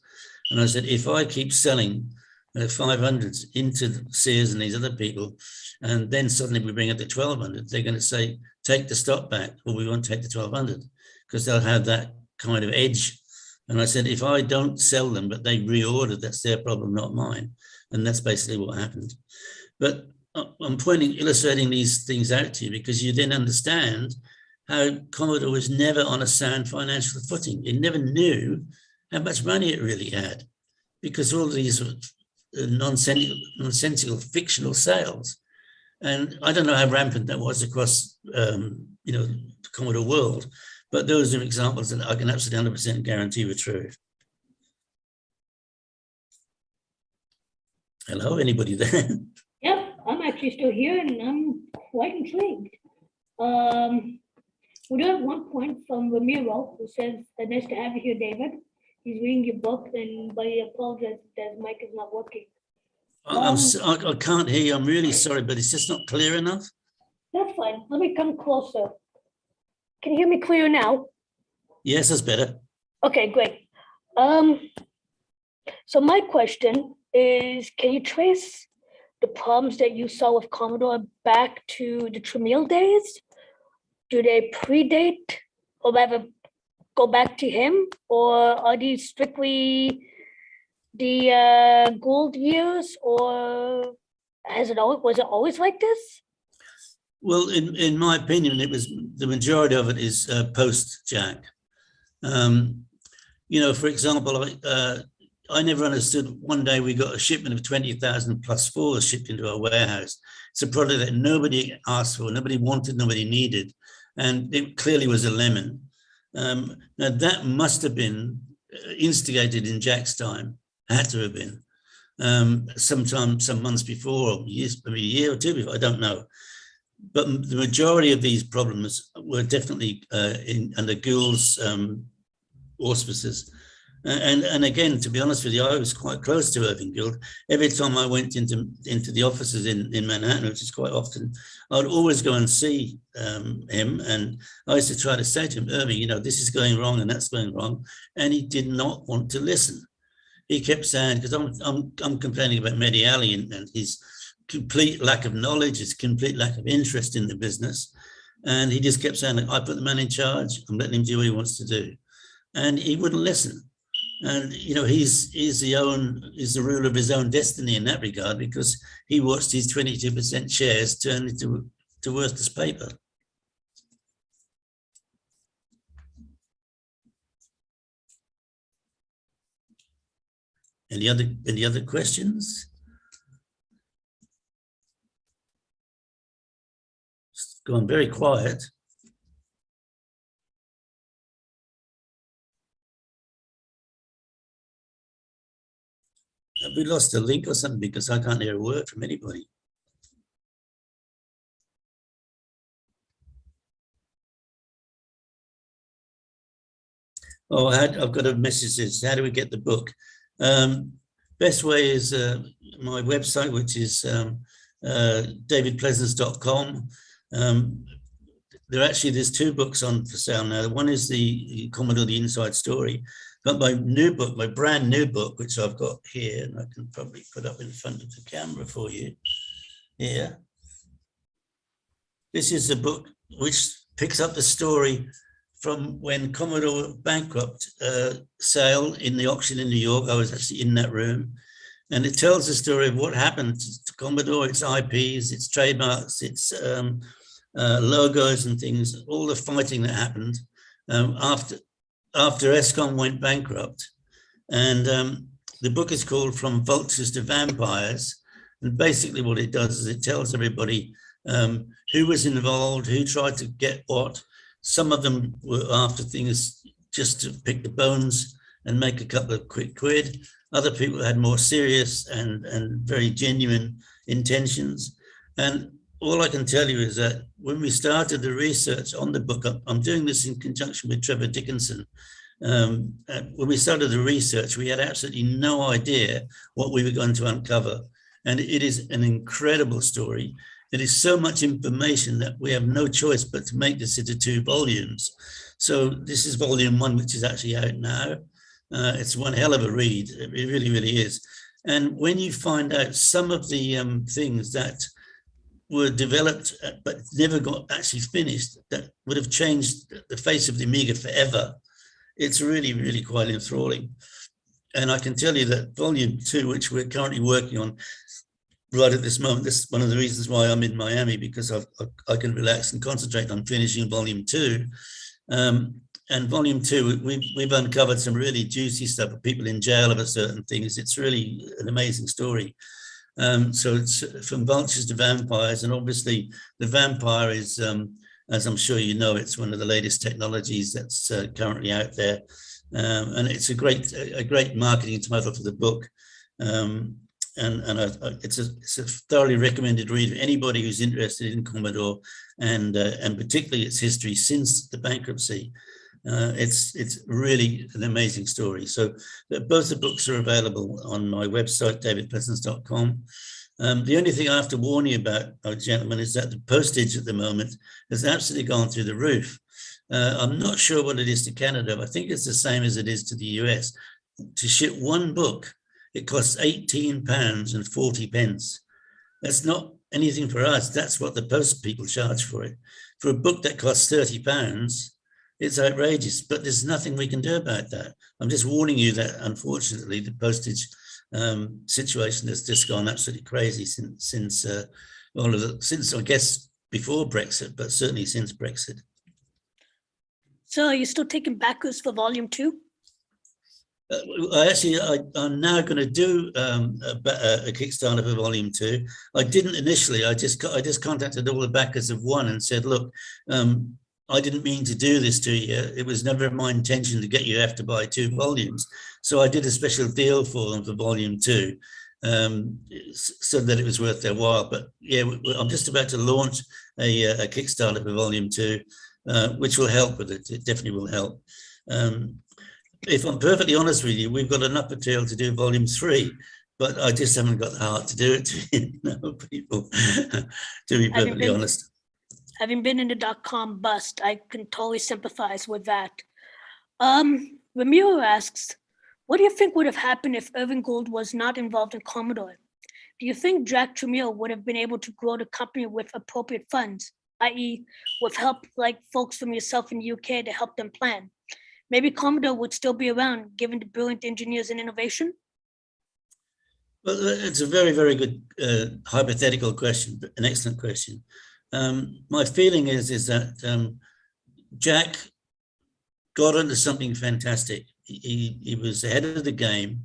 And I said, if I keep selling 500s into Sears and these other people, and then suddenly we bring up the 1200, they're going to say, take the stock back, or we won't take the 1200, because they'll have that kind of edge. And I said, if I don't sell them, but they reorder, that's their problem, not mine. And that's basically what happened. But I'm illustrating these things out to you because you then understand how Commodore was never on a sound financial footing. It never knew how much money it really had, because all these nonsensical fictional sales. And I don't know how rampant that was across the Commodore world, But those are examples that I can absolutely 100% guarantee were true. Hello, anybody there? Yep, I'm actually still here and I'm quite intrigued. We do have one point from Ramiro who says, nice to have you here, David. He's reading your book and but he apologizes that his mic is not working. I can't hear you. I'm really sorry, but it's just not clear enough. That's fine. Let me come closer. Can you hear me clear now? Yes, that's better. Okay, great. So my question is, can you trace the problems that you saw with Commodore back to the Tramiel days? Do they predate or rather go back to him, or are these strictly the Gould years, or was it always like this? Well, in my opinion, it was the majority of it is post Jack. You know, for example, I never understood. One day we got a shipment of 20,000 plus 4 shipped into our warehouse. It's a product that nobody asked for, nobody wanted, nobody needed, and it clearly was a lemon. Now that must have been instigated in Jack's time, had to have been sometime, some months before, or years, maybe a year or two before, I don't know. But the majority of these problems were definitely under Gould's auspices. And again, to be honest with you, I was quite close to Irving Gould. Every time I went into the offices in Manhattan, which is quite often, I'd always go and see him. And I used to try to say to him, Irving, you know, this is going wrong and that's going wrong. And he did not want to listen. He kept saying, because I'm complaining about Mediali and his complete lack of knowledge, his complete lack of interest in the business. And he just kept saying, I put the man in charge, I'm letting him do what he wants to do. And he wouldn't listen. And, you know, he's the ruler of his own destiny in that regard, because he watched his 22% shares turn into worthless paper. Any other questions? It's gone very quiet. Have we lost a link or something? Because I can't hear a word from anybody. Oh, I've got a message that says, how do we get the book? Best way is my website, which is davidpleasance.com. There's 2 books on for sale now. One is the Commodore, the Inside Story. But my new book, my brand new book, which I've got here, and I can probably put up in front of the camera for you. Here. This is a book which picks up the story from when Commodore bankrupt sale in the auction in New York. I was actually in that room. And it tells the story of what happened to Commodore, its IPs, its trademarks, its logos and things, all the fighting that happened after ESCOM went bankrupt. And the book is called From Vultures to Vampires. And basically what it does is it tells everybody who was involved, who tried to get what. Some of them were after things just to pick the bones and make a couple of quick quid. Other people had more serious and very genuine intentions. And all I can tell you is that when we started the research on the book, I'm doing this in conjunction with Trevor Dickinson. When we started the research, we had absolutely no idea what we were going to uncover. And it is an incredible story. It is so much information that we have no choice but to make this into 2 volumes. So this is volume 1, which is actually out now. It's one hell of a read. It really, really is. And when you find out some of the things that were developed but never got actually finished, that would have changed the face of the Amiga forever, it's really, really quite enthralling. And I can tell you that volume 2, which we're currently working on right at this moment, this is one of the reasons why I'm in Miami, because I can relax and concentrate on finishing volume 2. And volume 2, we've uncovered some really juicy stuff of people in jail over certain things. It's really an amazing story. So it's From Vultures to Vampires, and obviously the vampire is As I'm sure you know, it's one of the latest technologies that's currently out there. And it's a great marketing title for the book. It's a thoroughly recommended read for anybody who's interested in Commodore and particularly its history since the bankruptcy. It's really an amazing story. So both the books are available on my website, davidpleasance.com. The only thing I have to warn you about, gentlemen, is that the postage at the moment has absolutely gone through the roof. I'm not sure what it is to Canada, but I think it's the same as it is to the US. To ship one book, it costs £18.40. That's not anything for us. That's what the post people charge for it. For a book that costs £30, it's outrageous, but there's nothing we can do about that. I'm just warning you that, unfortunately, the postage situation has just gone absolutely crazy since I guess before Brexit, but certainly since Brexit. So are you still taking backers for volume 2? I'm now going to do a Kickstarter for volume 2. I didn't initially. I just contacted all the backers of one and said, look, I didn't mean to do this to you. It was never my intention to get you to have to buy 2 volumes. So I did a special deal for them for volume 2, so that it was worth their while. But yeah, I'm just about to launch a Kickstarter for volume 2, which will help with it. It definitely will help. If I'm perfectly honest with you, we've got enough material to do volume 3, but I just haven't got the heart to do it, people, to be perfectly honest. Having been in the .com bust, I can totally sympathize with that. Ramiro asks, what do you think would have happened if Irving Gould was not involved in Commodore? Do you think Jack Tramiel would have been able to grow the company with appropriate funds, i.e. with help like folks from yourself in the UK to help them plan? Maybe Commodore would still be around given the brilliant engineers and innovation? Well, it's a very, very good hypothetical question, an excellent question. My feeling is that Jack got into something fantastic. He was ahead of the game,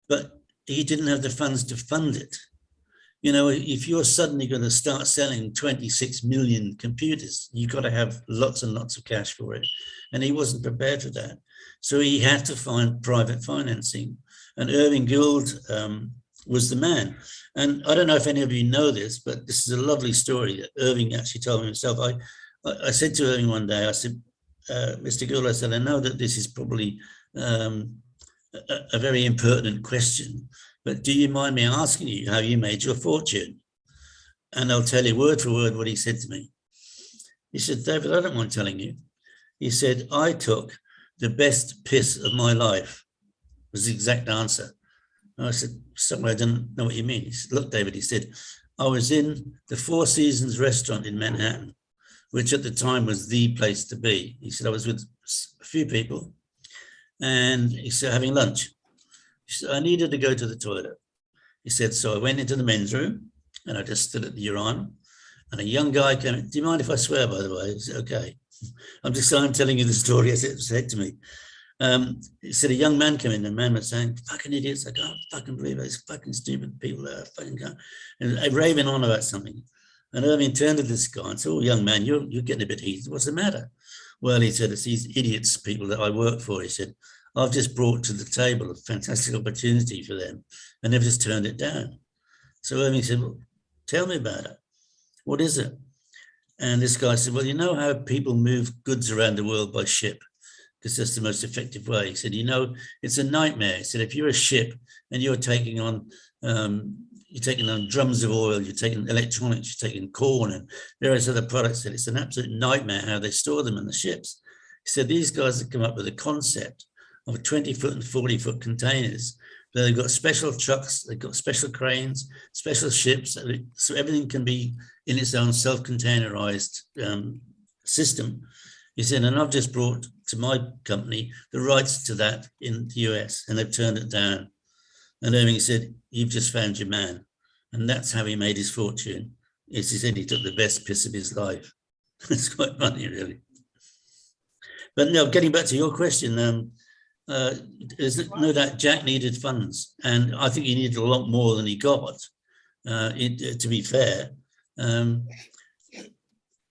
but he didn't have the funds to fund it. You know, if you're suddenly going to start selling 26 million computers, you've got to have lots and lots of cash for it. And he wasn't prepared for that. So he had to find private financing. And Irving Gould was the man. And I don't know if any of you know this, but this is a lovely story that Irving actually told me himself. I said to Irving one day, I said, Mr. Gould, I said, I know that this is probably a very impertinent question, but do you mind me asking you how you made your fortune? And I'll tell you word for word what he said to me. He said, David, I don't mind telling you. He said, I took the best piss of my life, was the exact answer. And I said, somewhere I didn't know what you mean. He said, look, David, he said, I was in the Four Seasons restaurant in Manhattan, which at the time was the place to be. He said, I was with a few people and he said, having lunch. He said, I needed to go to the toilet. He said, so I went into the men's room and I just stood at the urinal and a young guy came in. Do you mind if I swear, by the way? He said, okay. I'm telling you the story as it was said to me. He said a young man came in, the man was saying, fucking idiots, I can't fucking believe those fucking stupid people that fucking can't. And raving on about something. And Irving turned to this guy and said, oh, young man, you're getting a bit heated. What's the matter? Well, he said, it's these idiots, people that I work for. He said, I've just brought to the table a fantastic opportunity for them and they've just turned it down. So Irving said, well, tell me about it. What is it? And this guy said, well, you know how people move goods around the world by ship? Because that's the most effective way. He said, you know, it's a nightmare. He said, if you're a ship and you're taking on drums of oil, you're taking electronics, you're taking corn and various other products, that it's an absolute nightmare how they store them in the ships. He said, these guys have come up with a concept of 20-foot and 40-foot containers. They've got special trucks, they've got special cranes, special ships, so everything can be in its own self-containerized system. He said, and I've just brought to my company the rights to that in the US, and they've turned it down. And Irving said, you've just found your man. And that's how he made his fortune. As he said, he took the best piss of his life. It's quite funny, really. But now, getting back to your question, there's no doubt Jack needed funds, and I think he needed a lot more than he got, to be fair.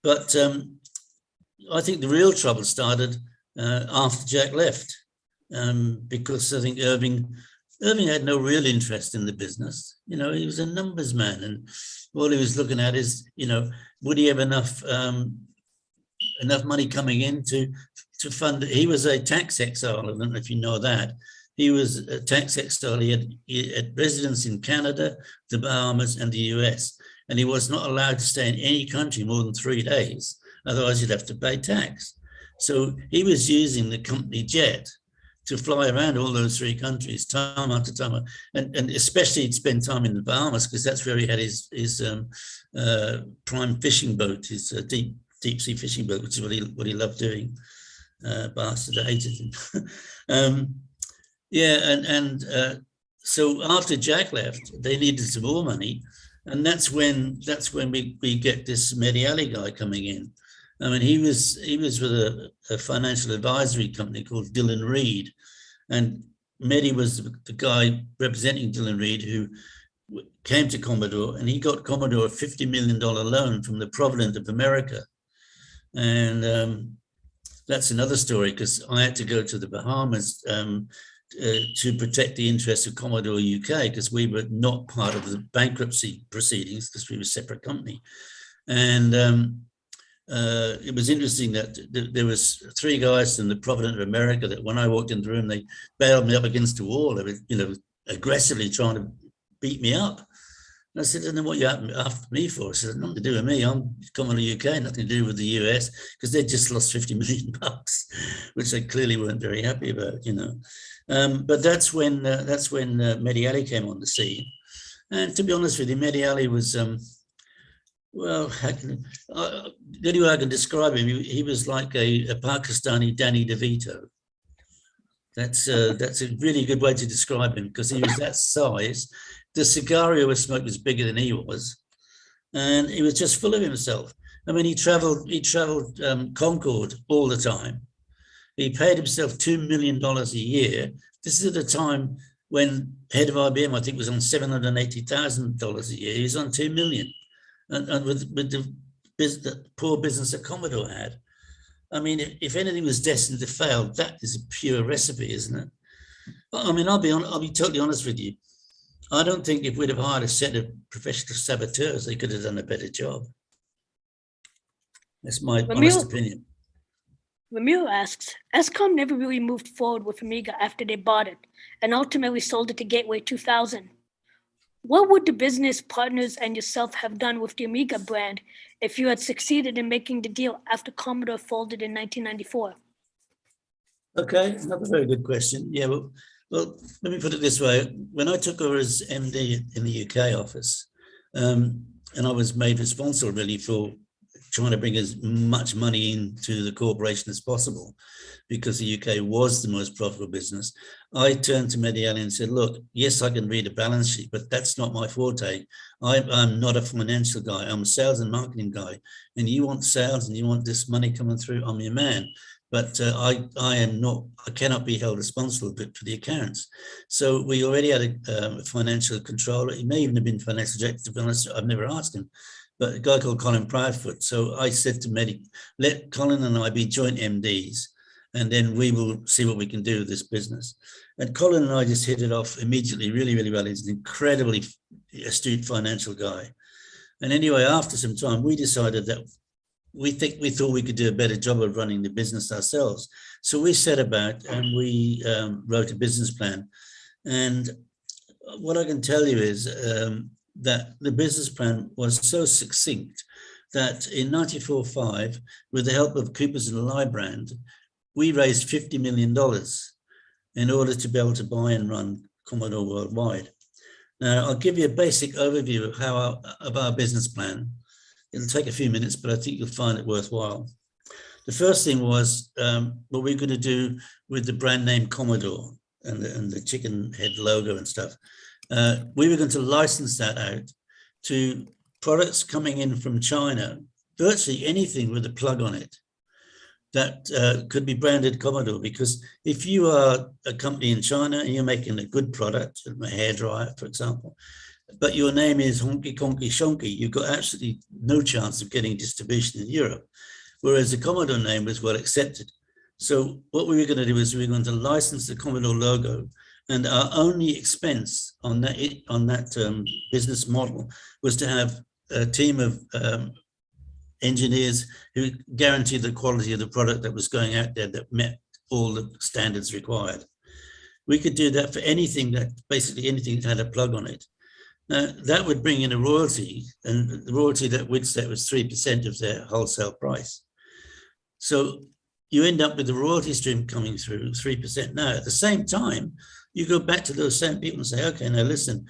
But I think the real trouble started after Jack left, because I think Irving had no real interest in the business. You know, he was a numbers man, and all he was looking at is, you know, would he have enough money coming in to fund it? He was a tax exile. I don't know if you know that. He was a tax exile. He had residence in Canada, the Bahamas, and the US, and he was not allowed to stay in any country more than 3 days. Otherwise, you'd have to pay tax. So he was using the company jet to fly around all those 3 countries time after time, and especially he'd spend time in the Bahamas because that's where he had his prime fishing boat, his deep sea fishing boat, which is what he loved doing. Bastard, I hated him. So after Jack left, they needed some more money, and that's when we get this Mediali guy coming in. I mean, he was with a financial advisory company called Dillon Reed, and Medi was the guy representing Dillon Reed who came to Commodore, and he got Commodore a $50 million loan from the Provident of America. And that's another story, because I had to go to the Bahamas to protect the interests of Commodore UK, because we were not part of the bankruptcy proceedings because we were a separate company. And it was interesting that there was 3 guys from the Provident of America that when I walked in the room, they bailed me up against the wall. They were, you know, aggressively trying to beat me up. And I said, I don't know what you're after me for. I said, nothing to do with me. I'm Commodore UK, nothing to do with the US, because they just lost $50 million, which they clearly weren't very happy about, you know. But that's when Mediali came on the scene. And to be honest with you, Mediali was, well, the only way I can describe him, he was like a Pakistani Danny DeVito. That's a really good way to describe him, because he was that size. The cigar he was smoked was bigger than he was, and he was just full of himself. I mean, he traveled Concorde all the time. He paid himself $2 million a year. This is at a time when head of IBM, I think, was on $780,000 a year. He was on $2 million. And with the poor business that Commodore had. I mean, if anything was destined to fail, that is a pure recipe, isn't it? But I mean, I'll be totally honest with you. I don't think if we'd have hired a set of professional saboteurs, they could have done a better job. That's my honest opinion. Ramiro asks, Escom never really moved forward with Amiga after they bought it and ultimately sold it to Gateway 2000. What would the business partners and yourself have done with the Amiga brand if you had succeeded in making the deal after Commodore folded in 1994? Okay, another very good question. Yeah, well, let me put it this way. When I took over as MD in the UK office, and I was made responsible really for trying to bring as much money into the corporation as possible, because the UK was the most profitable business, I turned to Mediali and said, look, yes, I can read a balance sheet, but that's not my forte. I'm not a financial guy. I'm a sales and marketing guy. And you want sales and you want this money coming through, I'm your man. But I cannot be held responsible for the accounts. So we already had a financial controller. He may even have been financial director, to be honest. I've never asked him. But a guy called Colin Proudfoot. So I said to Medi, let Colin and I be joint MDs, and then we will see what we can do with this business. And Colin and I just hit it off immediately, really, really well. He's an incredibly astute financial guy. And anyway, after some time, we decided that we thought we could do a better job of running the business ourselves. So we set about and we wrote a business plan. And what I can tell you is that the business plan was so succinct that in 94-5, with the help of Coopers and Lybrand, we raised $50 million in order to be able to buy and run Commodore worldwide. Now, I'll give you a basic overview of our business plan. It'll take a few minutes, but I think you'll find it worthwhile. The first thing was what we're going to do with the brand name Commodore and the chicken head logo and stuff. We were going to license that out to products coming in from China, virtually anything with a plug on it that could be branded Commodore. Because if you are a company in China and you're making a good product, a hairdryer, for example, but your name is Honky Conky Shonky, you've got absolutely no chance of getting distribution in Europe. Whereas the Commodore name was well accepted. So what we were going to do is we were going to license the Commodore logo, and our only expense on that business model was to have a team of engineers who guaranteed the quality of the product that was going out there that met all the standards required. We could do that for anything basically anything that had a plug on it. Now, that would bring in a royalty, and the royalty that we'd set was 3% of their wholesale price. So you end up with the royalty stream coming through 3%. Now, at the same time, you go back to those same people and say, okay, now listen,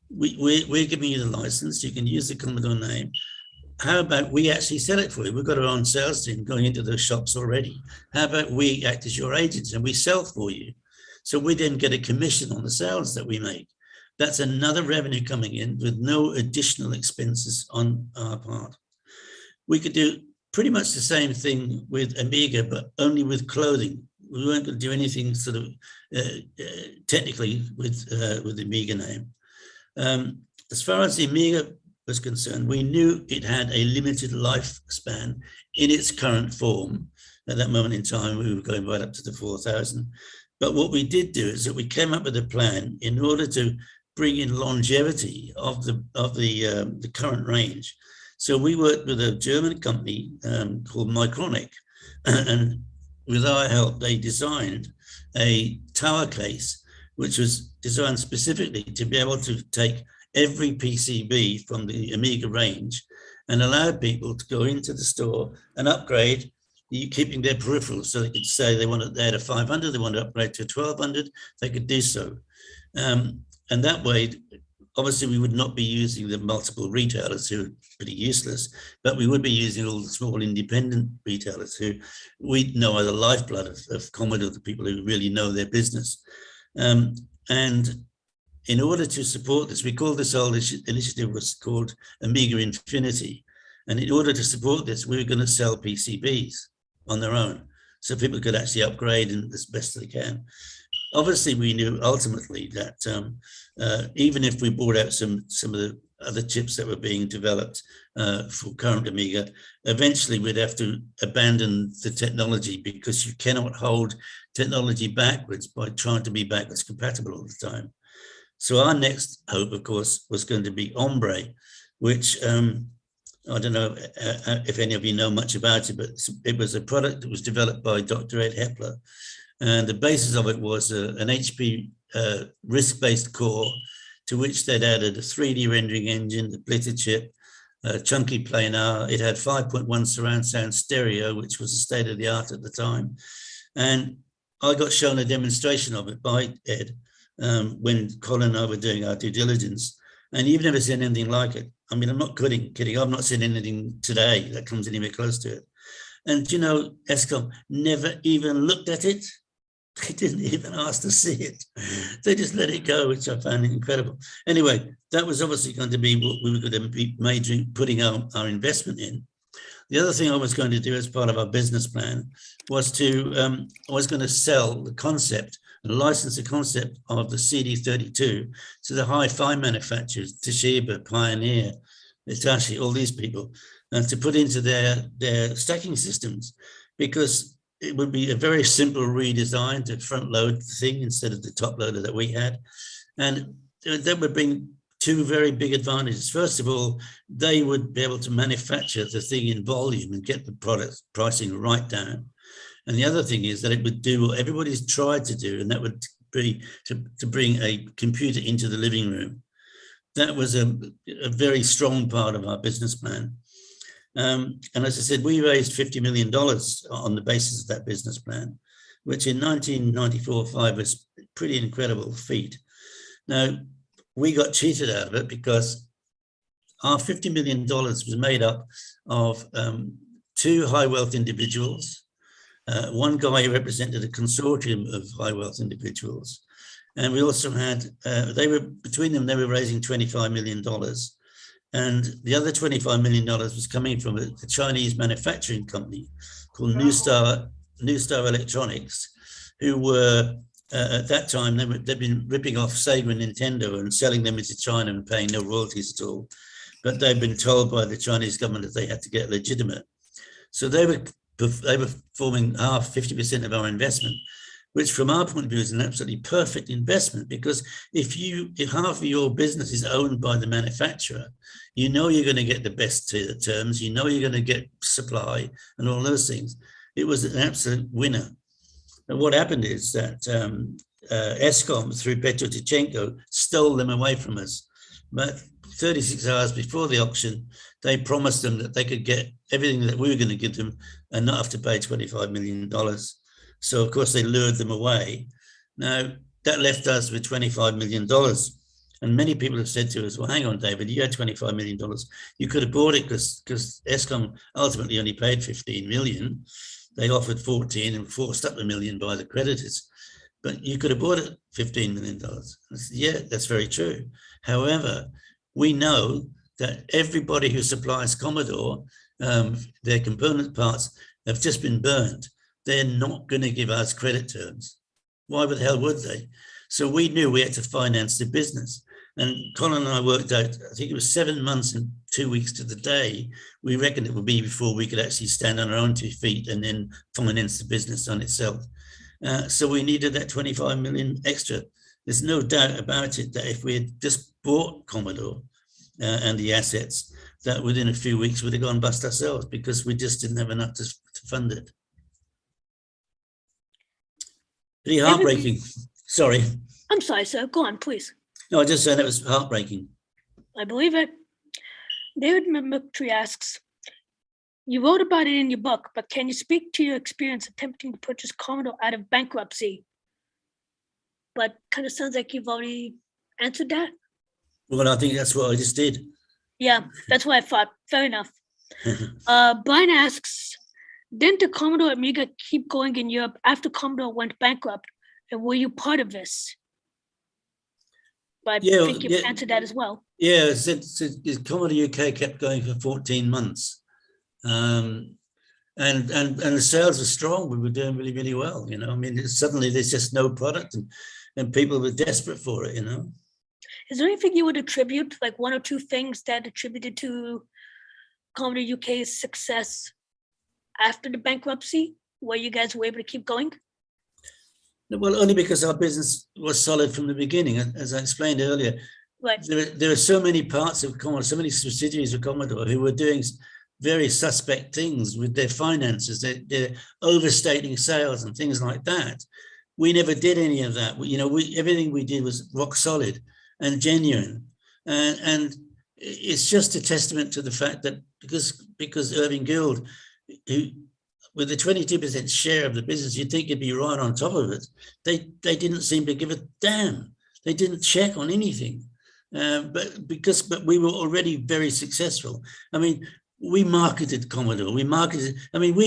we're giving you the license, you can use the Commodore name. How about we actually sell it for you? We've got our own sales team going into those shops already. How about we act as your agents and we sell for you? So we then get a commission on the sales that we make. That's another revenue coming in with no additional expenses on our part. We could do pretty much the same thing with Amiga, but only with clothing. We weren't going to do anything sort of technically with the Amiga name. As far as the Amiga was concerned, we knew it had a limited lifespan in its current form. At that moment in time, we were going right up to the 4000. But what we did do is that we came up with a plan in order to bring in longevity of the current range. So we worked with a German company called Micronic, and with our help, they designed a tower case, which was designed specifically to be able to take every PCB from the Amiga range and allow people to go into the store and upgrade, keeping their peripherals. So they could say they had a 500, they wanted to upgrade to a 1200, they could do so. And that way, obviously we would not be using the multiple retailers who are pretty useless, but we would be using all the small independent retailers who we know are the lifeblood of Commodore, the people who really know their business. And in order to support this, we called this whole initiative was called Amiga Infinity. And in order to support this, we were going to sell PCBs on their own, so people could actually upgrade as best they can. Obviously, we knew ultimately that even if we brought out some of the other chips that were being developed for current Amiga, eventually we'd have to abandon the technology, because you cannot hold technology backwards by trying to be backwards compatible all the time. So our next hope, of course, was going to be Ombre, which I don't know if any of you know much about it, but it was a product that was developed by Dr. Ed Hepler. And the basis of it was an HP RISC-based core, to which they'd added a 3D rendering engine, the Blitter chip, chunky planar. It had 5.1 surround sound stereo, which was the state of the art at the time. And I got shown a demonstration of it by Ed when Colin and I were doing our due diligence. And you've never seen anything like it. I mean, I'm not kidding. I've not seen anything today that comes anywhere close to it. And you know, ESCOM never even looked at it. They didn't even ask to see it. They just let it go, which I found incredible. Anyway, that was obviously going to be what we were going to be putting our investment in. The other thing I was going to do as part of our business plan was I was going to sell the concept and license the concept of the CD32 to the hi-fi manufacturers, Toshiba, Pioneer, Hitachi, all these people, and to put into their stacking systems, because it would be a very simple redesign to front load the thing instead of the top loader that we had. And that would bring two very big advantages. First of all, they would be able to manufacture the thing in volume and get the product pricing right down. And the other thing is that it would do what everybody's tried to do, and that would be to bring a computer into the living room. That was a very strong part of our business plan. And as I said, we raised $50 million on the basis of that business plan, which in 1994-5 was a pretty incredible feat. Now, we got cheated out of it because our $50 million was made up of two high wealth individuals. One guy represented a consortium of high wealth individuals. And we also had, between them, they were raising $25 million. And the other $25 million was coming from a Chinese manufacturing company called New Star Electronics, who were at that time, they've been ripping off Sega and Nintendo and selling them into China and paying no royalties at all. But they've been told by the Chinese government that they had to get legitimate. So they were forming 50% of our investment, which from our point of view is an absolutely perfect investment, because if half of your business is owned by the manufacturer, you know you're going to get the best terms, you know you're going to get supply and all those things. It was an absolute winner. And what happened is that Eskom, through Petro Tichenko, stole them away from us. But 36 hours before the auction, they promised them that they could get everything that we were going to give them and not have to pay $25 million. So, of course, they lured them away. Now, that left us with $25 million. And many people have said to us, well, hang on, David, you had $25 million. You could have bought it because Eskom ultimately only paid 15 million. They offered 14 and forced up $1 million by the creditors. But you could have bought it $15 million. Yeah, that's very true. However, we know that everybody who supplies Commodore, their component parts have just been burned. They're not going to give us credit terms. Why the hell would they? So we knew we had to finance the business. And Colin and I worked out, I think it was 7 months and 2 weeks to the day, we reckoned it would be before we could actually stand on our own 2 feet and then finance the business on itself. So we needed that 25 million extra. There's no doubt about it that if we had just bought Commodore and the assets, that within a few weeks we'd have gone bust ourselves because we just didn't have enough to fund it. Pretty heartbreaking. Sorry. I'm sorry, sir. Go on, please. No, I just said it was heartbreaking. I believe it. David McTree asks, you wrote about it in your book, but can you speak to your experience attempting to purchase Commodore out of bankruptcy? But kind of sounds like you've already answered that. Well, I think that's what I just did. Yeah, that's what I thought. Fair enough. Brian asks, didn't the Commodore Amiga keep going in Europe after Commodore went bankrupt? And were you part of this? But I think you've answered that as well. Yeah, Commodore UK kept going for 14 months. And the sales were strong. We were doing really, really well. You know, I mean, suddenly there's just no product and people were desperate for it, you know. Is there anything you would attribute, like one or two things that attributed to Commodore UK's success after the bankruptcy, where you guys were able to keep going? Well, only because our business was solid from the beginning. As I explained earlier, right. There are so many parts of Commodore, so many subsidiaries of Commodore who were doing very suspect things with their finances. They're overstating sales and things like that. We never did any of that. Everything we did was rock solid and genuine. And it's just a testament to the fact that because Irving Guild, who with a 22% share of the business, you'd think you'd be right on top of it. They didn't seem to give a damn. They didn't check on anything. But we were already very successful. I mean, we marketed Commodore. We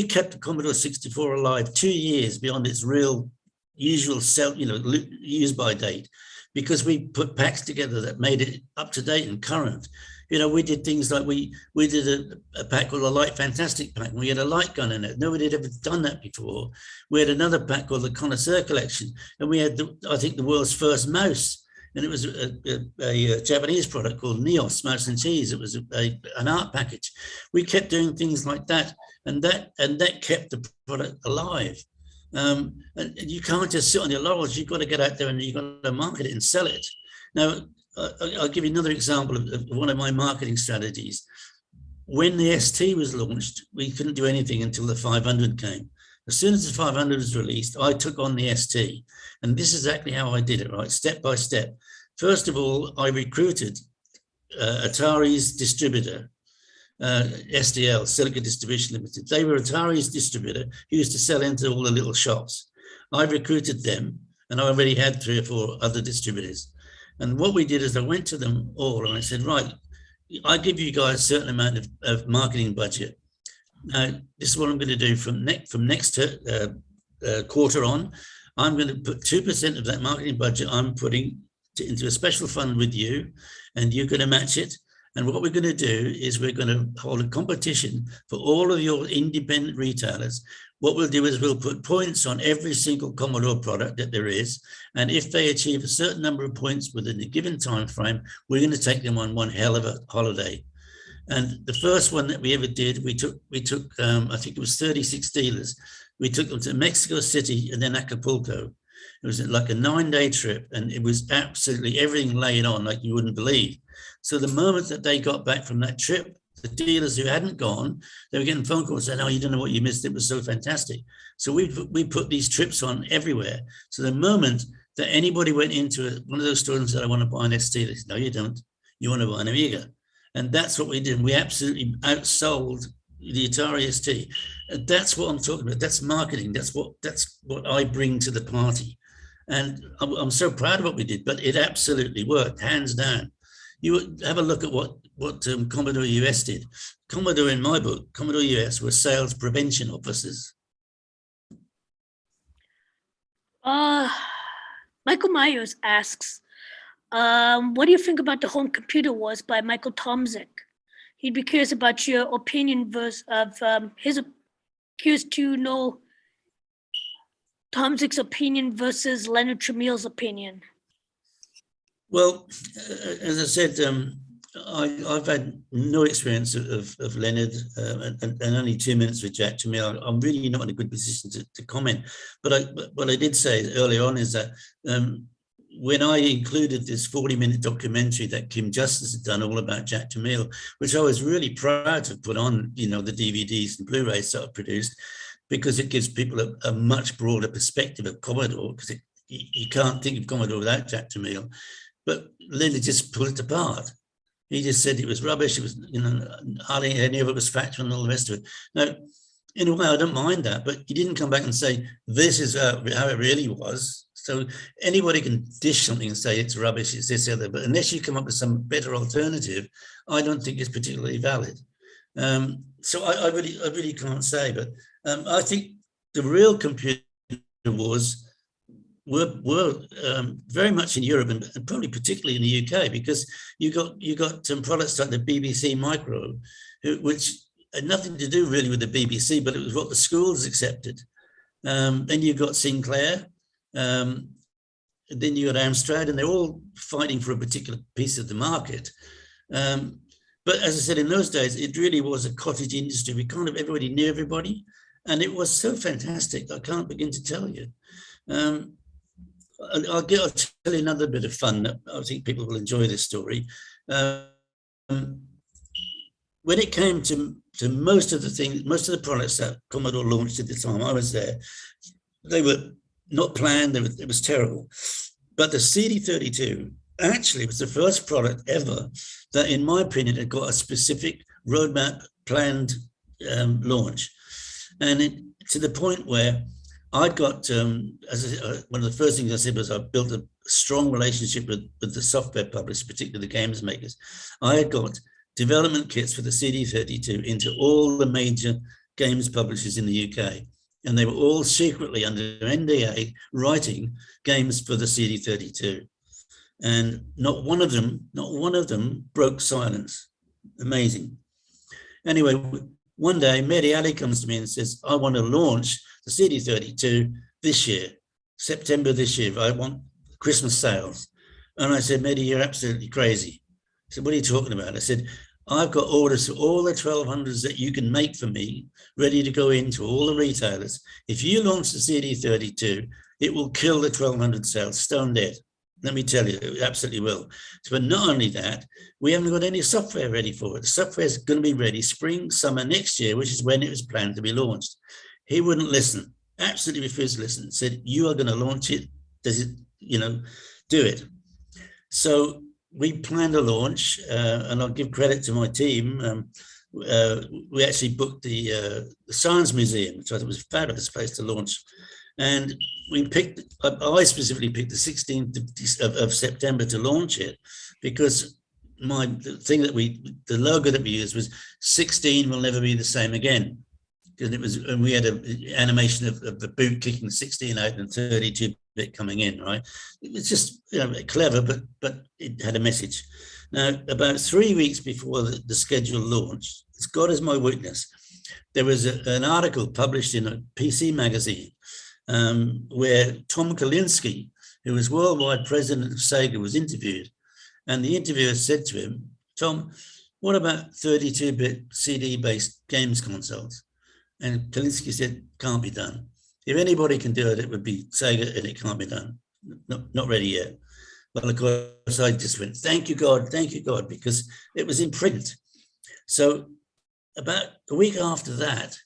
kept the Commodore 64 alive 2 years beyond its real usual use by date, because we put packs together that made it up to date and current. You know, we did things like we did a pack called a Light Fantastic pack, and we had a light gun in it. Nobody had ever done that before. We had another pack called the Connoisseur Collection, and we had, I think, the world's first mouse. And it was a Japanese product called Neos, Mouse and Cheese. It was an art package. We kept doing things like that, and that kept the product alive. And you can't just sit on your laurels. You've got to get out there and you've got to market it and sell it. Now, I'll give you another example of one of my marketing strategies. When the ST was launched, we couldn't do anything until the 500 came. As soon as the 500 was released, I took on the ST. And this is exactly how I did it, right? Step by step. First of all, I recruited Atari's distributor, SDL, Silica Distribution Limited. They were Atari's distributor who used to sell into all the little shops. I recruited them, and I already had 3 or 4 other distributors. And what we did is I went to them all and I said, right, I give you guys a certain amount of marketing budget. Now, this is what I'm going to do from next quarter on. I'm going to put 2% of that marketing budget I'm putting into a special fund with you, and you're going to match it. And what we're going to do is we're going to hold a competition for all of your independent retailers. What we'll do is we'll put points on every single Commodore product that there is. And if they achieve a certain number of points within a given time frame, we're going to take them on one hell of a holiday. And the first one that we ever did, we took I think it was 36 dealers. We took them to Mexico City and then Acapulco. It was like a 9-day trip, and it was absolutely everything laid on like you wouldn't believe. So the moment that they got back from that trip, the dealers who hadn't gone, they were getting phone calls saying, "Oh, you don't know what you missed. It was so fantastic." So we put these trips on everywhere. So the moment that anybody went into one of those stores and said, "I want to buy an ST," they said, "No, you don't. You want to buy an Amiga." And that's what we did. We absolutely outsold the Atari ST. And that's what I'm talking about. That's marketing. That's what I bring to the party. And I'm so proud of what we did, but it absolutely worked, hands down. You have a look at what Commodore US did. Commodore, in my book, Commodore US were sales prevention officers. Michael Myers asks, what do you think about the Home Computer Wars by Michael Tomzik? He'd be curious about your opinion curious to know Tomzik's opinion versus Leonard Tremille's opinion. Well, as I said, I've had no experience of Leonard and only 2 minutes with Jack Tramiel. I'm really not in a good position to comment. But what I did say earlier on is that when I included this 40-minute documentary that Kim Justice had done all about Jack Tramiel, which I was really proud to put on, the DVDs and Blu-rays that I produced, because it gives people a much broader perspective of Commodore, because you can't think of Commodore without Jack Tramiel. But Leonard just pulled it apart. He just said it was rubbish. It was, hardly any of it was factual and all the rest of it. Now, in a way, I don't mind that, but he didn't come back and say, this is how it really was. So anybody can dish something and say it's rubbish, it's this, other, but unless you come up with some better alternative, I don't think it's particularly valid. So I really can't say, but I think the real computer wars were very much in Europe and probably particularly in the UK, because you got some products like the BBC Micro, which had nothing to do really with the BBC, but it was what the schools accepted. Then you got Sinclair, then you got Amstrad, and they're all fighting for a particular piece of the market. But as I said, in those days, it really was a cottage industry. Everybody knew everybody, and it was so fantastic. I can't begin to tell you. I'll tell you another bit of fun that I think people will enjoy this story. When it came to most of the products that Commodore launched at the time I was there, they were not planned, it was terrible. But the CD32 actually was the first product ever that, in my opinion, had got a specific roadmap planned launch. And to the point where I'd got, one of the first things I said was I built a strong relationship with the software publishers, particularly the games makers. I had got development kits for the CD32 into all the major games publishers in the UK. And they were all secretly under NDA writing games for the CD32. And not one of them broke silence. Amazing. Anyway, one day, Mehdi Ali comes to me and says, I want to launch the CD32 this year, September this year. I want Christmas sales. And I said, Mehdi, you're absolutely crazy. He said, what are you talking about? I said, I've got orders for all the 1200s that you can make for me, ready to go into all the retailers. If you launch the CD32, it will kill the 1200 sales, stone dead. Let me tell you, it absolutely will. But not only that, we haven't got any software ready for it. The software is going to be ready spring, summer next year, which is when it was planned to be launched. He wouldn't listen, absolutely refused to listen, said, you are going to launch it, does it, do it. So we planned a launch, and I'll give credit to my team. We actually booked the Science Museum, which I thought was a fabulous place to launch. And I specifically picked the 16th of September to launch it, because the logo that we used was 16 will never be the same again. And we had an animation of the boot kicking 16 out and 32-bit coming in, right? It was just clever, but it had a message. Now, about 3 weeks before the scheduled launch, as God is my witness, there was an article published in a PC magazine where Tom Kalinske, who was worldwide president of Sega, was interviewed. And the interviewer said to him, Tom, what about 32-bit CD-based games consoles? And Kalinske said, can't be done. If anybody can do it, it would be Sega, and it can't be done. Not ready yet. Well, of course, I just went, thank you, God, because it was in print. So about a week after that,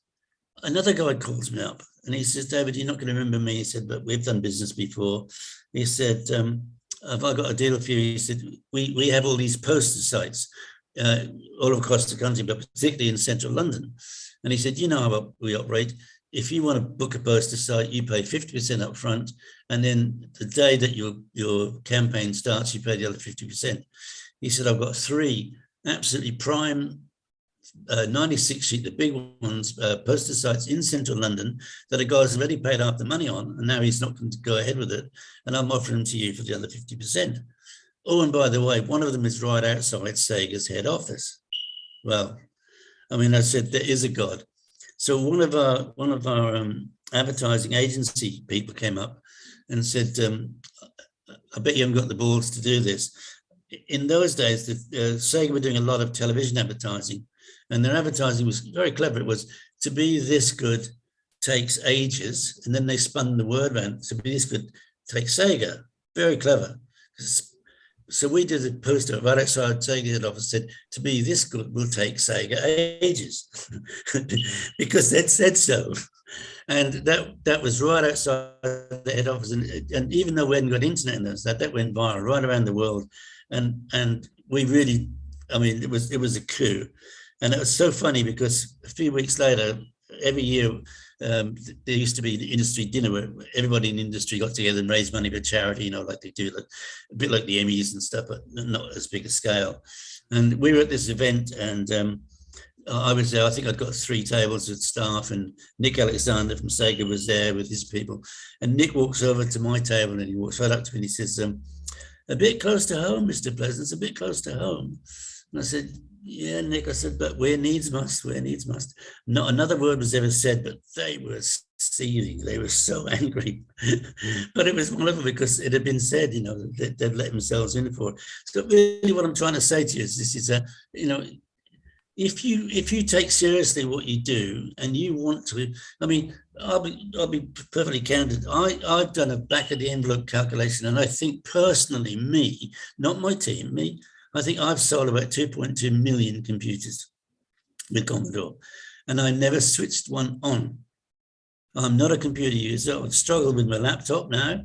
another guy calls me up and he says, David, you're not going to remember me. He said, but we've done business before. He said, have I got a deal for you? He said, we have all these poster sites all across the country, but particularly in central London. And he said, you know how we operate. If you want to book a poster site, you pay 50% up front. And then the day that your campaign starts, you pay the other 50%. He said, I've got 3 absolutely prime 96 sheet, the big ones, poster sites in central London that a guy's already paid half the money on, and now he's not going to go ahead with it. And I'm offering them to you for the other 50%. Oh, and by the way, one of them is right outside Sega's head office. Well, I mean, I said, there is a God. So one of our advertising agency people came up and said, I bet you haven't got the balls to do this. In those days, Sega were doing a lot of television advertising, and their advertising was very clever. It was, to be this good takes ages, and then they spun the word around, to be this good takes Sega. Very clever. So we did a poster right outside Sega's office, said, to be this good will take Sega ages, because that said so. And that was right outside the head office. And even though we hadn't got internet in those, that went viral right around the world. And we really, I mean, it was a coup. And it was so funny because a few weeks later, every year, there used to be the industry dinner where everybody in the industry got together and raised money for charity, you know, like they do, like, a bit like the Emmys and stuff, but not as big a scale. And we were at this event, and I was there. I think I'd got 3 tables with staff, and Nick Alexander from Sega was there with his people. And Nick walks over to my table and he walks right up to me and he says, a bit close to home, Mr. Pleasance, a bit close to home. And I said, yeah, Nick, I said, but where needs must, where needs must. Not another word was ever said, but they were seething. They were so angry. But it was wonderful because it had been said, you know, they'd let themselves in for it. So really what I'm trying to say to you is this is you know, if you take seriously what you do and you want to, I mean, I'll be perfectly candid. I've done a back of the envelope calculation, and I think personally, me, not my team, me, I think I've sold about 2.2 million computers with Commodore, and I never switched one on. I'm not a computer user. I've struggled with my laptop now,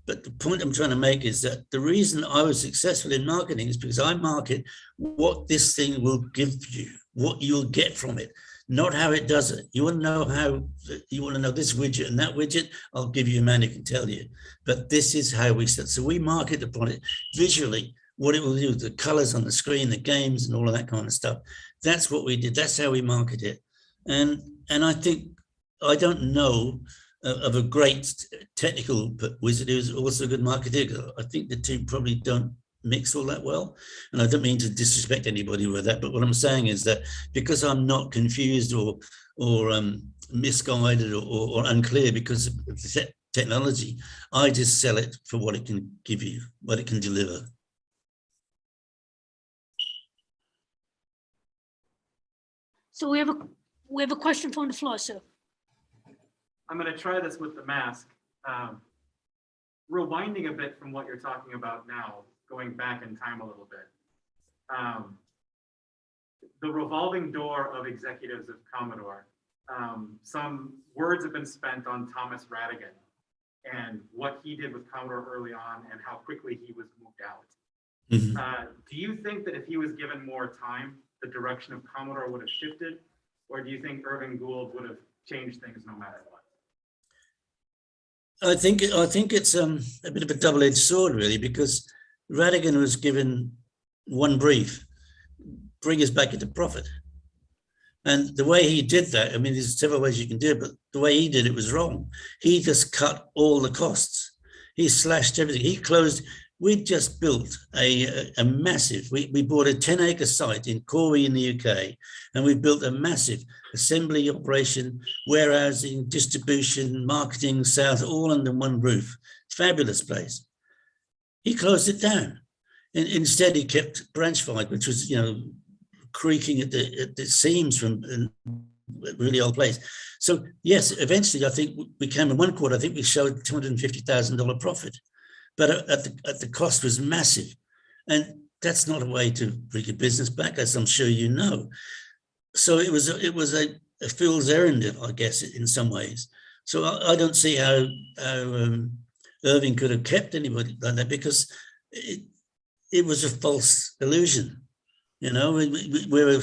but the point I'm trying to make is that the reason I was successful in marketing is because I market what this thing will give you, what you'll get from it, not how it does it. You want to know how, you want to know this widget and that widget, I'll give you a man who can tell you. But this is how we start. So we market the product visually, what it will do, the colors on the screen, the games and all of that kind of stuff. That's what we did. That's how we market it. And I think, I don't know of a great technical wizard who's also a good marketer. I think the two probably don't mix all that well. And I don't mean to disrespect anybody with that, but what I'm saying is that because I'm not confused or misguided or unclear because of the technology, I just sell it for what it can give you, what it can deliver. So we have a question from the floor, sir. I'm going to try this with the mask. Rewinding a bit from what you're talking about now, going back in time a little bit. The revolving door of executives of Commodore. Some words have been spent on Thomas Radigan and what he did with Commodore early on and how quickly he was moved out. Mm-hmm. Do you think that if he was given more time, the direction of Commodore would have shifted? Or do you think Irving Gould would have changed things no matter what? I think it's a bit of a double-edged sword, really, because Radigan was given one brief: bring us back into profit. And the way he did that, I mean, there's several ways you can do it, but the way he did it was wrong. He just cut all the costs. He slashed everything. He closed we just built a massive, we bought a 10-acre site in Corby in the UK, and we built a massive assembly operation, warehousing, distribution, marketing, sales, all under one roof. Fabulous place. He closed it down. And instead, he kept Branch 5, which was, creaking at the seams from a really old place. So yes, eventually, I think we came in one quarter, I think we showed $250,000 profit. But at the cost was massive. And that's not a way to bring your business back, as I'm sure you know. So it was a fool's errand, I guess, in some ways. So I don't see how Irving could have kept anybody like that, because it was a false illusion. We're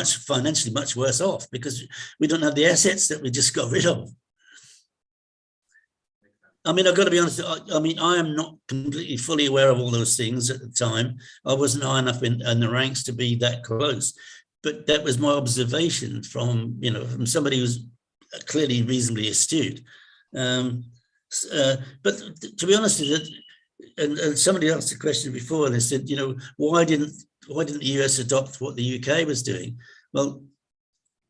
financially much worse off because we don't have the assets that we just got rid of. I mean, I've got to be honest. I am not completely fully aware of all those things at the time. I wasn't high enough in the ranks to be that close, but that was my observation from somebody who's clearly reasonably astute. But to be honest with you, and somebody asked a question before, and they said, why didn't the US adopt what the UK was doing? Well,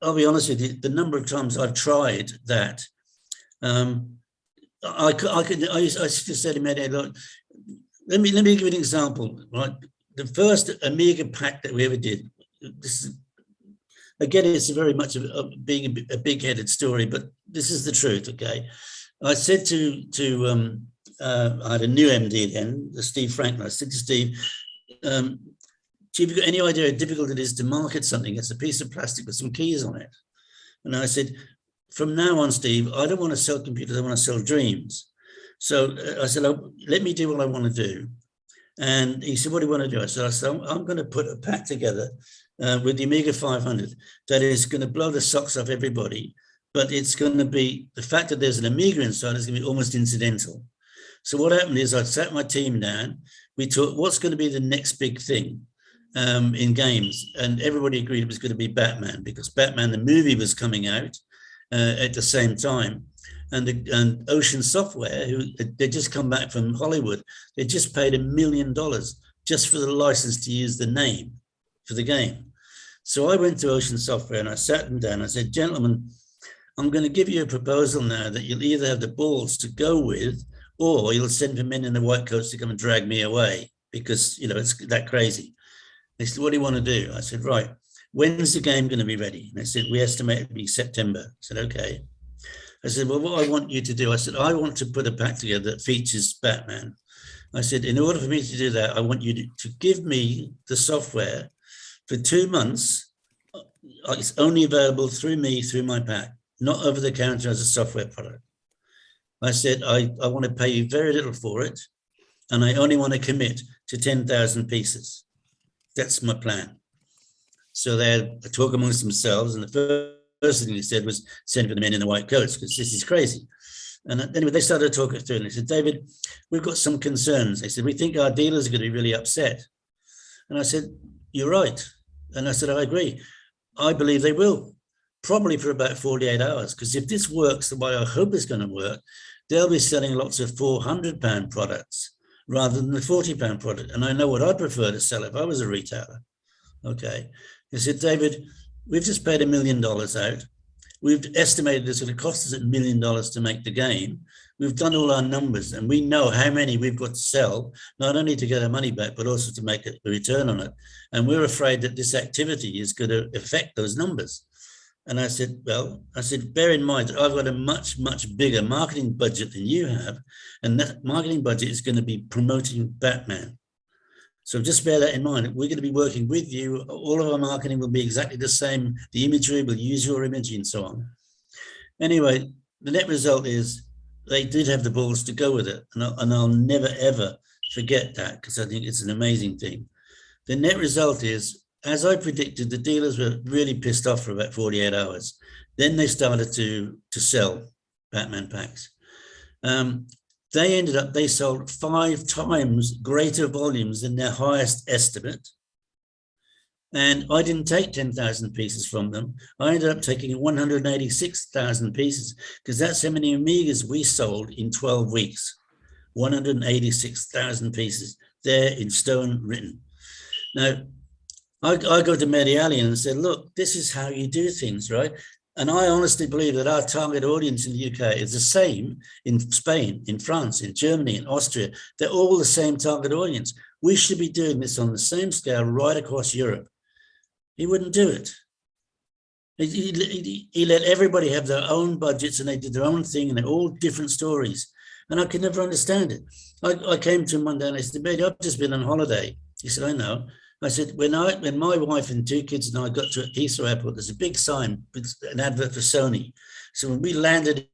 I'll be honest with you, the number of times I've tried that, I used to say to Mehdi, look, let me give you an example, right? The first Amiga pack that we ever did, again, it's very much being a big-headed story, but this is the truth, okay? I said to I had a new MD then, Steve Franklin. I said to Steve, Chief, have you got any idea how difficult it is to market something? It's a piece of plastic with some keys on it. And I said, from now on, Steve, I don't want to sell computers, I want to sell dreams. So I said, let me do what I want to do. And he said, what do you want to do? I said, I'm going to put a pack together with the Amiga 500 that is going to blow the socks off everybody, but it's going to be, the fact that there's an Amiga inside is going to be almost incidental. So what happened is I sat my team down, we talked, what's going to be the next big thing in games? And everybody agreed it was going to be Batman, because Batman, the movie, was coming out at the same time. And Ocean Software, they just come back from Hollywood, they just paid $1 million just for the license to use the name for the game. So I went to Ocean Software and I sat them down. I said, gentlemen, I'm going to give you a proposal now that you'll either have the balls to go with, or you'll send for men in the white coats to come and drag me away, because it's that crazy. They said, what do you want to do? I said, right, when's the game going to be ready? And they said, we estimate it to be September. I said, okay. I said, well, what I want you to do, I said, I want to put a pack together that features Batman. I said, in order for me to do that, I want you to give me the software for 2 months. It's only available through me, through my pack, not over the counter as a software product. I said, I want to pay you very little for it, and I only want to commit to 10,000 pieces. That's my plan. So they had a talk amongst themselves, and the first thing they said was send for the men in the white coats, because this is crazy. And anyway, they started talking through, and they said, David, we've got some concerns. They said, we think our dealers are going to be really upset. And I said, you're right. And I said, I agree. I believe they will, probably for about 48 hours, because if this works the way I hope it's going to work, they'll be selling lots of £400 products rather than the £40 product. And I know what I'd prefer to sell if I was a retailer. Okay. They said, David, we've just paid $1 million out. We've estimated it's going to cost us $1 million to make the game. We've done all our numbers, and we know how many we've got to sell, not only to get our money back, but also to make a return on it. And we're afraid that this activity is going to affect those numbers. And I said, well, bear in mind that I've got a much, much bigger marketing budget than you have. And that marketing budget is going to be promoting Batman. So just bear that in mind. We're going to be working with you. All of our marketing will be exactly the same. The imagery, will use your image and so on. Anyway, the net result is they did have the balls to go with it. And I'll never, ever forget that, because I think it's an amazing thing. The net result is, as I predicted, the dealers were really pissed off for about 48 hours. Then they started to sell Batman packs. They sold 5 times greater volumes than their highest estimate. And I didn't take 10,000 pieces from them. I ended up taking 186,000 pieces, because that's how many Amigas we sold in 12 weeks. 186,000 pieces there in stone written. Now, I go to Mediallian and said, look, this is how you do things, right? And I honestly believe that our target audience in the UK is the same in Spain, in France, in Germany, in Austria. They're all the same target audience. We should be doing this on the same scale right across Europe. He wouldn't do it. He let everybody have their own budgets and they did their own thing and they're all different stories. And I could never understand it. I came to him one day and I said, "Mate, I've just been on holiday." He said, "I know." I said, when my wife and 2 kids and I got to Heathrow Airport, there's a big sign, an advert for Sony. So when we landed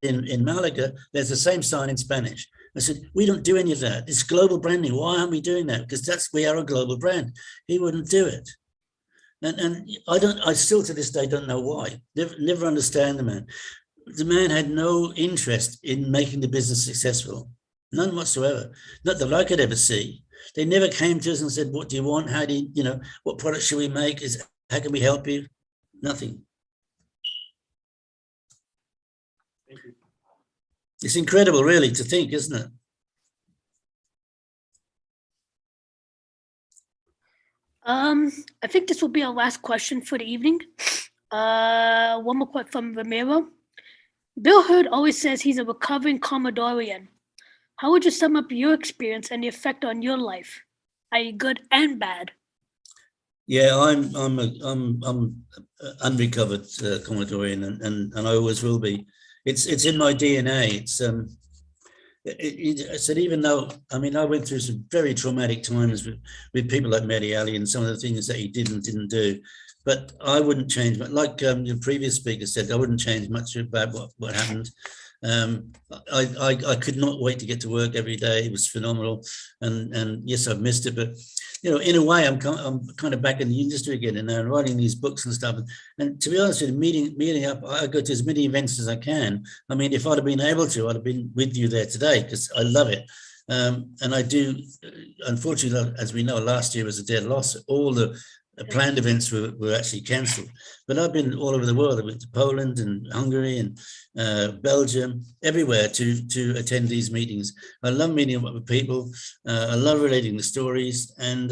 in Malaga, there's the same sign in Spanish. I said, "We don't do any of that. It's global branding. Why aren't we doing that?" Because we are a global brand. He wouldn't do it. And I still to this day don't know why. Never understand the man. The man had no interest in making the business successful. None whatsoever. Not that I could ever see. They never came to us and said, "What do you want? How do you, what product should we make? How can we help you?" Nothing. Thank you. It's incredible, really, to think, isn't it? I think this will be our last question for the evening. One more question from Ramiro. Bill Hurd always says he's a recovering Commodorian. How would you sum up your experience and the effect on your life, i.e., good and bad? Yeah, I'm unrecovered Commodorian, and I always will be. It's in my DNA. I said, even though, I mean, I went through some very traumatic times with people like Medialli and some of the things that he did and didn't do, but I wouldn't change. Like your previous speaker said, I wouldn't change much about what happened. I could not wait to get to work every day. It was phenomenal, and yes, I've missed it, but in a way, I'm kind of back in the industry again, and writing these books and stuff. And to be honest with you, meeting up, I go to as many events as I can. I mean, if I'd have been able to, I'd have been with you there today because I love it. And I do. Unfortunately, as we know, last year was a dead loss. All the planned events were actually cancelled. But I've been all over the world. I went to Poland and Hungary and Belgium, everywhere to attend these meetings. I love meeting up with people. I love relating the stories. And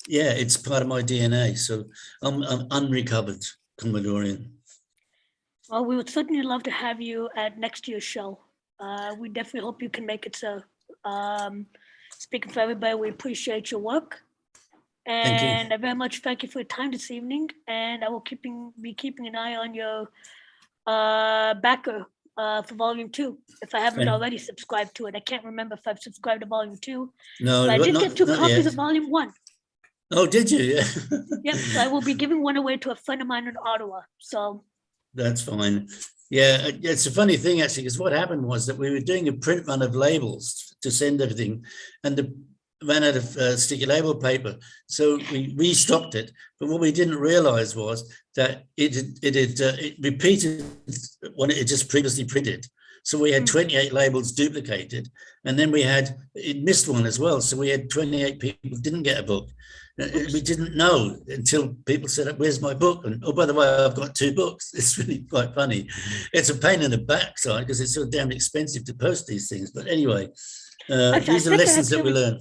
yeah, it's part of my DNA. So I'm unrecovered Commodorian. Well, we would certainly love to have you at next year's show. We definitely hope you can make it, sir. Speaking for everybody, we appreciate your work. And I very much thank you for your time this evening. And I will be keeping an eye on your backer for Volume 2. If I haven't already subscribed to it, I can't remember if I've subscribed to Volume 2. No, but I did get 2 copies yet. of Volume 1. Oh, did you? Yeah. Yep. So I will be giving one away to a friend of mine in Ottawa. So that's fine. Yeah, it's a funny thing actually, because what happened was that we were doing a print run of labels to send everything, and ran out of sticky label paper, so we stopped it. But what we didn't realize was that it repeated what it just previously printed. So we had 28 labels duplicated, and then it missed one as well. So we had 28 people who didn't get a book. We didn't know until people said, "Where's my book?" And oh, by the way, I've got 2 books. It's really quite funny. It's a pain in the backside because it's so damn expensive to post these things. But anyway, these are lessons that we learn.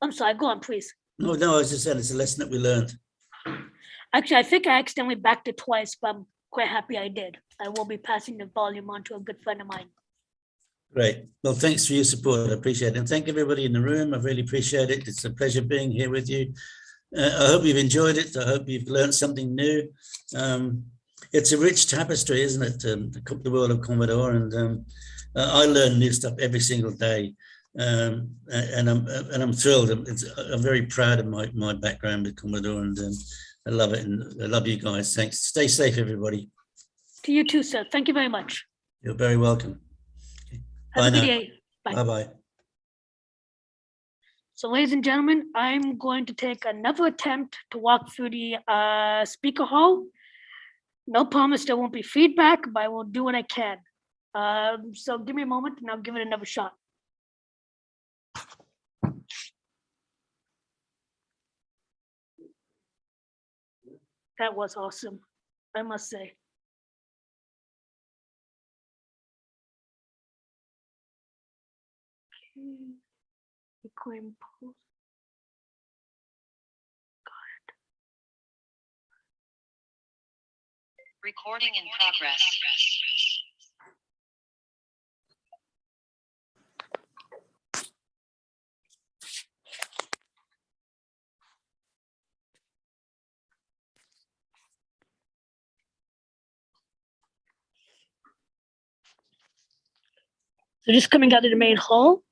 I'm sorry, go on, please. No, I was just saying it's a lesson that we learned. Actually, I think I accidentally backed it twice, but I'm quite happy I did. I will be passing the volume on to a good friend of mine. Great. Well, thanks for your support. I appreciate it. And thank everybody in the room. I really appreciate it. It's a pleasure being here with you. I hope you've enjoyed it. I hope you've learned something new. It's a rich tapestry, isn't it? The world of Commodore. And I learn new stuff every single day. And I'm thrilled. I'm very proud of my background with Commodore, and I love it, and I love you guys. Thanks. Stay safe, everybody. To you too, sir. Thank you very much. You're very welcome. Have a good day. Bye bye. So, ladies and gentlemen, I'm going to take another attempt to walk through the speaker hall. No promise there won't be feedback, but I will do what I can. So give me a moment and I'll give it another shot. That was awesome, I must say. Recording post. Recording in progress. So just coming out of the main hall.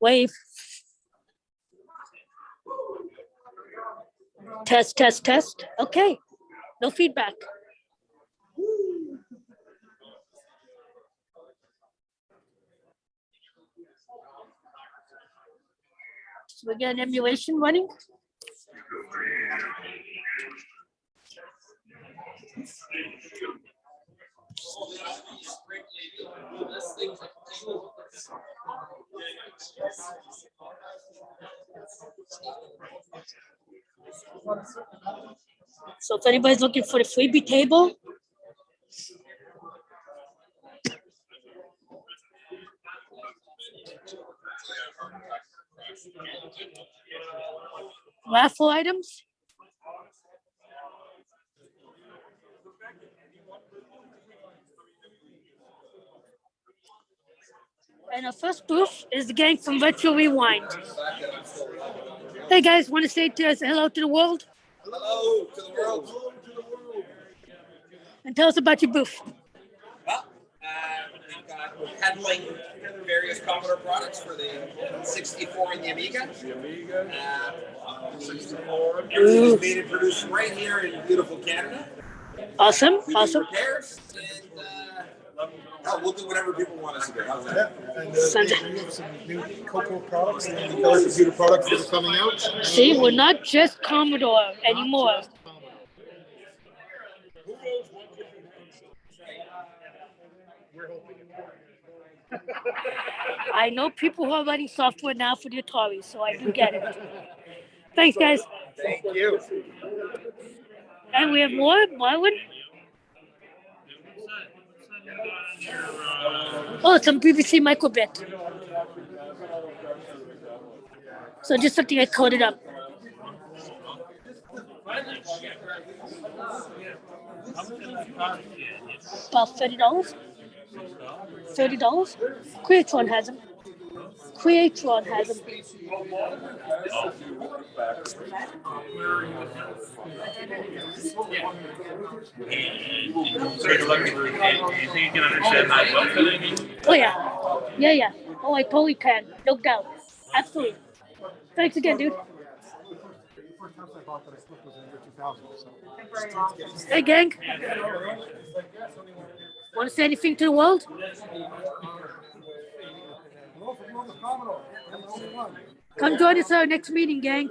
Wave. Test, test, test. Okay. No feedback. So we got an emulation running. So if anybody's looking for the freebie table, raffle items. And our first booth is the gang from Retro Rewind. Hey guys, want to say hello to the world? Hello to the world. And tell us about your booth. Well, we've got peddling various Commodore products for the 64 and the Amiga. 64. Everything is made and produced right here in beautiful Canada. Awesome, we awesome. Do repairs and we'll do whatever people want us to do. How's that? And we have some new Coco products and other computer products that are coming out. See, we're not just Commodore anymore. I know people who are writing software now for the Atari, so I do get it. Thanks, guys. Thank you. And we have more, Marlon. Oh, some BBC microbit. So just something I coded up. About $30. $30. Creatron has them. Creatron has them. Oh yeah. Yeah. Oh, I totally can. No doubt. Absolutely. Thanks again, dude. Hey, gang. Want to say anything to the world? Come join us at our next meeting, gang.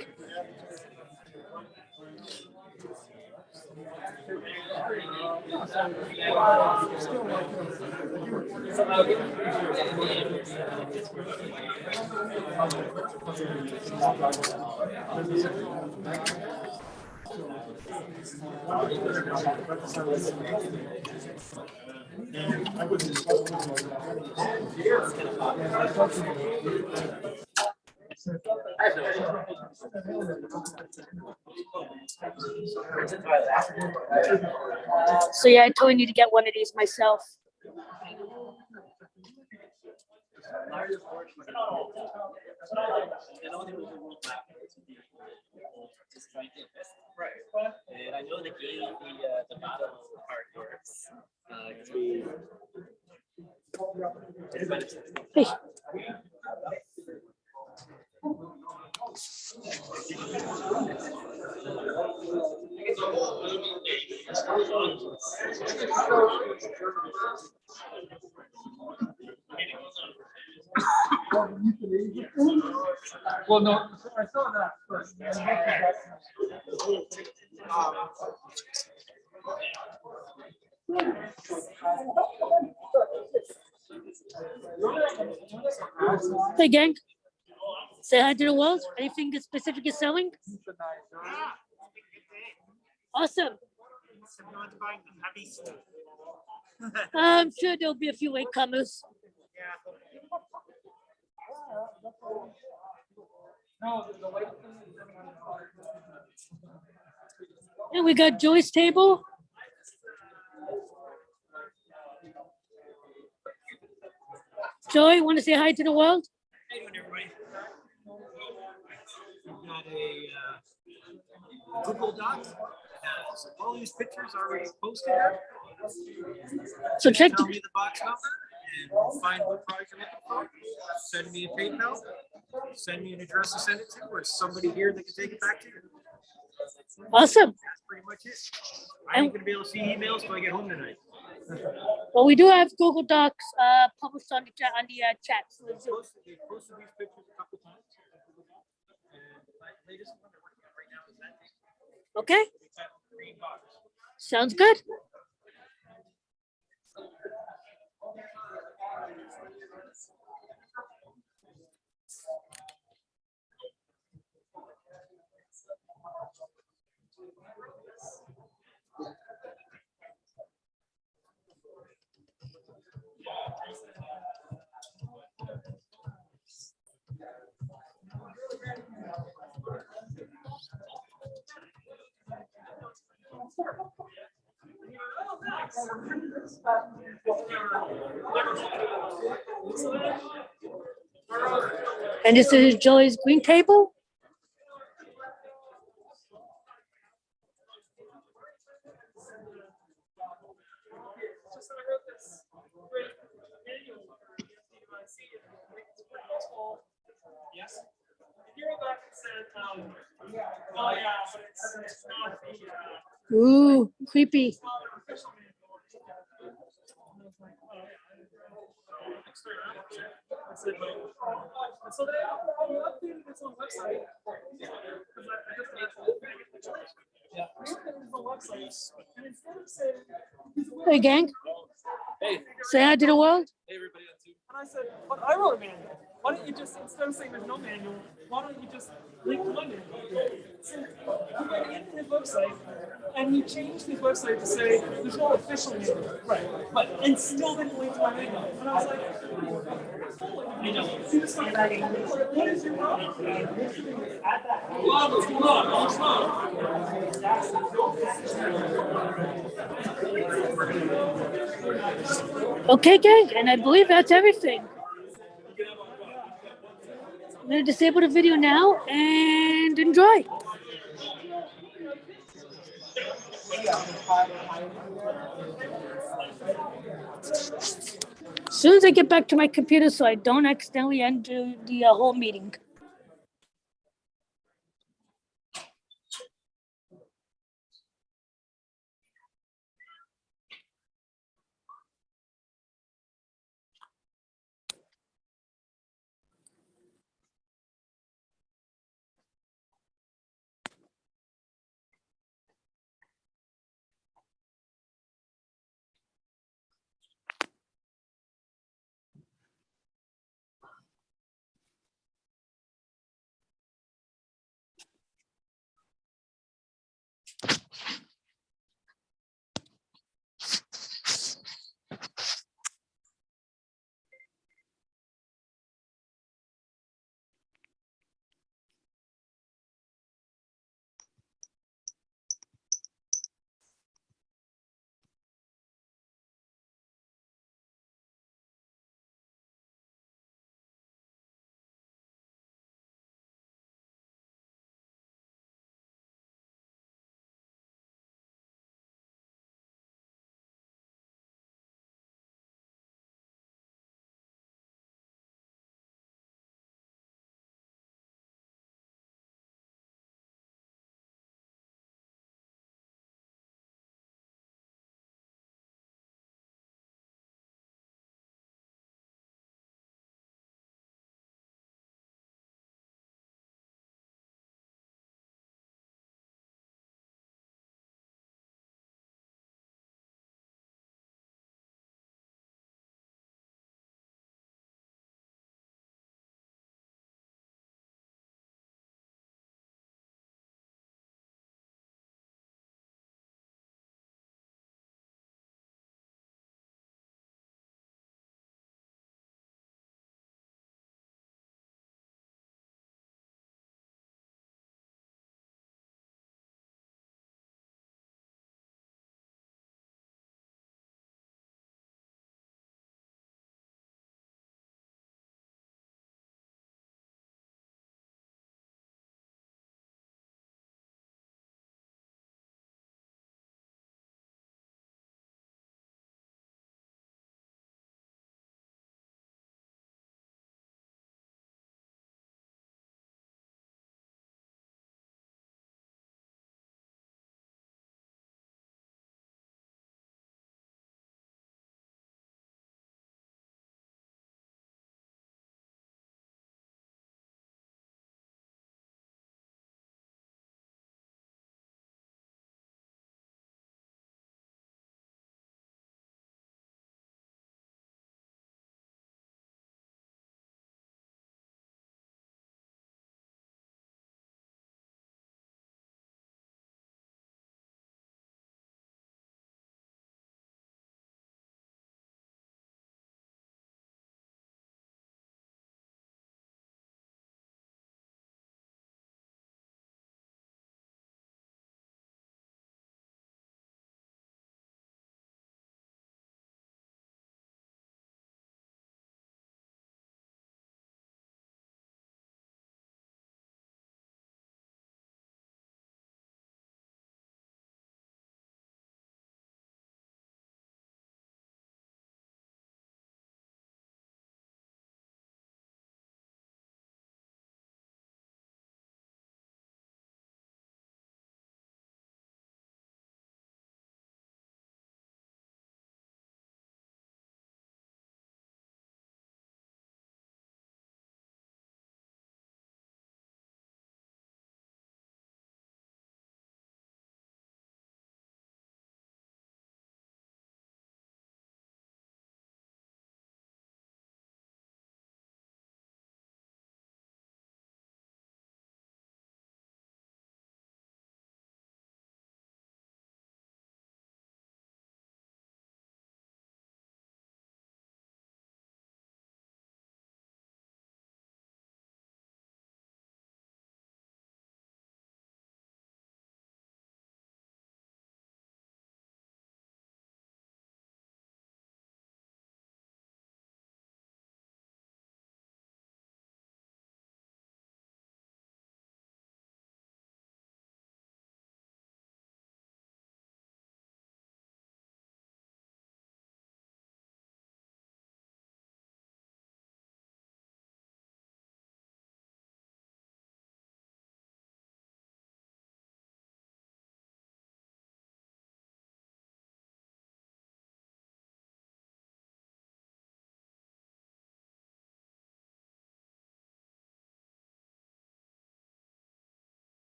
So yeah, I totally need to get one of these myself. And I know the game, the battle part works. Hey. Well, no, I saw that first. Hey, gang. Say hi to the world. Anything specific you're selling? Awesome. Have you gone to buying them? Have you seen? I'm sure there'll be a few latecomers. And we got Joy's table. Joy, want to say hi to the world? How you doing, everybody? We've got a Google Doc. So all these pictures are already posted there. So check Tell the, me the box number and find what product you're looking for. Send me a PayPal. Send me an address to send it to, or somebody here that can take it back to you. Awesome. That's pretty much it. I ain't gonna be able to see emails till I get home tonight. Well, we do have Google Docs published on the chat. Chat. So They posted these pictures a couple times. And the latest one they're working on right now is that. okay, That green box. sounds good. And this is Joy's green table. Yes. If you wrote back and said, oh yeah, but it's not the, Ooh, creepy. So they updated this on website. Yeah. Website, and instead of saying, Hey, gang. hey, Say hi to the world. hey everybody on Zoom. And I said, but I wrote a manual. Why don't you just, instead of saying there's no manual, why don't you just link to my manual? So he went into his website and he changed his website to say there's no official manual. Right. But and still didn't link to my manual. And I was like, what is your problem? Okay, gang. And I believe that's everything. I'm going to disable the video now and enjoy. As soon as I get back to my computer so I don't accidentally end the whole meeting.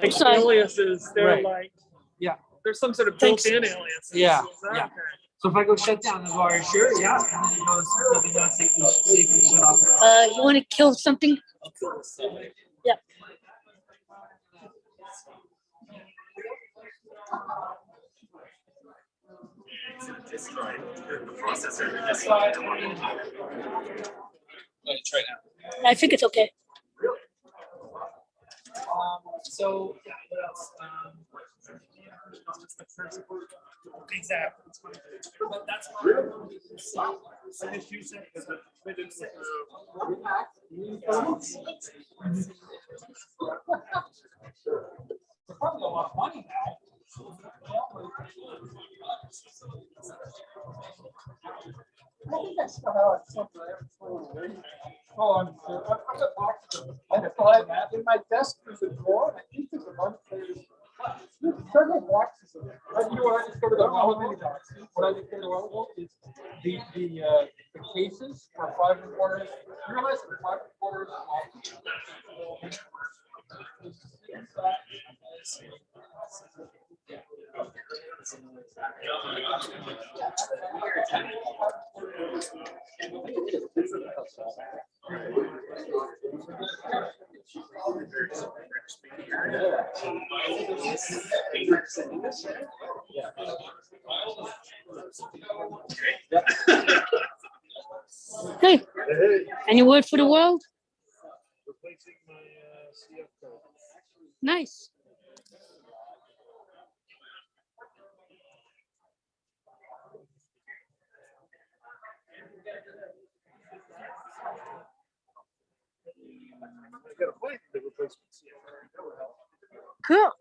Like Sorry. aliases, they're Right. like, Yeah. there's some sort of Thanks. built-in aliases. Yeah, Is that yeah. okay? So if I go shut down, are you sure? Yeah. And then it goes, let me know, safely shut off. You want to kill something? I'll kill this stuff. Yep. Destroy the processor. Try it now. I think it's okay. So, yeah, what else? Exactly. But that's So just use it as a fitted probably a lot of money now. Oh, I'm sure. I've got boxes. I still have that in my desk. There's a drawer. I think there's a bunch. There's several boxes of it. You know what I discovered? I don't know how many boxes. What I discovered a while ago is the cases for 5 1/4. You realize that 5 1/4 Hey, any word for the world? replacing my CF code. Nice. I got a plan to replace my CF code. That would help. Cool.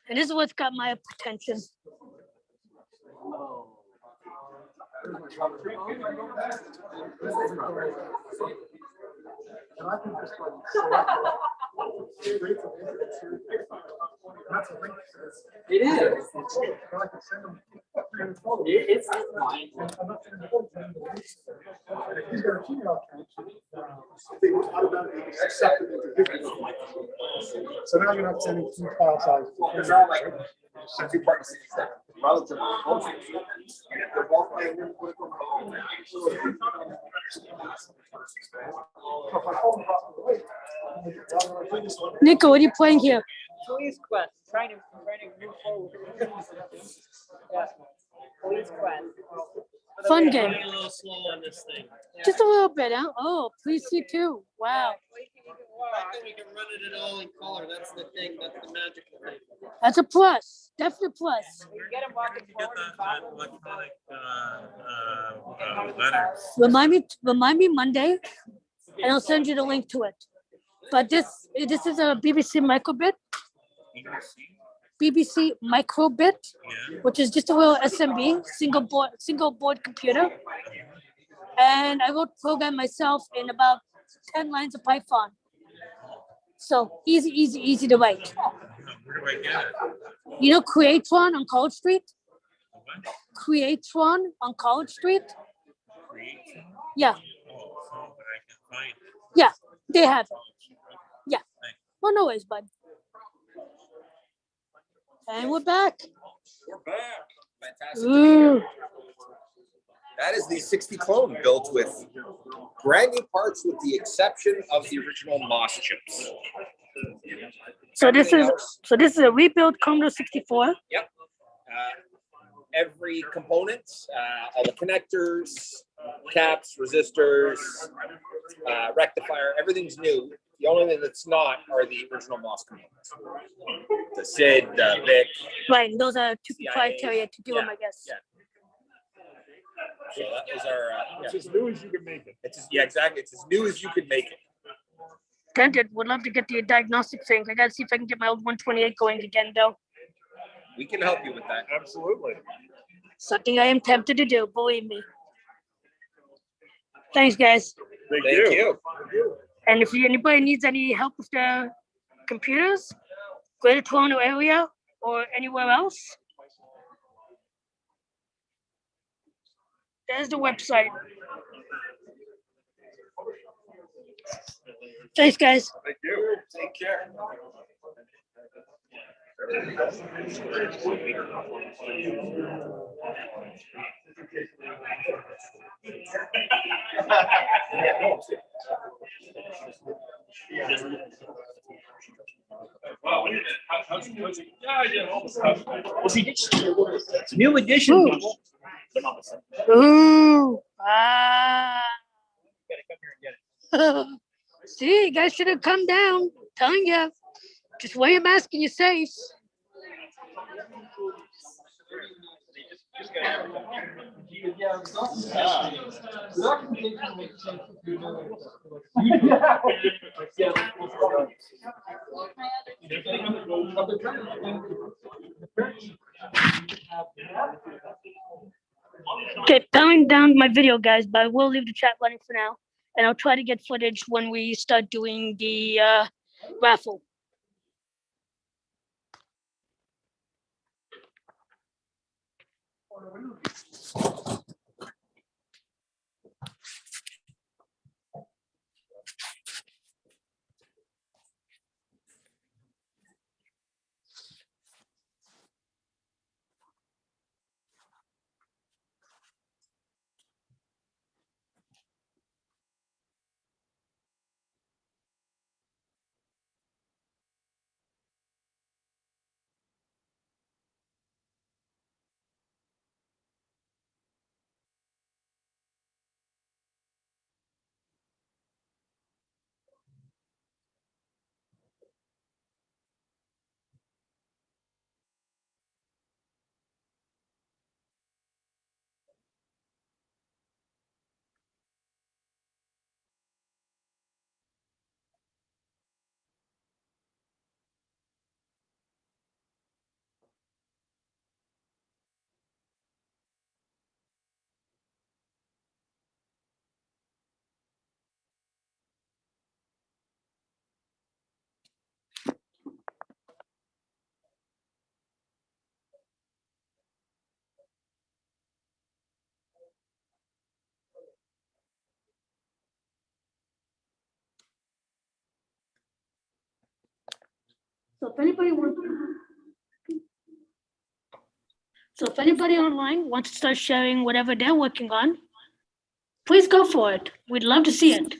And this is what's got my attention. It is. It's mine. So now you're not sending two file sizes. They're not like two parts relatively close. They're both playing in political role. Nico, what are you playing here? Police Quest, trying to move forward. Yeah, Police Quest. Fun game. A little slow on this thing. Just a little bit, huh? Oh, please see too. Wow. We can run it all in color. That's the thing. That's the magical thing. That's a plus. Definite plus. Get him walking forward. Letter. Remind me Monday, and I'll send you the link to it. But this is a BBC microbit. BBC microbit, which is just a little SMB, single board computer. And I wrote the program myself in about 10 lines of Python. So easy to write. Where do I get it? You know Creatron on College Street? Creatron on College Street? Yeah. Oh, but I can find it. Yeah, they have it. Yeah. Well, no worries, bud. And we're back. We're back. Fantastic to be here. That is the 60 clone built with brand new parts with the exception of the original MOS chips. So this is a rebuilt Commodore 64. Yep. Every component, all the connectors, caps, resistors, rectifier, everything's new. The only thing that's not are the original MOS components. The SID, the VIC. Right, and those are too proprietary to do them, I guess. Yeah. So that was our. It's as new as you can make it. Yeah, exactly. It's as new as you could make it. Tempted. Would love to get the diagnostic thing. I gotta see if I can get my old 128 going again, though. We can help you with that. Absolutely. Something I am tempted to do. Believe me. Thanks, guys. Thank you. And if anybody needs any help with their computers, Greater Toronto area or anywhere else, There's the website. Thanks, guys. Thank you. Take care. New edition. Ooh. Ah. See, you guys should have come down. Telling you. Just wear your mask and you're safe. Okay, powering down my video, guys, but I will leave the chat running for now. And I'll try to get footage when we start doing the raffle. So if anybody online wants to start sharing whatever they're working on, please go for it. We'd love to see it.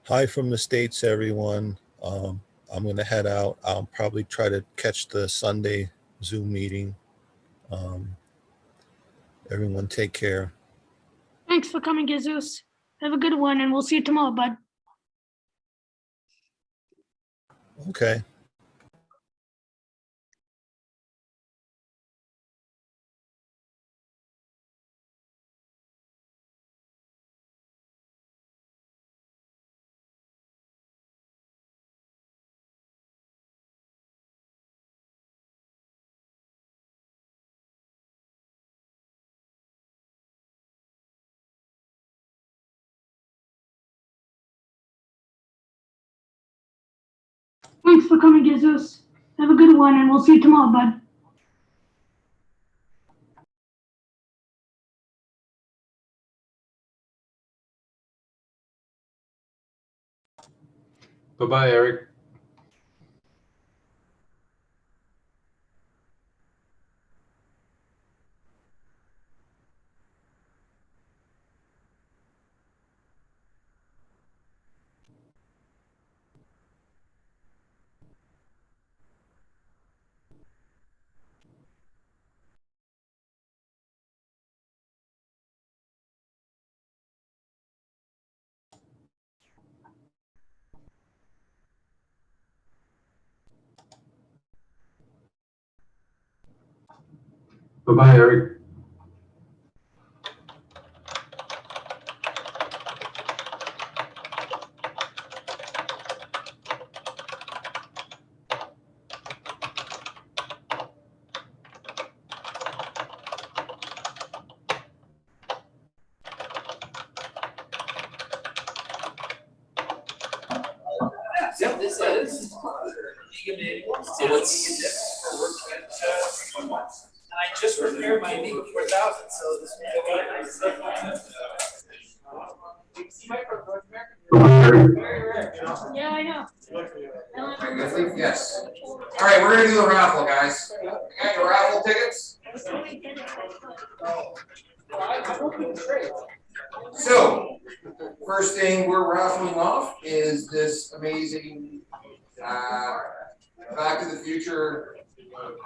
Hi from the States, everyone. I'm going to head out. I'll probably try to catch the Sunday Zoom meeting. Everyone take care. Thanks for coming, Jesus. Have a good one, and we'll see you tomorrow, bud. Okay. Thanks for coming, Jesus. Have a good one, and we'll see you tomorrow, bud. Bye-bye, Eric. Bye-bye, Eric. Yep, this is. So let's. And I just repaired my Amiga 4000, so this will be Yeah, I know. Yes. All right, we're gonna do a raffle, guys. You got your raffle tickets? So, first thing we're raffling off is this amazing Back to the Future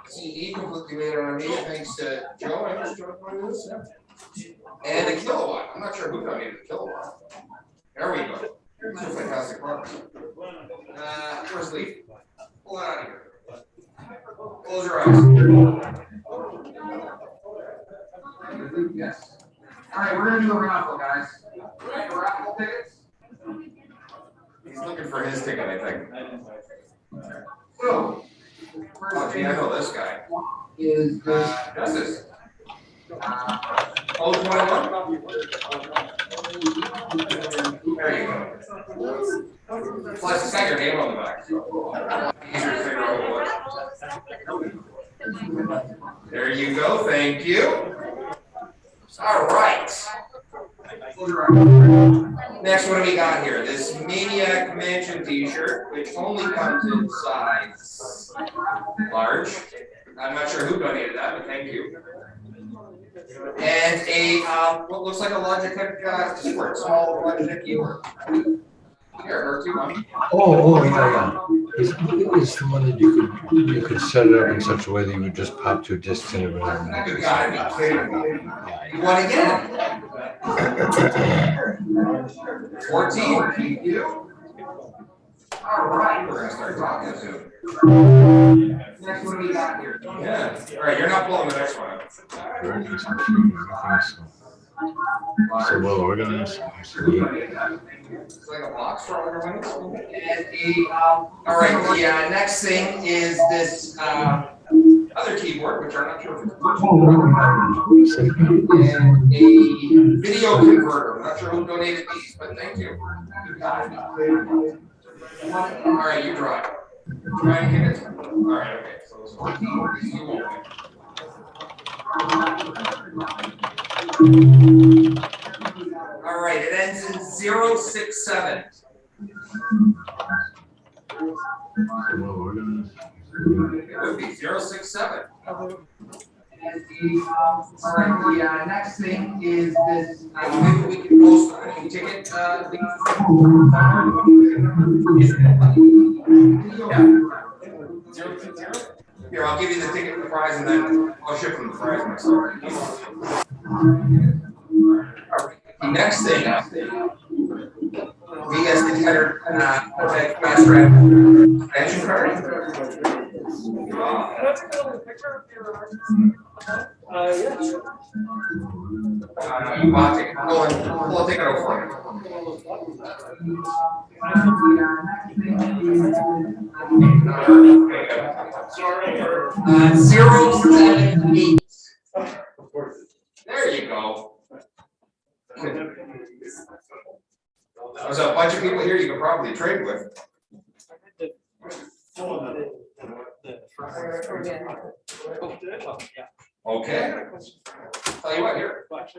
CD, completely made on Amiga, thanks to Joe. I guess Joe pointed this. And a kilowatt. I'm not sure who donated a kilowatt. There we go. These are fantastic products. Where's Leaf? Pull it out of here. Close your eyes. Yes. All right, we're gonna do a raffle, guys. Got your raffle tickets? He's looking for his ticket, I think. So, first thing I know this guy is Justice. 021. There you go. Plus, it's got your name on the back. So easier to figure out what. There you go. Thank you. All right. Next, what do we got here? This Maniac Mansion t-shirt, which only comes in size large. I'm not sure who donated that, but thank you. And a, what looks like a Logitech keyboard, small Logitech keyboard. Here, Yeah. It's the one that you could set it up in such a way that you would just pop to a disc and it would have. You gotta be kidding me. You want to get it? 14, thank you. All right, we're gonna start talking soon. Next one we got here. Yeah. All right, you're not pulling the next one. Very nice machine. Everything is so well organized. It's like a box for all your windows. And all right, yeah, next thing is this other keyboard, which I'm not sure if it's Bluetooth. And a video converter. I'm not sure who donated these, but thank you. All right, you drive. Try and get it. All right, okay. So it's 14. You won't win. All right, it ends in 067. It would be 067. All right, the next thing is this, maybe we can post a ticket, yeah. 020. Here, I'll give you the ticket and the prize, and then I'll ship them the prize myself. All right, the next thing, we guys can header, fast track expansion card. Yeah, sure. You want to go and pull a ticket out for you. 078. There you go. There's a bunch of people here you could probably trade with. Okay. Tell you what, here. What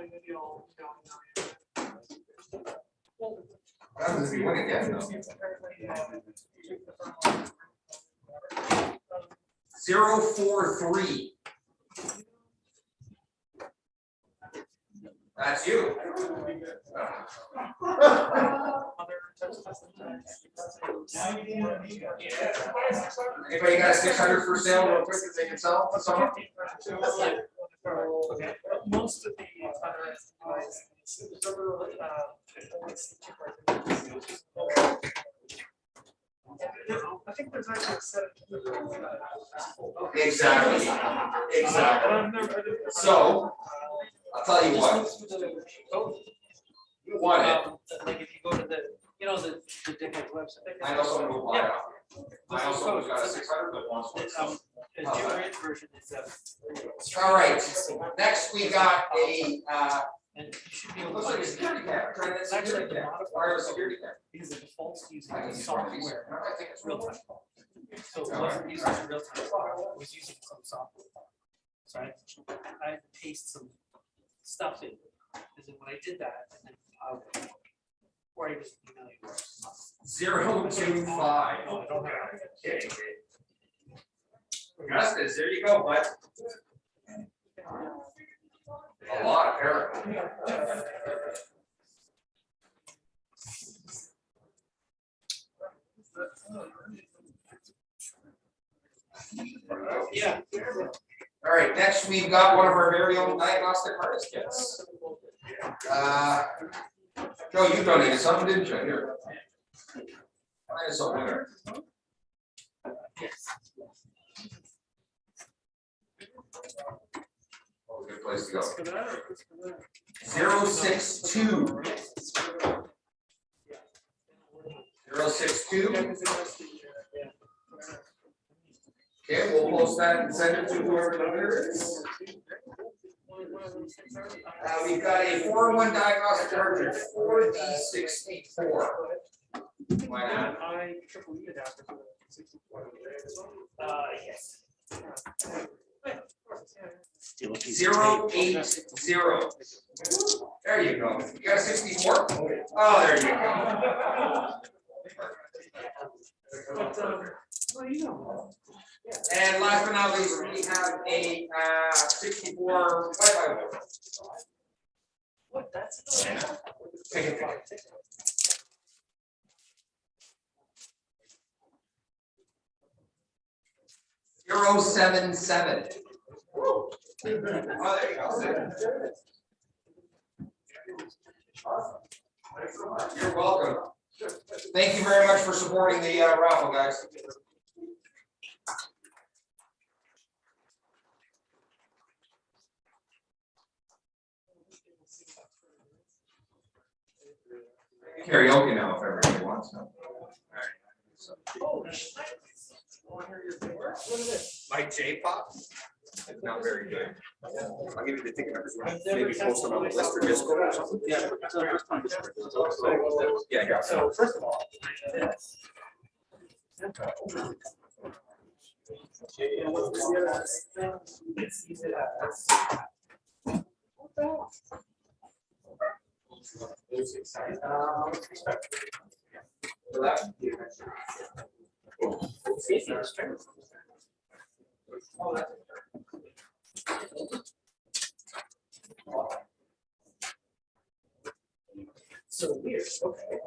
happens if you win again, though? 043. That's you. Anybody got a 600 for sale real quick that they can sell? Okay. Most of the other I think there's actually a set of Exactly. So, I'll tell you what. You want it. Like if you go to the, the Dickens website. I know someone who will buy it. I know someone who's got a 600 but wants one. The Junior version is All right, next we got a, and you should be able looks to. like a security camera, trying to It's actually security the camera. modifier. Wire security camera. Because it defaults to using I can use software. I think it's Real time. So it wasn't using real time, it was using some software. So I had to paste some stuff in, because then when I did that, and then or I just email you. 025. No, I don't have it. Okay. Justice, there you go, bud. A lot, apparently. Yeah. All right, next we've got one of our very own diagnostic harness kits. Joe, you donated something, didn't you? Here. Minus a winner. Oh, good place to go. 062. 062. Okay, we'll post that and send it to whoever the winner is. We've got a 401 diagnostic cartridge, 4D64. Why not? I triple E adapter for the 64. Yes. 080. There you go. You got a 64? Oh, there you go. But, And last but not least, we have a 64 Wi-Fi board. What, that's. Take it. 077. Oh, there you go. You're welcome. Thank you very much for supporting the raffle, guys. Karaoke now, if everybody wants to. My J-pop, not very good. I'll give you the ticket numbers. Maybe post them on the list or Discord or something. Yeah. Yeah. So first of all, So weird, okay.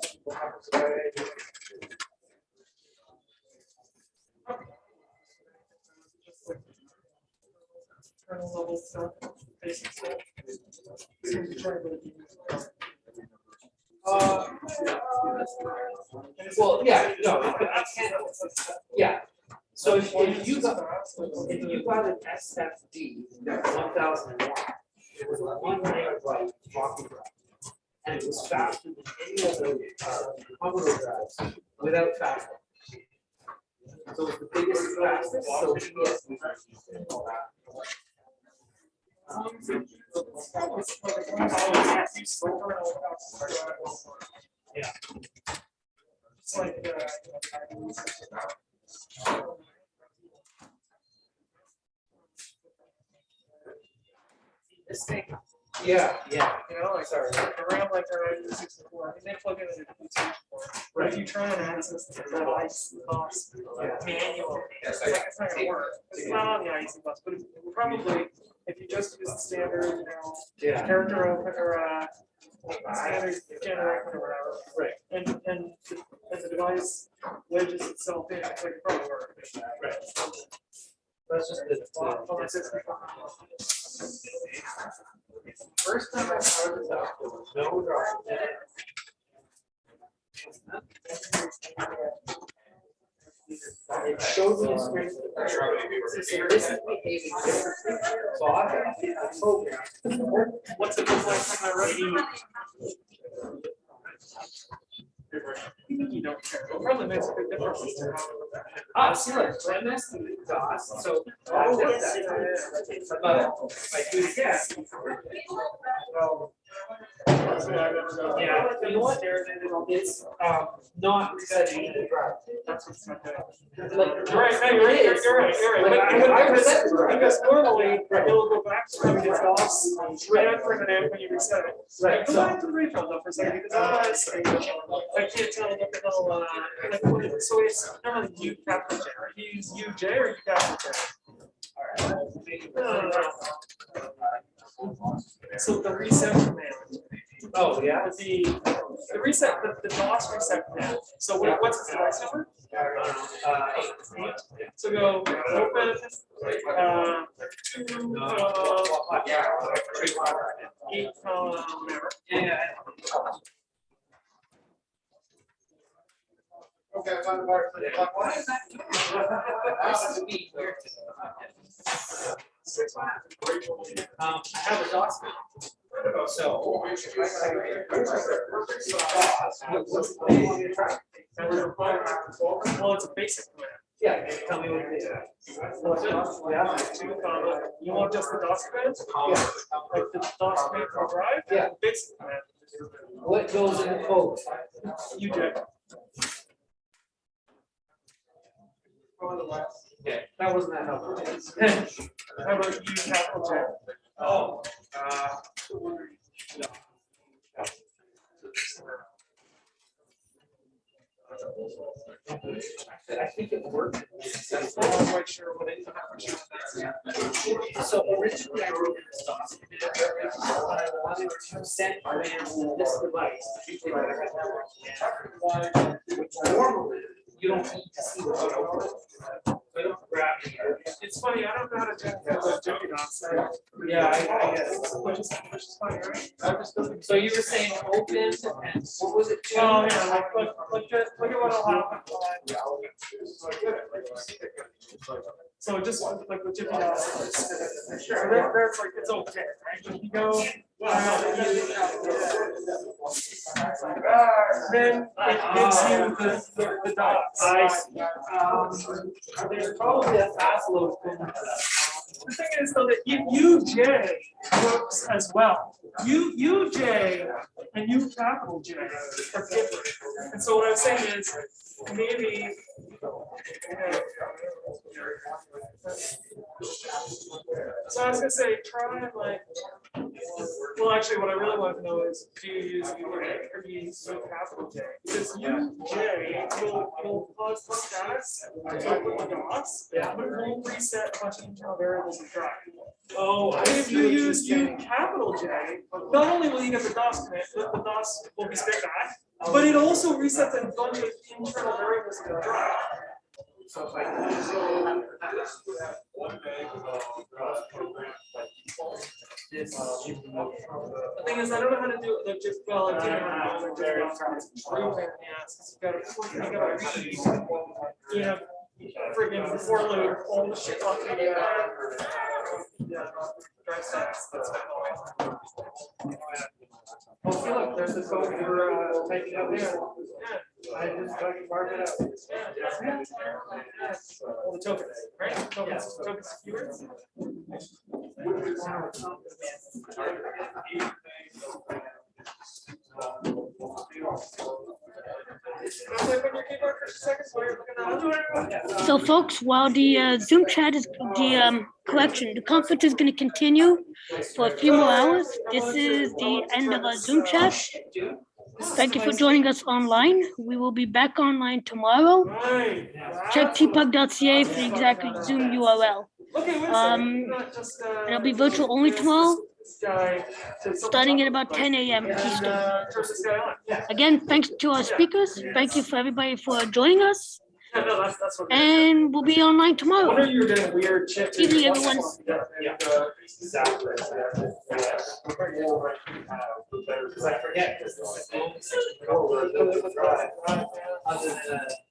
Kernel level stuff, basic stuff. Well, yeah, no, I can't, yeah. So if you got an SFD, that's 1001, it was a 1 megabyte floppy drive. And it was faster than any of the Commodore drives without fast. So it's the biggest and fastest, so yes. Yeah. It's like this thing. Yeah. You know, like around like around 64, and they plug in the right. If you try and access the device bus manual, it's not gonna work. It's not on the IEC bus, but probably if you just use the standard, character open or standard generator or whatever, right? And the device wedges itself in, it's like it probably work. Right. That's just the first time I started this out, there was no drive. It showed me a screen. So this is behaving differently. So I have to program. What's it look like from my ready? You don't care. It probably makes a big difference. See, like, I messed with the DOS, so I did that. But I do it again. Yeah, you know what? It's not resetting the drive. That's what's not good. Like, you're right. No, you're right. Because normally it'll go back to having its DOS right after an amp when you reset it. Right. Go back to the refill though for a second because otherwise I can't tell what the hell. So it's normally U capital J, right? You use UJ or U capital J. All right. So the reset command. Oh yeah. The reset, the DOS reset command. So what's the device number? 8. So go open 8 yeah. Okay, I found the wire for the clock. Why is that? This is me here. I have a DOS. So. What's the well, it's a basic command. Yeah, tell me what it is. You want just the DOS command? Yeah. Like the DOS command for drive? Yeah. Basic command. What goes in the code? You do. Yeah, that wasn't that helpful. How about you capital J? Oh, no. I think it worked. I'm not quite sure what it is. So originally I wrote this DOS. I wanted to send commands to this device, which normally you don't need to see what's going on. I don't grab it. It's funny, I don't know how to do DOS. Yeah, I guess. Which is funny, right? So you were saying open and what was it? Oh, yeah, look at what'll happen. So just like with Jiffy DOS. So there's like, it's okay, right? If you go, then it gives you the dots. There's probably a fast load thing. The thing is though that UJ works as well. UJ and U capital J are different. And so what I'm saying is maybe so I was gonna say try like Well, actually, what I really want to know is, do you use UJ or do you use capital J? Because UJ will cause the status to open the DOS, but it won't reset a bunch of internal variables in drive. Oh, I If see you what you're use saying. capital J, not only will you get the DOS commit, the DOS will be spit back, but it also resets a bunch of internal variables in the drive. So if I this. The thing is, I don't know how to do it, just, well, I do know how to do it, it's real pain in the ass, 'cause you gotta read, friggin' for loop, all the shit off the, drive stacks, that's what. Oh, see, look, there's this code for, typing up there. Yeah, I just fucking marked it out. Yeah. All the tokens, right? Tokens keywords. So folks, while the Zoom chat is, the conference is going to continue for a few more hours. This is the end of our Zoom chat. Thank you for joining us online. We will be back online tomorrow. Check tpug.ca for the exact Zoom URL. It'll be virtual only tomorrow, starting at about 10 a.m. Eastern. Again, thanks to our speakers. Thank you for everybody for joining us. And we'll be online tomorrow. What are you doing weird shit? Evening, everyone. Exactly. Because I forget, because this is the only section other than